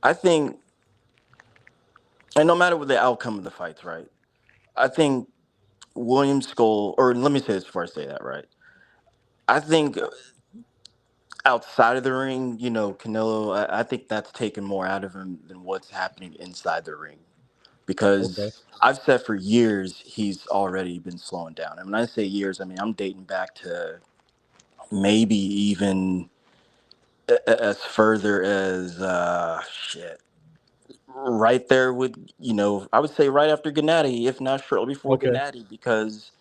I think, and no matter what the outcome of the fights, right? I think William Skull, or let me say this before I say that, right? I think outside of the ring, Canelo, I think that's taken more out of him than what's happening inside the ring. Because I've said for years he's already been slowing down. And when I say years, I mean I'm dating back to maybe even as further as right there with I would say right after Gennady, if not shortly before Gennady, because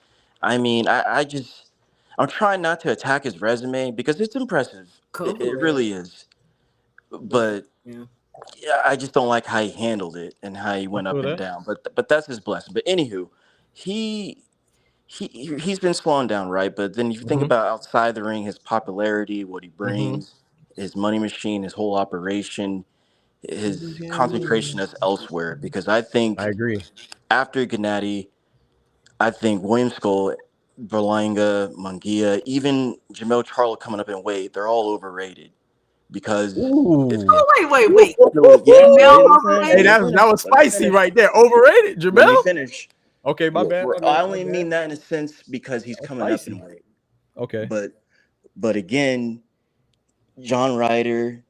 I mean I'm trying not to attack his resume because it's impressive. It really is. But I just don't like how he handled it and how he went up and down. But that's his blessing. But anywho, he's been slowing down, right? But then you think about outside the ring, his popularity, what he brings, his money machine, his whole operation, his concentration is elsewhere. Because I agree. After Gennady, I think William Skull, Berlanga, Munguia, even Jamel Charlo coming up in weight, they're all overrated. because if Oh, wait. yeah, Jamel Hey, overrated? that was spicy right there. Overrated, Let me Jamel. finish. Okay, my bad. I only mean that in a sense because he's coming up in Spicy. weight. Okay. But again, John Ryder,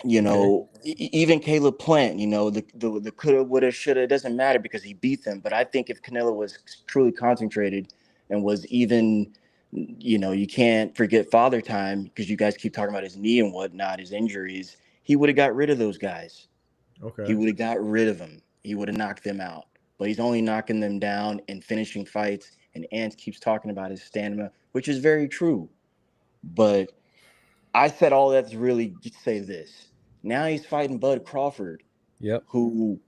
even Caleb Plant, the coulda, woulda, shoulda, it doesn't matter because he beat them. But I think if Canelo was truly concentrated and was even, you can't forget Father Time because you guys keep talking about his knee and whatnot, his injuries, he would have got rid of those guys. Okay. He would have got rid of them. He would have knocked them out. But he's only knocking them down and finishing fights. And Ant keeps talking about his stamina, which is very true. But I said all that to really say this. Now he's fighting Bud Crawford, who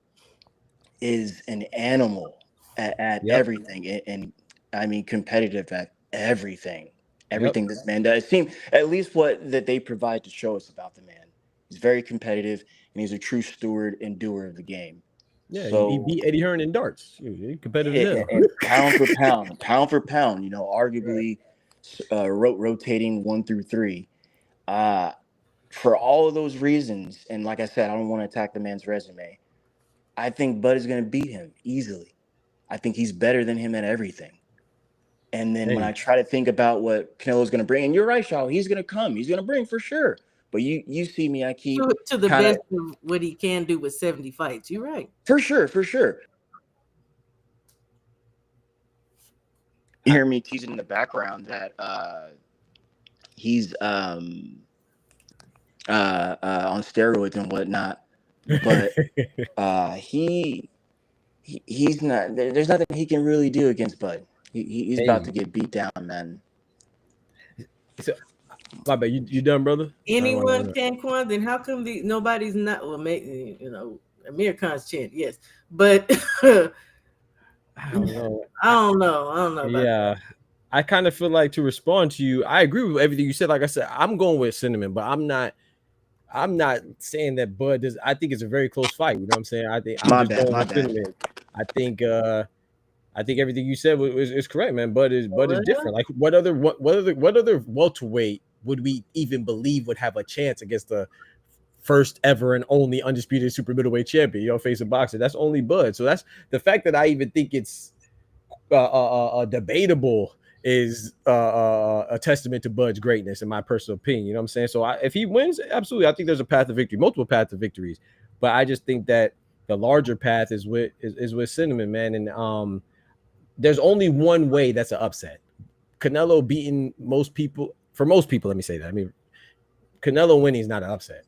is an animal at everything. And I mean, competitive at everything. Everything this man does. It seems, at least what that they provide to show us about the man. He's very competitive, and he's a true steward and doer of the game. Yeah, So, he beat Eddie Hearn in darts. He competitive as hell. and pound for pound, arguably rotating 1 through 3. For all of those reasons, and like I said, I don't want to attack the man's resume. I think Bud is going to beat him easily. I think he's better than him at everything. And then when I try to think about what Canelo's going to bring, and you're right, Shaw, he's going to come. He's going to bring for sure. But you see me, I keep to the best of what he can do with 70 fights. You're right. For sure. You hear me teasing in the background that he's on steroids and whatnot, but he's not. There's nothing he can really do against Bud. He's about to get beat down, man. So, my bad. You done, brother? Anyone can, Quan, then how come nobody's not? Well, maybe Amir Khan's chant, yes, but I don't know. I don't know. About I kind of feel like, to respond to you, I agree with everything you said. Like I said, I'm going with Cinnamon, but I'm not saying that Bud does. I think it's a very close fight. You know what I'm saying? I think I'm just going with Cinnamon. I think everything you said is correct, man. Bud is different. Like what other welterweight would we even believe would have a chance against the first ever and only undisputed super middleweight champion, facing boxer? That's only Bud. So that's the fact that I even think it's debatable is a testament to Bud's greatness, in my personal opinion. You know what I'm saying? So if he wins, absolutely, I think there's a path to victory, multiple paths to victories. But I just think that the larger path is with Cinnamon, man. And there's only one way that's an upset. Canelo beating most people. For most people, let me say that. I mean, Canelo winning is not an upset,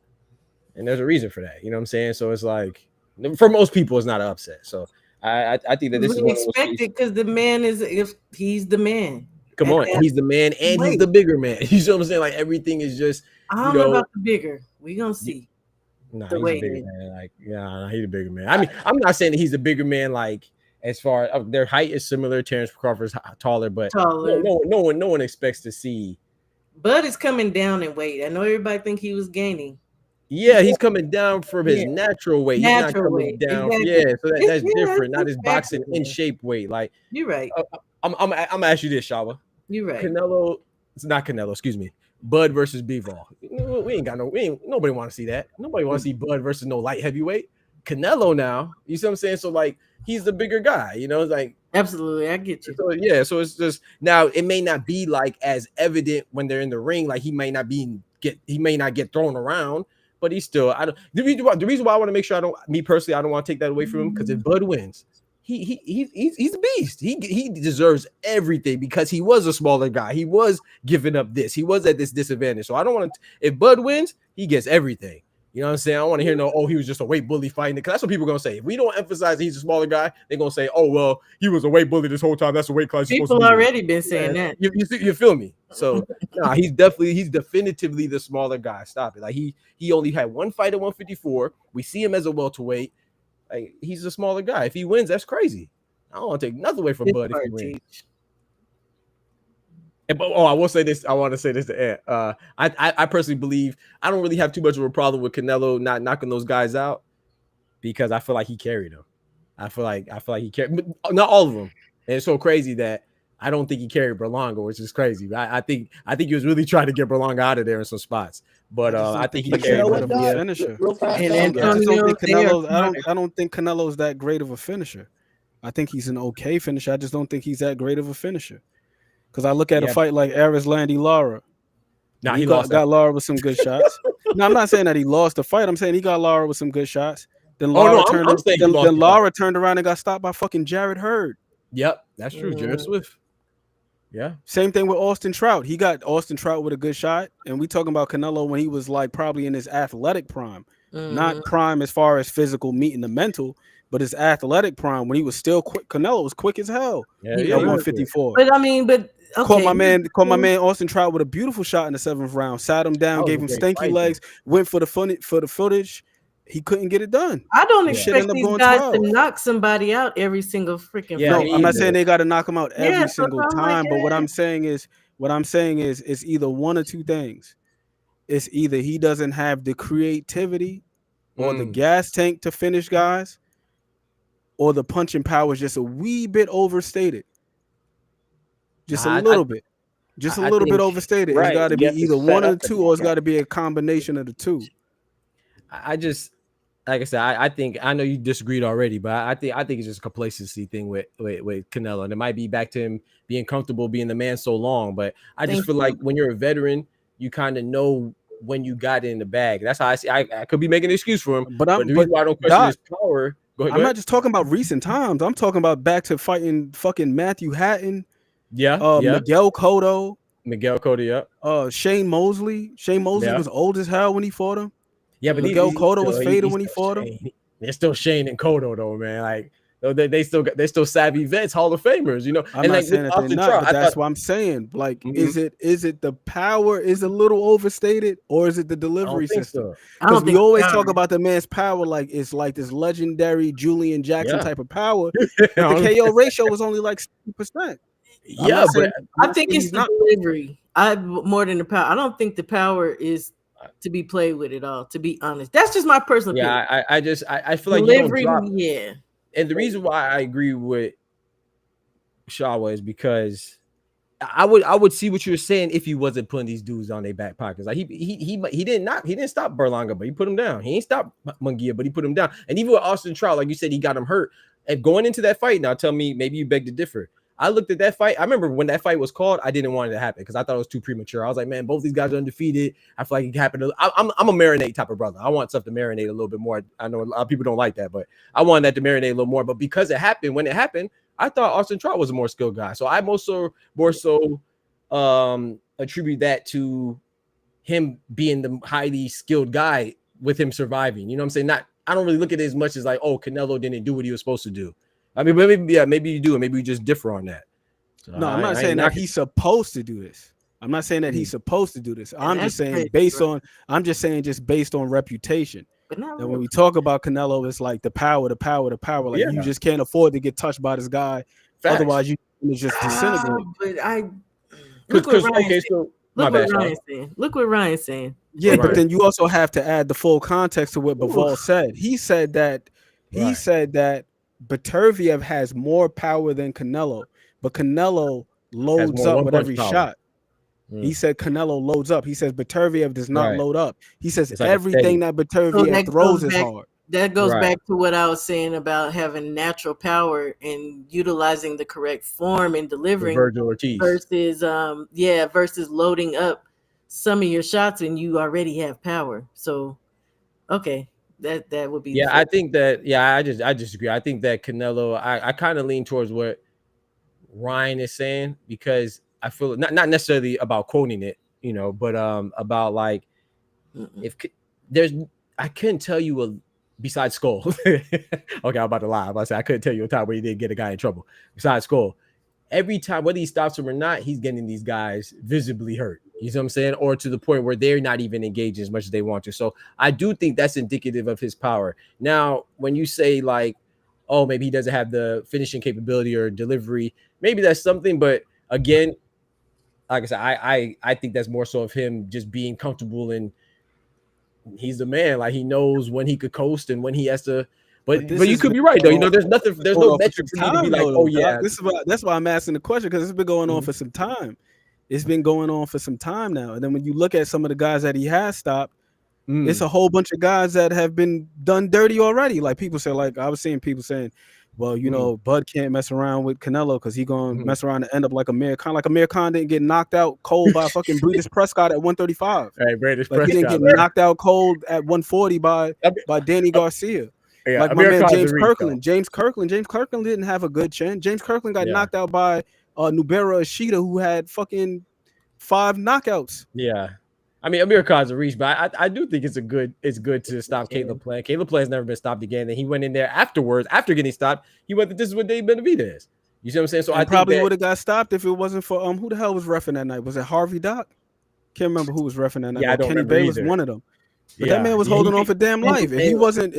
and there's a reason for that. You know what I'm saying? So it's like, for most people, it's not an upset. So I think that this is expected because the man if he's the man. Come on, he's the man and he's the bigger man. You know what I'm saying? Like everything is just. I don't know about the bigger. We gonna see. Nah, he's a bigger man. Like, he's a bigger man. I mean, I'm not saying that he's a bigger man. Like, as far as their height is similar, Terrence Crawford's taller, but no one expects to see. Bud is coming down in weight. I know everybody think he was gaining. Yeah, he's coming down from his natural weight. He's not coming down. Exactly. Yeah, so that's different. Not his boxing in shape weight. Like, you're right. I'm gonna ask you this, Shawa. You're right. It's not Canelo. Excuse me. Bud versus Bivol. Nobody want to see that. Nobody want to see Bud versus no light heavyweight. Canelo now. You see what I'm saying? So like, he's the bigger guy. Like. Absolutely, I get you. So so it's just now it may not be like as evident when they're in the ring. Like he may not get thrown around. But he's still. The reason why I want to make sure I don't want to take that away from him, because if Bud wins, he's a beast. He deserves everything because he was a smaller guy. He was giving up this. He was at this disadvantage. So I don't want to. If Bud wins, he gets everything. You know what I'm saying? I don't want to hear he was just a weight bully fighting it, because that's what people are gonna say. If we don't emphasize that he's a smaller guy, they're gonna say, oh well, he was a weight bully this whole time. That's the weight class. People already been saying that. You feel me? So he's definitively the smaller guy. Stop it. Like he only had one fight at 154. We see him as a welterweight. Like, he's a smaller guy. If he wins, that's crazy. I don't want to take nothing away from Bud if he wins. I will say this. I want to say this to Ant. I personally believe I don't really have too much of a problem with Canelo not knocking those guys out, because I feel like he carried them. I feel like he carried, not all of them. And it's so crazy that I don't think he carried Berlanga, which is crazy. I think he was really trying to get Berlanga out of there in some spots. But I think he he's carried that great of a Munguia. finisher. Real fast. I just don't think they are Canelo. I don't think Canelo's that great of a finisher. I think he's an okay finisher. I just don't think he's that great of a finisher. Because I look at a Yeah. fight like Aris Landy Lara. Nah, he he lost got Lara with some good shots. No, I'm not saying that he lost the fight. I'm saying he got Lara with some good shots. Then Oh, Lara no, turned. I'm saying he lost Then the Lara turned around and got stopped by fucking Jared Hurd. Yep, that's true. Jared Swift. Yeah. Same thing with Austin Trout. He got Austin Trout with a good shot, and we talking about Canelo when he was like probably in his athletic prime, not prime as far as physical meat and the mental, but his athletic prime when he was still quick. Canelo was quick as hell. Yeah, At he was. 154. But I mean, but okay. Caught my man Austin Trout with a beautiful shot in the 7th round. Sat him down, That was gave a him great stinky fight, legs, went for the footage. He couldn't get it done. I don't Shit expect ended up these going guys 12. to knock somebody out every single freaking Yeah, fight. No, I'm not saying they got to knock him out every Yeah, so single I'm like, time, but what eh. I'm saying is it's either one or two things. It's either he doesn't have the creativity or the gas tank to finish guys, or the punching power is just a wee bit overstated. Just a little bit. Just a little bit overstated. It's got to be either one or the two, or it's got to be a combination of the two. I just, like I said, I think I know you disagreed already, but I think it's just a complacency thing with Canelo, and it might be back to him being comfortable being the man so long. But I just feel like when you're a veteran, you kind of know when you got it in the bag. That's how I see. I could be making an excuse for him, but the reason why I don't question his power. Go ahead. I'm not just talking about recent times. I'm talking about back to fighting fucking Matthew Hatton. Miguel Cotto. Shane Mosley. Shane Mosley was old as hell when he fought him. Yeah, but Miguel Cotto was faded when he fought him. They're still Shane and Cotto though, man. Like they're still savvy vets, Hall of Famers, you know. I'm and not like saying that they're not, but that's what I'm saying. Like, is it the power is a little overstated, or is it the delivery system? Because we always talk about the man's power like it's like this legendary Julian Jackson type of power. But the KO ratio was only like 60%. Yeah, but I think it's the delivery. More than the power. I don't think the power is to be played with at all. To be honest, that's just my personal opinion. I feel like delivery. You don't drop. Yeah, and the reason why I agree with Shawa is because I would see what you were saying if he wasn't putting these dudes on their back pockets. Like he didn't stop Berlanga, but he put him down. He ain't stopped Munguia, but he put him down. And even with Austin Trout, like you said, he got him hurt. And going into that fight, now tell me, maybe you beg to differ. I looked at that fight. I remember when that fight was called, I didn't want it to happen because I thought it was too premature. I was like, man, both these guys are undefeated. I feel like it can happen. I'm a marinate type of brother. I want stuff to marinate a little bit more. I know a lot of people don't like that, but I wanted that to marinate a little more. But because it happened, when it happened, I thought Austin Trout was a more skilled guy. So I more so attribute that to him being the highly skilled guy with him surviving. You know what I'm saying? I don't really look at it as much as like, oh, Canelo didn't do what he was supposed to do. I mean, maybe you do, and maybe we just differ on that. So no, I'm not saying that he's supposed to do this. I'm not saying that he's supposed to do this. I'm just saying based on reputation. And when we talk about Canelo, it's like the power. Like you just can't afford to get touched by this guy. Facts. Otherwise, you just disintegrate. But look what Ryan's saying. Yeah, but then you also have to add the full context to what Bivol said. He said that Beterbiev has more power than Canelo, but Canelo loads up with every shot. He said Canelo loads up. He says Beterbiev does not load up. He says like everything that Beterbiev throws is hard. That goes back to what I was saying about having natural power and utilizing the correct form and delivering versus loading up some of your shots and you already have power. So okay. That would be I think that I disagree. I think that Canelo, I kind of lean towards what Ryan is saying because I feel not necessarily about quoting it, you know, but about like if there's I couldn't tell you besides Skull. Okay, I'm about to lie. I couldn't tell you a time where he didn't get a guy in trouble besides Skull. Every time, whether he stops him or not, he's getting these guys visibly hurt. You know what I'm saying? Or to the point where they're not even engaging as much as they want to. So I do think that's indicative of his power. Now, when you say like, oh, maybe he doesn't have the finishing capability or delivery, maybe that's something. But again, like I said, I think that's more so of him just being comfortable and he's the man. Like he knows when he could coast and when he has to. But you could be right though. You know, there's no metric for me to be like, oh yeah. That's why I'm asking the question, because it's been going on for some time. It's been going on for some time now. And then when you look at some of the guys that he has stopped, it's a whole bunch of guys that have been done dirty already. Like people say, like I was seeing people saying, well, you know, Bud can't mess around with Canelo because he gonna mess around and end up like Amir Khan. Like Amir Khan didn't get knocked out cold by fucking Breedis Prescott at 135. Hey, Breedis like he didn't get knocked out cold at 140 by Danny Garcia. Yeah, like Amir my man Khan's James a reach, Kirkland. James Kirkland didn't have a good chin. James Kirkland got knocked out by Nubera Ishida, who had fucking 5 knockouts. Yeah. I mean, Amir Khan's a reach, but I do think it's good to stop Caleb Plant. Caleb Plant's never been stopped again. And he went in there afterwards, after getting stopped. He went, this is what Dave Benavidez. You see what I'm saying? So And I probably would have got stopped if it wasn't for who the hell was reffing that night? Was it Harvey Doc? Can't remember who was reffing that night. Yeah, I don't Kenny remember Bayless, either. one of them. But that man was holding on for damn life. If he wasn't,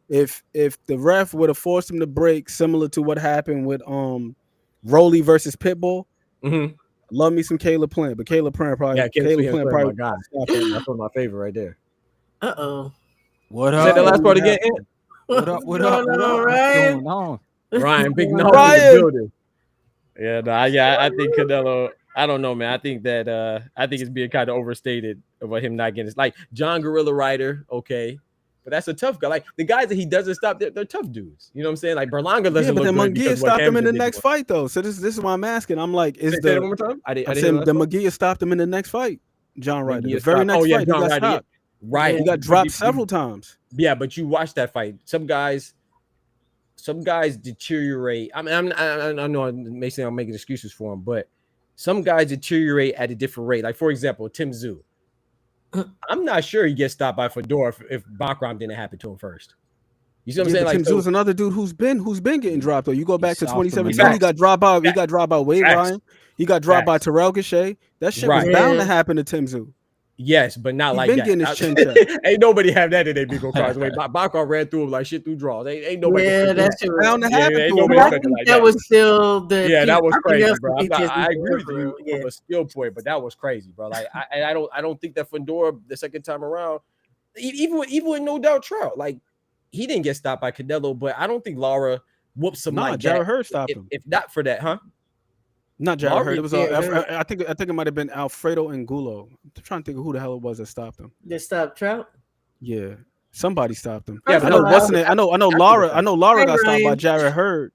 if the ref would have forced him to break, similar to what happened with Rolly versus Pitbull. Love me some Caleb Plant, but Caleb Plant probably my guy. That's one of my favorite right there. What Say the last part again. What up? What up? What up? Ryan? What's going on? Ryan, big nose in the building. Yeah, I think Canelo. I don't know, man. I think it's being kind of overstated about him not getting. It's like John Gorilla Ryder, okay, but that's a tough guy. Like the guys that he doesn't stop, they're tough dudes. You know what I'm saying? Like Berlanga doesn't but look then good. Munguia stopped him in the next fight, though. So this is why I'm asking. I'm like, say that one more time? I said the Munguia stopped him in the next fight. John Ryder, the very next fight, he got stopped. Right, he got dropped several times. Yeah, but you watch that fight. Some guys deteriorate. I mean, I know I may say I'm making excuses for him, but some guys deteriorate at a different rate. Like for example, Tim Tszyu. I'm not sure he gets stopped by Fedor if Bakram didn't happen to him first. You see what I'm saying? Like Tim Tszyu is another dude who's been getting dropped. Though you go back to 2017, Facts. he got dropped by Wade Facts. Ryan. He got dropped by Terrell Gausha. That shit was bound to happen to Tim Tszyu. Yes, but not like been that. Getting his chin checked. Ain't nobody have that in their big old cards. Wait, Bakram ran through him like shit through draws. Ain't nobody. Yeah, that shit was bound to happen. Ain't to nobody I think like that was still the. Yeah, that was crazy, bro. PTSD I agree with you from a skill point, but that was crazy, bro. Like I don't think that Fedor the second time around, even with no doubt Trout, like he didn't get stopped by Canelo, but I don't think Lara whoops him like Jared that. Hurd stopped him. If not for that, huh? Not Jared Hurd. It was I think it might have been Alfredo Angulo. I'm trying to think of who the hell it was that stopped him. They stopped Trout. Yeah, somebody stopped him. Yeah, I know. I know. Lara got stopped by Jared Hurd.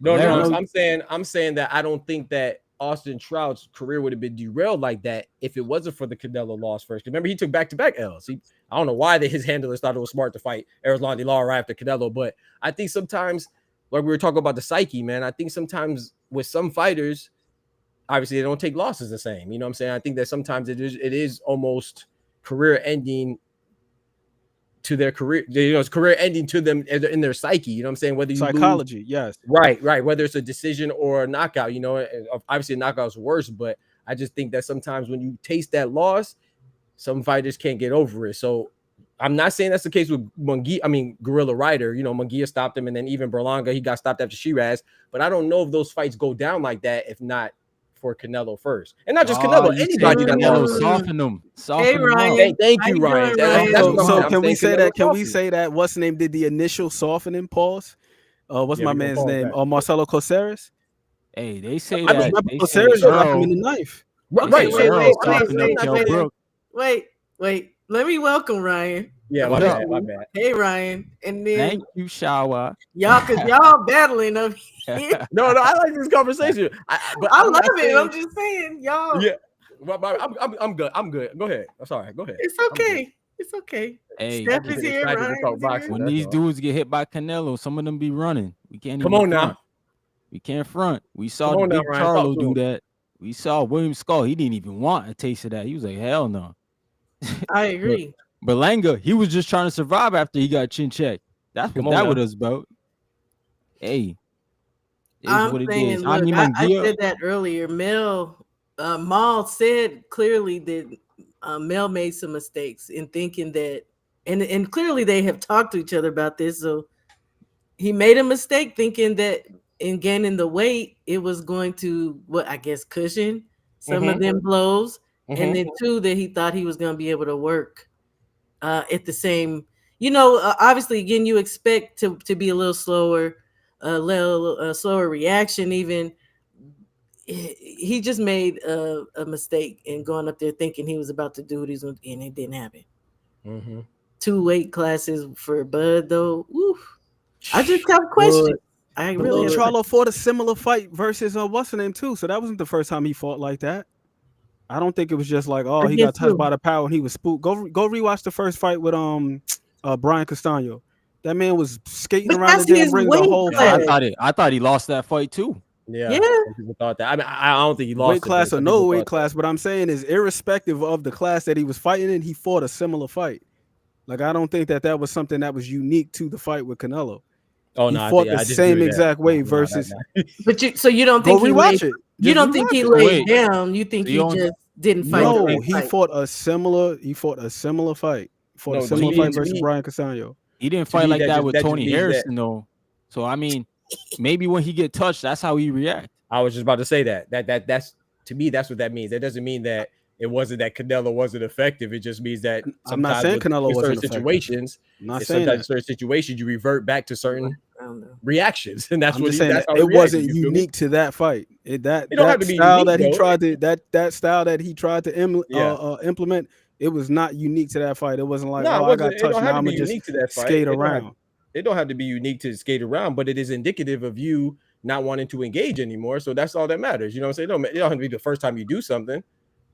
No. I'm saying that I don't think that Austin Trout's career would have been derailed like that if it wasn't for the Canelo loss first. Remember, he took back-to-back L's. I don't know why his handlers thought it was smart to fight Erislandy Lara right after Canelo, but I think sometimes, like we were talking about the psyche, man, I think sometimes with some fighters, obviously they don't take losses the same. You know what I'm saying? I think that sometimes it is almost career ending to their career. You know, it's career ending to them in their psyche. You know what I'm saying? Whether you psychology, lose, yes, right. Whether it's a decision or a knockout, you know, obviously a knockout's worse, but I just think that sometimes when you taste that loss, some fighters can't get over it. So I'm not saying that's the case with Munguia. I mean, Gorilla Ryder, you know, Munguia stopped him, and then even Berlanga, he got stopped after Shiraz. But I don't know if those fights go down like that if not for Canelo first, and not just Canelo, anybody that lost. Soften them. Hey, Ryan. Thank you, Ryan. So can we say that? Can we say that? What's the name? Did the initial softening pause? What's my man's name? Marcelo Coceres. Hey, they say that. Coceres dropped him in the knife. Wait. Let me welcome Ryan. Yeah, my bad. Hey, Ryan. And then thank you, Shawa. Y'all battling up here. No, I like this conversation. I love it. I'm just saying, y'all. Yeah, I'm good. I'm good. Go ahead. I'm sorry. Go ahead. It's okay. It's okay. Hey, Steph is here, Ryan. When these dudes get hit by Canelo, some of them be running. We can't come on now. We can't front. We saw the big Charlo do that. We saw William Skull. He didn't even want a taste of that. He was like, hell no. I agree. But Berlanga, he was just trying to survive after he got chin checked. That's what that was about. Hey, I'm what saying, it is. Look, I said that earlier. Maul said clearly that Mel made some mistakes in thinking that, and clearly they have talked to each other about this. So he made a mistake thinking that in gaining the weight, it was going to, cushion some of them blows. And then 2, that he thought he was going to be able to work at the same, Obviously, again, you expect to be a little slower, a little slower reaction. Even he just made a mistake in going up there thinking he was about to do what he's going to, and it didn't happen. Mm-hmm. 2 weight classes for Bud, though. Oof. I just have questions. I really have Charlo fought a similar fight versus what's the name too. So that wasn't the first time he fought like that. I don't think it was just like, he got touched by the power and he was spooked. Go rewatch the first fight with Brian Castano. That man was skating around the damn ring the whole fight. I thought he lost that fight too. Yeah. Some people thought that. I mean, I don't think he lost weight class or no weight class. What I'm saying is, irrespective of the class that he was fighting in, he fought a similar fight. Like, I don't think that was something that was unique to the fight with Canelo. Oh, he no, fought the same exact way versus. But you don't think go rewatch it? You don't think he laid down? You think he just didn't fight? No, he fought a similar. He fought a similar fight. He fought a similar fight versus Brian Castano. He didn't fight like that with Tony Harrison though. So I mean, maybe when he get touched, that's how he react. I was just about to say that's to me, that's what that means. That doesn't mean that it wasn't that Canelo wasn't effective. It just means that I'm not saying Canelo wasn't situations. I'm not saying sometimes in certain situations you revert back to certain reactions, and that's I'm what just saying. that's how it wasn't reacted, unique to that fight. That unique, style that he though. tried to that style that he tried to implement. It was not unique to that fight. It wasn't like, I got touched. Now I'm gonna just skate around. It don't have to be unique to skate around, but it is indicative of you not wanting to engage anymore. So that's all that matters. You know what I'm saying? It don't have to be the first time you do something,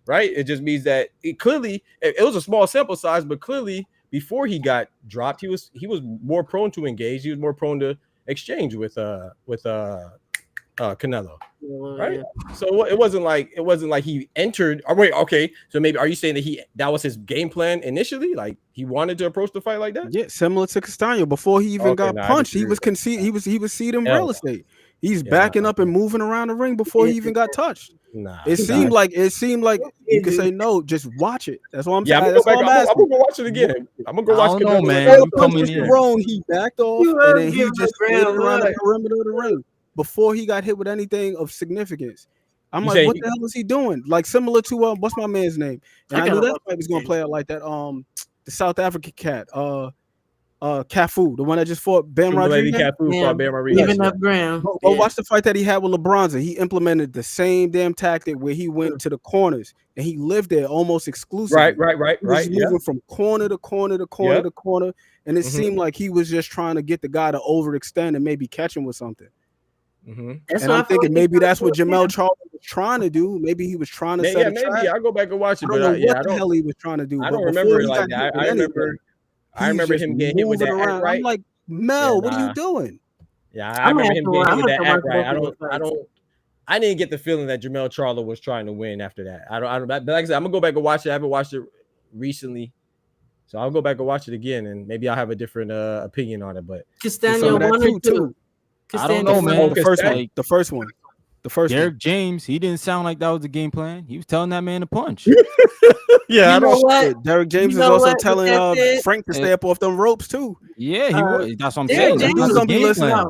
right? It just means that it was a small sample size, but clearly before he got dropped, he was more prone to engage. He was more prone to exchange with Canelo, right? Yeah. So it wasn't like he entered. Oh, wait, okay. So maybe are you saying that was his game plan initially? Like he wanted to approach the fight like that? Yeah, similar to Castano. Before he even got punched, he was seeding real estate. He's backing up and moving around the ring before he even got touched. It seemed like you could say no, just watch it. That's what I'm saying. I'm gonna go watch it again. I'm gonna go watch it. No, man. You coming in. He backed off and then he just skated around the perimeter of the ring before he got hit with anything of significance. I'm like, what the hell is he doing? Like similar to what's my man's name? And I knew that fight was gonna play out like that. The South African cat, Cafu, the one that just fought Bam Rodriguez. Cafu fought Bam Rodriguez. Giving up ground. Go watch the fight that he had with LeBronza. He implemented the same damn tactic where he went to the corners and he lived there almost exclusively. Right. He was moving from corner to corner to corner to corner, and it seemed like he was just trying to get the guy to overextend and maybe catch him with something. And I'm thinking maybe that's what Jamel Charles was trying to do. Maybe he was trying to set a trap. Maybe I'll go back and watch it. I don't know what the hell he was trying to do. I don't remember it like that. I remember him getting hit with that act right. I'm like, Mel, what are you doing? Yeah, I remember him getting hit with that act right. I didn't get the feeling that Jamel Charlo was trying to win after that. I don't. But like I said, I'm gonna go back and watch it. I haven't watched it recently, so I'll go back and watch it again, and maybe I'll have a different opinion on it. But Castano 1 or 2. I don't know, man. The first one. Derek James, he didn't sound like that was the game plan. He was telling that man to punch. Yeah, Derek James is also telling Frank to stay up off them ropes too. Yeah, he was. That's what I'm saying. James was gonna be listening.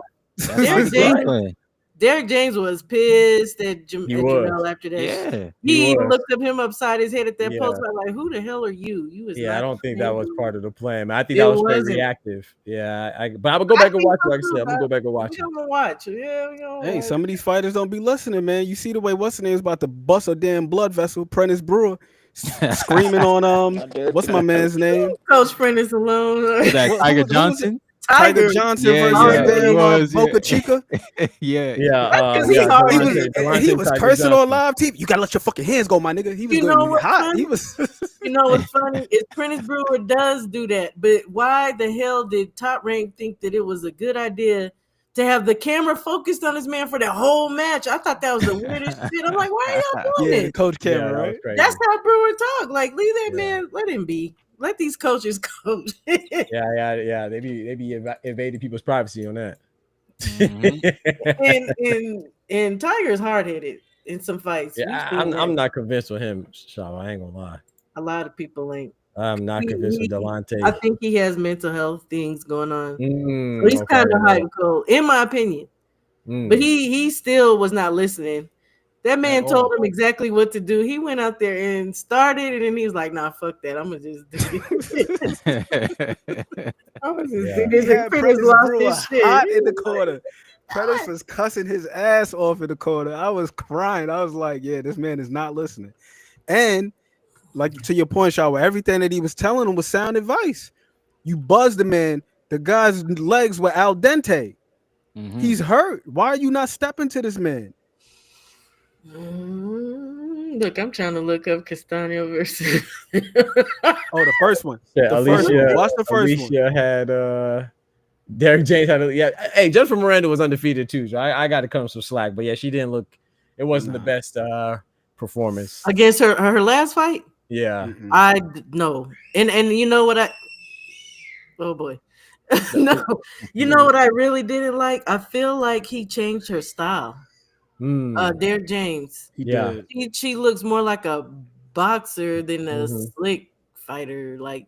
Derek James was pissed at Jamel after that. Yeah, he looked him upside his head at that post. Like, who the hell are you? You was I don't think that was part of the plan, man. I think that was very reactive. Yeah, but I'm gonna go back and watch it. Like I said, I'm gonna go back and watch it. I'm gonna watch it. Yeah, hey, some of these fighters don't be listening, man. You see the way what's the name is about to bust a damn blood vessel. Prentice Brewer screaming on what's my man's name? Coach Prentice alone. That Tiger Johnson. Tiger Johnson versus Boca Chica. Yeah. He was cursing on live TV. You gotta let your fucking hands go, my nigga. He was hot. He was. You know what's funny is Prentice Brewer does do that, but why the hell did Top Rank think that it was a good idea to have the camera focused on this man for that whole match? I thought that was the weirdest shit. I'm like, why are y'all doing it? The coach camera, right? That's how Brewer talk. Like, leave that man. Let him be. Let these coaches coach. Yeah. They be invading people's privacy on that. And Tiger's hard headed in some fights. Yeah, I'm not convinced with him, Shaw. I ain't gonna lie. A lot of people ain't. I'm not convinced with Delonte. I think he has mental health things going on. So he's kind of hot and cold, in my opinion. But he still was not listening. That man At told all. him exactly what to do. He went out there and started, and then he was like, "Nah, fuck that. I'm gonna just do it." I was just Yeah. He had Prentice Prentice lost Brewer his shit. hot He in the was like, corner. Prentice was cussing his ass off in the corner. I was crying. I was like, yeah, this man is not listening. And like to your point, Shaw, everything that he was telling him was sound advice. You buzzed the man. The guy's legs were al dente. He's hurt. Why are you not stepping to this man? Look, I'm trying to look up Castano versus. Oh, the first one. Yeah, The first Alicia. one. Watch the first one. Alicia had Derek James had Hey, Jennifer Miranda was undefeated too. So I got to cut him some slack. But yeah, she didn't look. It wasn't the best performance Against her last fight. Yeah, I no, and you know what oh boy, no, you know what I really didn't like. I feel like he changed her style. Derek James. He did. She looks more like a boxer than a slick fighter. Like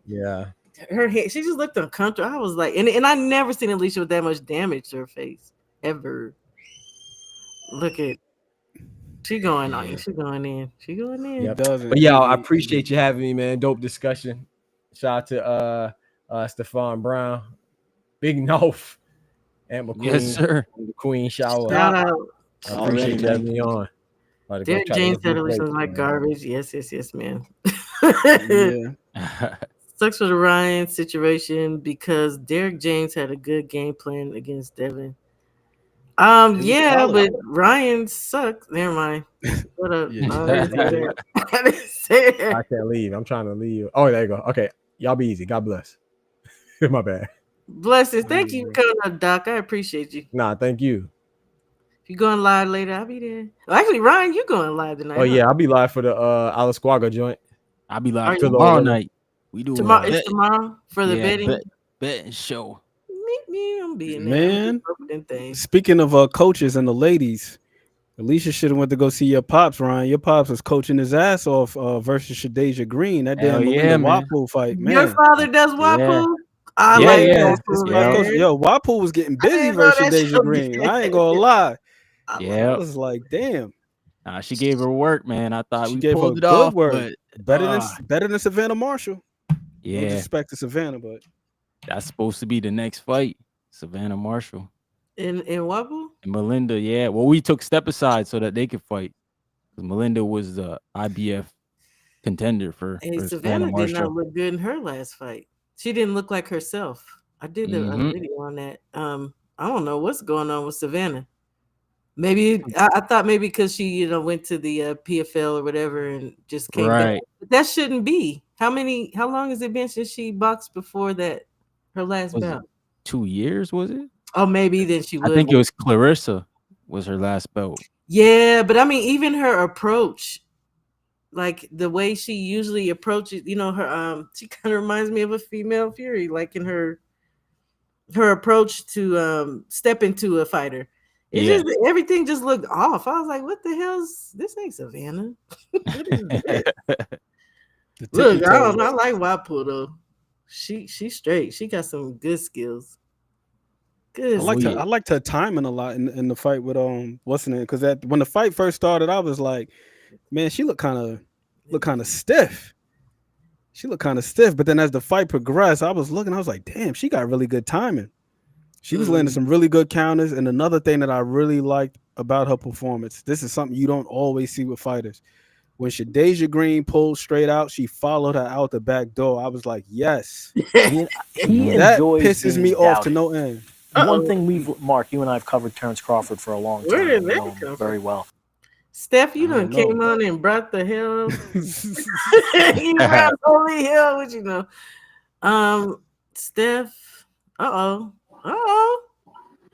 her head, she just looked uncomfortable. I was like, and I never seen Alicia with that much damage to her face ever. Look at. She going on. She going in. She going in. Yep. But yeah, I appreciate you having me, man. Dope discussion. Shout out to Stephon Brown, Big North, and McQueen. Yes, sir. The Queen Shower. Shout out. I appreciate you having me on. Derek James said Alicia's like garbage. Yes, man. Yeah. Sucks for the Ryan situation because Derek James had a good game plan against Devin. Yeah, but Ryan sucks. Never mind. What up? I can't leave. I'm trying to leave. Oh, there you go. Okay. Y'all be easy. God bless. My bad. Blessings. Thank you for coming up, Doc. I appreciate you. Nah, thank you. If you're going live later, I'll be there. Well, actually, Ryan, you going live tonight. Oh, yeah. I'll be live for the Olascuaga joint. I'll be live tomorrow night. We do tomorrow. It's tomorrow for the betting show. Meet me. I'm being there. Man, speaking of coaches and the ladies, Alicia should have went to go see your pops, Ryan. Your pops was coaching his ass off versus Shadeja Green. That damn Melinda Wapu fight, man. Your father does Wapu? I like Wapu. Yo, Wapu was getting busy versus Shadeja Green. I ain't gonna lie. Yeah, I was like, damn. She gave her work, man. I thought she we gave pulled her it good off, work. but Better than Savannah Marshall. Yeah, no disrespect to Savannah, but that's supposed to be the next fight, Savannah Marshall. In Wapu? And Melinda, yeah. Well, we took step aside so that they could fight. Because Melinda was the IBF contender for Savannah Marshall. did not look good in her last fight. She didn't look like herself. I did a video on that. I don't know what's going on with Savannah. Maybe I thought maybe because she went to the PFL or whatever and just came back. But that shouldn't be. How long has it been since she boxed before that? Her last bout? 2 years, was it? Oh, maybe then she would. I think it was Clarissa was her last belt. Yeah, but I mean, even her approach, like the way she usually approaches, her she kind of reminds me of a female Fury, like in her approach to step into a fighter. Just everything just looked off. I was like, what the hell's this? Ain't Savannah. What is this? Look, I like Wapu though. She's straight. She got some good skills. Good. I liked her timing a lot in the fight with what's her name? Because when the fight first started, I was like, man, she looked kind of stiff. She looked kind of stiff, but then as the fight progressed, I was like, damn, she got really good timing. She was landing some really good counters. And another thing that I really liked about her performance, this is something you don't always see with fighters. When Shadeja Green pulled straight out, she followed her out the back door. I was like, yes. He that enjoys pisses me being off doubted. to no end. One thing Mark, you and I have covered Terrence Crawford for a long time. Where did We that know him come very from? well. Steph, you done came on and brought the hell. You brought holy hell, what you know? Steph. Uh-oh.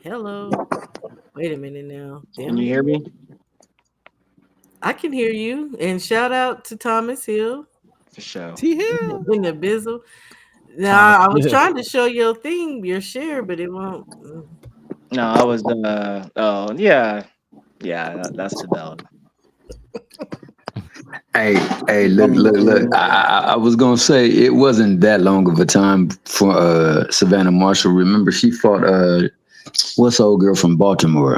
Hello. Wait a minute now. Can you hear me? I can hear you. And shout out to Thomas Hill. For sure. T Hill. In the bizzle. Now I was trying to show your thing, your share, but it won't. No, I was that's Fidelity. Hey, look. I was gonna say it wasn't that long of a time for Savannah Marshall. Remember, she fought what's the old girl from Baltimore?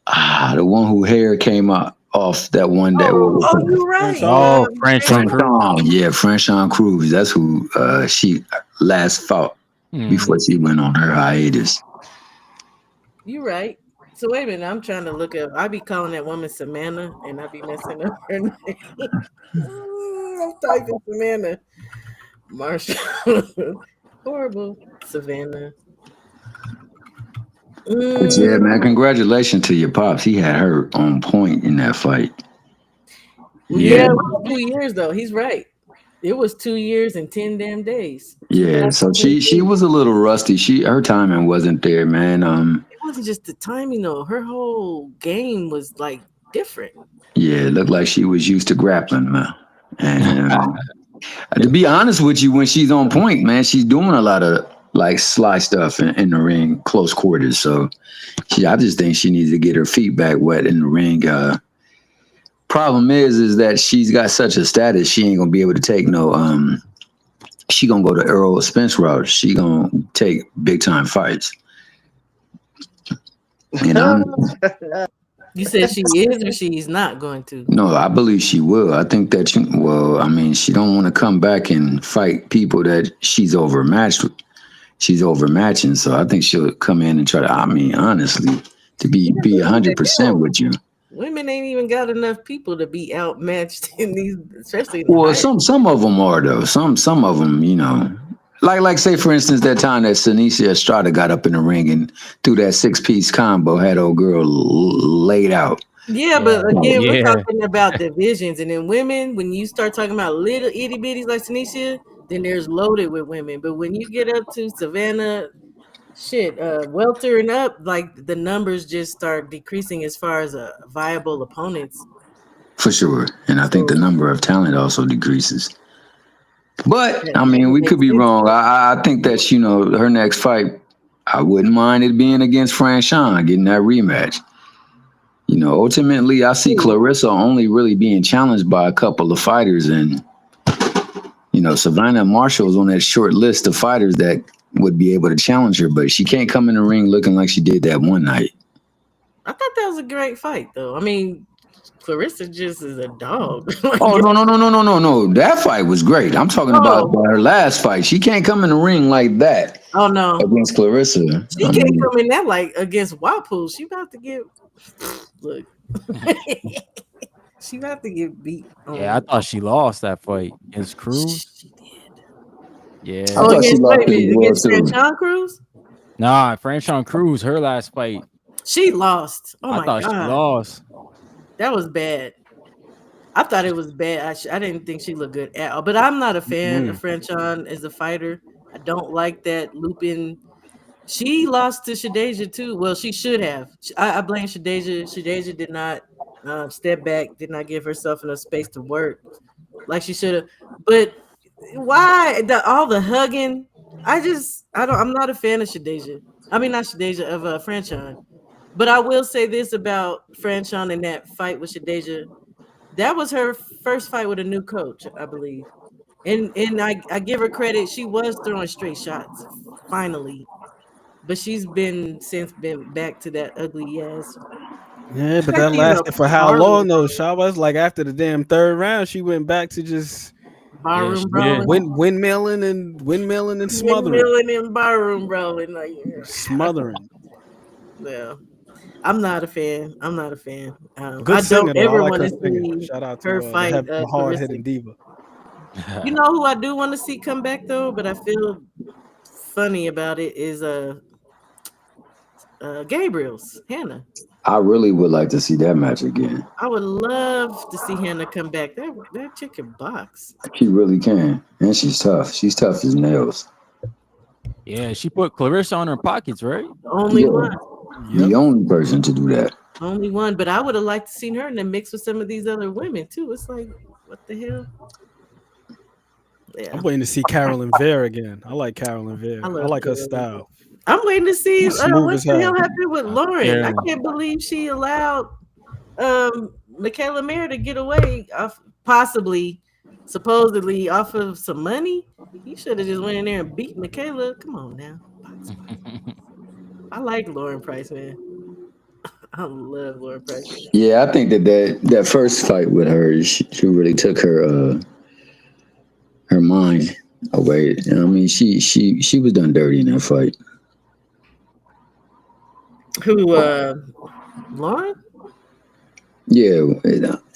the one who hair came off that one that Oh, you're right. Oh, Franchon Cruz. Yeah, Franchon Cruz. That's who she last fought before she went on her hiatus. You're right. So wait a minute, I'm trying to look up. I be calling that woman Savannah, and I be messing up her name. I'm typing Savannah Marshall. Horrible Savannah. Yeah, man. Congratulations to your pops. He had her on point in that fight. Yeah, it was 2 years though. He's right. It was 2 years and 10 damn days. Yeah, so she was a little rusty. Her timing wasn't there, man. It wasn't just the timing though. Her whole game was like different. Yeah, it looked like she was used to grappling, man. And to be honest with you, when she's on point, man, she's doing a lot of like sly stuff in the ring, close quarters. So I just think she needs to get her feet back wet in the ring. Problem is that she's got such a status, she ain't gonna be able to take no. She gonna go the Errol Spence route. She gonna take big time fights. You know. You said she is or she's not going to? No, I believe she will. I think that she don't want to come back and fight people that she's overmatched with. She's overmatching, so I think she'll come in and try to. I mean, honestly, to be 100% with you. Women ain't even got enough people to be outmatched in these, especially. Well, some of them are though. Some of them, you know, like say for instance that time that Senicia Estrada got up in the ring and threw that 6-piece combo, had old girl laid out. Yeah, but again, we're talking about divisions, and then women, when you start talking about little itty bitties like Tanisha, then there's loaded with women. But when you get up to Savannah, welter and up, like the numbers just start decreasing as far as viable opponents. For sure, and I think the number of talent also decreases. But I mean, we could be wrong. I think that her next fight, I wouldn't mind it being against Franchon, getting that rematch. You know, ultimately, I see Clarissa only really being challenged by a couple of fighters, and Savannah Marshall's on that short list of fighters that would be able to challenge her, but she can't come in the ring looking like she did that one night. I thought that was a great fight, though. I mean, Clarissa just is a dog. Oh no! That fight was great. I'm talking about her last fight. She can't come in the ring like that. Oh no, against Clarissa. She can't come in that like against Wapu. She about to get look. She about to get beat. Yeah, I thought she lost that fight against Cruz. She did. Yeah. Oh, against Franchon Cruz? Nah, Franchon Cruz, her last fight. She lost. Oh my god. I thought she lost. That was bad. I thought it was bad. I didn't think she looked good at all. But I'm not a fan of Franchon as a fighter. I don't like that looping. She lost to Shadeja too. Well, she should have. I blame Shadeja. Shadeja did not step back, did not give herself enough space to work like she should have. But why all the hugging? I'm not a fan of Shadeja. I mean, not Shadeja, of Franchon. But I will say this about Franchon in that fight with Shadeja. That was her first fight with a new coach, I believe. And I give her credit. She was throwing straight shots, finally. But she's been back to that ugly ass. Yeah, but that lasted for how long though? Shaw's like after the damn third round, she went back to just barroom brawling, windmilling and smothering. Windmilling and barroom brawling, like smothering. Yeah. I'm not a fan. Good I don't ever want to see Shout out to her fight. hard-headed diva. You know who I do want to see come back though, but I feel funny about it is Gabriel's Hannah. I really would like to see that match again. I would love to see Hannah come back. That chick can box. She really can, and she's tough. She's tough as nails. Yeah, she put Clarissa on her pockets, right? Only one. The only person to do that. Only one, but I would have liked to see her in the mix with some of these other women too. It's like, what the hell? Yeah. I'm waiting to see Carolyn Vera again. I like Carolyn Vera. I like her style. I'm waiting to see what the hell happened with Lauren. Yeah. I can't believe she allowed Michaela Mayer to get away off supposedly off of some money. He should have just went in there and beat Michaela. Come on now. I like Lauren Price, man. I love Lauren Price. Yeah, I think that first fight with her, she really took her mind away. I mean, she was done dirty in that fight. Who? Lauren? Yeah,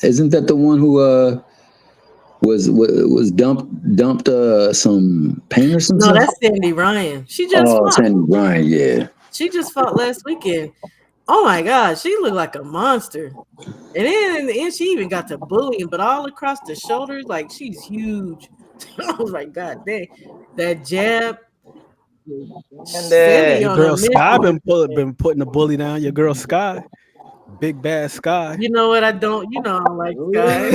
isn't that the one who was dumped some paint or some No, stuff? that's Sandy Ryan. She just Oh, fought. Sandy Ryan, yeah. She just fought last weekend. Oh my God, she looked like a monster. And then in the end, she even got to bullying, but all across the shoulders, like she's huge. I was like, God dang, that jab. Sandy Your on a girl Sky mission. been putting the bully down. Your girl Sky, big bad Sky. You know what? I don't like Sky.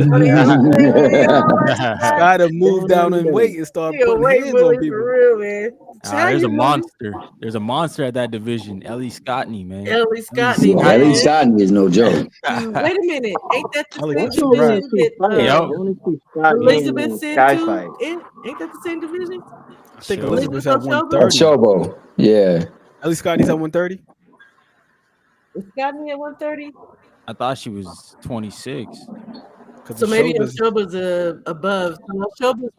What are you saying? Sky to move down in weight and start She a putting weight hands on bully people. for real, man. There's a You know, monster. There's a monster at that division. Ellie Scottney, man. Ellie Scottney, Yeah, Ellie man. Scottney is no joke. Wait a minute. Ain't that the Ellie same got some rap. division that Elizabeth said too? Ain't that the same division? I think Sure. Elizabeth's at Elizabeth 130. Shobo, yeah. Ellie Scotty's at 130. Is Scottney at 130? I thought she was 26. So maybe Oshoba's above. So Oshoba's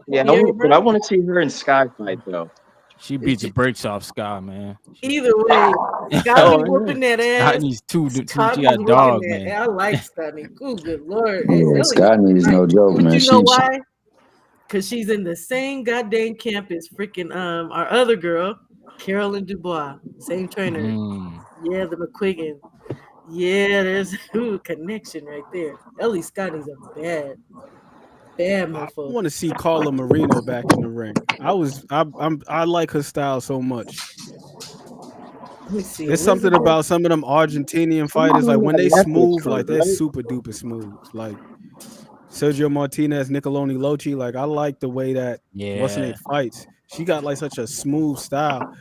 but I want to see her in Sky fight though. She beats the brakes off Sky, man. Either way, Scottney whooping that ass. Scottney's too. She Scottney's got dog, whooping that. man. I like Scottney. Ooh, good lord. Yeah, Ellie, Scottney is no joke, but man. you know why? Because she's in the same goddamn camp as freaking our other girl, Carolyn Dubois. Same trainer. Yeah, the McQuiggan. Yeah, there's a connection right there. Ellie Scottney's a bad I mofo. want to see Carla Marino back in the ring. I like her style so much. Let me see. There's something about some of them Argentinian fighters, like when they smooth, like they're super duper smooth. Like Sergio Martinez, Nicoloni Lochi. Like I like the way that what's her name fights. She got like such a smooth style.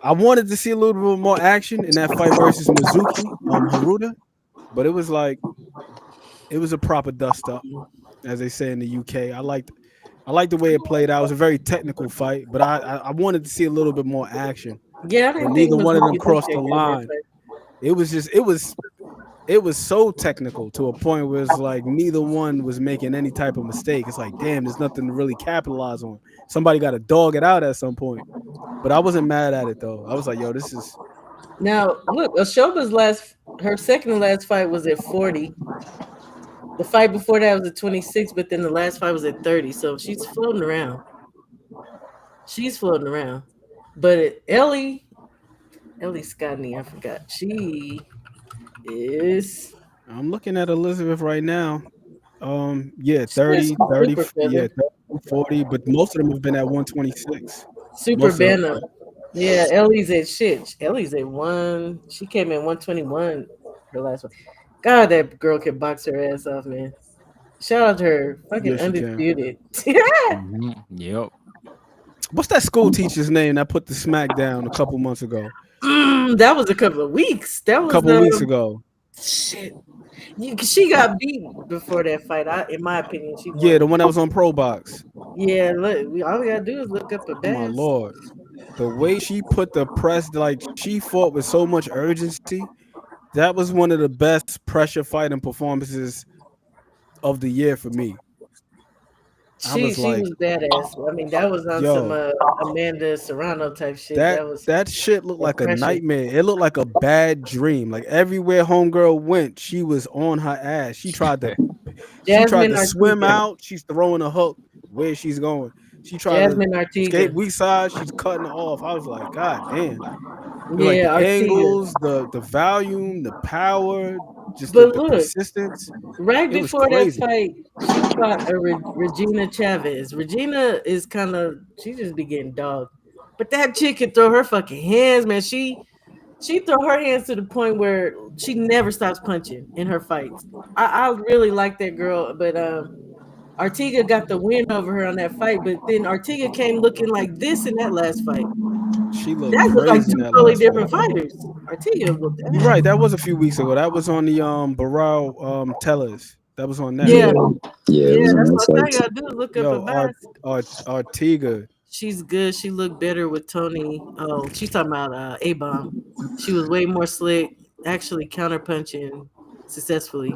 I wanted to see a little bit more action in that fight versus Mizuki, Haruta, but it was a proper dust up, as they say in the UK. I liked the way it played out. It was a very technical fight, but I wanted to see a little bit more action. Yeah, I didn't Neither think one of them Mizuki crossed the did that line. fight. It was so technical to a point where it's like neither one was making any type of mistake. It's like, damn, there's nothing to really capitalize on. Somebody got to dog it out at some point. But I wasn't mad at it though. I was like, yo, this is. Now look, Ashoba's her second to last fight was at 40. The fight before that was at 26, but then the last fight was at 30. So she's floating around. But Ellie Scottney, I forgot. She is. I'm looking at Elizabeth right now. 30, 30, yeah, 30, 40, but most of them have been at 126. Super banner. Yeah, Ellie's at shit. Ellie's at 1. She came in 121 her last one. God, that girl can box her ass off, man. Shout out to her. Fucking undisputed. Yep. What's that school teacher's name that put the smack down a couple months ago? That was a couple of weeks. That was a couple weeks ago. Shit. She got beat before that fight. In my opinion, she won. Yeah, the one that was on Pro Box. Yeah, look, all we gotta do is look up a bass. My lord, the way she put the press, like she fought with so much urgency. That was one of the best pressure fighting performances of the year for me. She was badass. I mean, that was on some Amanda Serrano type shit. That shit looked like a nightmare. It looked like a bad dream. Like everywhere homegirl went, she was on her ass. She tried to swim out. She's throwing a hook where she's going. She tried to escape weak side. She's cutting it off. I was like, God damn. Like the angles, the volume, the power, just the persistence. Right before that fight, she fought Regina Chavez. Regina is she just be getting dogged. But that chick can throw her fucking hands, man. She throw her hands to the point where she never stops punching in her fights. I really like that girl, but Artiga got the win over her on that fight, but then Artiga came looking like this in that last fight. She looked that was like 2 totally different fighters. Artiga whooped that. You're right. That was a few weeks ago. That was on the Barao Tellers. That was on that. Yeah. That's what I gotta do is look up a Artiga. She's good. She looked better with Tony. Oh, she's talking about A-Bomb. She was way more slick. actually counterpunching successfully.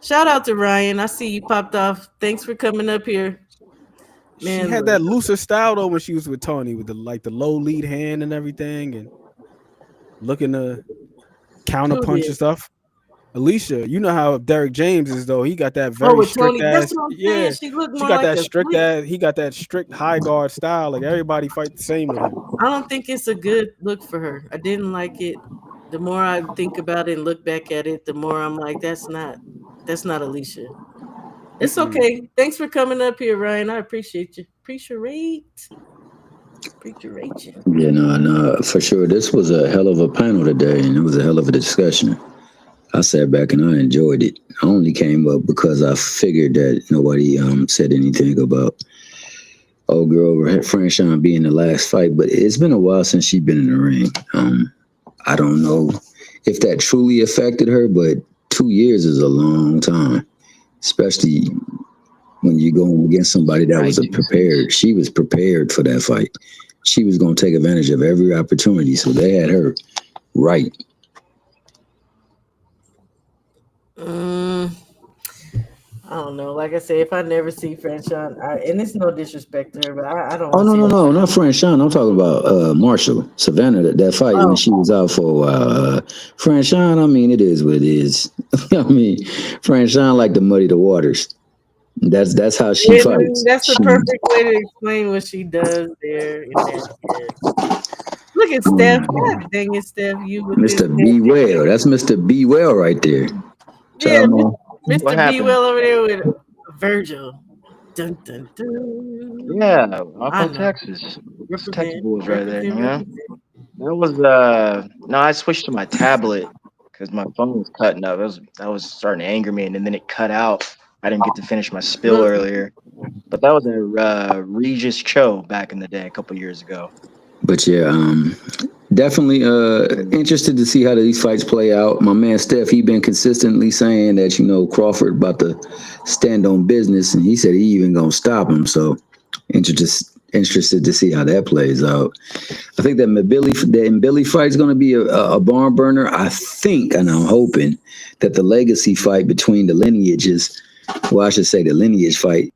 Shout out to Ryan. I see you popped off. Thanks for coming up here. She Man, had that looser style though when she was with Tony, with the low lead hand and everything, and looking to counterpunch and stuff. Alicia, you know how Derek James is though. He got that very with strict Tony, that's ass. what I'm saying. Yeah, She looked she more got like that a strict flick. ass. He got that strict high guard style. Like everybody fight the same with him. I don't think it's a good look for her. I didn't like it. The more I think about it and look back at it, the more I'm like, that's not Alicia. It's okay. Thanks for coming up here, Ryan. I appreciate you. Appreciate you. Yeah, no, for sure. This was a hell of a panel today, and it was a hell of a discussion. I sat back and I enjoyed it. I only came up because I figured that nobody said anything about old girl over Franchon being the last fight, but it's been a while since she's been in the ring. I don't know if that truly affected her, but 2 years is a long time, especially when you're going against somebody that was prepared. She was prepared for that fight. She was going to take advantage of every opportunity, so they had her right. I don't know. Like I said, if I never see Franchon, and it's no disrespect to her, but I don't Oh, want to see her. no, not Franchon. I'm talking about Marshall, Savannah, that fight when she was out for a while. Franchon, I mean, it is what it is. I mean, Franchon like to muddy the waters. That's how she fights. That's the perfect way to explain what she does there in that. Yeah. Look at Steph. God dang it, Steph. You with this. Mr. B Well. That's Mr. B Well right there. Yeah, Mr. Mr. B Well over there with Virgil. Dun, dun, dun. Yeah, I'm I from know. Texas. It's Texas boys right there, Represent, you know? represent. That was no, I switched to my tablet because my phone was cutting up. That was starting to anger me, and then it cut out. I didn't get to finish my spill Look. earlier. But that was a Regis Cho back in the day, a couple years ago. But yeah, definitely interested to see how these fights play out. My man Steph, he been consistently saying that Crawford about to stand on business, and he said he even gonna stop him. So interested to see how that plays out. I think that Mbilli fight is gonna be a barn burner. I think, and I'm hoping that the legacy fight between the lineages, well, I should say the lineage fight.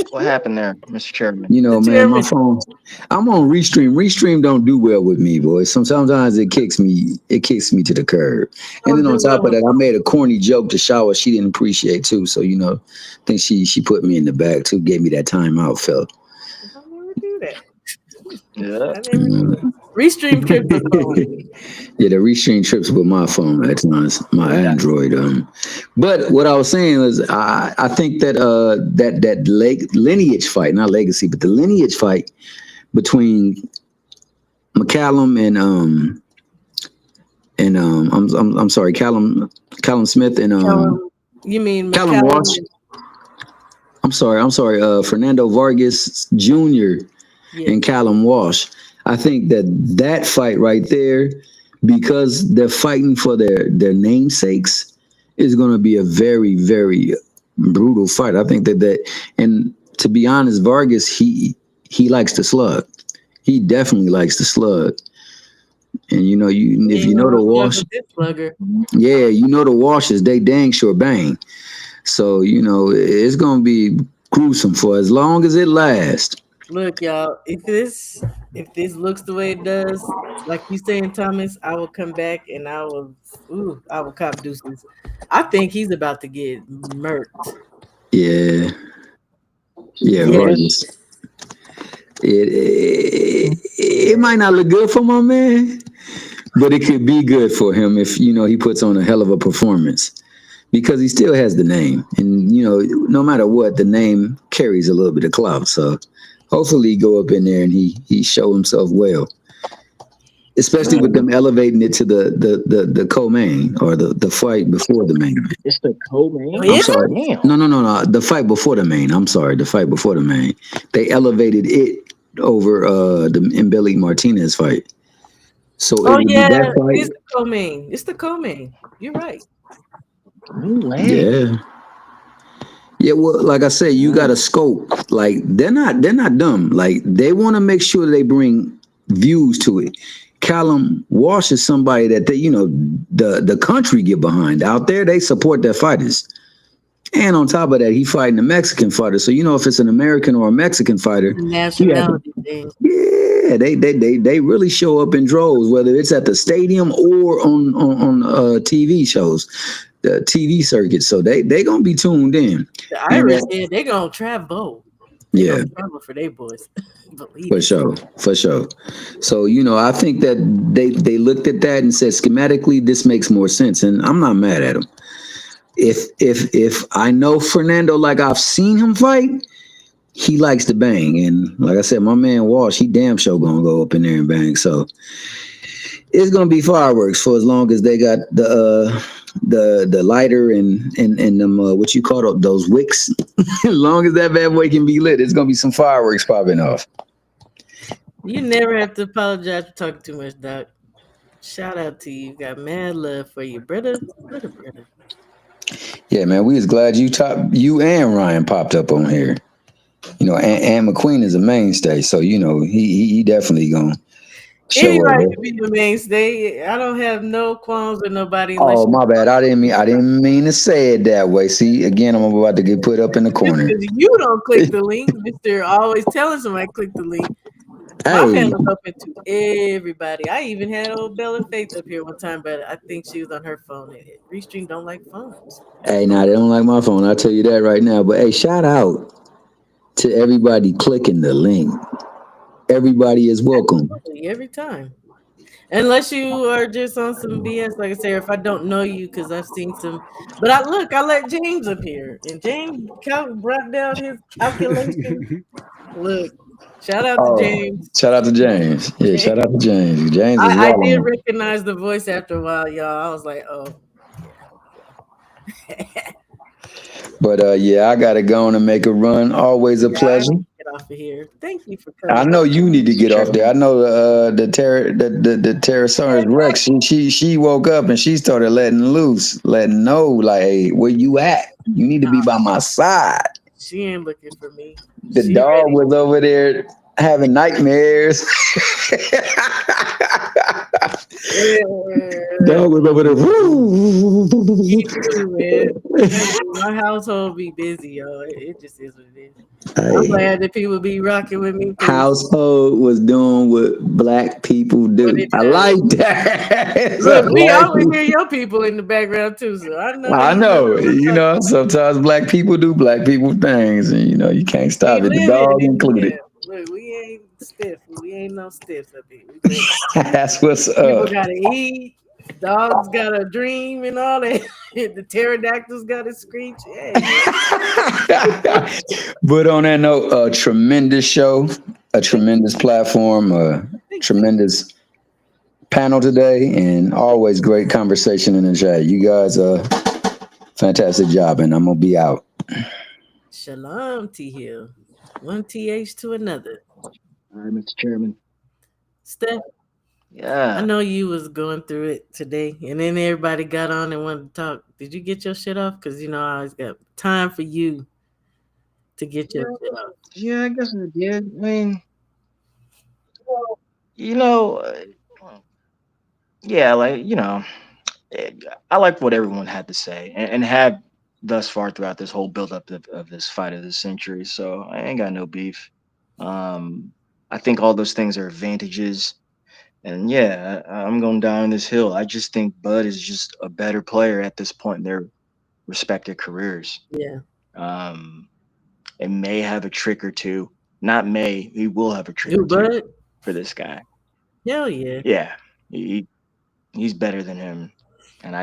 What happened there, Mr. Chairman? Man, my phone. I'm on Restream. Restream don't do well with me, boys. Sometimes it kicks me to the curb. And then on top of that, I made a corny joke to Shawa she didn't appreciate too. So I think she put me in the back too, gave me that timeout, fella. I never do that. Yeah. Restream trips the phone. Yeah, the Restream trips with my phone at times, my Android. But what I was saying was, I think that that lineage fight, not legacy, but the lineage fight between McCallum and I'm sorry, Callum Smith and You mean Callum Walsh? I'm sorry, Fernando Vargas Jr. and Callum Walsh. I think that fight right there, because they're fighting for their namesakes, is going to be a very, very brutal fight. I think and to be honest, Vargas, he likes to slug. He definitely likes to slug. And if you know the Walsh, yeah, the Washes, they dang sure bang. So it's going to be gruesome for as long as it lasts. Look, y'all, if this looks the way it does, like you saying, Thomas, I will come back and I will cop deuces. I think he's about to get murked. Yeah. Vargas. It might not look good for my man, but it could be good for him if he puts on a hell of a performance, because he still has the name, and no matter what, the name carries a little bit of clout. So hopefully he go up in there and he show himself well, especially with them elevating it to the co-main or the fight before the main. It's the co-main? I'm sorry. No. The fight before the main. I'm sorry. The fight before the main. They elevated it over the Mbilli Martinez fight. So that fight. It's the co-main. It's the co-main. You're right. Yeah. Yeah, well, like I said, you got to scope. Like they're not dumb. Like they want to make sure they bring views to it. Callum Walsh is somebody that the country get behind. Out there, they support their fighters. And on top of that, he fighting a Mexican fighter. So if it's an American or a Mexican fighter, The nationality thing. yeah, they really show up in droves, whether it's at the stadium or on TV shows, the TV circuit. So they gonna be tuned in. The Irish, they gonna travel. They Yeah, gonna travel for their boys. Believe for it. sure, for sure. So I think that they looked at that and said schematically this makes more sense, and I'm not mad at them. If I know Fernando like I've seen him fight, he likes to bang, and like I said, my man Walsh, he damn sure gonna go up in there and bang. So it's gonna be fireworks for as long as they got the lighter and them what you call those wicks. As long as that bad boy can be lit, it's gonna be some fireworks popping off. You never have to apologize for talking too much, Doc. Shout out to you. Got mad love for you, brother. Brother. Yeah, man, we was glad you and Ryan popped up on here. And McQueen is a mainstay, so he definitely gonna show Anybody up. can be the mainstay. I don't have no qualms with nobody unless Oh, my bad. I didn't mean to say it that way. See, again, I'm about to get put up in the corner. because you don't click the link, Mr. Always telling somebody click the link. My Hey, family's open to everybody. I even had old Bella Faith up here one time, but I think she was on her phone. Restream don't like phones. hey, now they don't like my phone. I'll tell you that right now. But hey, shout out to everybody clicking the link. Everybody is welcome. Absolutely, every time. Unless you are just on some BS, like I say, or if I don't know you, because I've seen some. But I let James up here, and James brought down his calculation. Look, shout out to Oh, James. shout out to James. Yeah, shout out to James. James is I did wilding. recognize the voice after a while, y'all. I was like, oh, yeah. But yeah, I gotta go on and make a run. Always a I pleasure. need to get off of here. Thank you for I coming. know you need to get off there. I know the Pterosaurus Rex. She woke up and she started letting loose, letting know like, hey, where you at? You need to be by my side. She ain't looking for me. The She dog ready. was over there having nightmares. Dog was over there. Me too, man. My household be busy, y'all. It just is what it is. I'm Hey, glad that people be rocking with me. household was doing what black people What do. it I does. like that. So Look, we black always people- hear your people in the background too, so I know I you know know, what I'm talking about. sometimes black people do black people things, and you can't We stop it. The live in dog it. included. Yeah. Look, we ain't stiff. We ain't no stiffs up here. We live. That's what's People up. gotta eat. Dogs gotta dream and all that. The pterodactyls gotta screech. Hey, But on that note, a tremendous show, a tremendous platform, a tremendous panel today, and always great conversation in the chat. You guys fantastic job, and I'm gonna be out. Shalom, T Hill. One TH to another. All right, Mr. Chairman. Steph, I Yeah. know you was going through it today, and then everybody got on and wanted to talk. Did you get your shit off? Because I always got time for you to get your shit off. Yeah, I guess I did. I mean, you know, uh, yeah, I like what everyone had to say and had thus far throughout this whole buildup of this fight of the century. So I ain't got no beef. Um, I think all those things are advantages. And yeah, I'm going down this hill. I just think Bud is just a better player at this point in their respective careers. Yeah. Um, it may have a trick or two. Not may, he will have a trick Who, or two Bud? for this guy. Hell yeah. Yeah, he's better than him. And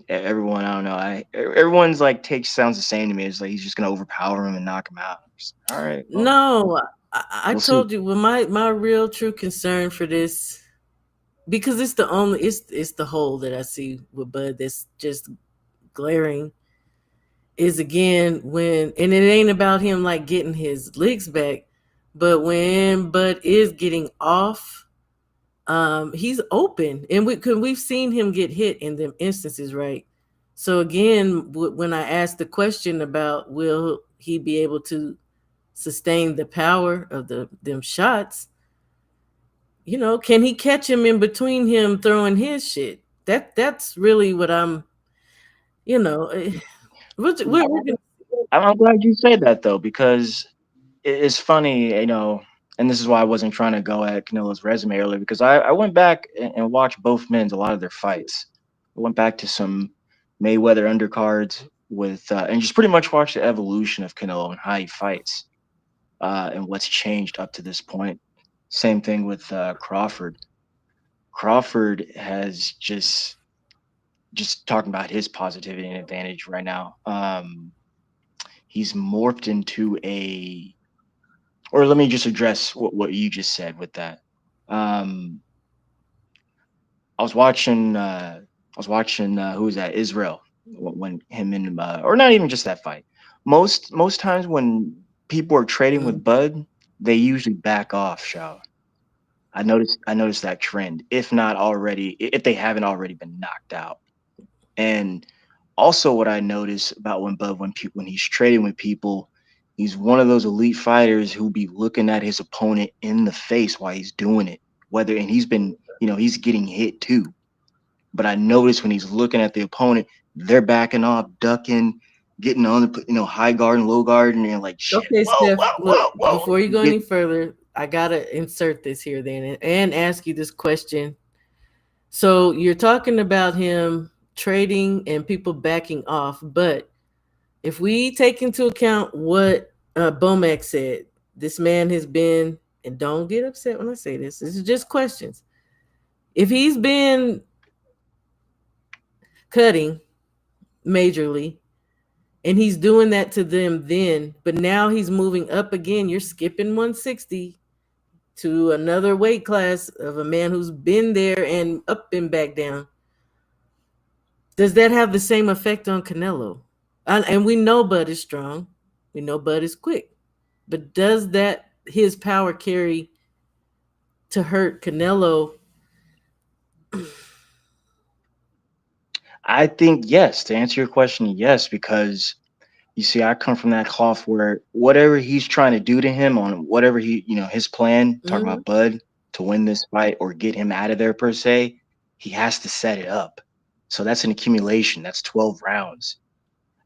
everyone, I don't know. Everyone's like take sounds the same to me. It's like he's just gonna overpower him and knock him out. All right. Well, No, I we'll see. told you well, my real true concern for this, because it's the hole that I see with Bud that's just glaring, is again and it ain't about him like getting his licks back, but when Bud is getting off, he's open, and we've seen him get hit in them instances, right? So again, when I asked the question about will he be able to sustain the power of them shots, can he catch him in between him throwing his shit? That's really what I'm, you know, we're gonna, I'm glad you say that though, because it's funny, and this is why I wasn't trying to go at Canelo's resume earlier, because I went back and watched both men's a lot of their fights. I went back to some Mayweather undercards with and just pretty much watched the evolution of Canelo and how he fights and what's changed up to this point. Same thing with Crawford. Crawford has just talking about his positivity and advantage right now. He's morphed into a, or let me just address what you just said with that. Um, I was watching who was that, Israel, when him and or not even just that fight. Most times when people are trading with Bud, they usually back off. Shao. I noticed that trend, if not already, if they haven't already been knocked out. And also, what I notice about when he's trading with people, he's one of those elite fighters who be looking at his opponent in the face while he's doing it. And he's been, he's getting hit too. But I notice when he's looking at the opponent, they're backing off, ducking, getting on the, high guard and low guard, and they're like, shit, okay, whoa, Steph. whoa, Look, whoa, whoa. before you go any further, I gotta insert this here then and ask you this question. So you're talking about him trading and people backing off, but if we take into account what Bomac said, this man has been, and don't get upset when I say this. This is just questions. If he's been cutting majorly, and he's doing that to them then, but now he's moving up again. You're skipping 160 to another weight class of a man who's been there and up and back down. Does that have the same effect on Canelo? And we know Bud is strong. We know Bud is quick. But does that his power carry to hurt Canelo? I think yes. To answer your question, yes, because you see, I come from that cloth where whatever he's trying to do to him on whatever his plan, talking Mhm. about Bud to win this fight or get him out of there per se, he has to set it up. So that's an accumulation. That's 12 rounds,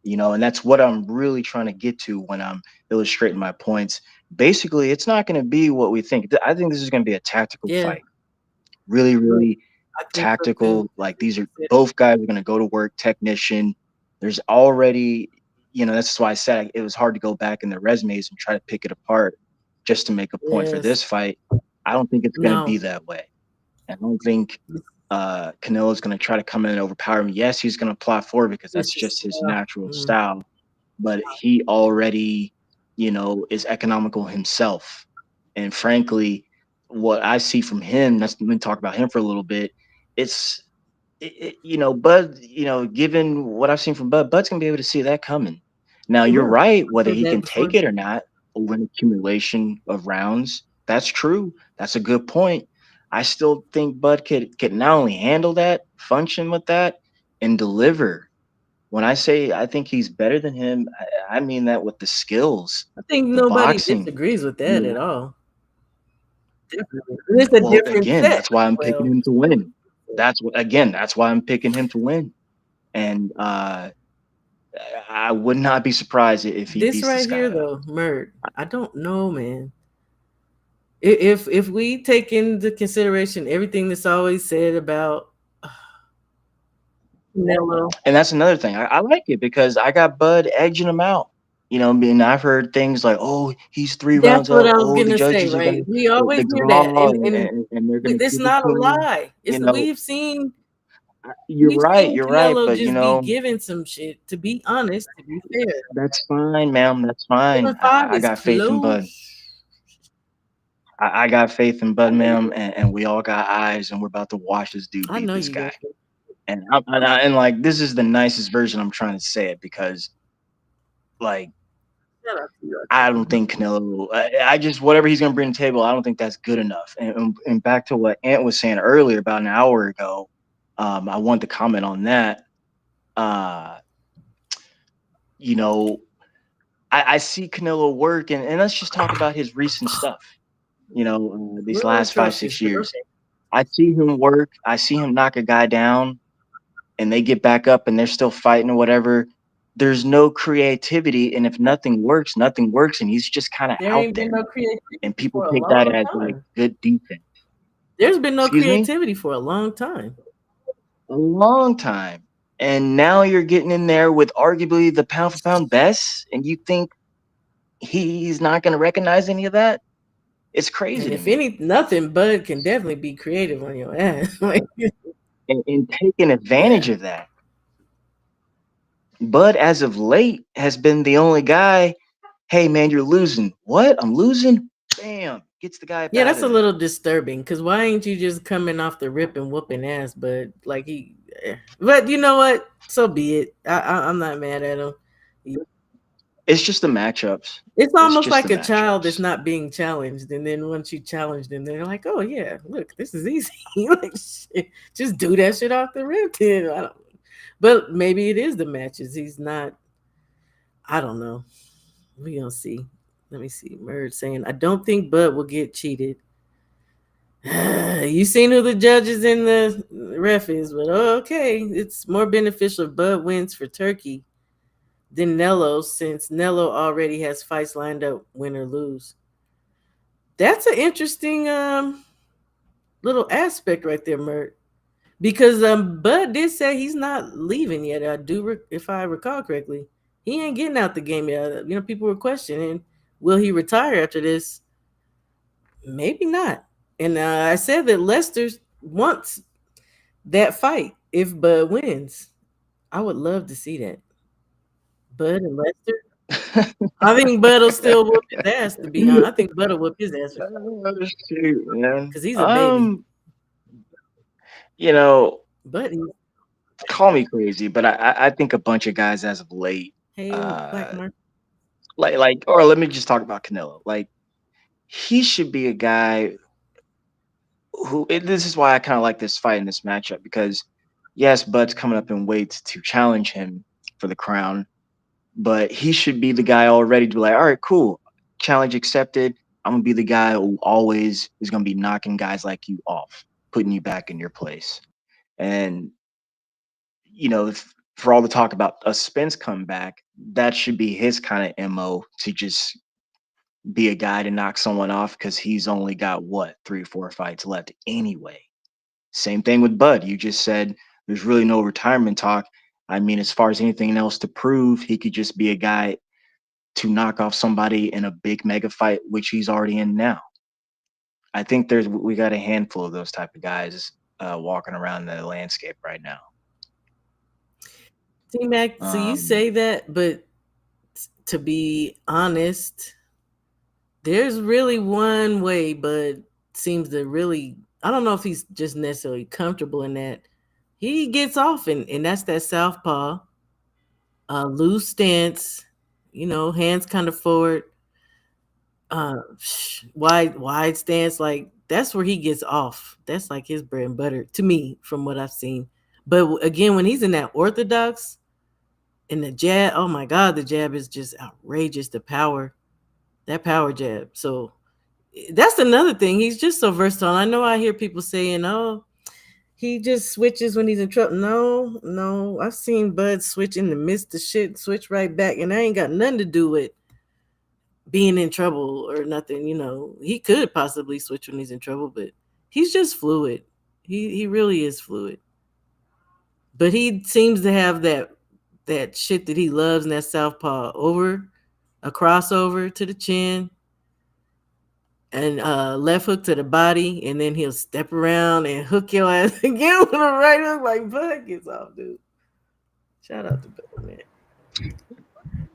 and that's what I'm really trying to get to when I'm illustrating my points. Basically, it's not going to be what we think. I think this is going to be a tactical Yeah, fight. Really, really I think so too. tactical. Like these are both guys are going to go to work, technician. There's already, that's why I said it was hard to go back in their resumes and try to pick it apart just to make a point for Yes. this fight. I don't think it's going to be No. that way. I don't think Canelo's going to try to come in and overpower him. Yes, he's going to plot forward because It's that's just just his natural mm. style. But he already, is economical himself. And frankly, what I see from him, let me talk about him for a little bit. It's Bud, given what I've seen from Bud, Bud's gonna be able to see that coming. Now He you're will. right, I whether said he that can before. take it or not over an accumulation of rounds, that's true. That's a good point. I still think Bud could not only handle that, function with that, and deliver. When I say I think he's better than him, I mean that with the skills, I think the nobody boxing. disagrees with that You're at all. Definitely. And it's a Well, different again, set that's why as I'm picking well. him to win. That's why I'm picking him to win. And I would not be surprised if he This beats this right guy here up. though, Mert, I don't know, man. If we take into consideration everything that's always said about Canelo, And that's another thing. I like it because I got Bud edging him out. I've heard things like, "Oh, he's three that's rounds what up. I was Oh, the gonna say, judges are right? gonna We always the hear that, draw, and and they're gonna it's give it not a to him." lie. You It's know, we've seen you're right, Canelo but just be given some shit. To be honest, to be fair, that's fine, ma'am. That's fine. 7-5 I is got faith in Bud. close. I got faith in I Bud, know you ma'am, do. and we all got eyes, and we're about to watch this dude I beat know this you guy. got it. And like this is the nicest version I'm trying to say it because like Shout out to you. I don't think Canelo. I just whatever he's gonna bring to the table. I don't think that's good enough. And back to what Ant was saying earlier about an hour ago. I want to comment on that. You know, I see Canelo work, and let's just talk about his recent stuff. You know, these Little last 5, atrocious, 6 but years. okay. I see him work. I see him knock a guy down, and they get back up, and they're still fighting or whatever. There's no creativity, and if nothing works, nothing works, and he's just kind of There out ain't been there, no creativity and people for a take that long as like time. good defense. There's been no Excuse me? creativity for a long time. A long time. And now you're getting in there with arguably the pound for pound best, and you think he's not going to recognize any of that? It's crazy And to if me. nothing, Bud can definitely be creative on your ass. Like, And taking advantage yeah. of that. Bud, as of late, has been the only guy. Hey, man, you're losing. What? I'm losing? Bam. Gets the guy up Yeah, out that's of a there. little disturbing because why ain't you just coming off the rip and whooping ass? But like but you know what? So be it. I'm not mad at him. It's just the matchups. It's It's almost just like the a child that's matchups. not being challenged, and then once you challenge them, they're like, "Oh yeah, look, this is easy. Like, shit, just do that shit off the rip." Then I don't. But maybe it is the matches. He's not. I don't know. We gonna see. Let me see. Merge saying, "I don't think Bud will get cheated." You seen who the judges and the ref is, but okay, it's more beneficial if Bud wins for Turkey than Nello, since Nello already has fights lined up, win or lose. That's an interesting little aspect right there, Mert. Because Bud did say he's not leaving yet. If I recall correctly, he ain't getting out the game yet. You know, people were questioning, will he retire after this? Maybe not. And I said that Lester wants that fight if Bud wins. I would love to see that. Bud and Lester. I think Bud will still whoop his ass, to be honest. I think Bud will whoop his ass Oh, shoot, man. because he's a baby. You know, But call me crazy, but I think a bunch of guys as of late, hey, Black uh, Mark. or let me just talk about Canelo. Like, he should be a guy this is why I kind of like this fight in this matchup because yes, Bud's coming up in weight to challenge him for the crown, but he should be the guy already to be like, all right, cool, challenge accepted. I'm gonna be the guy who always is gonna be knocking guys like you off, putting you back in your place. And for all the talk about a Spence comeback, that should be his kind of MO to just be a guy to knock someone off because he's only got what 3 or 4 fights left anyway. Same thing with Bud. You just said there's really no retirement talk. I mean, as far as anything else to prove, he could just be a guy to knock off somebody in a big mega fight, which he's already in now. I think we got a handful of those type of guys walking around the landscape right now. T-Mac, so you Um, say that, but to be honest, there's really one way Bud seems to really, I don't know if he's just necessarily comfortable in that. He gets off, and that's that southpaw, loose stance, hands kind of forward, wide stance. Like, that's where he gets off. That's like his bread and butter to me, from what I've seen. But again, when he's in that orthodox and the jab, oh my God, the jab is just outrageous. That power jab. So that's another thing. He's just so versatile. I know I hear people saying, "Oh, he just switches when he's in trouble." No. I've seen Bud switch in the midst of shit, switch right back, and that ain't got nothing to do with being in trouble or nothing. He could possibly switch when he's in trouble, but he's just fluid. He really is fluid. But he seems to have that shit that he loves in that southpaw, over a crossover to the chin and left hook to the body, and then he'll step around and hook your ass again with a right hook. Like, Bud gets off, dude. Shout out to Bud, man.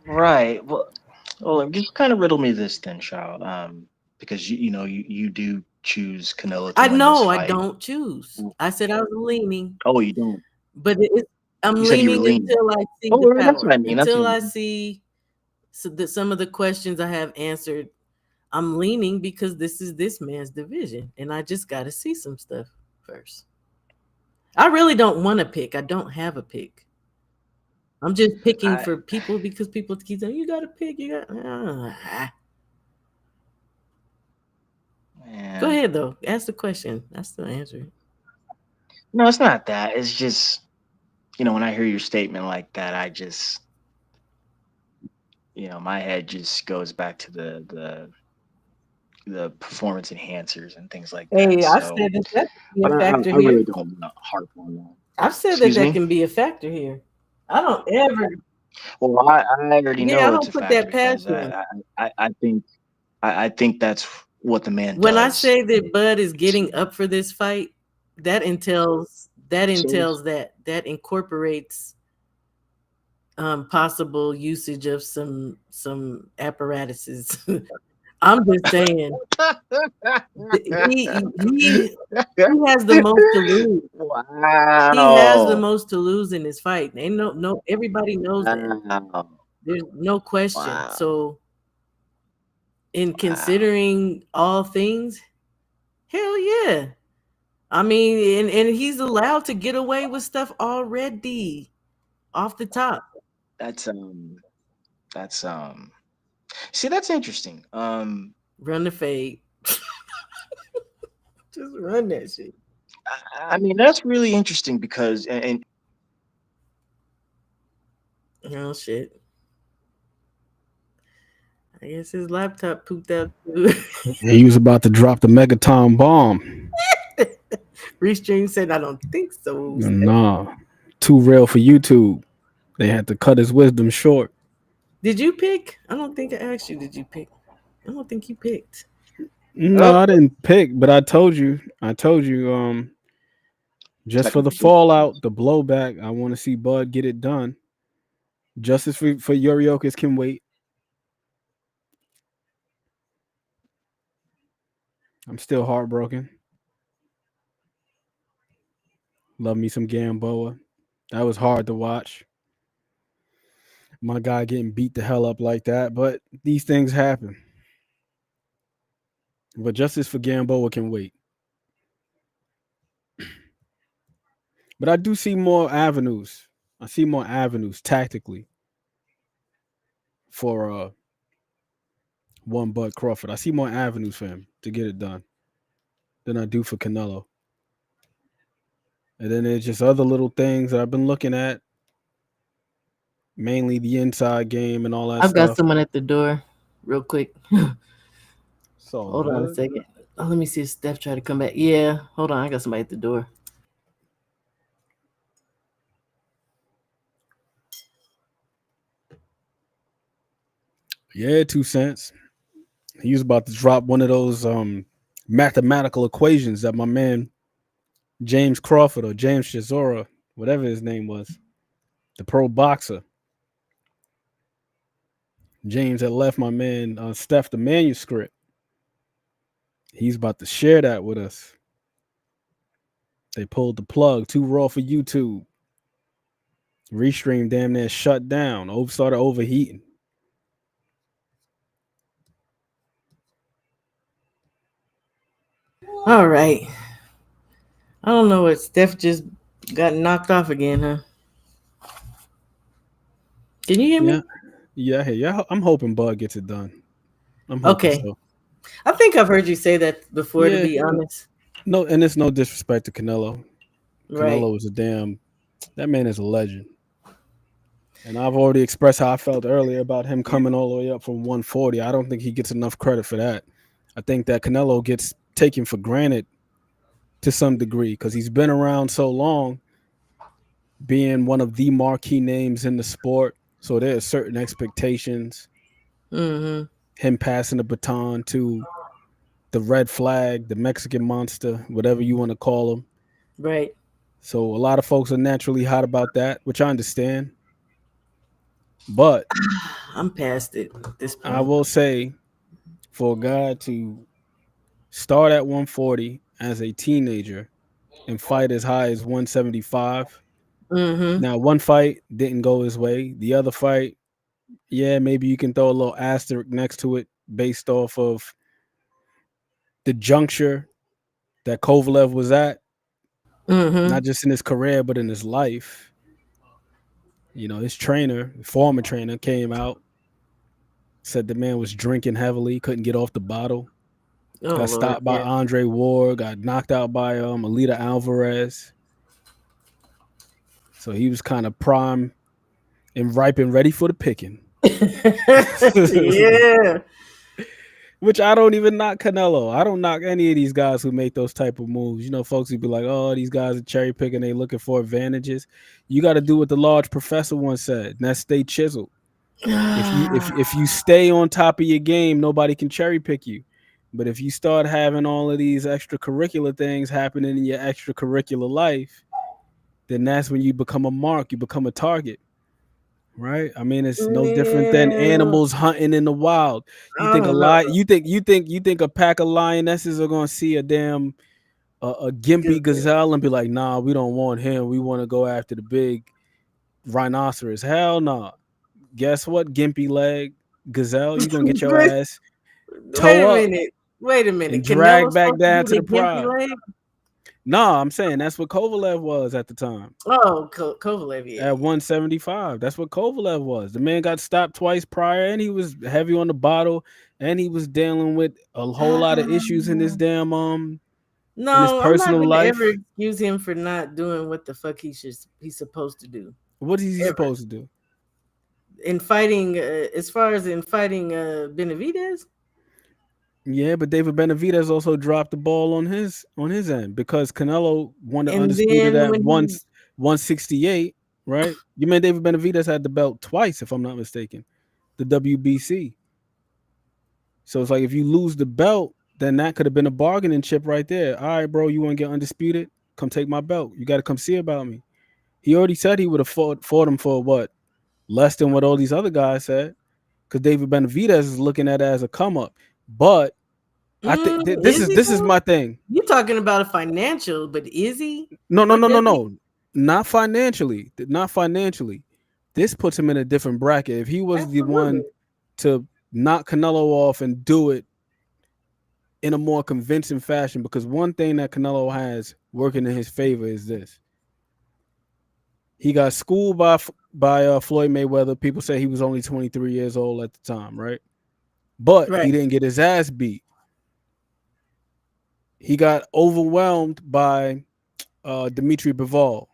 right. Well, just kind of riddle me this then, Shao. Because you do choose Canelo to I win this know I fight. don't choose. I said I was leaning, Oh, you don't. but I'm You said you were leaning leaning. until I see the Oh, that's what power, I mean. That's what until I I mean. see some of the questions I have answered. I'm leaning because this is this man's division, and I just got to see some stuff first. I really don't want to pick. I don't have a pick. I'm just picking for people because people keep saying you got to pick. You got. Go ahead though. Ask the question. That's the answer. No, it's not that. It's just, when I hear your statement like that, I just, my head just goes back to the performance enhancers and things like that. Hey, I've So, said that can be but a factor I here. really don't want to harp on that. I've said Excuse that me? can be a factor here. I don't ever. Well, I already Yeah, I know it's don't a put factor that past because him. I think that's what the man When I does. say that Bud is getting up for this fight, that entails that incorporates possible usage of some apparatuses. I'm just saying he has the most to lose. He has the Wow. most to lose in this fight. Ain't no everybody knows that. Wow. There's no question. Wow. So in Wow. considering all things, hell yeah. I mean, and he's allowed to get away with stuff already off the top. That's see, that's interesting. Run the fade. Just run that shit. I mean, that's really interesting because and Oh shit. I guess his laptop pooped out too. He was about to drop the Megaton bomb. Restream said, I don't think so. Nah, too real for YouTube. They had to cut his wisdom short. Did you pick? I don't think I asked you. Did you pick? I don't think you picked. No, I didn't pick, but I told you. Just for the fallout, the blowback, I want to see Bud get it done. Justice for Yoriokas can wait. I'm still heartbroken. Love me some Gamboa. That was hard to watch. My guy getting beat the hell up like that, but these things happen. But justice for Gamboa can wait. But I do see more avenues. I see more avenues tactically for one Bud Crawford. I see more avenues for him to get it done than I do for Canelo. And then there's just other little things that I've been looking at, mainly the inside game and all that I've stuff. got someone at the door, real quick. So hold on a second. Oh, let me see if Steph tried to come back. Yeah, hold on. I got somebody at the door. Yeah, 2 cents. He was about to drop one of those mathematical equations that my man James Crawford or James Chisora, whatever his name was, the pro boxer. James had left my man Steph the manuscript. He's about to share that with us. They pulled the plug, too raw for YouTube. Restream damn near shut down. Started overheating. All right. I don't know what Steph just got knocked off again, huh? Can you hear me? Yeah. I'm hoping Bud gets it done. I'm hoping so. I think I've heard you say that before, to Yeah. be honest. No, and it's no disrespect to Canelo. Right. Canelo is that man is a legend. And I've already expressed how I felt earlier about him coming all the way up from 140. I don't think he gets enough credit for that. I think that Canelo gets taken for granted to some degree because he's been around so long, being one of the marquee names in the sport. So there are certain expectations. Mm-hmm. Him passing the baton to the red flag, the Mexican monster, whatever you want to call him. Right. So a lot of folks are naturally hot about that, which I understand. But I'm past it at this point. I will say, for a guy to start at 140 as a teenager and fight as high as 175. Mm-hmm. Now, one fight didn't go his way. The other fight, yeah, maybe you can throw a little asterisk next to it based off of the juncture that Kovalev was at, Mm-hmm. not just in his career, but in his life. You know, his trainer, former trainer, came out, said the man was drinking heavily, couldn't get off the bottle. Oh Got Lord, stopped by yeah. Andre Ward, got knocked out by Alita Alvarez. So he was kind of prime and ripe and ready for the picking. Yeah. Which I don't even knock Canelo. I don't knock any of these guys who make those type of moves. You know, folks would be like, "Oh, these guys are cherry picking. They looking for advantages." You got to do what the large professor once said, and that's stay chiseled. If you stay on top of your game, nobody can cherry pick you. But if you start having all of these extracurricular things happening in your extracurricular life, then that's when you become a mark. You become a target. Right? I mean, it's no different than Yeah. animals hunting in the wild. You I think a don't know. lion? You think a pack of lionesses are gonna see a damn a gimpy gazelle and be like, nah, we don't want him. We want to go after the big rhinoceros. Hell no. Nah. Guess what? Gimpy leg gazelle, you gonna get your Wait ass toe a up minute. Wait a and minute. drag Canelo's back supposed to down be to the the gimpy pride. leg? Nah, I'm saying that's what Kovalev was at the time. Oh, Kovalev, yeah. At 175. That's what Kovalev was. The man got stopped twice prior, and he was heavy on the bottle, and he was dealing with a whole lot of issues in his damn in his No, I'm not personal gonna ever life. excuse him for not doing what the fuck he's supposed to do. What is he Ever. supposed to do? In fighting, as far as in fighting Benavidez? Yeah, but David Benavidez also dropped the ball on his end because Canelo won the And undisputed then at when he 168, right? You mean David Benavidez had the belt twice, if I'm not mistaken, the WBC. So it's like if you lose the belt, then that could have been a bargaining chip right there. All right, bro, you want to get undisputed? Come take my belt. You got to come see about me. He already said he would have fought him for what? Less than what all these other guys said. Because David Benavidez is looking at it as a come up. But I think this is is he? my thing. You're talking about a financial, but is he? No, Or does he? not financially. Not financially. This puts him in a different bracket. If he was the one Absolutely. to knock Canelo off and do it in a more convincing fashion, because one thing that Canelo has working in his favor is this. He got schooled by Floyd Mayweather. People say he was only 23 years old at the time, right? But Right. he didn't get his ass beat. He got overwhelmed by Dimitri Bivol.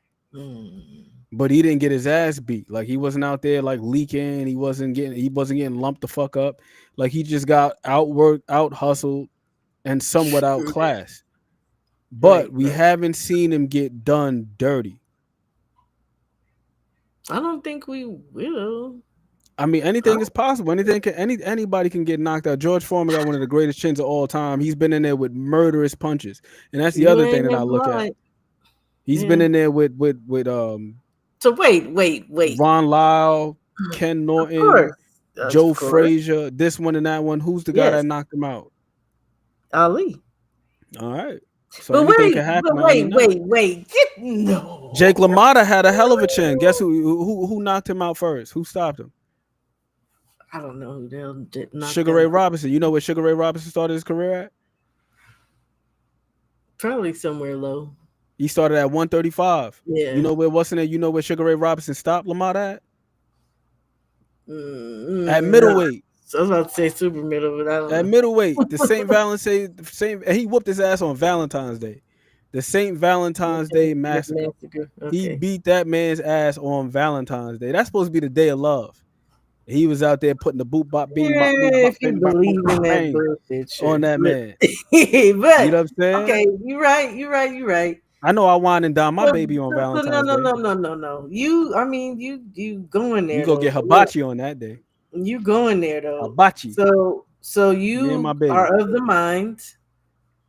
But he didn't get his ass beat. Like he wasn't out there like leaking. He wasn't getting lumped the fuck up. Like he just got outworked, out hustled, and somewhat outclassed. But we haven't seen him get done dirty. I don't think we will. I mean, anything is possible. Anybody can get knocked out. George Foreman got one of the greatest chins of all time. He's been in there with murderous punches, and that's the You other thing ain't that I in look blood. at. He's Yeah. been in there with So wait. Ron Lyle, Ken Norton, Joe Of course. Frazier, this one and that one. Who's the guy that knocked him out? Ali. All right. So But anything wait, can happen. but on any night. wait. No. Jake LaMotta had a hell of a chin. Guess who knocked him out first? Who stopped him? I don't know who the hell did knock Sugar Ray Robinson. You know where Sugar Ray Robinson started his career at? Probably somewhere low. He started at 135. Yeah. You know where Sugar Ray Robinson stopped LaMotta at? At middleweight. So I was about to say super middle, but I don't know. At middleweight. The same he whooped his ass on Valentine's Day. The St. Valentine's Day massacre. Okay. He beat that man's ass on Valentine's Day. That's supposed to be the day of love. He was out there putting the boop bop bean bop boop bop If you bing bop believe boop, in that bang bullshit shit. on that man. But You know what I'm saying? okay, you're right. I know I wine and dine my baby on Valentine's Day. No. You going there. You go get hibachi on that day. You going there though. Hibachi. So Me and you my baby. are of the mind.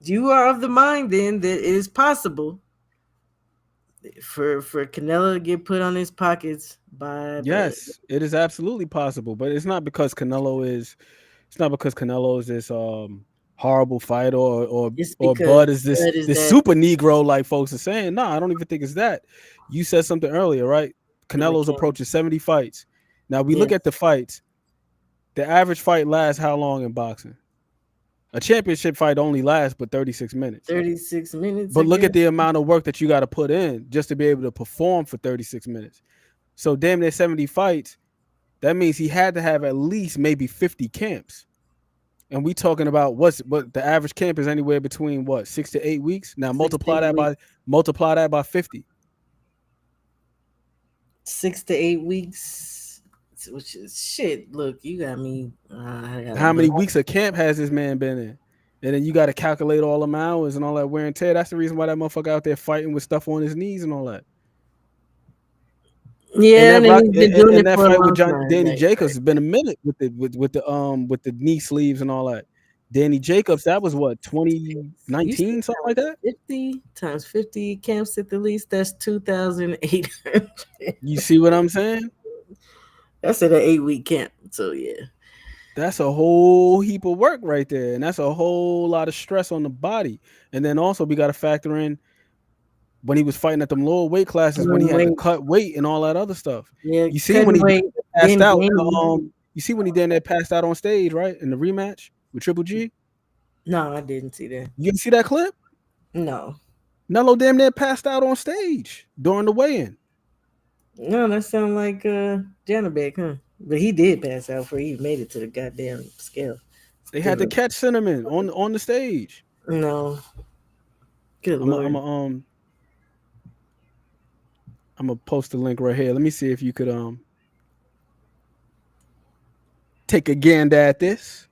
You are of the mind then that it is possible for Canelo to get put on his pockets by Yes, it is absolutely possible, but it's not because Canelo is this horrible fighter or Bud is this super Negro like folks are saying. No, I don't even think it's that. You said something earlier, right? Canelo's approaching 70 fights. Now we look at the fights. The average fight lasts how long in boxing? A championship fight only lasts but 36 minutes. 36 minutes. But look at the amount of work that you got to put in just to be able to perform for 36 minutes. So damn near 70 fights. That means he had to have at least maybe 50 camps. And we talking about what the average camp is anywhere between 6 to 8 weeks. Now multiply that by 50. 6 to 8 weeks, which is shit. Look, you got me. How many weeks of camp has this man been in? And then you got to calculate all them hours and all that wear and tear. That's the reason why that motherfucker out there fighting with stuff on his knees and all that. Yeah, and that, he's been doing it that for a fight long with time. Danny Right, Jacobs has been a minute with the knee sleeves and all that. Danny Jacobs, that was 2019, something like that. 50 times 50 camps at the least. That's 2,800. You see what I'm saying? That's at an 8-week camp. So yeah, that's a whole heap of work right there, and that's a whole lot of stress on the body. And then also we got to factor in when he was fighting at them lower weight classes, when he had to cut weight and all that other stuff. Yeah, you see when he passed out. You see when he damn near passed out on stage, right, in the rematch with Triple G. No, I didn't see that. You didn't see that clip? No. Nello damn near passed out on stage during the weigh-in. No, that sounds like Janabek, huh? But he did pass out before he made it to the goddamn scale. They had to catch Cinnamon on the stage. No. Good I'm Lord. I'm gonna post the link right here. Let me see if you could take a gander at this.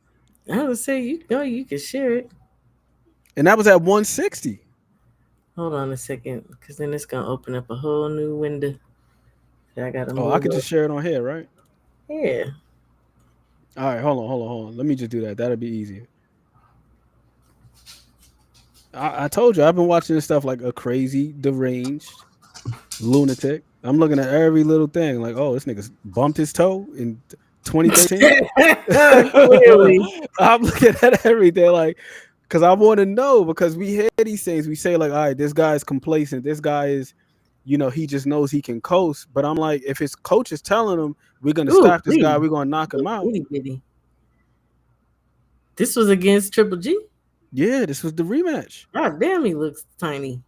I would say you could share it. And that was at 160. Hold on a second, because then it's gonna open up a whole new window. I gotta move. I could just share it on here, right? Yeah. All right, hold on. Let me just do that. That'll be easier. I told you I've been watching this stuff like a crazy, deranged lunatic. I'm looking at every little thing, like, oh, this nigga bumped his toe in 2013. Clearly. I'm looking at everything, like, because I want to know, because we hear these things. We say, like, all right, this guy is complacent. This guy is, he just knows he can coast. But I'm like, if his coach is telling him, we're going to stop this guy, we're going to knock him out. This was against Triple G? Yeah, this was the rematch. God damn, he looks tiny.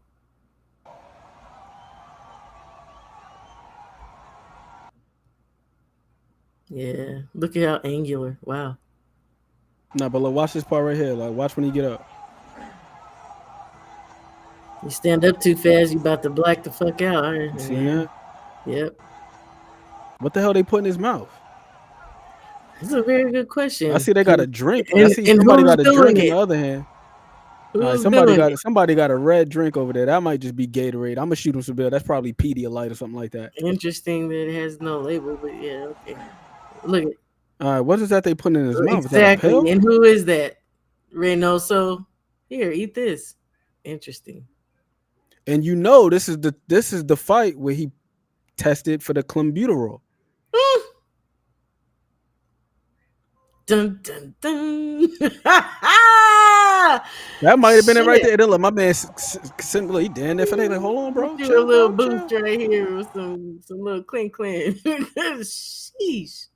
Yeah, look at how angular. Wow. No, but look, watch this part right here. Like, watch when he get up. You stand up too fast, you about to black the fuck out. You see that? Yep. What the hell they put in his mouth? That's a very good question. I see they got a drink. And, I see somebody got a drink in it? the other hand. Who's All right, somebody got a red drink over there. That might just be Gatorade. I'm gonna shoot him some bill. That's probably Pedialyte or something like that. Interesting that it has no label, but yeah, okay. Look at. All right, what is that they put in his mouth? Exactly. Is that a pill? And who is that? Reynoso. Here, eat this. Interesting. And this is the fight where he tested for the clenbuterol. Dun dun dun. That might have been it right there. Then look, my man he damn there for they like, hold on, bro. Do a little boost right here with some little clink. Sheesh.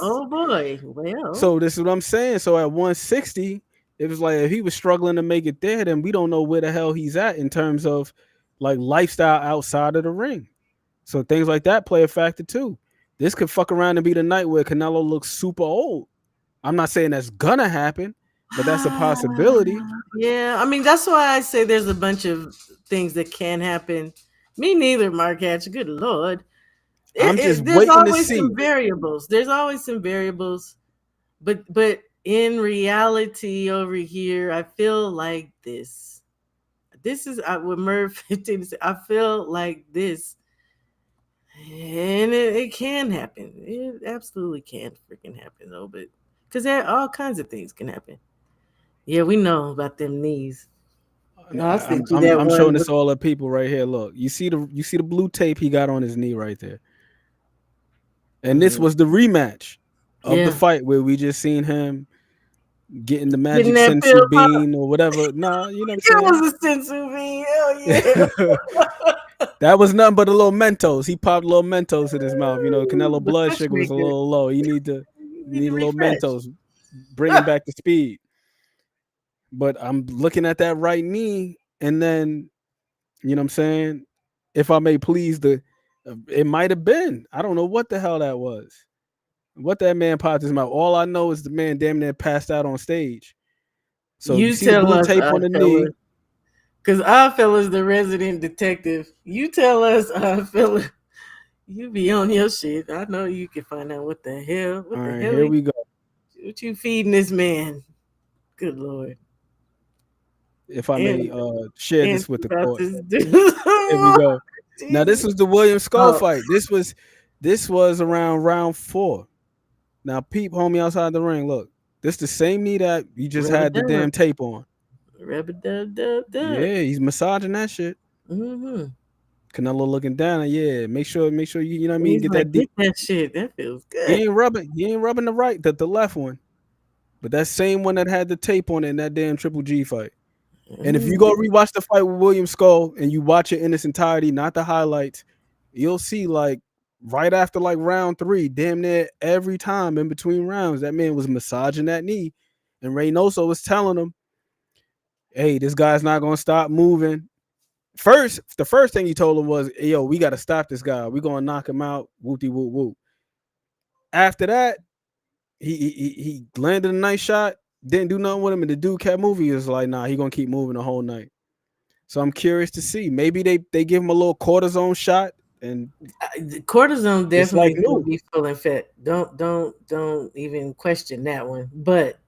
Oh boy. Well. So this is what I'm saying. So at 160, it was like if he was struggling to make it there, then we don't know where the hell he's at in terms of like lifestyle outside of the ring. So things like that play a factor too. This could fuck around and be the night where Canelo looks super old. I'm not saying that's gonna happen, but that's a possibility. Yeah, I mean, that's why I say there's a bunch of things that can happen. Me neither, Mark Hatch. Good Lord. I'm just there's waiting always to see. some variables. There's always some variables. But in reality over here, I feel like this. This is what Merv 15 said. I feel like this. And it can happen. It absolutely can freaking happen, though. But because all kinds of things can happen. Yeah, we know about them knees. No, I'm showing this to all the people right here. Look, you see the blue tape he got on his knee right there. And this was the rematch of the fight where we just seen him getting the magic sensu bean or whatever. Nah, you know what I'm saying? It was a sensu bean. Hell yeah. That was nothing but a little Mentos. He popped a little Mentos in his mouth. Canelo blood sugar was a little low. You need a little Mentos. Bring him back to speed. But I'm looking at that right knee, and then, you know what I'm saying? If I may please the It might have been. I don't know what the hell that was. What that man popped his mouth. All I know is the man damn near passed out on stage. So you You see the tell blue us, tape on the knee. because Oddfellas the resident detective. You tell us, Oddfella. You be on your shit. I know you can find out what the hell. What All the right, hell? here we go. What you feeding this man? Good Lord. If I may share this with the about court. this dude. Here we go. Now this was the William Skull Oh. fight. This was around round 4. Now peep, homie, outside the ring. Look, this the same knee that you just had the damn tape on. Rub-a-dub-dub-dub. Yeah, he's massaging that shit. Mm-hmm. Canelo looking down. Yeah, make sure you know what I mean. He's Get like, that deep. get that shit. That feels good. He ain't rubbing the left one, but that same one that had the tape on it in that damn Triple G fight. And if you go rewatch the fight with William Skull and you watch it in its entirety, not the highlights, you'll see like right after like round 3, damn near every time in between rounds, that man was massaging that knee, and Reynoso was telling him, "Hey, this guy's not gonna stop moving." The first thing he told him was, hey, "Yo, we got to stop this guy. We're gonna knock him out." Whoopty whoop whoop. After that, he landed a nice shot, didn't do nothing with him, and the dude kept moving. He was like, "Nah, he gonna keep moving the whole night." So I'm curious to see. Maybe they give him a little cortisone shot, and cortisone definitely like will be full effect. Don't even question that one. But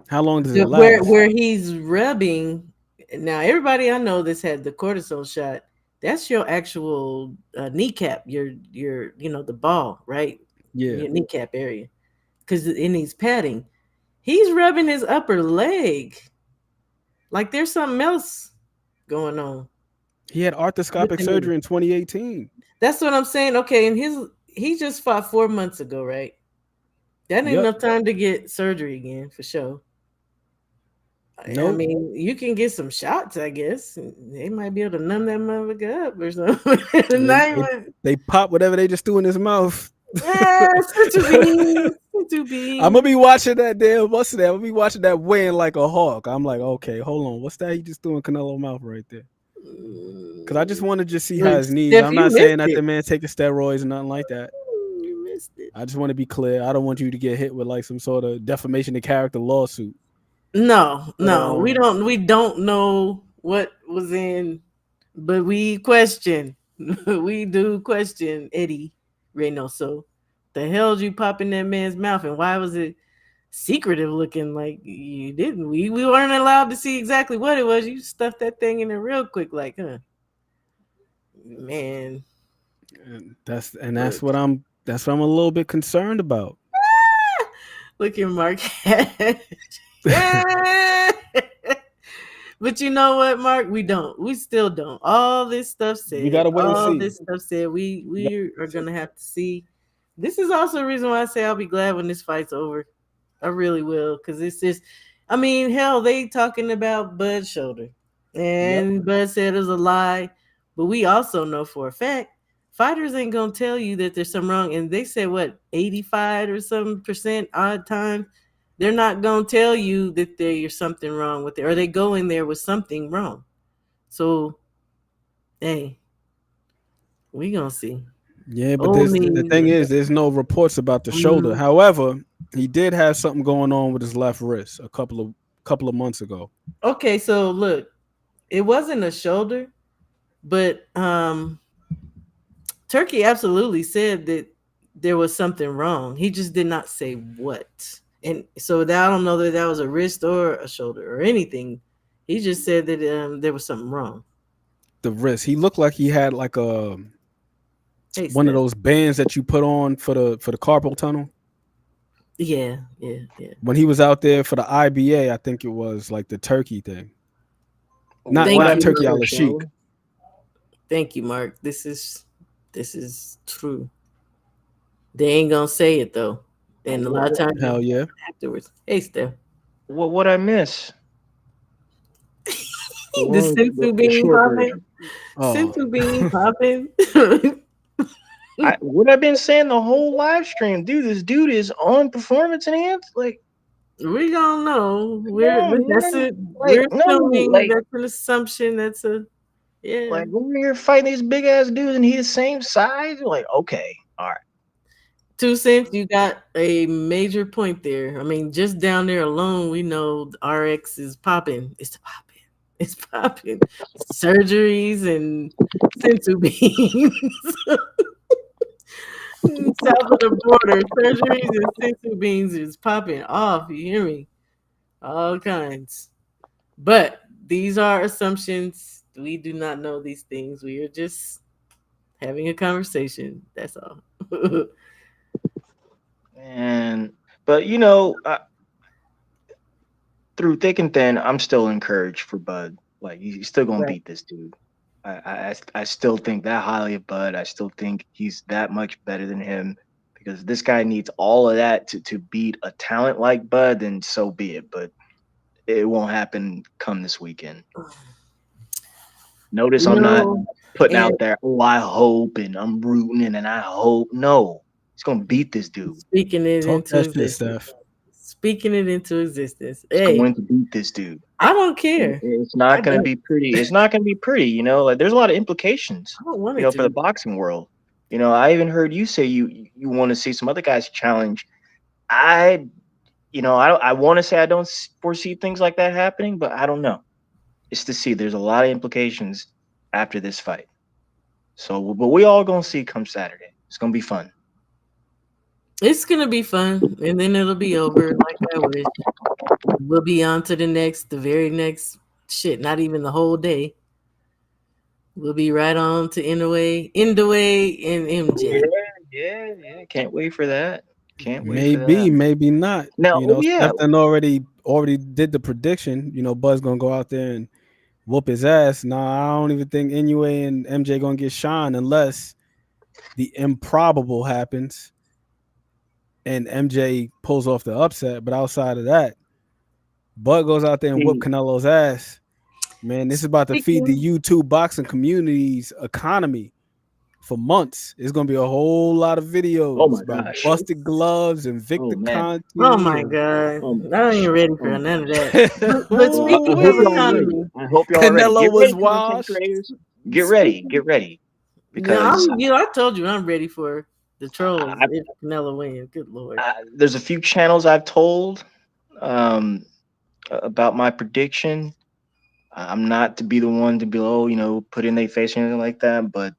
how long does it last? Where he's rubbing now, everybody I know that's had the cortisone shot, that's your actual kneecap, your the ball, right? Yeah, your kneecap area, because it needs padding. He's rubbing his upper leg, like there's something else going on. He had arthroscopic surgery in 2018. That's what I'm saying. Okay, and he just fought 4 months ago, right? That ain't enough time to get surgery again, for sure. Nope. I mean, you can get some shots, I guess. They might be able to numb that motherfucker up or something. They pop whatever they just do in his mouth. Yeah, I'm gonna be watching that damn. What's that? I'm gonna be watching that weighing like a hawk. I'm like, okay, hold on. What's that he just doing Canelo mouth right there? Because I just want to just see how his knees. I'm not saying that the man taking steroids and nothing like that. You missed it. I just want to be clear. I don't want you to get hit with like some sort of defamation of character lawsuit. No, we don't know what was in, but we question. We do question Eddie Reynoso. The hell did you pop in that man's mouth, and why was it secretive looking? Like you didn't. We weren't allowed to see exactly what it was. You stuffed that thing in there real quick, like, huh? Man. That's what I'm a little bit concerned about. Look at Mark. But you know what, Mark? We still don't. All this stuff said. We gotta wait and see. All this stuff said. We are gonna have to see. This is also a reason why I say I'll be glad when this fight's over. I really will, because it's just, I mean, hell, they talking about Bud's shoulder, and Bud said it was a lie. But we also know for a fact, fighters ain't gonna tell you that there's something wrong. And they said what, 85 or some % odd times. They're not gonna tell you that there's something wrong with it, or they go in there with something wrong. So, hey, we gonna see. Yeah, but the thing is, there's no reports about the shoulder. However, he did have something going on with his left wrist a couple of months ago. Okay, so look, it wasn't a shoulder, but Turkey absolutely said that there was something wrong. He just did not say what. And so I don't know that was a wrist or a shoulder or anything. He just said that there was something wrong. The wrist. He looked like he had like one of those bands that you put on for the carpal tunnel. Yeah. When he was out there for the IBA, I think it was like the Turkey thing. Not Turkey Al Sheik. Thank you, Mark. This is true. They ain't gonna say it though. And a lot of times, hell yeah. Afterwards, hey, Steph. What I miss? The sensu bean popping. Sensu bean popping. What I've been saying the whole live stream, dude. This dude is on performance enhanced. Like, we don't know. We're assuming that's an assumption. Yeah. Like, we're here fighting these big ass dudes, and he's the same size. Like, okay, all right. 2 cents, you got a major point there. I mean, just down there alone, we know RX is popping. It's popping. It's popping. Surgeries and sensu beans. South of the border, surgeries and sensu beans is popping off. You hear me? All kinds. But these are assumptions. We do not know these things. We are just having a conversation. That's all. And but through thick and thin, I'm still encouraged for Bud. Like, he's still gonna Right. beat this dude. I still think that highly of Bud. I still think he's that much better than him, because this guy needs all of that to beat a talent like Bud. Then so be it. But it won't happen come this weekend. Notice I'm not No, putting and out there, oh, I hope, and I'm rooting, and I hope. No, he's gonna beat this dude. speaking it Talk into that shit, existence. Steph. Speaking it into existence. He's Hey, going to beat this dude. I don't And care. it's I not gonna don't. be pretty. It's not gonna be pretty. Like, there's a lot of implications, I don't want it to for the be. boxing world. I even heard you say you want to see some other guys challenge. I, I want to say I don't foresee things like that happening, but I don't know. It's to see. There's a lot of implications after this fight. So, but we all gonna see come Saturday. It's gonna be fun. It's gonna be fun, and then it'll be over. Like I wish. We'll be on to the very next shit. Not even the whole day. We'll be right on to Inoue, and Yeah, MJ. yeah. Can't wait for that. Can't wait for Maybe, that. maybe not. Now, oh yeah, Steph done already did the prediction. Bud's gonna go out there and whoop his ass. Nah, I don't even think Inoue and MJ gonna get shine unless the improbable happens and MJ pulls off the upset. But outside of that, Bud goes out there and whoop see, Canelo's ass. Man, this is about to feed the Speaking, YouTube boxing community's economy for months. It's gonna be a whole lot of oh videos my about gosh. busted gloves and Oh Victor man. oh Conti my and god, Oh my I gosh. ain't ready Oh for my none of gosh. that. But Well, I speaking hope of y'all are ready. economy, I hope y'all are ready. Canelo Get was ready, content washed. creators. Get ready. Get ready. yeah, Because I told you I'm ready for the trolls I, if Canelo wins. Good lord. there's a few channels I've told um, about my prediction. I'm not to be the one to be, put in their face or anything like that, but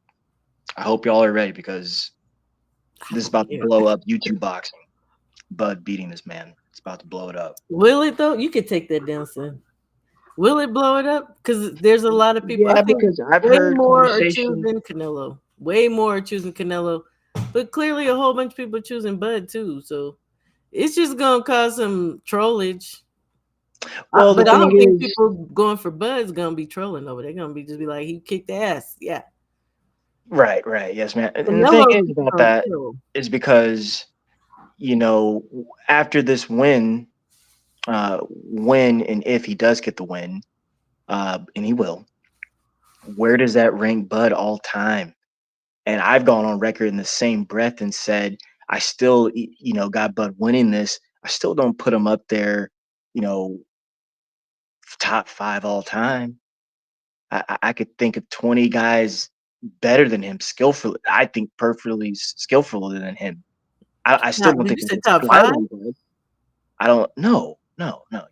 I hope y'all are ready, because I this is don't about to care. blow up YouTube boxing. Bud beating this man. It's about to blow it up. Will it though? You could take that down, son. Will it blow it up? Because there's a lot of people. I Yeah, think because I've way heard more are conversations. choosing Canelo. Way more are choosing Canelo. But clearly, a whole bunch of people are choosing Bud too. So it's just gonna cause some trollage. Well, the But I thing don't think is, people going for Bud is gonna be trolling over. They're gonna be just be like, he kicked ass. Yeah. right, yes, man. And the thing Canelo's is about gonna that kill. is because, you know, after this win, when and if he does get the win, and he will, where does that rank Bud all time? And I've gone on record in the same breath and said, I still, got Bud winning this. I still don't put him up there, you know, top 5 all time. I could think of 20 guys better than him, skillfully. I think perfectly skillful than him. I still don't Did think you they say can top five? flattering Bud. I don't. No.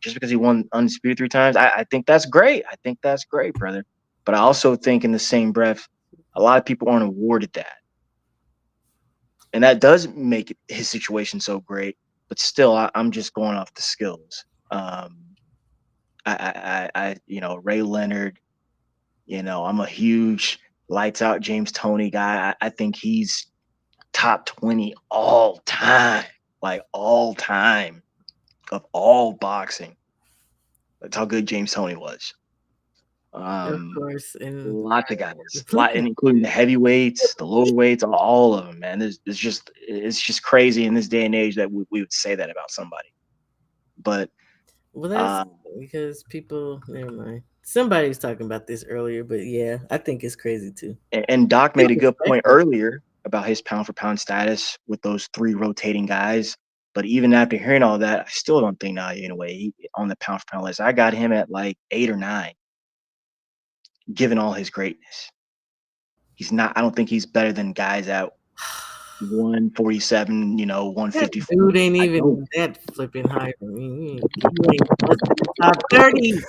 Just because he won undisputed 3 times, I think that's great. I think that's great, brother. But I also think, in the same breath, a lot of people aren't awarded that, and that does make his situation so great. But still, I'm just going off the skills. Ray Leonard. I'm a huge lights out James Toney guy. I think he's top 20 all time, like all time of all boxing. That's how good James Toney was. Of course. And Lots of guys, and including the heavyweights, the lower weights, all of them, man. It's just crazy in this day and age that we would say that about somebody. But well, that's because people. Never mind. Somebody was talking about this earlier, but yeah, I think it's crazy too. and Doc made a It's good point respectful. earlier about his pound for pound status with those 3 rotating guys. But even after hearing all that, I still don't think Inoue on the pound for pound list. I got him at like 8 or 9. given all his greatness. He's not. I don't think he's better than guys at 147. That 154. dude ain't I don't. even that flipping high for me. You ain't busting the top 30.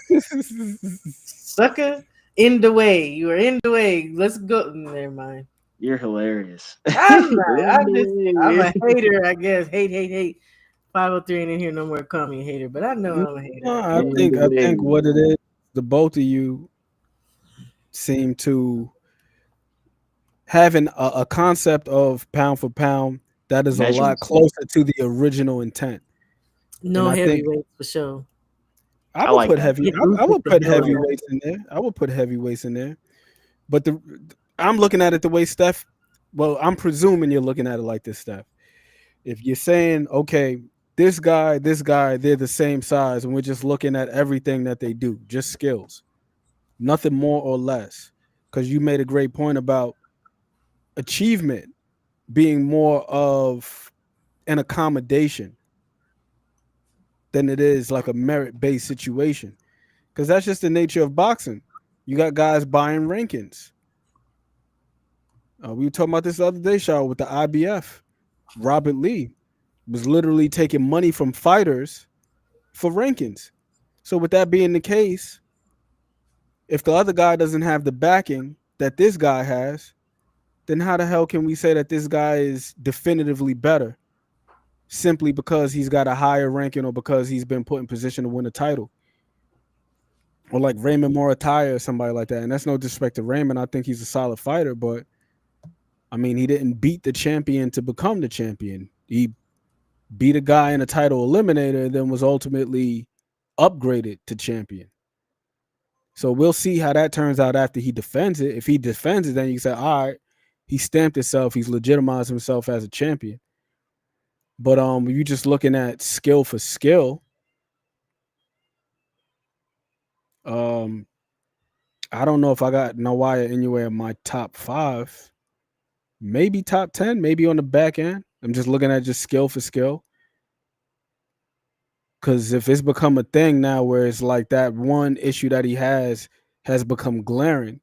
Sucker. In the way. You are in the way. Let's go. Never mind. You're hilarious. I'm not. You're in the I'm way. a hater, I guess. Hate. 503 ain't in here no more. Call me a hater, but I know I'm a hater. No, I You're in think the I way. think what it is, the both of you seem to having a concept of pound for pound that is a Measuring lot stick. closer to the original intent. No And I think heavyweights for sure. I I would like put that. heavy. Get I Usyk would the put hell out. heavyweights in there. I would put heavyweights in there. But I'm looking at it the way Steph. Well, I'm presuming you're looking at it like this, Steph. If you're saying, okay, this guy, they're the same size, and we're just looking at everything that they do, just skills, nothing more or less. Because you made a great point about achievement being more of an accommodation than it is like a merit-based situation. Because that's just the nature of boxing. You got guys buying rankings. We were talking about this the other day, Shaw, with the IBF. Robert Lee was literally taking money from fighters for rankings. So with that being the case, if the other guy doesn't have the backing that this guy has, then how the hell can we say that this guy is definitively better simply because he's got a higher ranking or because he's been put in position to win a title? Or like Raymond Morataya or somebody like that. And that's no disrespect to Raymond. I think he's a solid fighter, but I mean, he didn't beat the champion to become the champion. He beat a guy in a title eliminator and then was ultimately upgraded to champion. So we'll see how that turns out after he defends it. If he defends it, then you can say, all right, he stamped himself, he's legitimized himself as a champion. But you're just looking at skill for skill. I don't know if I got Inoue anywhere in my top 5. Maybe top 10, maybe on the back end. I'm just looking at just skill for skill. Because if it's become a thing now where it's like that one issue that he has become glaring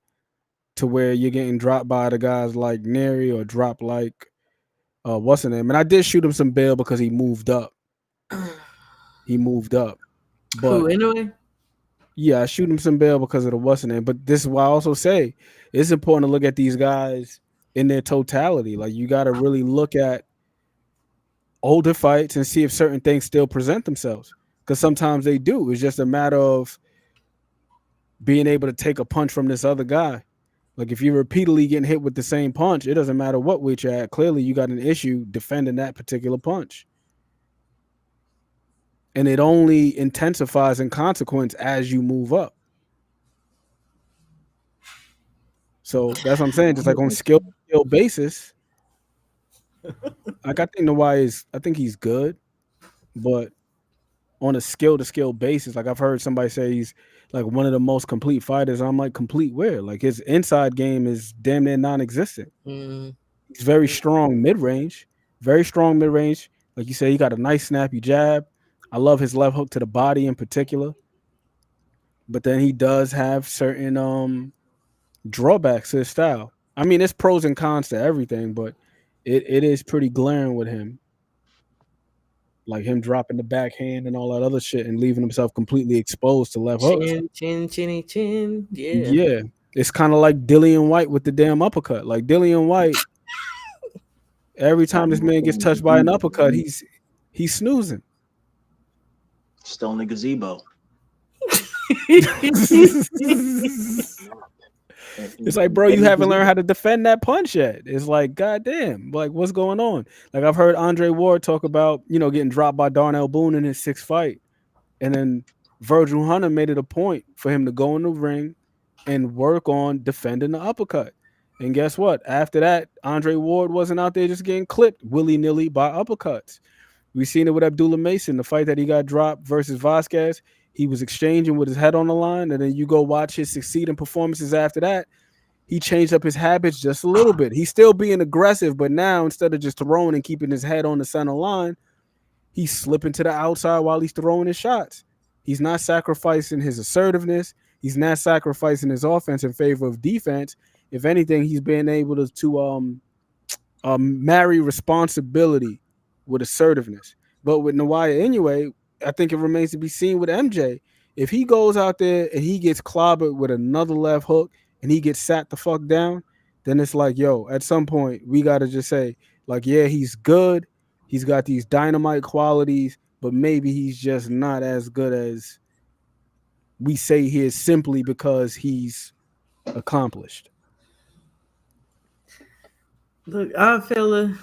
to where you're getting dropped by the guys like Neri or dropped like, what's the name? And I did shoot him some bail because he moved up. But Who, anyway? yeah, I shoot him some bail because of the what's the name. But this is why I also say it's important to look at these guys in their totality. Like you got to really look at older fights and see if certain things still present themselves. Because sometimes they do. It's just a matter of being able to take a punch from this other guy. Like if you're repeatedly getting hit with the same punch, it doesn't matter what weight you're at. Clearly, you got an issue defending that particular punch. And it only intensifies in consequence as you move up. So that's what I'm saying. Just like on skill basis, like I think he's good, but on a skill to skill basis, like I've heard somebody say he's like one of the most complete fighters. I'm like, complete where? Like his inside game is damn near non-existent. He's very strong mid-range, Like you say, he got a nice snappy jab. I love his left hook to the body in particular. But then he does have certain drawbacks to his style. I mean, it's pros and cons to everything, but it is pretty glaring with him. Like him dropping the backhand and all that other shit and leaving himself completely exposed to left hooks. Chin. Yeah. Yeah. It's kind of like Dillian White with the damn uppercut. Like Dillian White, every time this man gets touched by an uppercut, he's snoozing. Still in the gazebo. It's like, bro, you haven't learned how to defend that punch yet. It's like, goddamn, like what's going on? Like I've heard Andre Ward talk about, getting dropped by Darnell Boone in his 6th fight. And then Virgil Hunter made it a point for him to go in the ring and work on defending the uppercut. And guess what? After that, Andre Ward wasn't out there just getting clipped willy-nilly by uppercuts. We've seen it with Abdullah Mason, the fight that he got dropped versus Vasquez. He was exchanging with his head on the line, and then you go watch his succeeding performances after that. He changed up his habits just a little bit. He's still being aggressive, but now instead of just throwing and keeping his head on the center line, he's slipping to the outside while he's throwing his shots. He's not sacrificing his assertiveness. He's not sacrificing his offense in favor of defense. If anything, he's been able to marry responsibility with assertiveness. But with Inoue anyway, I think it remains to be seen with MJ. If he goes out there and he gets clobbered with another left hook and he gets sat the fuck down, then it's like, yo, at some point we gotta just say, like, yeah, he's good. He's got these dynamite qualities, but maybe he's just not as good as we say he is simply because he's accomplished. Look, our fella,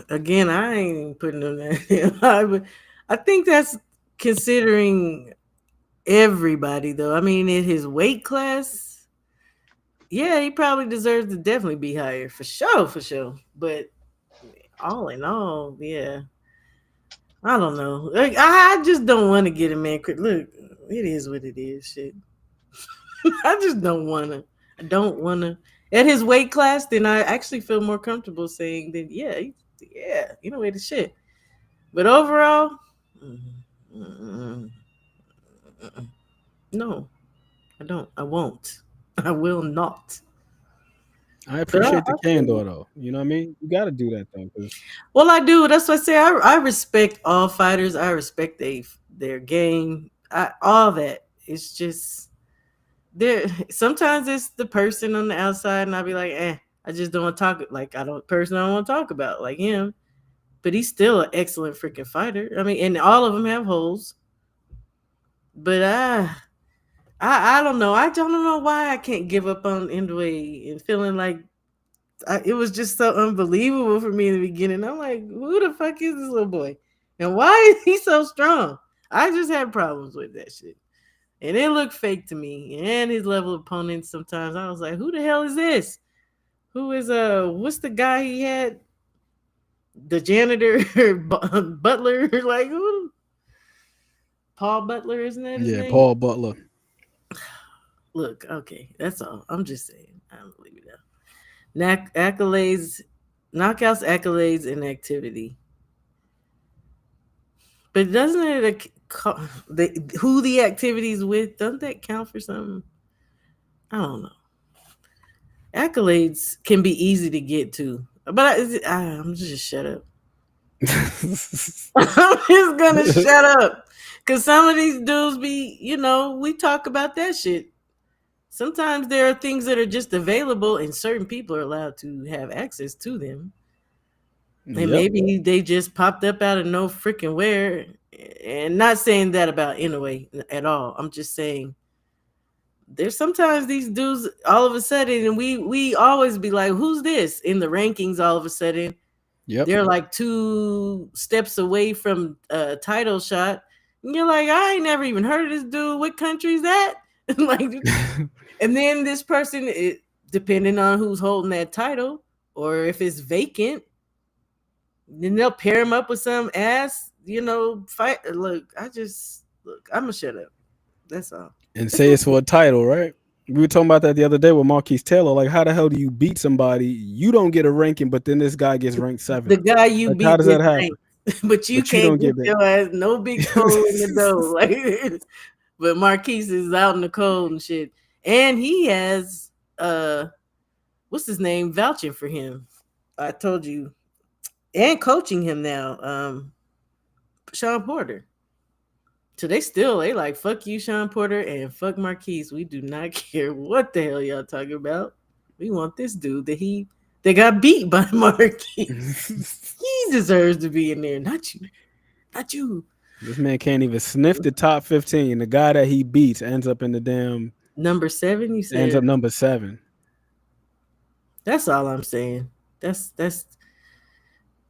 again, I ain't even putting him that. I think that's considering everybody, though. I mean, in his weight class, yeah, he probably deserves to definitely be higher, for sure. But all in all, yeah, I don't know. Like, I just don't want to get a man. Look, it is what it is. Shit, I just don't want to. I don't want to. At his weight class, then I actually feel more comfortable saying that, yeah, you know, the shit. But overall, no, I don't. I won't. I will not. I appreciate the candor, though. You know what I mean? You got to do that, though. Well, I do. That's what I say. I respect all fighters. I respect their game. All that. It's just there. Sometimes it's the person on the outside, and I'll be like, I just don't want to talk. Like, I don't want to talk about like him. But he's still an excellent freaking fighter. I mean, and all of them have holes. But I don't know. I don't know why I can't give up on Inoue and feeling like it was just so unbelievable for me in the beginning. I'm like, who the fuck is this little boy? And why is he so strong? I just had problems with that shit. And it looked fake to me. And his level of opponents sometimes. I was like, who the hell is this? Who is what's the guy he had? The janitor Butler, like who? Paul Butler, isn't that his name? Paul Butler. Look, okay, that's all. I'm just saying. I don't believe it now. Accolades, knockouts, accolades, and activity. But doesn't it who the activities with? Doesn't that count for something? I don't know. Accolades can be easy to get to. But I'm just shut up. I'm just gonna shut up. Cause some of these dudes be, we talk about that shit. Sometimes there are things that are just available and certain people are allowed to have access to them. And maybe they just popped up out of no freaking where. And not saying that about Inoue at all. I'm just saying there's sometimes these dudes all of a sudden, and we always be like, who's this in the rankings? All of a sudden, they're like 2 steps away from a title shot, and you're like, I ain't never even heard of this dude. What country is that? Like, and then this person, depending on who's holding that title or if it's vacant, then they'll pair him up with some ass, fight. Look, I'm gonna shut up. That's all. And say it's for a title, right? We were talking about that the other day with Marquise Taylor. Like, how the hell do you beat somebody? You don't get a ranking, but then this guy gets ranked 7. The guy you beat, how does that happen? But you can't get your ass no big toe in the dough. Like, but Marquise is out in the cold and shit, and he has what's his name vouching for him. I told you, and coaching him now, Sean Porter. So they like, fuck you, Sean Porter, and fuck Marquise. We do not care what the hell y'all talking about. We want this dude that got beat by Marquise. He deserves to be in there, not you. Not you. This man can't even sniff the top 15. The guy that he beats ends up in the damn number 7. You said ends up number 7. That's all I'm saying. That's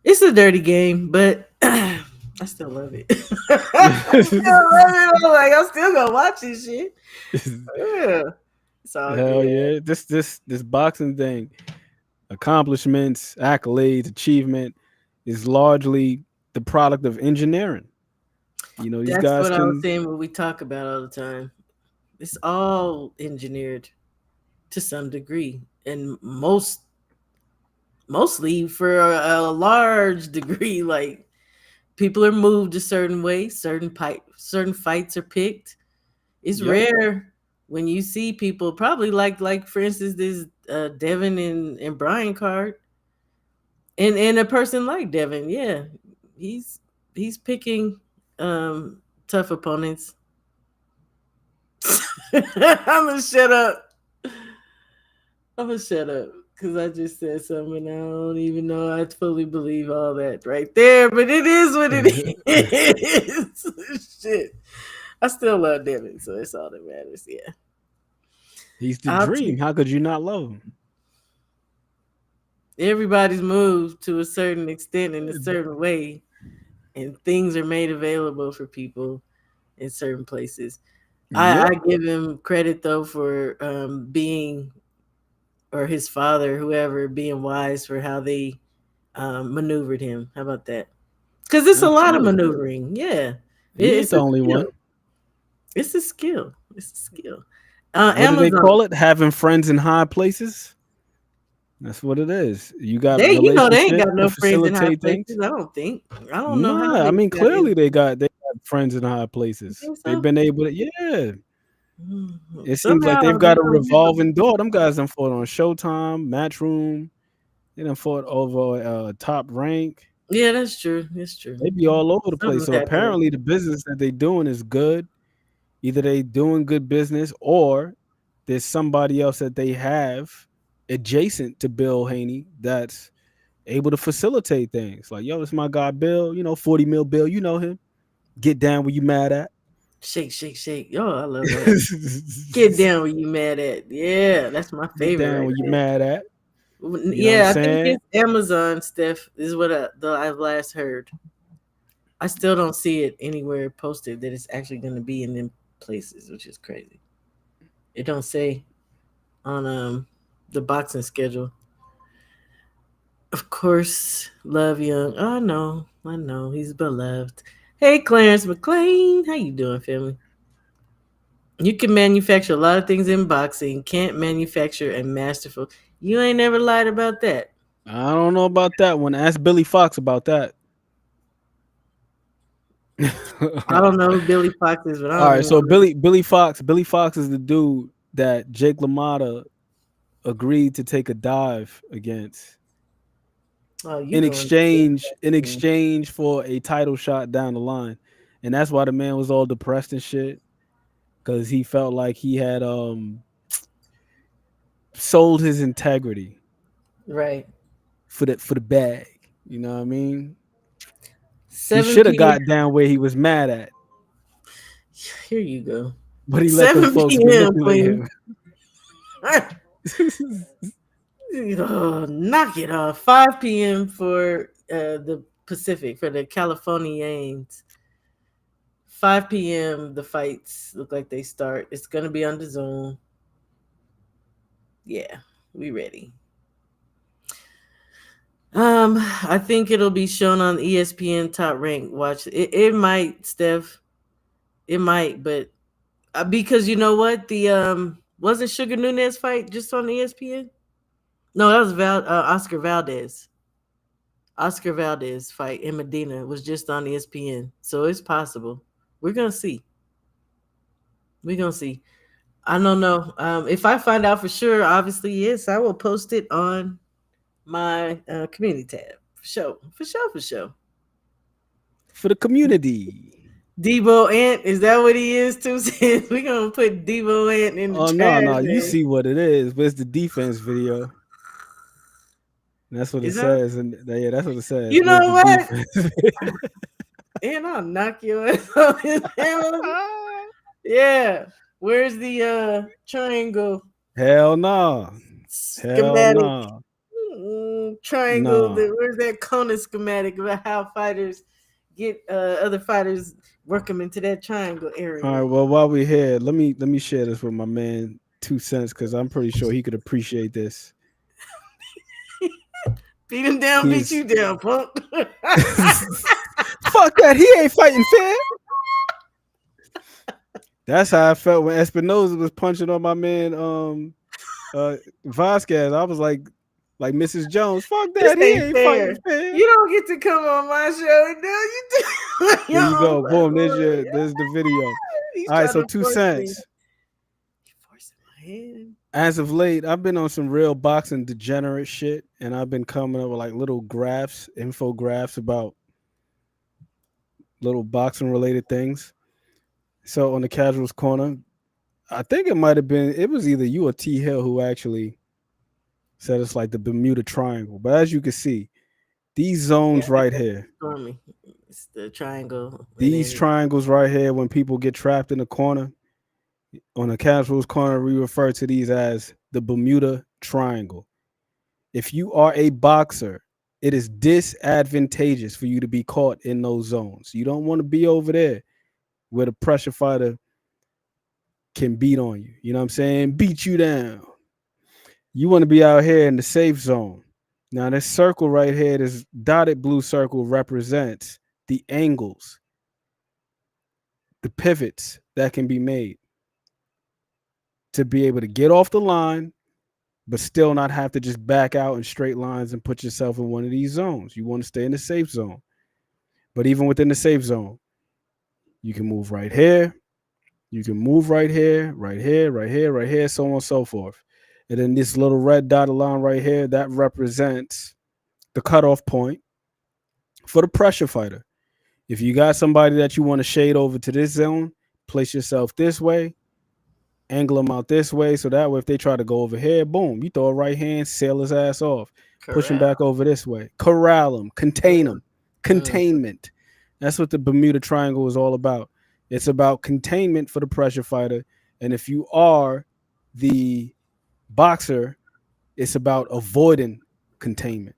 it's a dirty game, but I still love it. I still love it. I'm still gonna watch this shit. Yeah. It's all Hell good. yeah. This boxing thing, accomplishments, accolades, achievement is largely the product of engineering. These That's guys what I was saying when we talk about all the time. It's all engineered to some degree, and mostly for a large degree. Like, people are moved a certain way, certain fights are picked. It's rare when you see people probably like for instance this Devin and Brian card, and a person like Devin, yeah, he's picking tough opponents. I'm gonna shut up. I'm gonna shut up because I just said something. I don't even know I fully believe all that right there, but it is what it is. Shit, I still love Devin, so it's all that matters. Yeah, He's the I'll dream. take How could you not love him? everybody's moved to a certain extent in a certain way, and things are made available for people in certain places. I Yep. give him credit though for being, or his father, whoever, being wise for how they maneuvered him. How about that? Because it's a lot of Absolutely. maneuvering. Yeah, He ain't it's the a only skill. one. It's a skill. It's a skill. What do they Amazon. call it? Having friends in high places? That's what it is. You got They ain't relationships got that no friends in high facilitate things. places. I don't think. I don't know how Nah, I they mean got in. clearly they got friends in high You places. think They've so? been able to, yeah. It seems like they've Somehow they got a don't have. revolving door. Them guys done fought on Showtime, Matchroom. They done fought over Top Rank. Yeah, that's true. That's true. They be all over the place. Something's So happening. apparently the business that they doing is good. Either they doing good business or there's somebody else that they have adjacent to Bill Haney that's able to facilitate things. Like, yo, it's my guy Bill, 40 mil Bill, you know him. Get down where you mad at. Shake, shake, shake. Oh, I love that. Get down where you mad at. Yeah, that's my Get favorite down right where you there. mad at. You know what I'm Yeah, I think saying? it's Amazon stuff is what I've last heard. I still don't see it anywhere posted that it's actually going to be in them places, which is crazy. It don't say on the boxing schedule. Of course, Love Young. Oh, I know, he's beloved. Hey, Clarence McLean, how you doing, family? You can manufacture a lot of things in boxing. Can't manufacture a masterful. You ain't never lied about that. I don't know about that one. Ask Billy Fox about that. I don't know who Billy Fox is, but I All don't right, even so know. Billy Fox is the dude that Jake LaMotta agreed to take a dive against Oh, you in going? exchange for a title shot down the line. And that's why the man was all depressed and shit, because he felt like he had sold his integrity Right. for the bag. You know what I mean? He 7 should have p.m. got down where he was mad at, Here you go. but he let them 7 folks p.m. manipulate Queen. him. Oh, knock it off. 5 p.m. for the Pacific, for the Californians. 5 p.m. The fights look like they start. It's gonna be on the Zoom. Yeah, we ready. I think it'll be shown on ESPN Top Rank. Watch it. It might, Steph. It might, but because you know what? The wasn't Sugar Nunez fight just on ESPN? No, that was Oscar Valdez. Oscar Valdez fight in Medina was just on ESPN, so it's possible. We're gonna see. We're gonna see. I don't know. If I find out for sure, obviously, yes, I will post it on my community tab for sure. For sure. For the community. Debo Ant, is that what he is too? We're gonna put Debo Ant in the Oh no, trash, no, you man. see what it is, but it's the defense video. That's what it Is that? says, and yeah, that's what it says. You Where's know the what? defense? And I'll knock your ass off his hammer. Yeah. Where's the triangle Hell no. Hell schematic? no. Triangle. No. Where's that Kona schematic about how fighters get other fighters, work them into that triangle area? All right. Well, while we're here, let me share this with my man 2 cents, because I'm pretty sure he could appreciate this. Beat him down, beat you down, punk. Fuck that. He ain't fighting fair. That's how I felt when Espinoza was punching on my man Vasquez. I was like Mrs. Jones. Fuck that. This He ain't ain't fair. fighting fair. You don't get to come on my show. No, you do. Here you go. Boom. Platform. There's the video. He's All right. trying So to 2 force me. cents. As of late, I've been on some real boxing degenerate shit, and I've been coming up with like little graphs, infographs about little boxing related things. So on the casuals corner, I think it was either you or T Hill who actually said it's like the Bermuda Triangle. But as you can see, these zones right here, Stormy. It's the triangle. these triangles right here, when people get trapped in the corner, on the casuals corner, we refer to these as the Bermuda Triangle. If you are a boxer, it is disadvantageous for you to be caught in those zones. You don't want to be over there where the pressure fighter can beat on you. You know what I'm saying? Beat you down. You want to be out here in the safe zone. Now, this circle right here, this dotted blue circle represents the angles, the pivots that can be made to be able to get off the line, but still not have to just back out in straight lines and put yourself in one of these zones. You want to stay in the safe zone. But even within the safe zone, you can move right here. You can move right here, right here, right here, right here, so on and so forth. And then this little red dotted line right here, that represents the cutoff point for the pressure fighter. If you got somebody that you want to shade over to this zone, place yourself this way, angle them out this way, so that way if they try to go over here, boom, you throw a right hand, sail his ass off, push him back over this way, corral him, contain him, containment. That's what the Bermuda Triangle is all about. It's about containment for the pressure fighter. And if you are the boxer, it's about avoiding containment.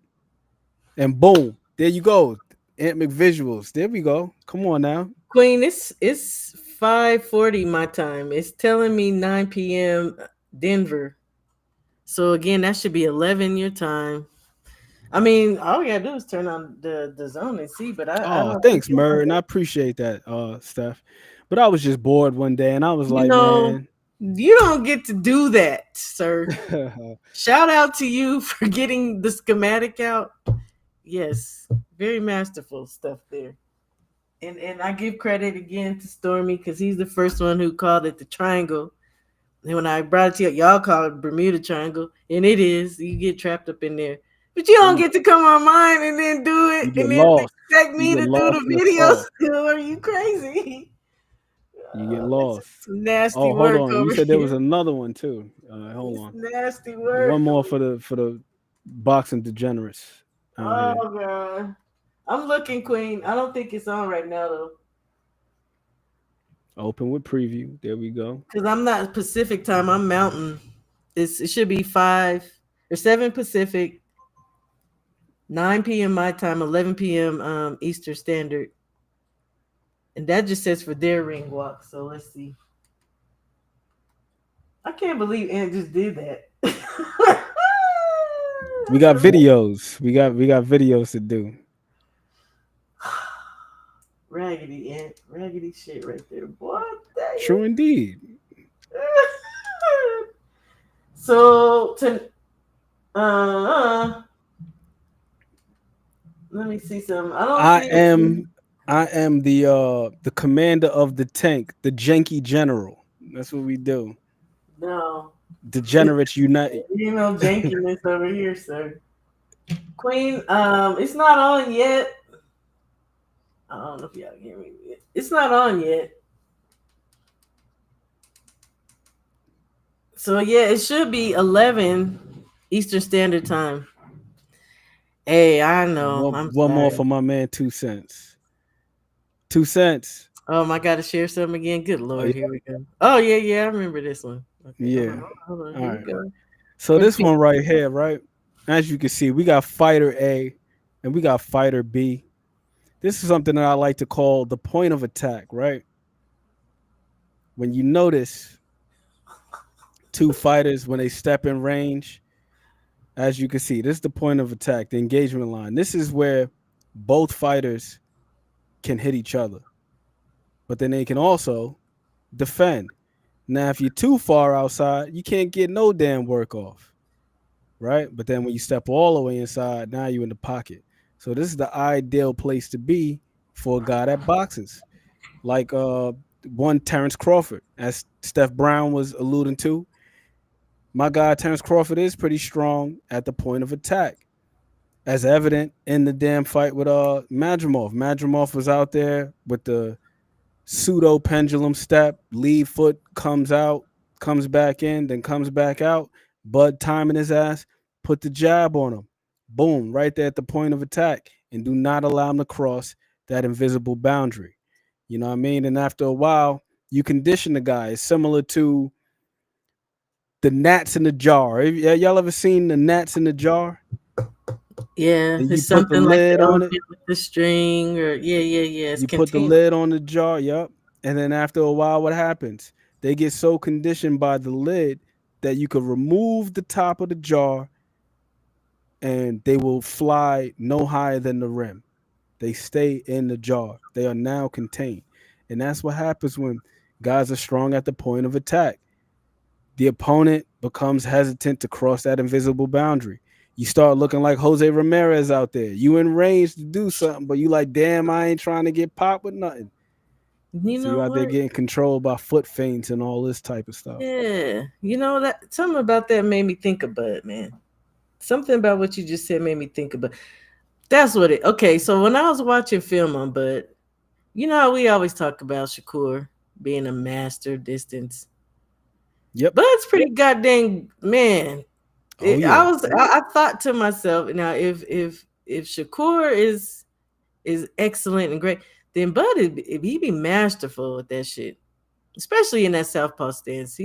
And boom, there you go. Ant McVisuals. There we go. Come on now. Queen, it's 5:40 my time. It's telling me 9 p.m. Denver. So again, that should be 11 your time. I mean, all we gotta do is turn on the zone and see. But I don't thanks, Murr, and I appreciate that, Steph. But I was just bored one day, and I was like, man, you don't get to do that, sir. Shout out to you for getting the schematic out. Yes, very masterful stuff there. And I give credit again to Stormy because he's the first one who called it the triangle. And when I brought it to y'all call it Bermuda Triangle, and it is. You get trapped up in there. But you don't get to come on mine and then do it and then expect me to do the video still. Are you crazy? You get lost. Nasty hold work on. over You said there here. was another one too. Hold on. Nasty work. One more for the boxing degenerates. Oh god. I'm looking, Queen. I don't think it's on right now though. Open with preview. There we go. Because I'm not Pacific time. I'm Mountain. It should be 5 or 7 Pacific, 9 p.m. my time, 11 p.m. Eastern Standard. And that just says for their ring walk. So let's see. I can't believe Ant just did that. We got videos. We got videos to do. Raggedy Ant. Raggedy shit right there. Boy. True indeed. So let me see some. I am the commander of the tank, the Janky General. That's what we do. No. Degenerates Unite. You know jankiness over here, sir. Queen, it's not on yet. I don't know if y'all can hear me. It's not on yet. So yeah, it should be 11 Eastern Standard Time. Hey, I know. One more for my man, 2 cents. 2 cents. I gotta share something again. Good Lord, here we go. Oh yeah, I remember this one. Okay, yeah. Hold on, all here right. we go. So this one right here, right? As you can see, we got fighter A and we got fighter B. This is something that I like to call the point of attack, right? When you notice two fighters when they step in range, as you can see, this is the point of attack, the engagement line. This is where both fighters can hit each other, but then they can also defend. Now, if you're too far outside, you can't get no damn work off, right? But then when you step all the way inside, now you're in the pocket. So this is the ideal place to be for a guy that boxes. Like one Terrence Crawford, as Steph Brown was alluding to. my guy Terrence Crawford is pretty strong at the point of attack, as evident in the damn fight with Madrimov. Madrimov was out there with the pseudo pendulum step, lead foot comes out, comes back in, then comes back out. Bud timing his ass, put the jab on him. Boom, right there at the point of attack. And do not allow him to cross that invisible boundary. You know what I mean? And after a while, you condition the guy. It's similar to the gnats in the jar. Y'all ever seen the gnats in the jar? Yeah, And you it's put the something like lid the on it. elephant with the string, or yeah. It's You put the contained. lid on the jar, yep. And then after a while, what happens? They get so conditioned by the lid that you could remove the top of the jar and they will fly no higher than the rim. They stay in the jar. They are now contained. And that's what happens when guys are strong at the point of attack. The opponent becomes hesitant to cross that invisible boundary. You start looking like Jose Ramirez out there. You in range to do something, but you like, damn, I ain't trying to get popped with nothing. You So you know out there what? getting controlled by foot feints and all this type of stuff. Yeah, you know that something about that made me think of Bud, man. Something about what you just said made me think about. That's what it. Okay, so when I was watching film on Bud, you know how we always talk about Shakur being a master distance. Yep. Bud's pretty goddamn man. Oh yeah. I thought to myself, now if Shakur is excellent and great, then Bud if he be masterful with that shit, especially in that southpaw stance.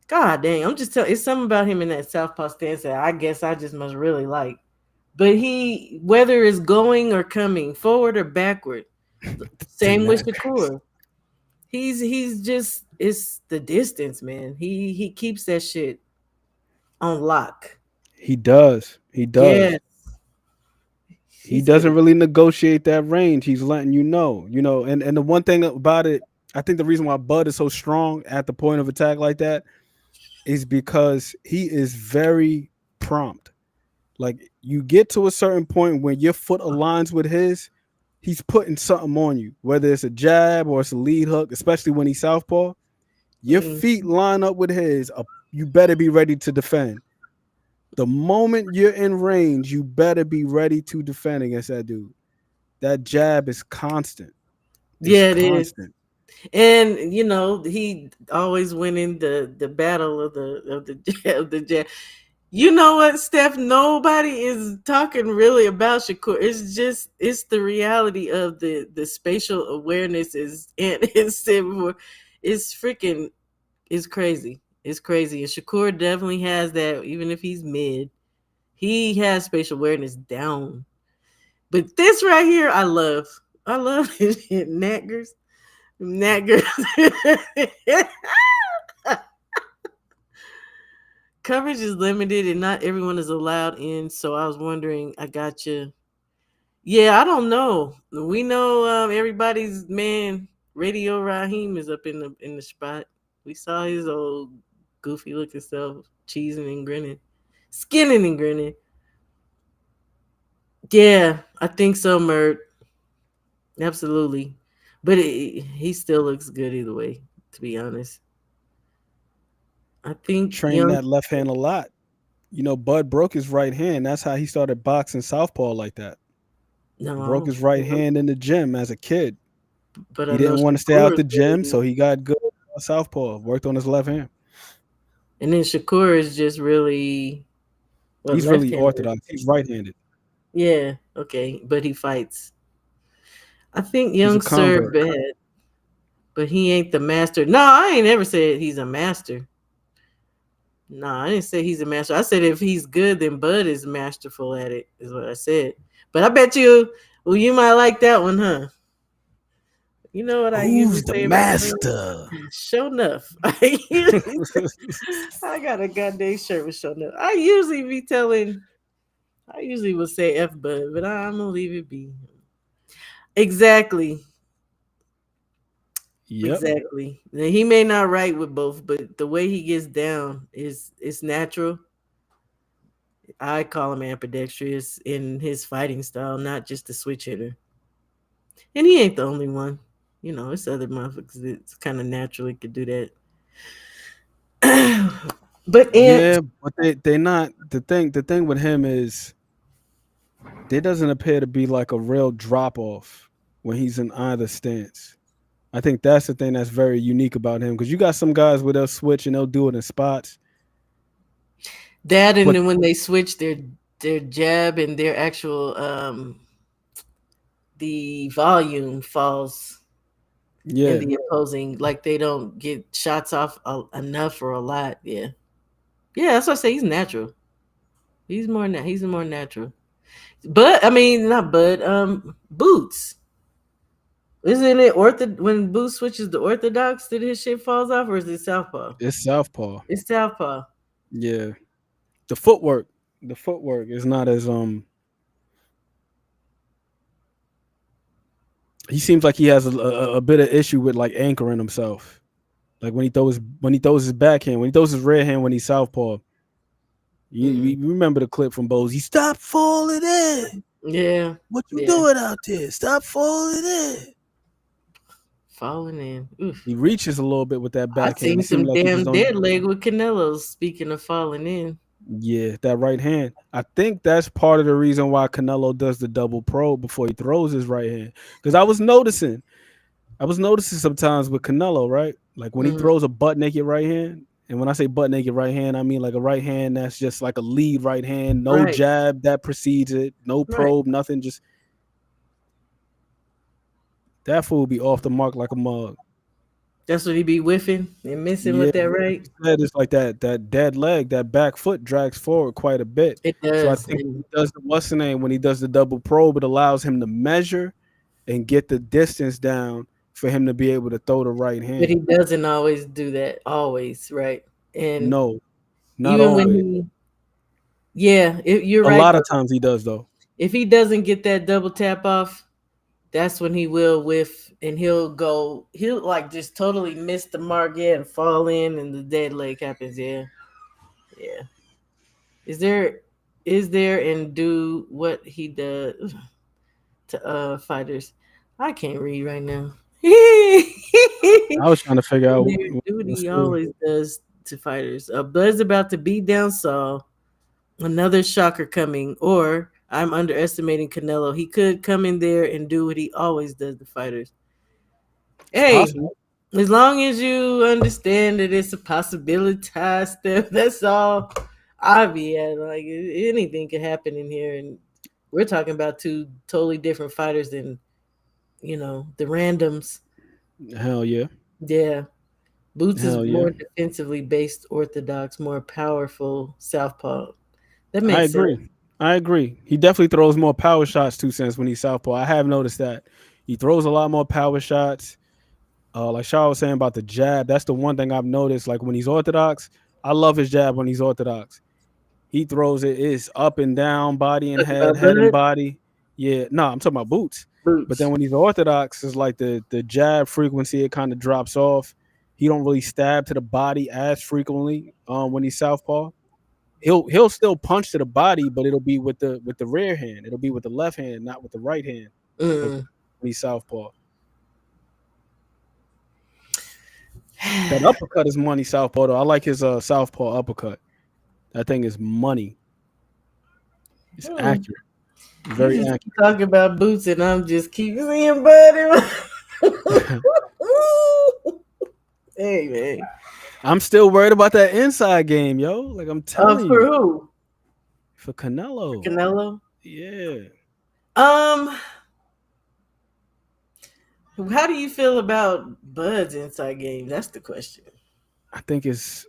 God dang, I'm just telling. It's something about him in that southpaw stance that I guess I just must really like. But he, whether it's going or coming, forward or backward, same with Shakur. He's just, it's the distance, man. He keeps that shit on lock. He does. He does. Yes. He doesn't really negotiate that range. He's letting you know, and the one thing about it, I think the reason why Bud is so strong at the point of attack like that is because he is very prompt. Like you get to a certain point when your foot aligns with his, he's putting something on you, whether it's a jab or it's a lead hook, especially when he's southpaw. Your feet line up with his, you better be ready to defend. The moment you're in range, you better be ready to defend against that dude. That jab is constant. Yeah, it is. And he always winning the battle of the jab. You know what, Steph? Nobody is talking really about Shakur. It's the reality of the spatial awareness it's crazy. It's crazy. And Shakur definitely has that, even if he's mid. He has spatial awareness down. But this right here, I love. I love it. Naggers. Coverage is limited and not everyone is allowed in. So I was wondering, I got you. Yeah, I don't know. We know everybody's man, Radio Raheem is up in the spot. We saw his old goofy looking self cheesing and grinning. Skinning and grinning. Yeah, I think so, Mert. Absolutely. But he still looks good either way, to be honest. I think Train that left hand a lot. Bud broke his right hand. That's how he started boxing southpaw like that. Broke his right hand in the gym as a kid. But he didn't want to stay out the gym, so he got good southpaw. Worked on his left hand. And then Shakur is just really... he's really orthodox. He's right-handed. Yeah, okay. But he fights. I think Young Sir bad. But he ain't the master. No, I ain't ever said he's a master. No, I didn't say he's a master. I said if he's good, then Bud is masterful at it, is what I said. But I bet you might like that one, huh? You know what I usually say about master? Show enough. I got a goddamn shirt with show enough. I usually will say F Bud, but I'm gonna leave it be. Exactly. Yep. Exactly. Now, he may not write with both, but the way he gets down it's natural. I call him ambidextrous in his fighting style, not just a switch hitter. And he ain't the only one. It's other motherfuckers that kind of naturally could do that. But Yeah, but they not the thing with him is there doesn't appear to be like a real drop off when he's in either stance. I think that's the thing that's very unique about him because you got some guys where they'll switch and they'll do it in spots. that and But then when they switch their jab and their actual the volume falls in yeah, the opposing, like they don't get shots off enough or a lot. Yeah, that's what I say. He's natural. He's more natural. But I mean, not but Boots. Isn't it when Boots switches to orthodox that his shit falls off, or is it southpaw? it's southpaw. It's southpaw. Yeah, the footwork is not as He seems like he has a bit of issue with like anchoring himself. Like when he throws his backhand, when he throws his rear hand when he's southpaw. You remember the clip from Bose? He stopped falling in. Yeah. What you doing out there? Stop falling in. Falling in. Oof. He reaches a little bit with that I backhand. seen It seemed some like he just damn don't. dead leg with Canelo. Speaking of falling in, Yeah, that right hand. I think that's part of the reason why Canelo does the double probe before he throws his right hand. Because I was noticing sometimes with Canelo, right? Like when he throws a butt naked right hand, and when I say butt naked right hand, I mean like a right hand that's just like a lead right hand, no Right. jab that precedes it, no Right. probe, nothing. Just that fool be off the mark like a mug. that's what he be whiffing and missing Yeah, with that like right. you said, it's like that dead leg, that back foot drags forward quite a bit. It So I does. think when he does the what's the name when he does the double probe, it allows him to measure and get the distance down for him to be able to throw the right But he hand. doesn't always do that. Always, right? And No, not even when always. you're A right lot of though. times he does though. If he doesn't get that double tap off, that's when he will whiff and he'll like just totally miss the mark, and fall in and the dead leg happens. Yeah. Is there and do what he does to fighters. I can't read right now. I was trying to figure out Do what what's he the always does to fighters. Bud's about to beat down Saul. Another shocker coming, or I'm underestimating Canelo. He could come in there and do what he always does to fighters. it's Hey, possible. as long as you understand that it's a possibility, Steph, that's all I be at. Like anything can happen in here, and we're talking about two totally different fighters than the randoms. Hell yeah. Yeah, Boots is Hell yeah. more defensively based, orthodox, more powerful southpaw. That I makes sense. agree. I agree. He definitely throws more power shots 2 cents when he's southpaw. I have noticed that. He throws a lot more power shots. Like Shaw was saying about the jab, that's the one thing I've noticed. Like when he's orthodox, I love his jab when he's orthodox. He throws it's up and down, body and Talking head, about head and Bud? body. Yeah, no, I'm talking about Boots. But then Boots. when he's orthodox, it's like the jab frequency, it kind of drops off. He don't really stab to the body as frequently when he's southpaw. He'll still punch to the body, but it'll be with the rear hand. It'll be with the left hand, not with the right hand. Like Mm. when he's southpaw. That uppercut is money southpaw though. I like his southpaw uppercut. That thing is money. It's accurate. You Very just accurate. keep talking about Boots, and I'm just keep seeing Bud. Hey man. I'm still worried about that inside game, yo. Like I'm telling For you. who? For Canelo. Canelo. Yeah. How do you feel about Bud's inside game? That's the question. I think it's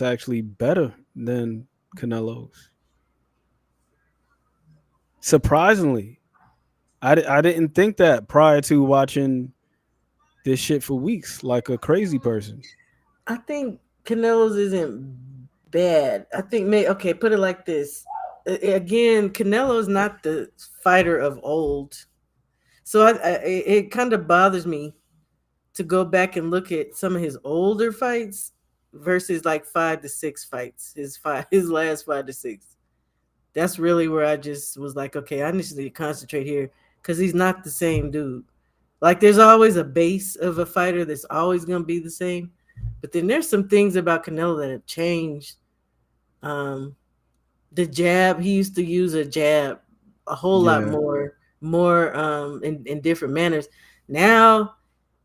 actually better than Canelo's. Surprisingly. I didn't think that prior to watching this shit for weeks like a crazy person. I think Canelo's isn't bad. I think put it like this. Again, Canelo's not the fighter of old. So it kind of bothers me to go back and look at some of his older fights versus like 5 to 6 fights. His last 5 to 6. That's really where I just was like, okay, I need to concentrate here because he's not the same dude. Like there's always a base of a fighter that's always gonna be the same. But then there's some things about Canelo that have changed. Um, the jab, he used to use a jab a whole lot Yeah. more in different manners. Now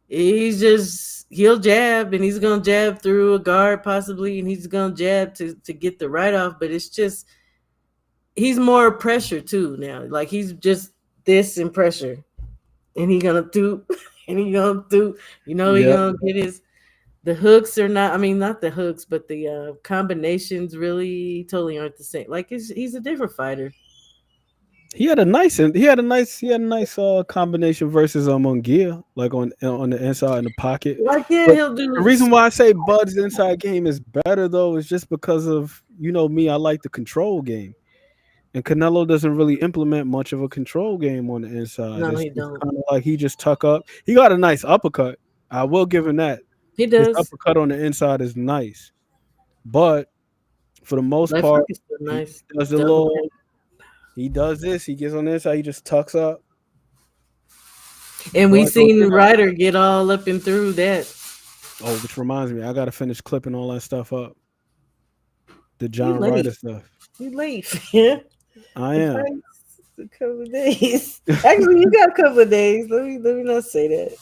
he'll jab and he's gonna jab through a guard possibly, and he's gonna jab to get the right off. But it's just he's more pressure too now. Like he's just this and pressure, and he gonna do, and he gonna do. He Yep. gonna get his. The hooks are not. I mean, not the hooks, but the combinations really totally aren't the same. Like he's a different fighter. He had a nice combination versus Munguia, like on the inside in the pocket. Like yeah, But he'll the do. reason why I say Bud's inside game is better though is just because of me. I like the control game, and Canelo doesn't really implement much of a control game on the inside. No, It's he don't. kind of like he just tuck up. He got a nice uppercut. I will give him that. He His does. uppercut on the inside is nice, but for the most Left part, hook is still he nice. does the Double. little. He does this. He gets on the inside. He just tucks up. And we Bud don't seen do that. Ryder get all up and through that. Oh, which reminds me, I gotta finish clipping all that stuff up. The You John Ryder late. stuff. You late. Yeah. I The am. fight's a couple of days. Actually, you got a couple of days. Let me not say that.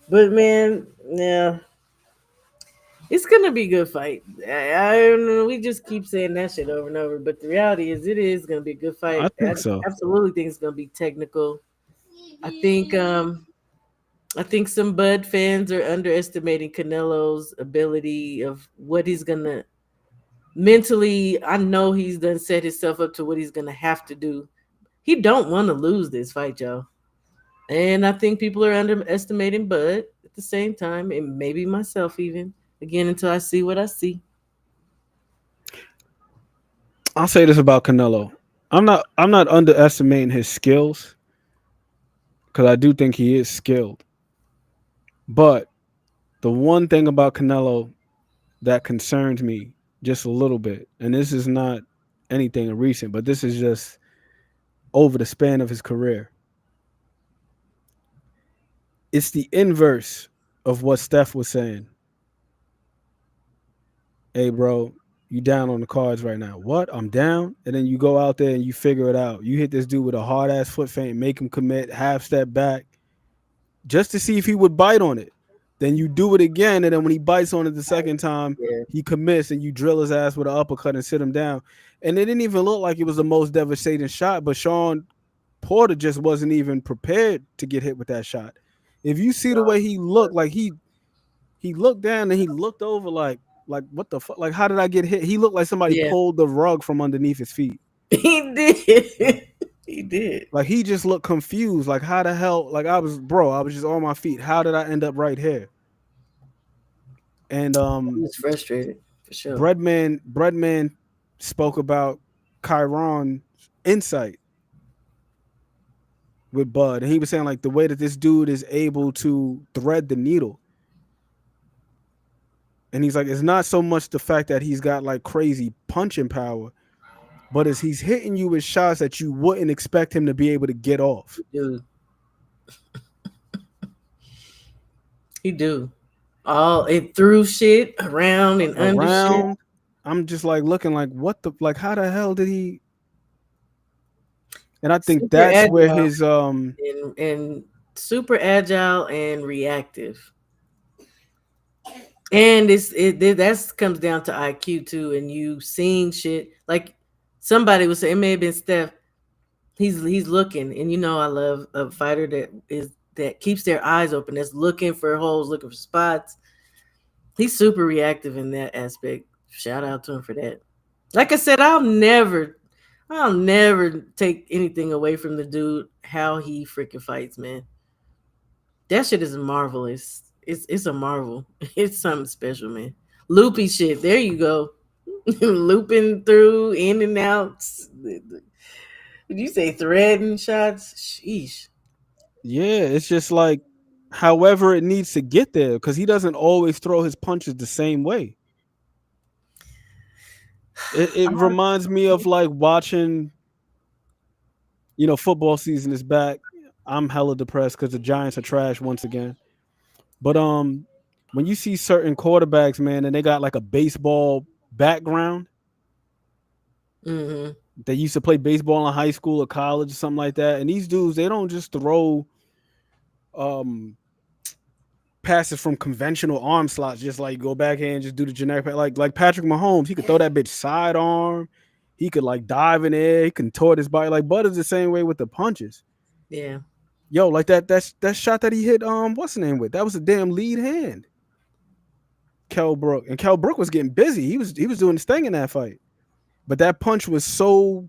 But man, yeah, it's gonna be a good fight. I don't know. We just keep saying that shit over and over, but the reality is, it is gonna be a good I fight. I think so. absolutely think it's gonna be technical. I think I think some Bud fans are underestimating Canelo's ability of what he's gonna mentally. I know he's done set himself up to what he's gonna have to do. He don't want to lose this fight, y'all. And I think people are underestimating Bud at the same time, and maybe myself even. Again, until I see what I see. I'll say this about Canelo. I'm not underestimating his skills because I do think he is skilled. But the one thing about Canelo that concerns me just a little bit, and this is not anything recent, but this is just over the span of his career. It's the inverse of what Steph was saying. Hey, bro, you down on the cards right now. What? I'm down. And then you go out there and you figure it out. You hit this dude with a hard ass foot feint, make him commit, half step back, just to see if he would bite on it. Then you do it again, and then when he bites on it the second time, he commits, and you drill his ass with an uppercut and sit him down. And it didn't even look like it was the most devastating shot, but Sean Porter just wasn't even prepared to get hit with that shot. If you see the way he looked, like he looked down and he looked over like what the fuck? Like, how did I get hit? He looked like somebody Yeah. pulled the rug from underneath his feet. He did. He did. Like, he just looked confused. Like, how the hell? Like, I was just on my feet. How did I end up right here? And He was frustrated for sure. Breadman spoke about Chiron's insight with Bud, and he was saying like the way that this dude is able to thread the needle. And he's like, it's not so much the fact that he's got like crazy punching power, but as he's hitting you with shots that you wouldn't expect him to be able to get off. Dude. He do. All it threw shit around and under shit. I'm just like looking like what the how the hell did he? And I think Super that's where agile his and super agile and reactive. And that comes down to IQ too, and you seeing shit like somebody was saying. It may have been Steph. He's looking, and I love a fighter that keeps their eyes open, that's looking for holes, looking for spots. He's super reactive in that aspect. Shout out to him for that. Like I said, I'll never take anything away from the dude, how he freaking fights, man. That shit is marvelous. It's a marvel. It's something special, man. Loopy shit. There you go. Looping through, in and out. Did you say threading shots? Sheesh. Yeah, it's just like however it needs to get there, because he doesn't always throw his punches the same way. It reminds me of like watching, football season is back. I'm hella depressed because the Giants are trash once again. But when you see certain quarterbacks, man, and they got like a baseball background, they used to play baseball in high school or college or something like that, and these dudes, they don't just throw passes from conventional arm slots, just like go backhand and just do the generic, like Patrick Mahomes. He could throw that bitch sidearm. He could like dive in there. He can contort his body. Like Bud is the same way with the punches. Yeah. Yo, like that shot that he hit, what's the name with? That was a damn lead hand. Kell Brook. And Kell Brook was getting busy. He was doing his thing in that fight. But that punch was so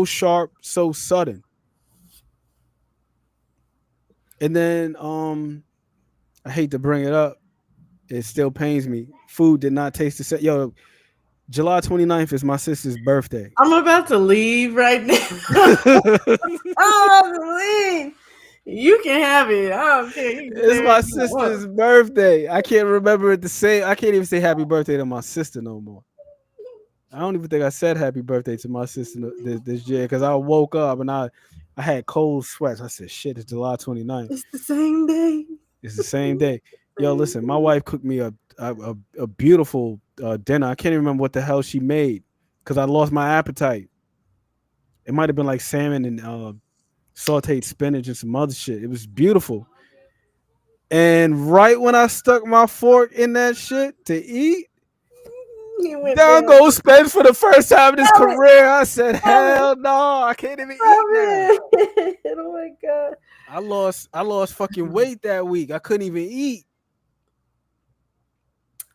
sharp, so sudden. And then I hate to bring it up. It still pains me. Food did not taste the same. Yo, July 29th is my sister's birthday. I'm about to leave right now. I'm about to leave. You can have it. I don't care. It's my sister's birthday. I can't remember it the same. I can't even say happy birthday to my sister no more. I don't even think I said happy birthday to my sister this year because I woke up and I had cold sweats. I said, shit, it's July 29th. It's the same day. It's the same day. Yo, listen, my wife cooked me a beautiful dinner. I can't even remember what the hell she made because I lost my appetite. It might have been like salmon and sauteed spinach and some other shit. It was beautiful. And right when I stuck my fork in that shit to eat, down goes Spence for the first time in his career. I said, hell no, I can't even eat now. Oh my God. I lost fucking weight that week. I couldn't even eat.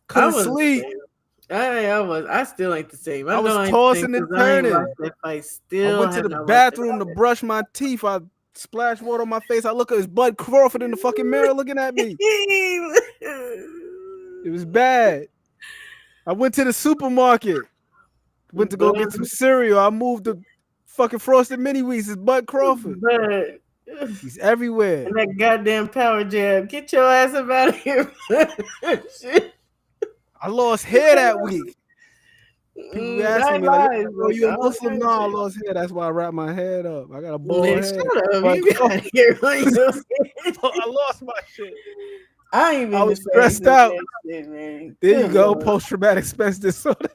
Couldn't sleep. I still ain't the same. I was tossing and turning. I went to the bathroom to brush my teeth. I splashed water on my face. I look at his Bud Crawford in the fucking mirror looking at me. It was bad. I went to the supermarket. Went to go get some cereal. I moved the fucking Frosted Mini Wheats. It's Bud Crawford. He's everywhere. And that goddamn power jab. Get your ass up out of here. Shit. I lost hair that week. People asking me like, "Are you a Muslim?" No, I lost hair. That's why I wrap my head up. I got a bald head. Shut up. You got hair on your head. I lost my shit. I was stressed out. Shit, man. There you go. Post-traumatic stress disorder.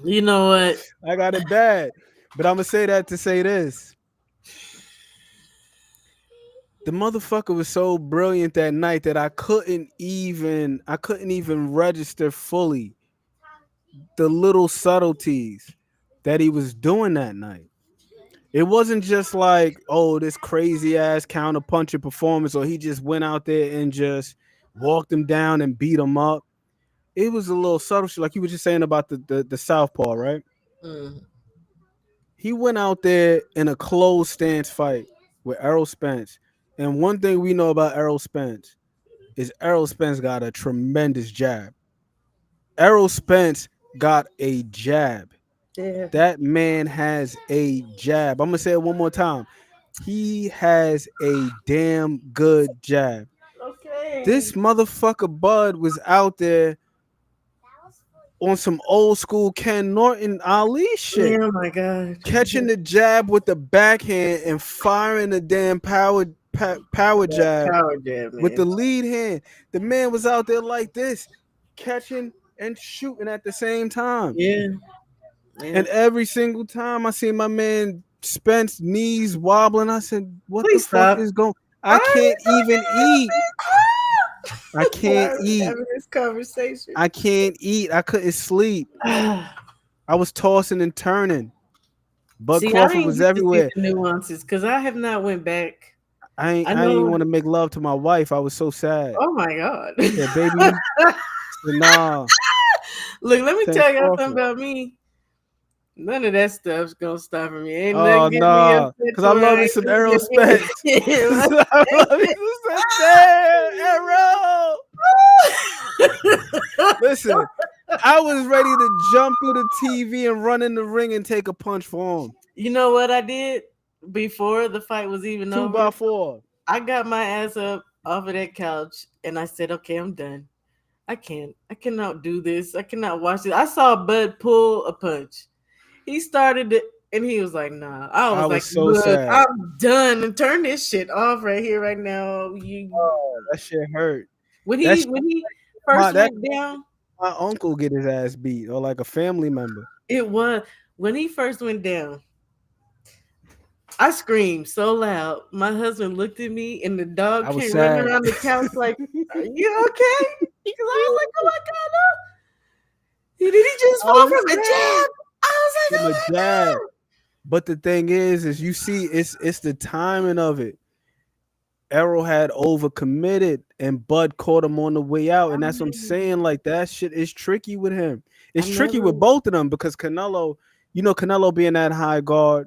You know what? I got it bad. But I'm gonna say that to say this. The motherfucker was so brilliant that night that I couldn't even register fully the little subtleties that he was doing that night. It wasn't just like, oh, this crazy ass counter punching performance, or he just went out there and just walked him down and beat him up. It was a little subtle shit, like you were just saying about the southpaw, right? He went out there in a closed stance fight with Errol Spence. And one thing we know about Errol Spence is Errol Spence got a tremendous jab. Errol Spence got a jab. Yeah. That man has a jab. I'm going to say it one more time. He has a damn good jab. Okay. This motherfucker Bud was out there on some old school Ken Norton Ali shit. Oh my God. Catching the jab with the backhand and firing the damn power jab with the lead hand. The man was out there like this, catching and shooting at the same time. Yeah. And every single time I see my man Spence knees wobbling, I said, what the fuck is going? I can't even eat. I can't eat. Having this conversation. I can't eat. I couldn't sleep. I was tossing and turning. Bud Crawford was everywhere. The nuances, because I have not went back. I didn't want to make love to my wife. I was so sad. Oh my God. Yeah, baby. Nah. Look, let me tell y'all something about me. None of that stuff's gonna stop me. Ain't oh no, because I love me some Errol Spence. I love me some Errol. Listen, I was ready to jump through the TV and run in the ring and take a punch for him. You know what I did before the fight was even over? 2x4. I got my ass up off of that couch and I said, okay, I'm done. I cannot do this. I cannot watch this. I saw Bud pull a punch. He started And he was like, nah. I was I like, was so look, sad. I'm done. And turn this shit off right here, right now. That shit hurt. When That he shit, first that went down, my uncle get his ass beat or like a family member. it was when he first went down. I screamed so loud. My husband looked at me, and the dog I was came running sad. around the couch like, "Are you okay?" Because I was like, "Oh my god, no! Did he just I fall was from a sad. jab?" I was like, From "Oh a my jab. god!" But the thing is you see, it's the timing of it. Errol had overcommitted and Bud caught him on the way out. And that's what I'm saying. Like that shit is tricky with him. It's tricky with both of them because Canelo, Canelo being that high guard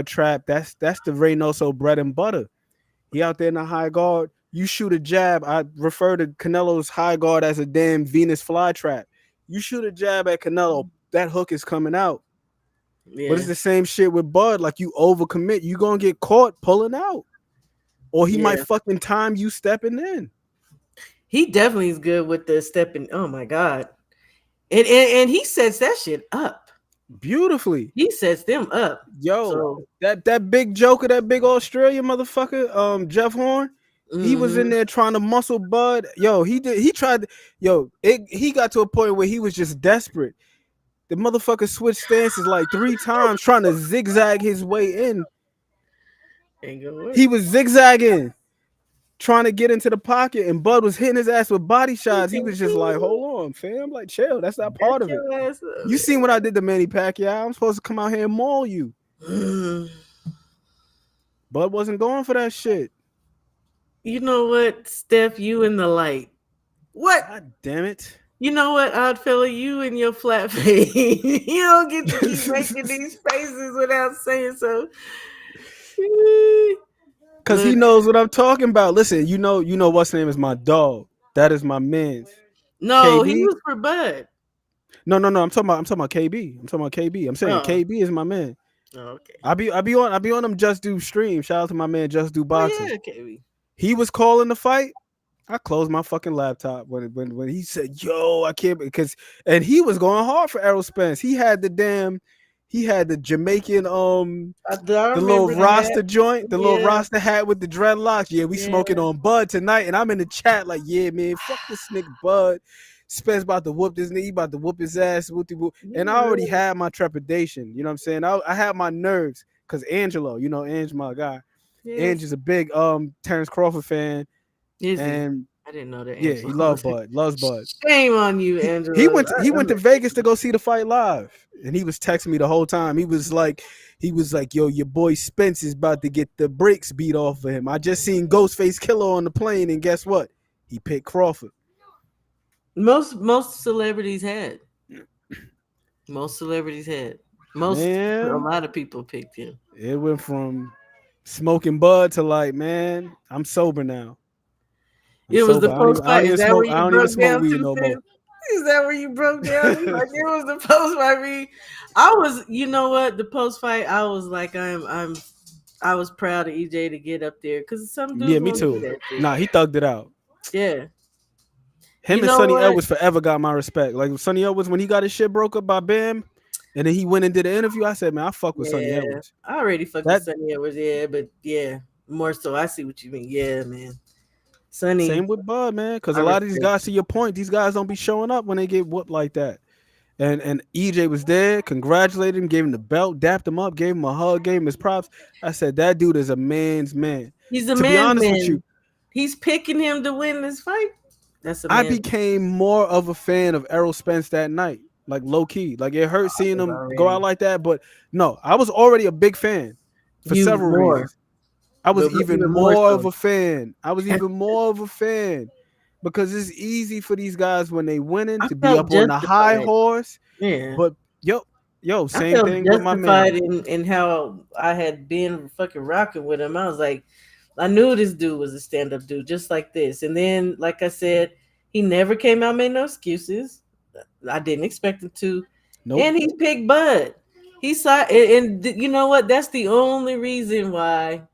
trap, that's the Reynoso bread and butter. He out there in the high guard. You shoot a jab. I refer to Canelo's high guard as a damn Venus flytrap. You shoot a jab at Canelo, that hook is coming out. But it's Yeah, the same shit with Bud. Like you overcommit, you gonna get caught pulling out. Or he might yeah. fucking time you stepping in. He definitely is good with the stepping. Oh my god! And he sets that shit up Beautifully. He sets them up. Yo, So that big joker, that big Australian motherfucker, Jeff Horn, he was in there trying to muscle Bud. Yo, he tried. He got to a point where he was just desperate. The motherfucker switched stances like 3 times trying to zigzag his way in. ain't gonna work. He was zigzagging, trying to get into the pocket, and Bud was hitting his ass with body shots. He was just like, hold on, fam. Like, chill. That's not part of it. Your ass up. You seen what I did to Manny Pacquiao. I'm supposed to come out here and maul you. Bud wasn't going for that shit. You know what, Steph? You in the light. What? God damn it. You know what, odd fella? You and your flat face. You don't get to keep making these faces without saying so. Cause he knows what I'm talking about. Listen, you know what's name is my dog. That is my man's. No, KB? he was for Bud. No. I'm talking about KB. I'm talking about KB. I'm saying KB is my man. Oh, okay. I be on them Just Do stream. Shout out to my man Just Do Boxing. Oh, yeah, KB. He was calling the fight. I closed my fucking laptop when he said, "Yo, I can't," and he was going hard for Errol Spence. He had the Jamaican the little Rasta joint, the little Rasta hat with the dreadlocks. Yeah, we smoking on Bud tonight, and I'm in the chat like, yeah, man, fuck this nigga Bud. Spence about to whoop this nigga, he about to whoop his ass, and I already had my trepidation. You know what I'm saying? I had my nerves because Angelo, Ange, my guy. Yes. Ange is a big Terrence Crawford fan. Is and I didn't know that. Yeah, he loves Bud. Shame on you, Angelo. He went to Vegas to go see the fight live, and he was texting me the whole time. He was like, "Yo, your boy Spence is about to get the brakes beat off of him. I just seen Ghostface Killer on the plane, and guess what? He picked Crawford." Most celebrities had. A lot of people picked him. It went from smoking Bud to like, man, I'm sober now. It was the post fight. Is that where you broke down weed no more. Is that where you broke down? Like it was the post fight. I was, you know what, the post fight. I was like, I was proud of EJ to get up there because some dudes. Yeah, me too. Nah, he thugged it out. Yeah. Him and Sonny Edwards forever got my respect. Like Sonny Edwards, when he got his shit broke up by Bam, and then he went and did an interview, I said, man, I fuck with Sonny Edwards. I already fucked with Sonny Edwards, but more so. I see what you mean. Yeah, man. Sonny. Same with Bud, man. Because a lot of these guys, to your point, these guys don't be showing up when they get whooped like that. And EJ was there, congratulated him, gave him the belt, dapped him up, gave him a hug, gave him his props. I said, that dude is a man's man. He's a man's man. To be honest with you, he's picking him to win this fight. I became more of a fan of Errol Spence that night, like low key. Like it hurt seeing him go out like that, but no, I was already a big fan for several reasons. I was even more of a fan. Because it's easy for these guys when they winning to be up on the high horse. Yeah, but same thing with my man. In how I had been fucking rocking with him, I was like, I knew this dude was a stand-up dude, just like this. And then, like I said, he never came out, made no excuses. I didn't expect him to. Nope. And he picked Bud. He saw, and you know what? That's the only reason why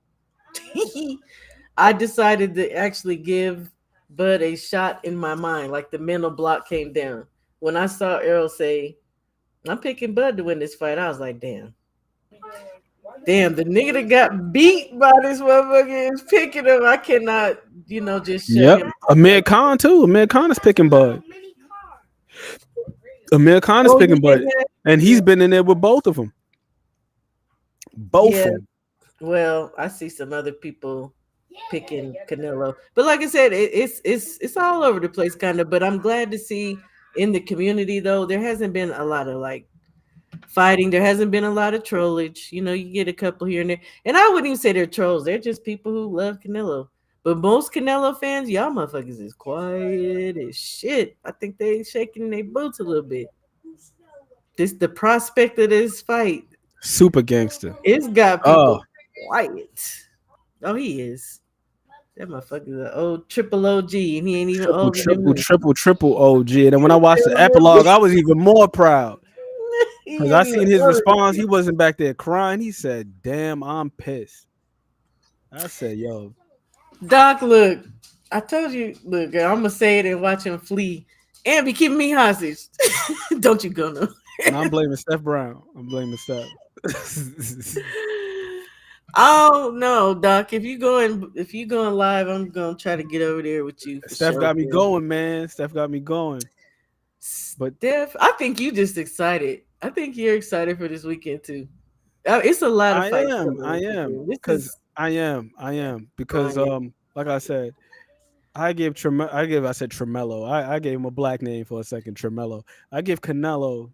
I decided to actually give Bud a shot in my mind. Like the mental block came down when I saw Errol say, "I'm picking Bud to win this fight." I was like, "Damn, Damn, the nigga that got beat by this motherfucker is picking him. I cannot, just shut Yep. him. Amir Khan too. Amir Khan is picking Bud. Amir Khan is Oh, picking Bud, and he's been in there with both of them. Both of them. Well, I see some other people picking Canelo, but like I said, it's all over the place, kind of. But I'm glad to see in the community though there hasn't been a lot of like fighting. There hasn't been a lot of trollage. You get a couple here and there, and I wouldn't even say they're trolls. They're just people who love Canelo. But most Canelo fans, y'all motherfuckers is quiet as shit. I think they shaking their boots a little bit. The prospect of this fight, super gangster. it's got people quiet. Oh, he is. That motherfucker's an old triple OG, and he ain't even older than me. Triple OG. And then when I watched the epilogue, I was even more proud. Because I seen his response. He wasn't back there crying. He said, "Damn, I'm pissed." I said, "Yo, Doc, look, I told you, look, I'm gonna say it and watch him flee and be keeping me hostage." Don't you go no. I'm blaming Steph Brown. I'm blaming Steph. Oh no, Doc. If you going live, I'm gonna try to get over there with you. Steph got me going, man. Steph got me going. But Steph, I think you just excited. I think you're excited for this weekend too. It's a lot of fights. I am because like I said, I said Tremello. I gave him a black name for a second, Tremello. I give Canelo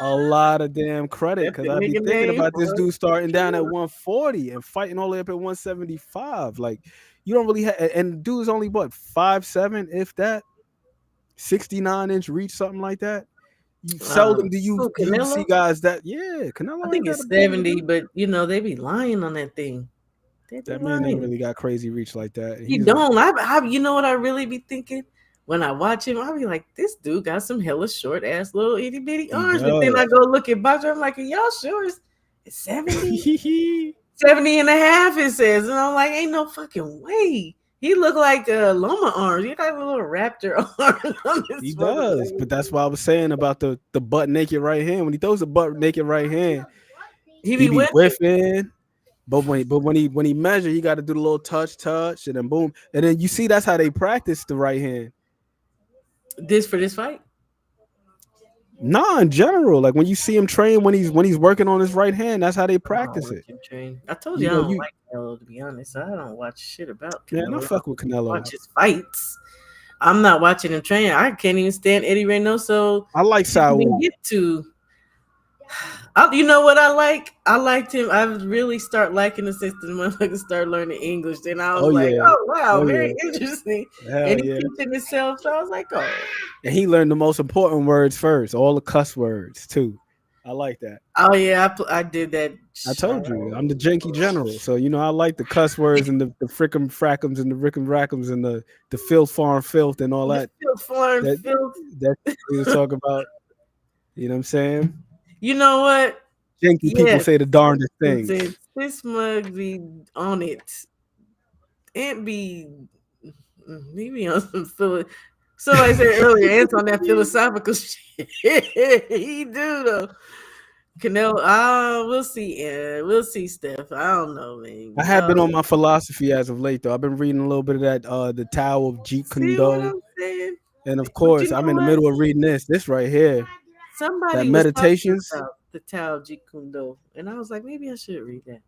a lot of damn credit because I be thinking about this dude starting down at 140 and fighting all the way up at 175. Like you don't really have, and dude's only what 5'7", if that, 69-inch reach, something like that. Seldom do you see guys that Canelo. I think it's 70, but they be lying on that thing. That man ain't really got crazy reach like that. You don't. I you know what I really be thinking? When I watch him, I'll be like, this dude got some hella short ass little itty bitty arms. But then I go look at Bochuk, I'm like, are y'all sure it's 70? 70 and a half, it says. And I'm like, ain't no fucking way. He look like Loma arms. He got a little raptor arm on his He does, but that's why I was saying about the butt naked right hand. When he throws a butt naked right hand, he be whiffing. But when he measure, he got to do the little touch, and then boom, and then you see that's how they practice the right hand. This for this fight? Nah, in general, like when you see him train, when he's working on his right hand, that's how they practice it. I told you I don't like Canelo, to be honest. I don't watch shit about Canelo. Man, I fuck with Canelo. Watch his fights. I'm not watching him train. I can't even stand Eddie Reynoso. I like Saul. You know what I like? I liked him. I really start liking the system. Motherfuckers start learning English. Then I was oh wow, very interesting. And he teaching himself. So I was like, oh. And he learned the most important words first, all the cuss words too. I like that. Oh yeah, I did that. I told you, I'm the janky general. So I like the cuss words and the frickum frackums and the rickum rackums and the filth farm filth and all that. Filth farm filth. That we was talking about. You know what I'm saying? You know what? Janky people say the darndest things. This mug be on it. And be maybe on some somebody said earlier, Ant's on that philosophical shit. He do though. Canelo, we'll see. We'll see, Steph. I don't know, man. I have been on my philosophy as of late, though. I've been reading a little bit of that, the Tao of Jeet Kune Do. And of course, I'm in the middle of reading this right here. Somebody that meditations about the Tao Jeet Kune Do, and I was like, maybe I should read that.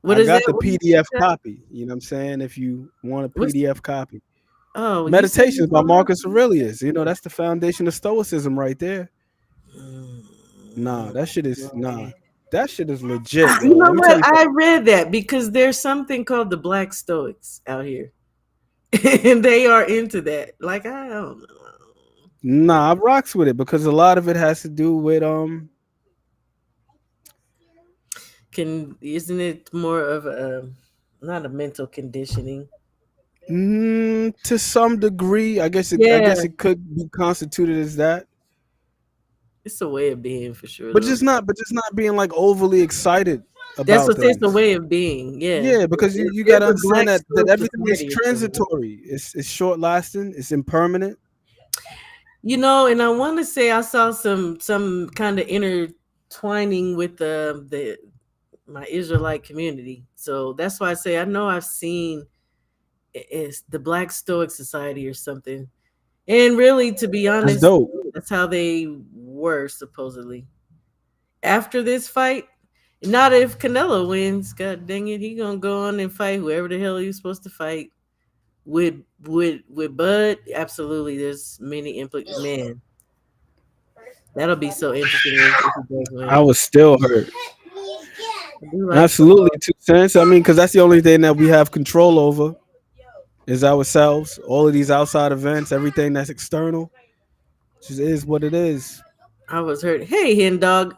I got the PDF copy. You know what I'm saying? If you want a PDF copy. Oh, Meditations by Marcus Aurelius. That's the foundation of Stoicism right there. Nah, that shit is That shit is legit. You know what? I read that because there's something called the Black Stoics out here, and they are into that. Like I don't know. Nah, I rocks with it because a lot of it has to do with isn't it more of a not a mental conditioning? To some degree, I guess it could be constituted as that. It's a way of being for sure. But just not being like overly excited about that's what things. It's a way of being, yeah. Yeah, because you gotta understand that everything is transitory. It's short lasting, it's impermanent. And I want to say I saw some kind of inner twining with the my Israelite community. So that's why I say I know I've seen it's the Black Stoic Society or something. And really, to be That's honest, dope. that's how they were supposedly. After this fight, not if Canelo wins, god dang it, he gonna go on and fight whoever the hell he's supposed to fight. With Bud, absolutely. There's many man. That'll be so interesting if he does I win. was still hurt. I do like Absolutely, football. 2 cents. I mean, because that's the only thing that we have control over is ourselves. All of these outside events, everything that's external, just is what it is. I was hurt. Hey, hen dog.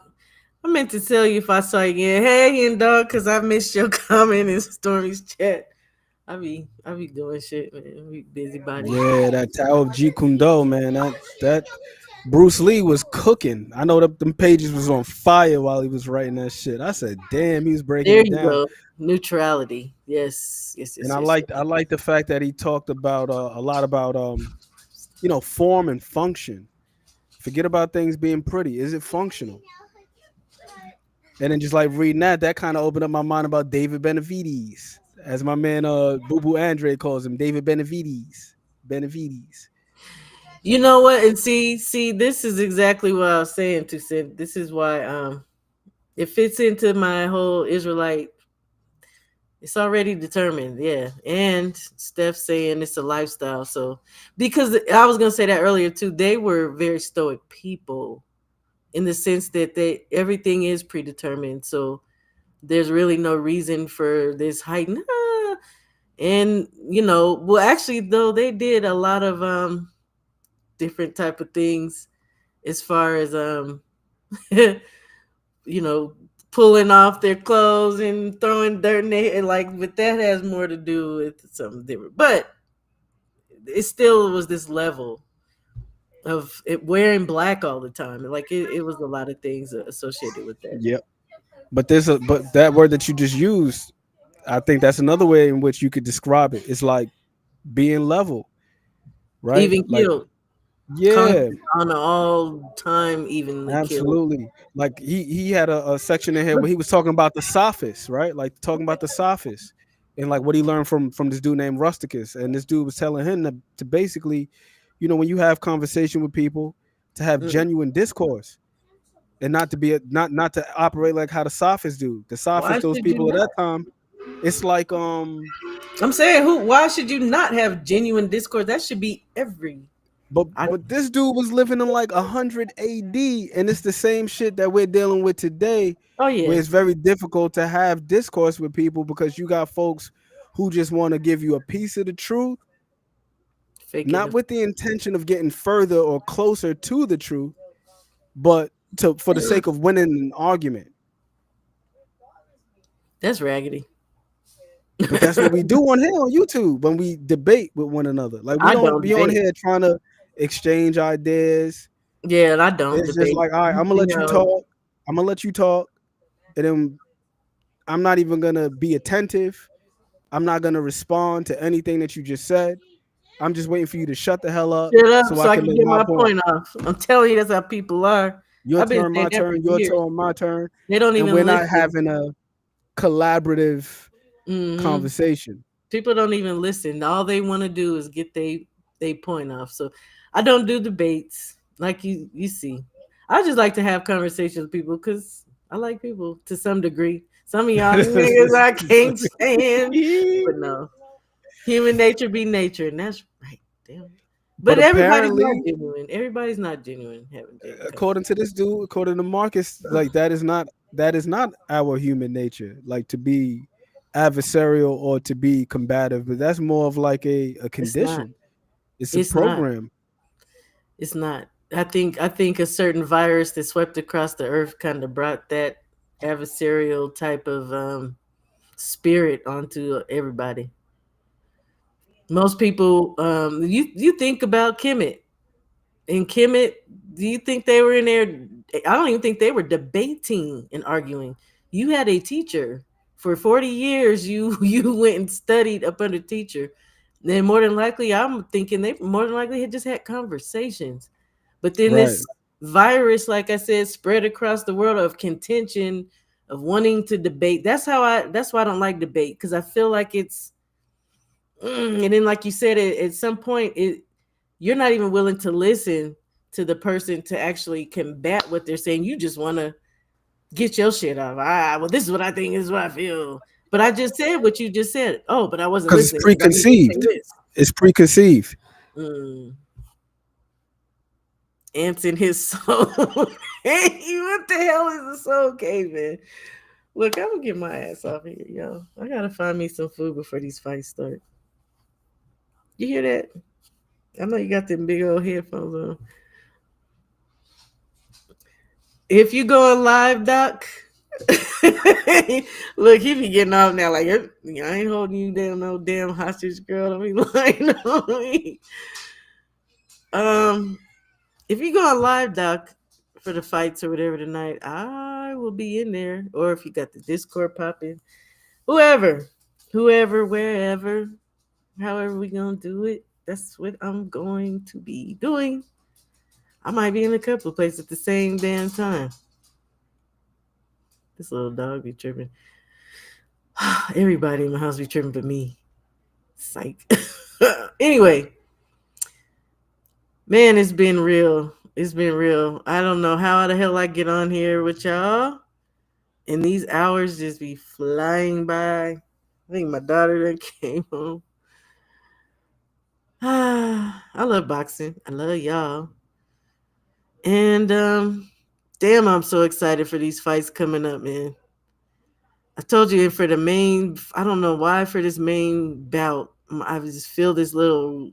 I meant to tell you if I saw you again. Hey, hen dog, because I missed your comment in Stormy's chat. I be doing shit, man. I be busybody. Yeah, that Tao of Jeet Kune Do, man. That Bruce Lee was cooking. I know that them pages was on fire while he was writing that shit. I said, damn, he was breaking There it you down. go. Neutrality. Yes. Yes. And Yes. Yes. Yes. I like the fact that he talked about a lot about form and function. Forget about things being pretty. Is it functional? And then just like reading that kind of opened up my mind about David Benavides, as my man Boo Boo Andre calls him, David Benavides. Benavides. You know what? And see, this is exactly what I was saying to Sid. This is why it fits into my whole Israelite. It's already determined, yeah. And Steph saying it's a lifestyle. So because I was gonna say that earlier too, they were very stoic people in the sense that everything is predetermined. So there's really no reason for this height. And well, actually though, they did a lot of different type of things as far as pulling off their clothes and throwing dirt in their head, but that has more to do with something different. But it still was this level of it wearing black all the time. Like it was a lot of things associated with that. Yep. But that word that you just used, I think that's another way in which you could describe it. It's like being level, right? Even Like, killed. yeah, On an all time evenly killed. absolutely. Like he had a section in here where he was talking about the sophists, right? Like talking about the sophists and like what he learned from this dude named Rusticus. And this dude was telling him to basically, when you have conversation with people, to have genuine discourse and not to be not to operate like how the sophists do. The Why sophists, those should you people at not? that time, it's like I'm saying why should you not have genuine discourse? That should be every But this dude was living in like 100 AD, and it's the same shit that we're dealing with today. Oh yeah, where it's very difficult to have discourse with people because you got folks who just want to give you a piece of the truth, not with the intention of getting further or closer to the truth, but for the sake of winning an argument. That's raggedy. But that's what we do on here on YouTube when we debate with one another. Like we don't be on here trying to exchange ideas. Yeah, and I don't. It's just like, all right, I'm gonna let you talk. I'm gonna let you talk, and then I'm not even gonna be attentive. I'm not gonna respond to anything that you just said. I'm just waiting for you to shut the hell up, Shut up so so I I can can make get my my point. point off. I'm telling you, that's how people are. Your I've been turn, saying my that for turn. Your years. turn, my turn. They don't And even we're listen. not having a collaborative conversation. People don't even listen. All they want to do is get they point off. So I don't do debates like you see. I just like to have conversations with people because I like people to some degree. Some of y'all niggas I can't stand, but no, human nature be nature, and that's right. Damn. But everybody's not apparently, genuine. Everybody's not genuine. Having genuine according to this dude, according to Marcus, like that is not our human nature. Like to be adversarial or to be combative, but that's more of like a It's not. condition. It's a It's not. program. It's not. I think a certain virus that swept across the earth kind of brought that adversarial type of spirit onto everybody. Most people, you think about Kemet. In Kemet, do you think they were in there? I don't even think they were debating and arguing. You had a teacher for 40 years. You went and studied up under teacher. Then more than likely, I'm thinking they more than likely had just had conversations. But then Right. virus, like I said, spread across the world of contention, of wanting to debate. That's why I don't like debate, because I feel like it's and then like you said, at some point you're not even willing to listen to the person to actually combat what they're saying. You just want to get your shit off. Well, this is what I think, this is what I feel. But I just said what you just said. Oh, but I wasn't Because it's listening. I need to say preconceived. this. It's preconceived. Ants in his soul. Hey, what the hell is a soul cave, man? Look, I'm gonna get my ass off here, yo. I gotta find me some food before these fights start. You hear that? I know you got them big old headphones on. If you go on live, Doc, look, he be getting off now. Like, I ain't holding you down, no damn hostage, girl. I mean, like, no. If you go on live, Doc, for the fights or whatever tonight, I will be in there. Or if you got the Discord popping, whoever, wherever, however we gonna do it, that's what I'm going to be doing. I might be in a couple of places at the same damn time. This little dog be tripping. Everybody in my house be tripping but me. Psych. Anyway, man, it's been real. It's been real. I don't know how the hell I get on here with y'all, and these hours just be flying by. I think my daughter then came home. I love boxing. I love y'all. And damn, I'm so excited for these fights coming up, man. I told you, for the main, I don't know why, for this main bout, I just feel this little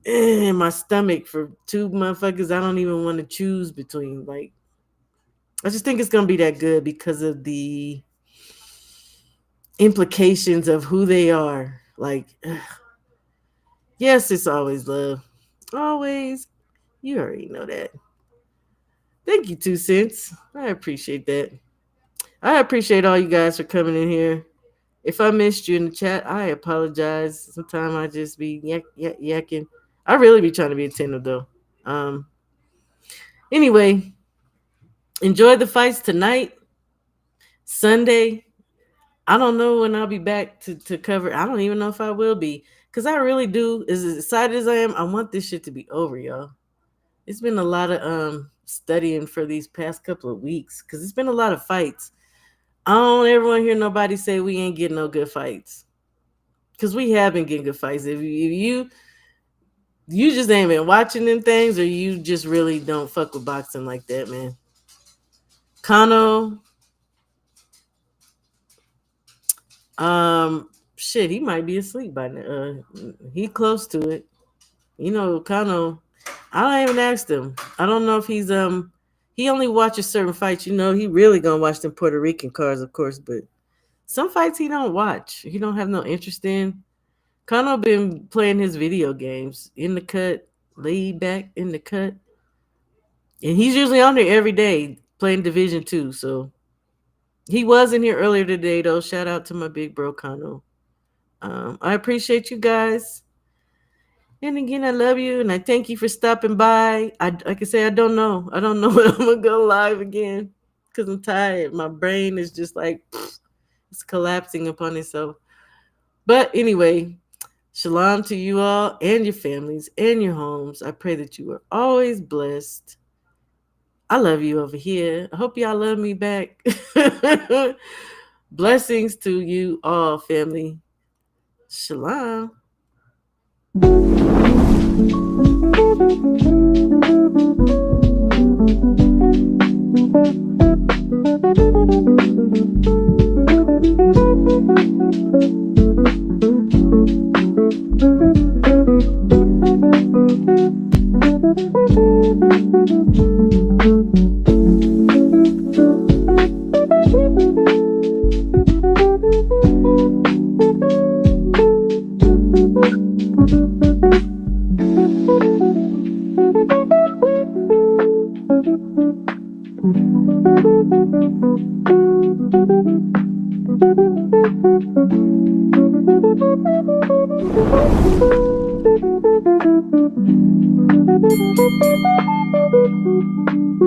in my stomach for two motherfuckers I don't even want to choose between. Like, I just think it's gonna be that good because of the implications of who they are. Like, yes, it's always love. Always. You already know that. Thank you, 2 cents. I appreciate that. I appreciate all you guys for coming in here. If I missed you in the chat, I apologize. Sometimes I just be yakking. I really be trying to be attentive though. Anyway, enjoy the fights tonight. Sunday. I don't know when I'll be back to cover. I don't even know if I will be. Because I really do, as excited as I am, I want this shit to be over, y'all. It's been a lot of studying for these past couple of weeks. Because it's been a lot of fights. I don't ever want to hear nobody say we ain't getting no good fights. Because we have been getting good fights. If you just ain't been watching them things, or you just really don't fuck with boxing like that, man. Kano, shit, he might be asleep by now. He close to it. You know, Kano, I don't even asked him. I don't know if he's he only watches certain fights. You know, he really gonna watch them Puerto Rican cards, of course, but some fights he don't watch. He don't have no interest in. Kano been playing his video games in the cut, laid back in the cut. And he's usually on there every day playing Division 2. So he was in here earlier today, though. Shout out to my big bro, Kano. I appreciate you guys. And again, I love you, and I thank you for stopping by. Like I say, I don't know. I don't know when I'm going to go live again because I'm tired. My brain is just like, it's collapsing upon itself. But anyway, shalom to you all and your families and your homes. I pray that you are always blessed. I love you over here. I hope y'all love me back. Blessings to you all, family. Shalom.